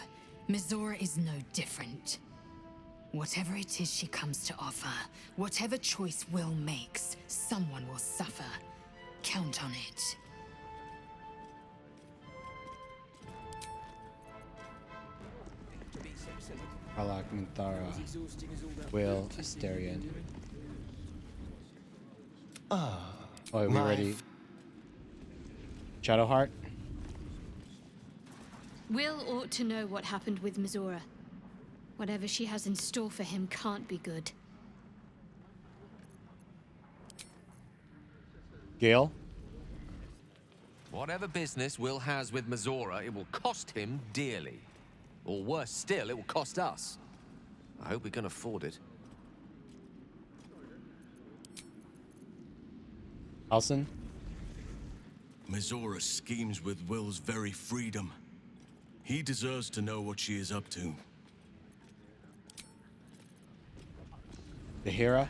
Mizora is no different. Whatever it is she comes to offer, whatever choice Will makes, someone will suffer. Count on it. Harlock, Minthara, Will, Astarion. Ah. Oh, are we ready? Shadowheart? Will ought to know what happened with Mizora. Whatever she has in store for him can't be good. Gale? Whatever business Will has with Mizora, it will cost him dearly. Or worse still, it will cost us. I hope we can afford it. Alson? Mizora schemes with Will's very freedom. He deserves to know what she is up to. Bahira?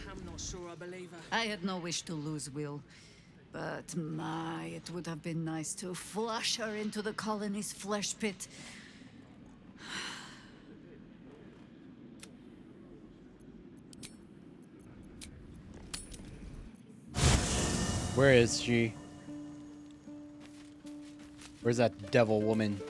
I'm not sure I believe her. I had no wish to lose Will, but my, it would have been nice to flush her into the colony's flesh pit. Where is she? Where's that devil woman?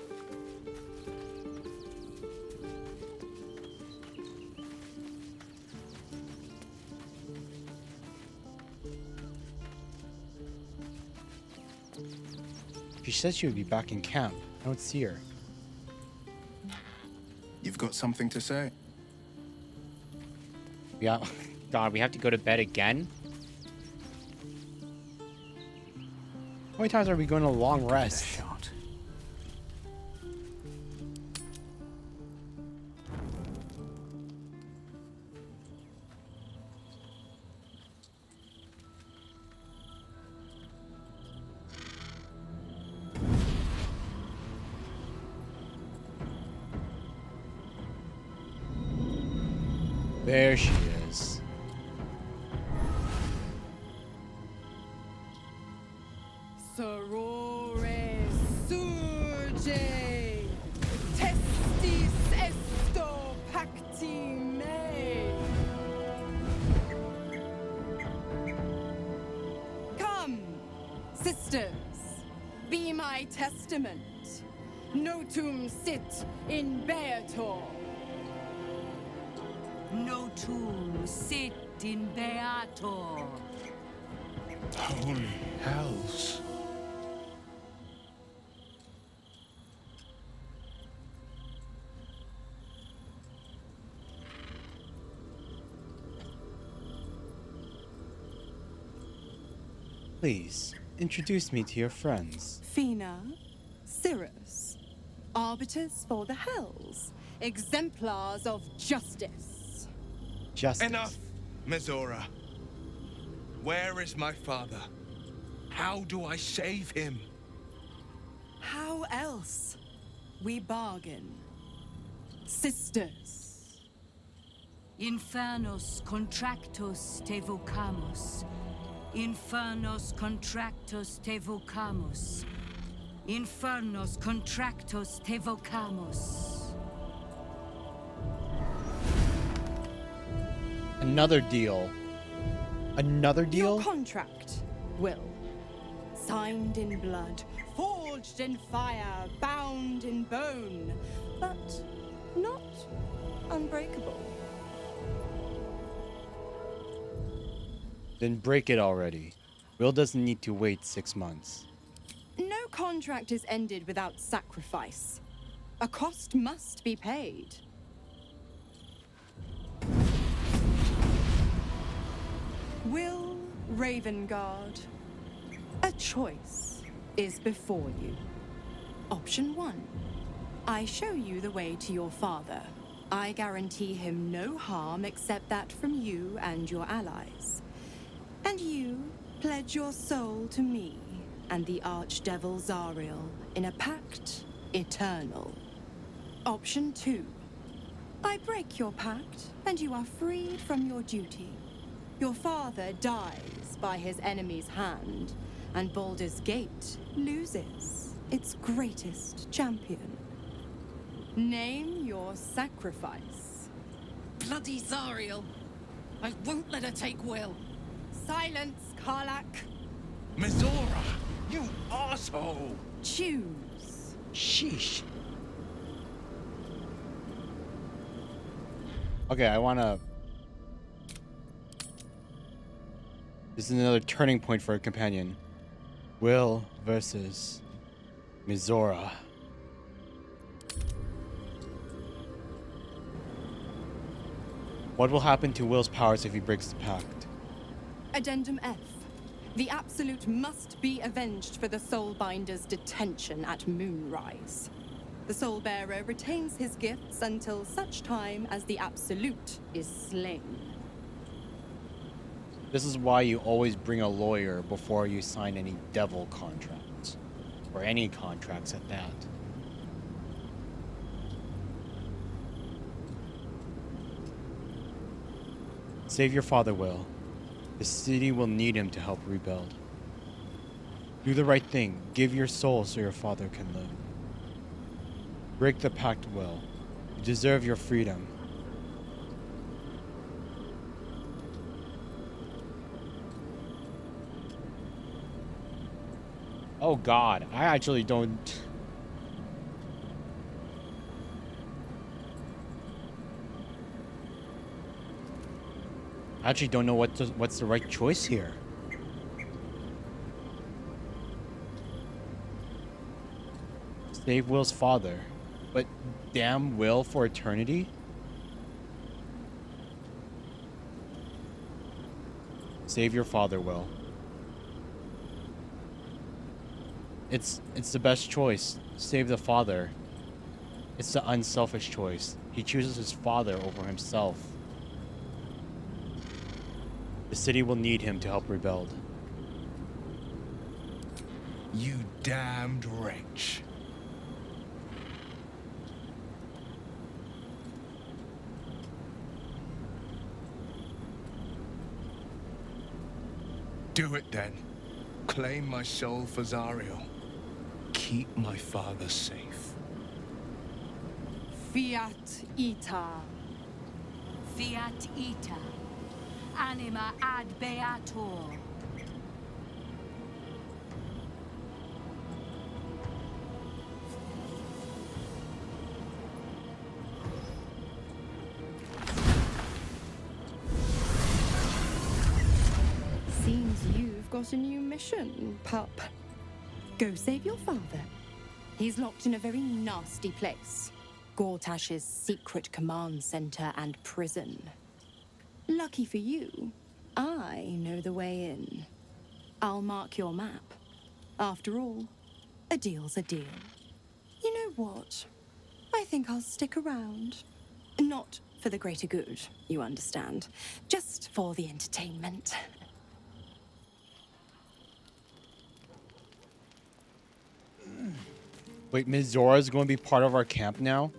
She said she would be back in camp. I don't see her. You've got something to say? Yeah. God, we have to go to bed again? How many times are we going on a long rest? There she is. Sorore surge, testis esto pacti me. Come, sisters, be my testament. Notum sit in Beator. Notum sit in Beator. Holy hells. Please, introduce me to your friends. Fina, Cirrus, arbiters for the hells, exemplars of justice. Justice. Enough, Mizora. Where is my father? How do I save him? How else? We bargain. Sisters. Infernos contractus te vocamus. Infernos contractus te vocamus. Infernos contractus te vocamus. Another deal. Another deal? Your contract, Will. Signed in blood, forged forged in fire, bound in bone, but not unbreakable. Then break it already. Will doesn't need to wait 6 months. No contract is ended without sacrifice. A cost must be paid. Will Ravengard, a choice is before you. Option 1. I show you the way to your father. I guarantee him no harm except that from you and your allies. And you pledge your soul to me and the Archdevil Zariel in a pact eternal. Option 2. I break your pact and you are freed from your duty. Your father dies by his enemy's hand, and Baldur's Gate loses its greatest champion. Name your sacrifice. Bloody Zariel! I won't let her take Will. Silence, Karlak. Mizora, you asshole! Choose. Sheesh. Okay, I wanna... This is another turning point for a companion. Will versus Mizora. What will happen to Will's powers if he breaks the pact? Addendum F. The Absolute must be avenged for the Soulbinder's detention at Moonrise. The Soulbearer retains his gifts until such time as the Absolute is slain. This is why you always bring a lawyer before you sign any devil contracts. Or any contracts at that. Save your father, Will. The city will need him to help rebuild. Do the right thing. Give your soul so your father can live. Break the pact, Will. You deserve your freedom. Oh God, I actually don't... I actually don't know what's the right choice here. Save Will's father, but damn Will for eternity? Save your father, Will. It's the best choice. Save the father. It's the unselfish choice. He chooses his father over himself. The city will need him to help rebuild. You damned wretch. Do it then. Claim my soul for Zariel. Keep my father safe. Fiat Ita. Fiat Ita. Anima ad beatur. Seems you've got a new mission, pup. Go save your father. He's locked in a very nasty place. Gortash's secret command center and prison. Lucky for you, I know the way in. I'll mark your map. After all, a deal's a deal. You know what? I think I'll stick around. Not for the greater good, you understand. Just for the entertainment. Wait, Mizora's going to be part of our camp now?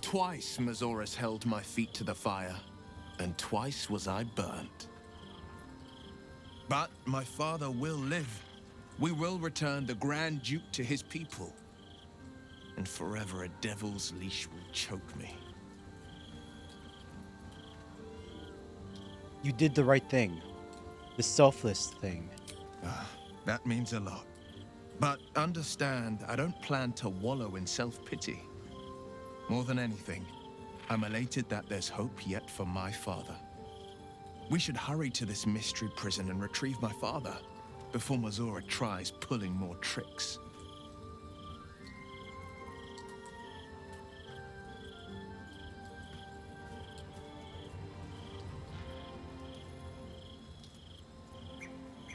Twice Mazoras held my feet to the fire, and twice was I burnt. But my father will live. We will return the Grand Duke to his people. And forever a devil's leash will choke me. You did the right thing. The selfless thing. That means a lot. But understand, I don't plan to wallow in self-pity. More than anything, I'm elated that there's hope yet for my father. We should hurry to this mystery prison and retrieve my father before Mazora tries pulling more tricks.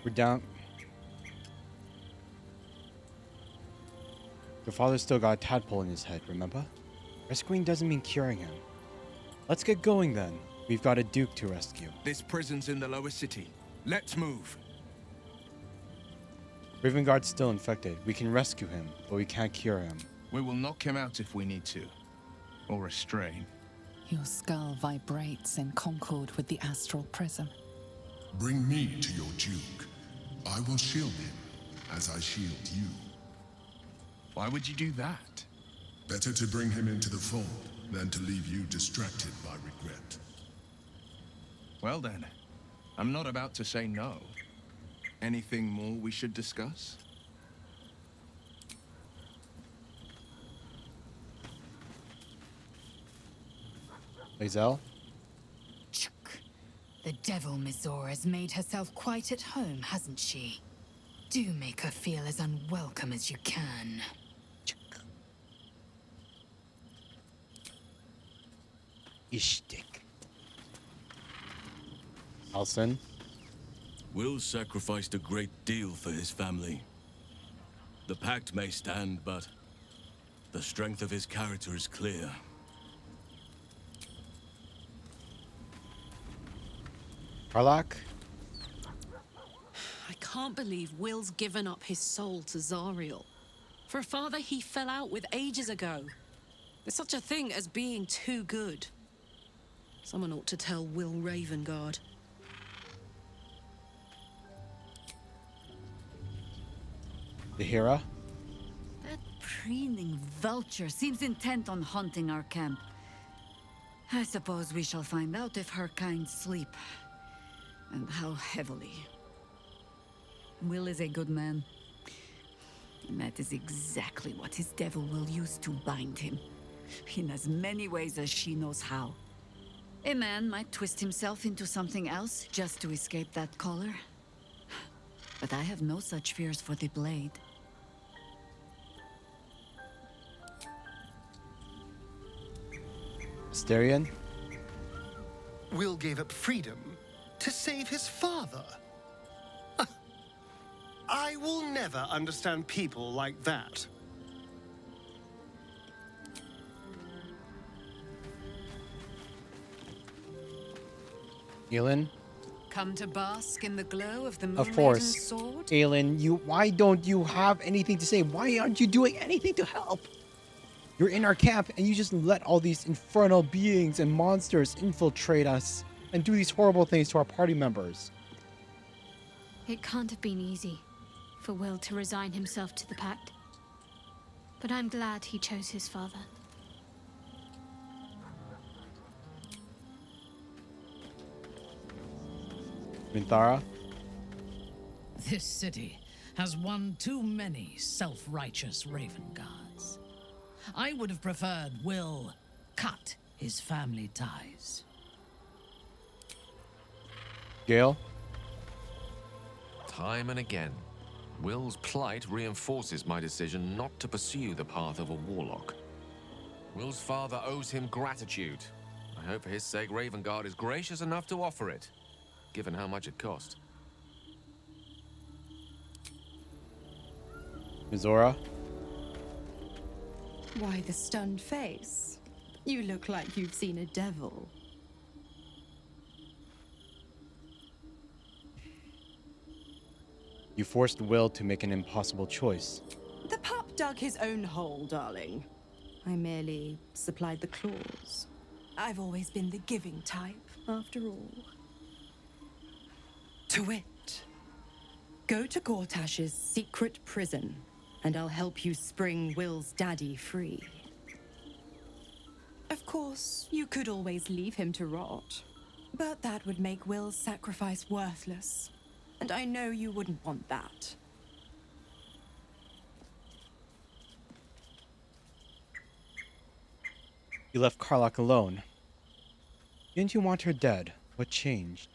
We're down. Your father's still got a tadpole in his head, remember? Rescuing doesn't mean curing him. Let's get going then. We've got a Duke to rescue. This prison's in the lower city. Let's move. Ravenguard's still infected. We can rescue him, but we can't cure him. We will knock him out if we need to. Or restrain. Your skull vibrates in concord with the astral prism. Bring me to your Duke. I will shield him, as I shield you. Why would you do that? Better to bring him into the fold than to leave you distracted by regret. Well then, I'm not about to say no. Anything more we should discuss? Lae'zel? The devil Mizora has made herself quite at home, hasn't she? Do make her feel as unwelcome as you can. Ishtik. Alson? Will sacrificed a great deal for his family. The pact may stand, but the strength of his character is clear. Karlach? I can't believe Will's given up his soul to Zariel. For a father he fell out with ages ago. There's such a thing as being too good. Someone ought to tell Will Ravengard. The Hera? That preening vulture seems intent on haunting our camp. I suppose we shall find out if her kind sleep. And how heavily. Will is a good man. And that is exactly what his devil will use to bind him. In as many ways as she knows how. A man might twist himself into something else just to escape that collar. But I have no such fears for the blade. Asterion? Will gave up freedom to save his father. I will never understand people like that. Elin? Come to bask in the glow of the Of Moon course. Maiden's sword? Elin, why don't you have anything to say? Why aren't you doing anything to help? You're in our camp and you just let all these infernal beings and monsters infiltrate us and do these horrible things to our party members. It can't have been easy for Will to resign himself to the pact. But I'm glad he chose his father. Minthara? This city has one too many self-righteous Raven Guards. I would have preferred Will cut his family ties. Gale? Time and again, Will's plight reinforces my decision not to pursue the path of a warlock. Will's father owes him gratitude. I hope for his sake Ravengard is gracious enough to offer it, given how much it cost. Mizora? Why the stunned face? You look like you've seen a devil. You forced Will to make an impossible choice. The pup dug his own hole, darling. I merely supplied the claws. I've always been the giving type, after all. To wit, go to Gortash's secret prison, and I'll help you spring Will's daddy free. Of course, you could always leave him to rot. But that would make Will's sacrifice worthless. And I know you wouldn't want that. You left Karlach alone. Didn't you want her dead? What changed?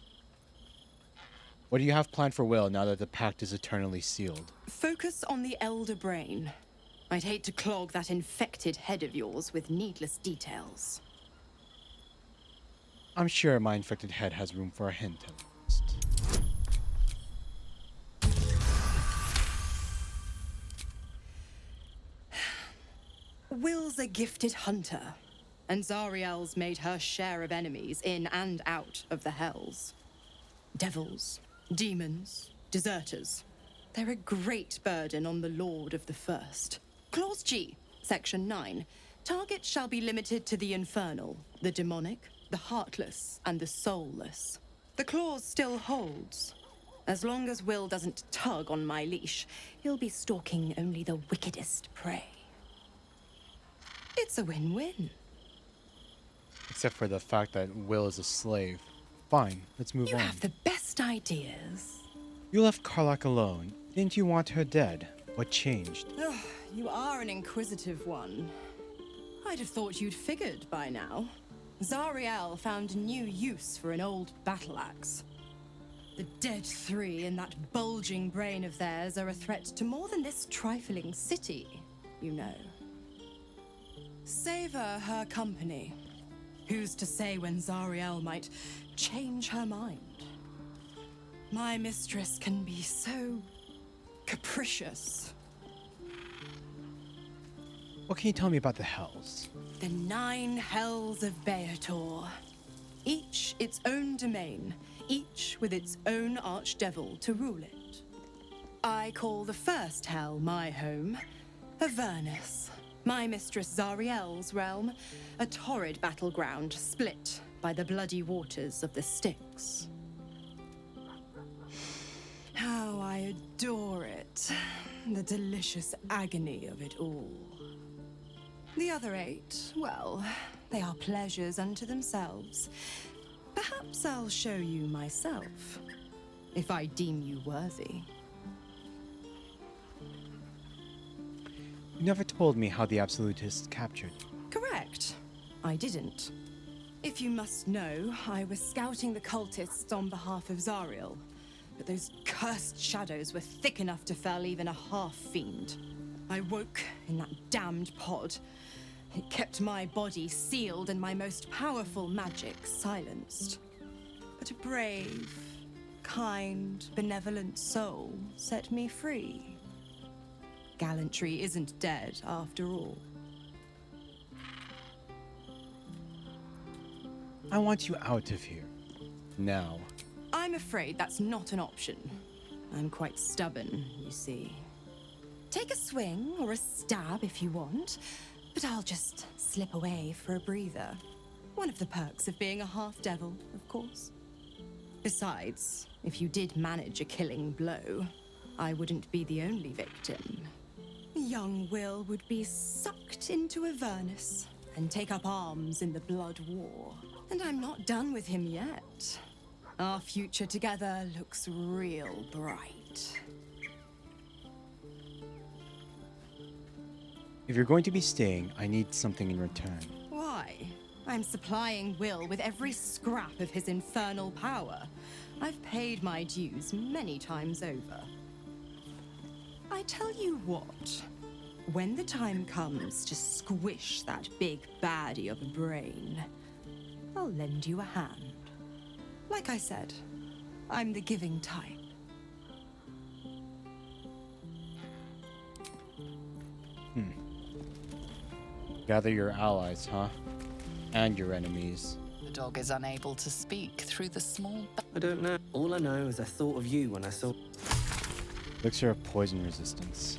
What do you have planned for Will now that the pact is eternally sealed? Focus on the Elder Brain. I'd hate to clog that infected head of yours with needless details. I'm sure my infected head has room for a hint at least. Will's a gifted hunter, and Zariel's made her share of enemies in and out of the Hells. Devils, demons, deserters. They're a great burden on the Lord of the First. Clause G, Section 9. Target shall be limited to the infernal, the demonic, the heartless, and the soulless. The clause still holds. As long as Will doesn't tug on my leash, he'll be stalking only the wickedest prey. It's a win-win. Except for the fact that Will is a slave. Fine, let's move on. You have the best ideas. You left Karlach alone. Didn't you want her dead? What changed? Ugh, you are an inquisitive one. I'd have thought you'd figured by now. Zariel found new use for an old battle axe. The dead three in that bulging brain of theirs are a threat to more than this trifling city, you know. Savor her company. Who's to say when Zariel might change her mind? My mistress can be so capricious. What can you tell me about the Hells? The 9 Hells of Beator. Each its own domain, each with its own archdevil to rule it. I call the first Hell my home, Avernus. My mistress Zariel's realm, a torrid battleground split by the bloody waters of the Styx. How I adore it, the delicious agony of it all. The other 8, well, they are pleasures unto themselves. Perhaps I'll show you myself, if I deem you worthy. You never told me how the Absolutists captured. Correct. I didn't. If you must know, I was scouting the cultists on behalf of Zariel, but those cursed shadows were thick enough to fell even a half-fiend. I woke in that damned pod. It kept my body sealed and my most powerful magic silenced. But a brave, kind, benevolent soul set me free. Gallantry isn't dead, after all. I want you out of here. Now. I'm afraid that's not an option. I'm quite stubborn, you see. Take a swing or a stab if you want, but I'll just slip away for a breather. One of the perks of being a half-devil, of course. Besides, if you did manage a killing blow, I wouldn't be the only victim. Young Will would be sucked into Avernus and take up arms in the blood war. And I'm not done with him yet. Our future together looks real bright. If you're going to be staying, I need something in return. Why? I'm supplying Will with every scrap of his infernal power. I've paid my dues many times over. I tell you what, when the time comes to squish that big baddie of a brain, I'll lend you a hand. Like I said, I'm the giving type. Gather your allies, huh? And your enemies. The dog is unable to speak through the small... I don't know. All I know is I thought of you when I saw... Elixir of poison resistance.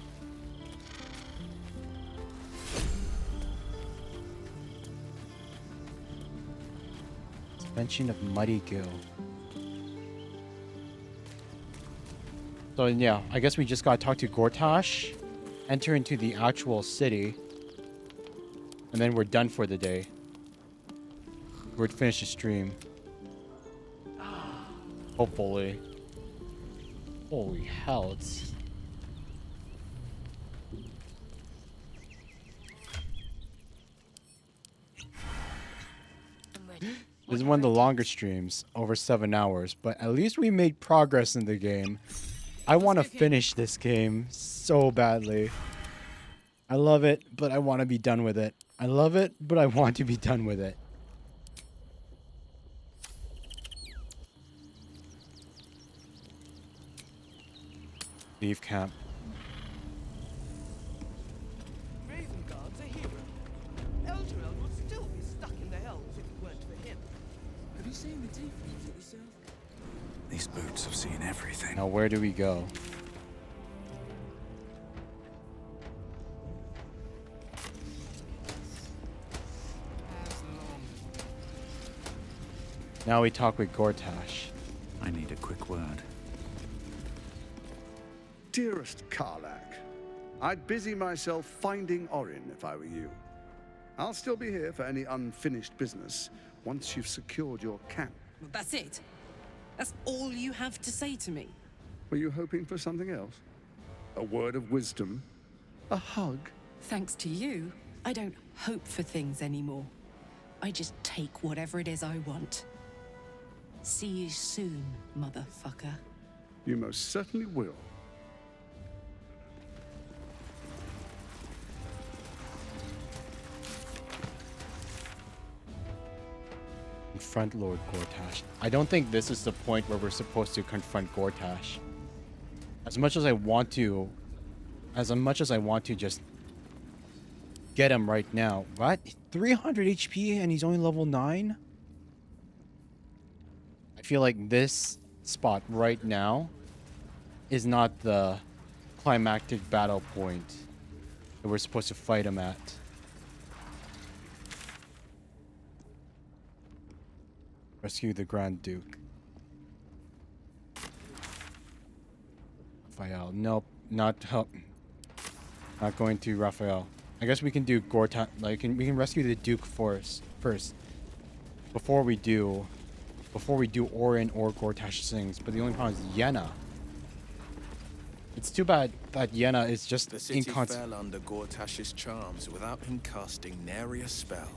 Suspension of muddy gill. So yeah, I guess we just gotta talk to Gortash, enter into the actual city, and then we're done for the day. We'd finish the stream. Hopefully. Holy hell, it's... This is one of the longer streams, over 7 hours, but at least we made progress in the game. I want to finish this game so badly. I love it, but I want to be done with it. I love it, but I want to be done with it. Leave camp. Raven Guard's a hero. Elturel would still be stuck in the hells if it weren't for him. Have you seen the tieflings at the south? These boots have seen everything. Now where do we go? Now we talk with Gortash. I need a quick word. Dearest Karlak, I'd busy myself finding Orin if I were you. I'll still be here for any unfinished business once you've secured your camp. That's it. That's all you have to say to me. Were you hoping for something else? A word of wisdom? A hug? Thanks to you, I don't hope for things anymore. I just take whatever it is I want. See you soon, motherfucker. You most certainly will. Confront Lord Gortash. I don't think this is the point where we're supposed to confront Gortash. As much as I want to just get him right now. What? 300 HP and he's only level 9? I feel like this spot right now is not the climactic battle point that we're supposed to fight him at. Rescue the Grand Duke. Raphael. Nope. Not going to Raphael. I guess we can do Gortash. Like, we can rescue the Duke first. Before we do Orin or Gortash sings. But the only problem is Yenna. It's too bad that Yenna is just the city fell under Gortash's charms without him casting nary a spell.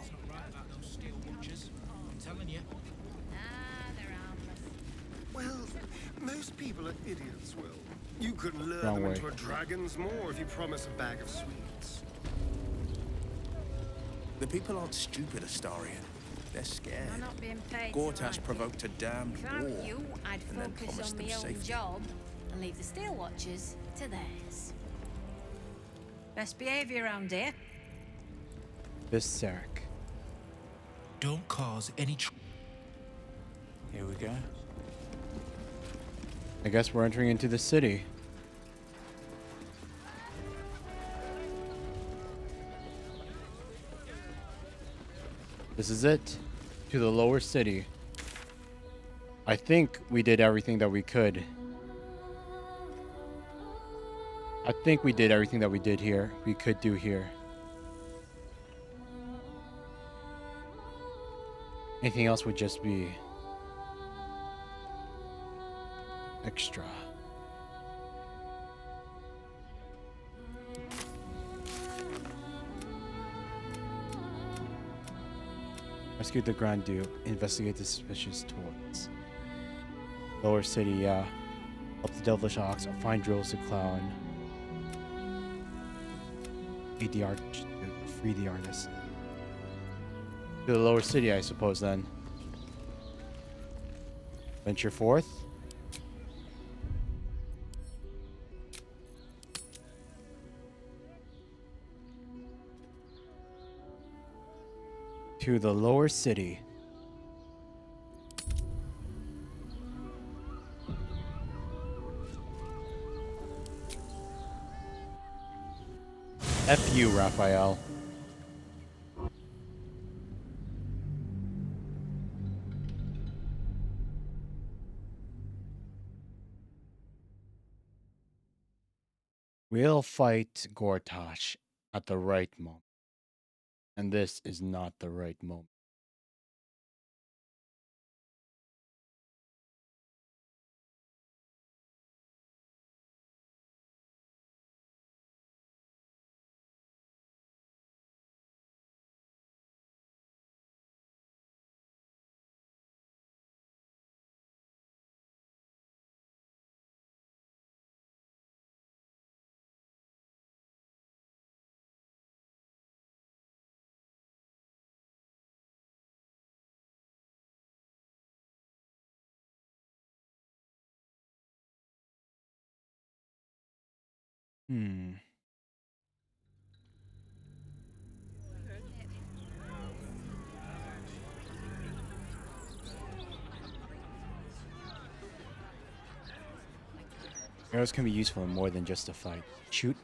Well, most people are idiots, Will. You could lure Wrong them way. into a dragon's maw if you promise a bag of sweets. The people aren't stupid, Astarion. They're scared. I'm not being paid. Gortash provoked a damned If I were war. you, I'd and then focus promised on them my own safety. job and leave the Steel Watchers to theirs. Best behavior around here. Berserk. Don't cause any Here we go. I guess we're entering into the city. This is it. To the lower city. I think we did everything that we could. I think we did everything that we did here. We could do here. Anything else would just be extra. Rescue the Grand Duke. Investigate the suspicious toys. Lower city, yeah. Help the Devilish Ox. Find Drills the Clown. Feed the free the artist. To the lower city, I suppose, then. Venture forth. To the lower city. F you, Raphael. We'll fight Gortash at the right moment. And this is not the right moment. Hmm. Arrows can be useful in more than just a fight. Shoot.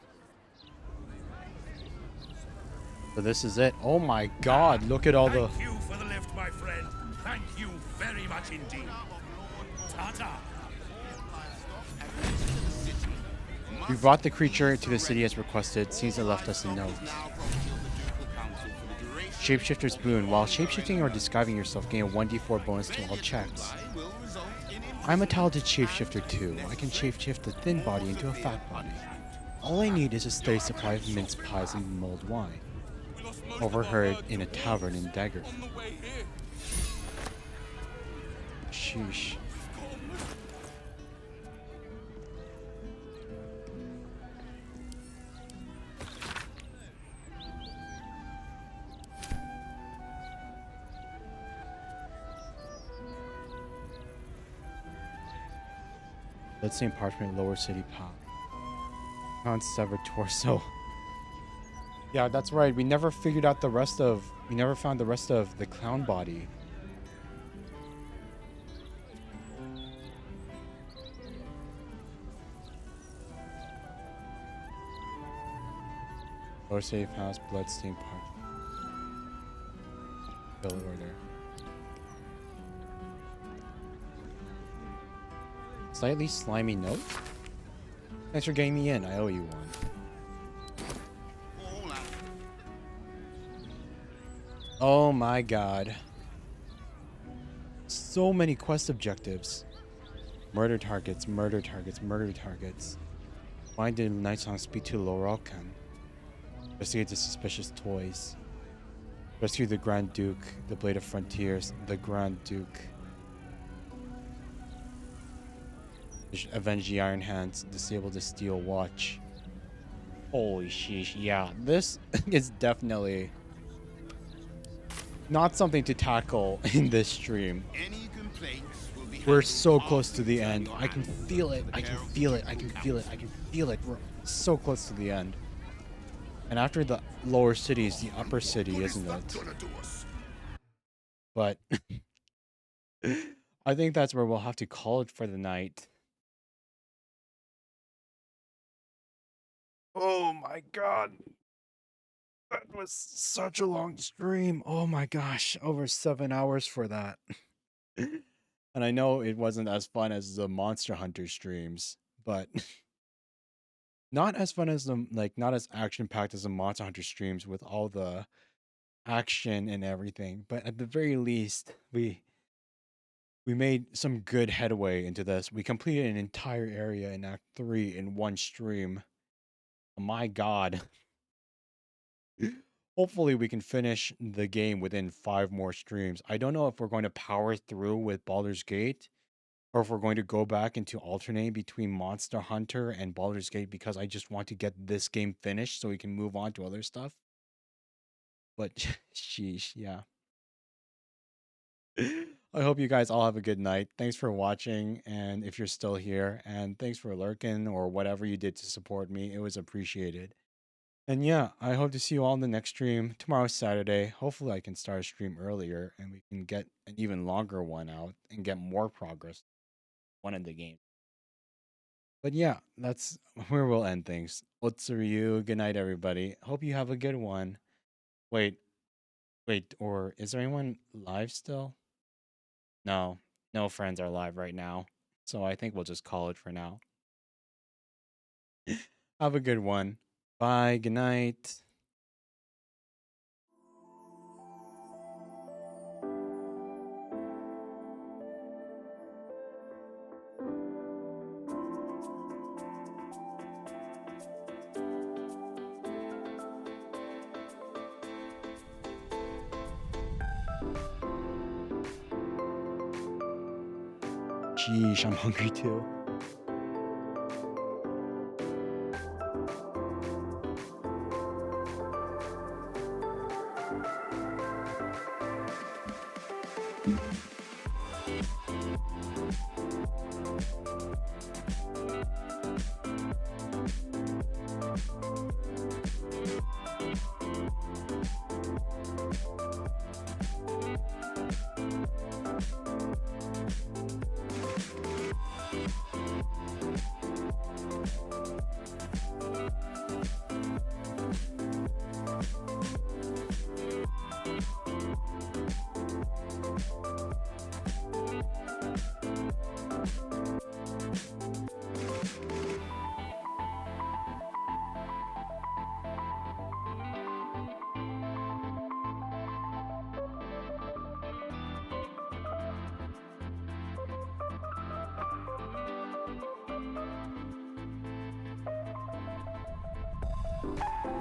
So this is it. Oh my god, look at all the... Thank you for the lift, my friend. Thank you very much indeed. Ta-ta. We brought the creature to the city as requested. Caesar left us a note. Shapeshifter's boon. While shapeshifting or disguising yourself, gain a 1d4 bonus to all checks. I'm a talented shapeshifter too. I can shapeshift a thin body into a fat body. All I need is a steady supply of mince pies and mulled wine. Overheard in a tavern in Dagger. Sheesh. Bloodstained parchment, lower city pop. Found severed torso. Yeah, that's right. We never figured out the rest of... We never found the rest of the clown body. Lower safe house, bloodstained parchment. Bill order. Slightly slimy note? Thanks for getting me in. I owe you one. Oh my god. So many quest objectives. Murder targets, murder targets, murder targets. Find the Night Song, speak to Lorelcan. Investigate the suspicious toys. Rescue the Grand Duke, the Blade of Frontiers, the Grand Duke. Avenge the Iron Hands, disable the Steel Watch. Holy sheesh, yeah, this is definitely not something to tackle in this stream. We're so close to the end. I can feel it, I can feel it, I can feel it, I can feel it. We're so close to the end. And after the lower city is the upper city, isn't it? But I think that's where we'll have to call it for the night. Oh my god. That was such a long stream. Oh my gosh. Over 7 hours for that. And I know it wasn't as fun as the Monster Hunter streams, but not as fun as the, like, not as action packed as the Monster Hunter streams with all the action and everything. But at the very least, we made some good headway into this. We completed an entire area in Act 3 in one stream. My god. Hopefully we can finish the game within 5 more streams. I don't know if we're going to power through with Baldur's Gate or if we're going to go back into alternate between Monster Hunter and Baldur's Gate because I just want to get this game finished so we can move on to other stuff. But sheesh, yeah. I hope you guys all have a good night. Thanks for watching, and if you're still here, and thanks for lurking or whatever you did to support me. It was appreciated. And yeah, I hope to see you all in the next stream. Tomorrow's Saturday. Hopefully I can start a stream earlier and we can get an even longer one out and get more progress one in the game. But yeah, that's where we'll end things. Otsuryu, good night everybody. Hope you have a good one. Wait, or is there anyone live still? No friends are live right now. So I think we'll just call it for now. Have a good one. Bye, good night. Sheesh, I'm hungry too.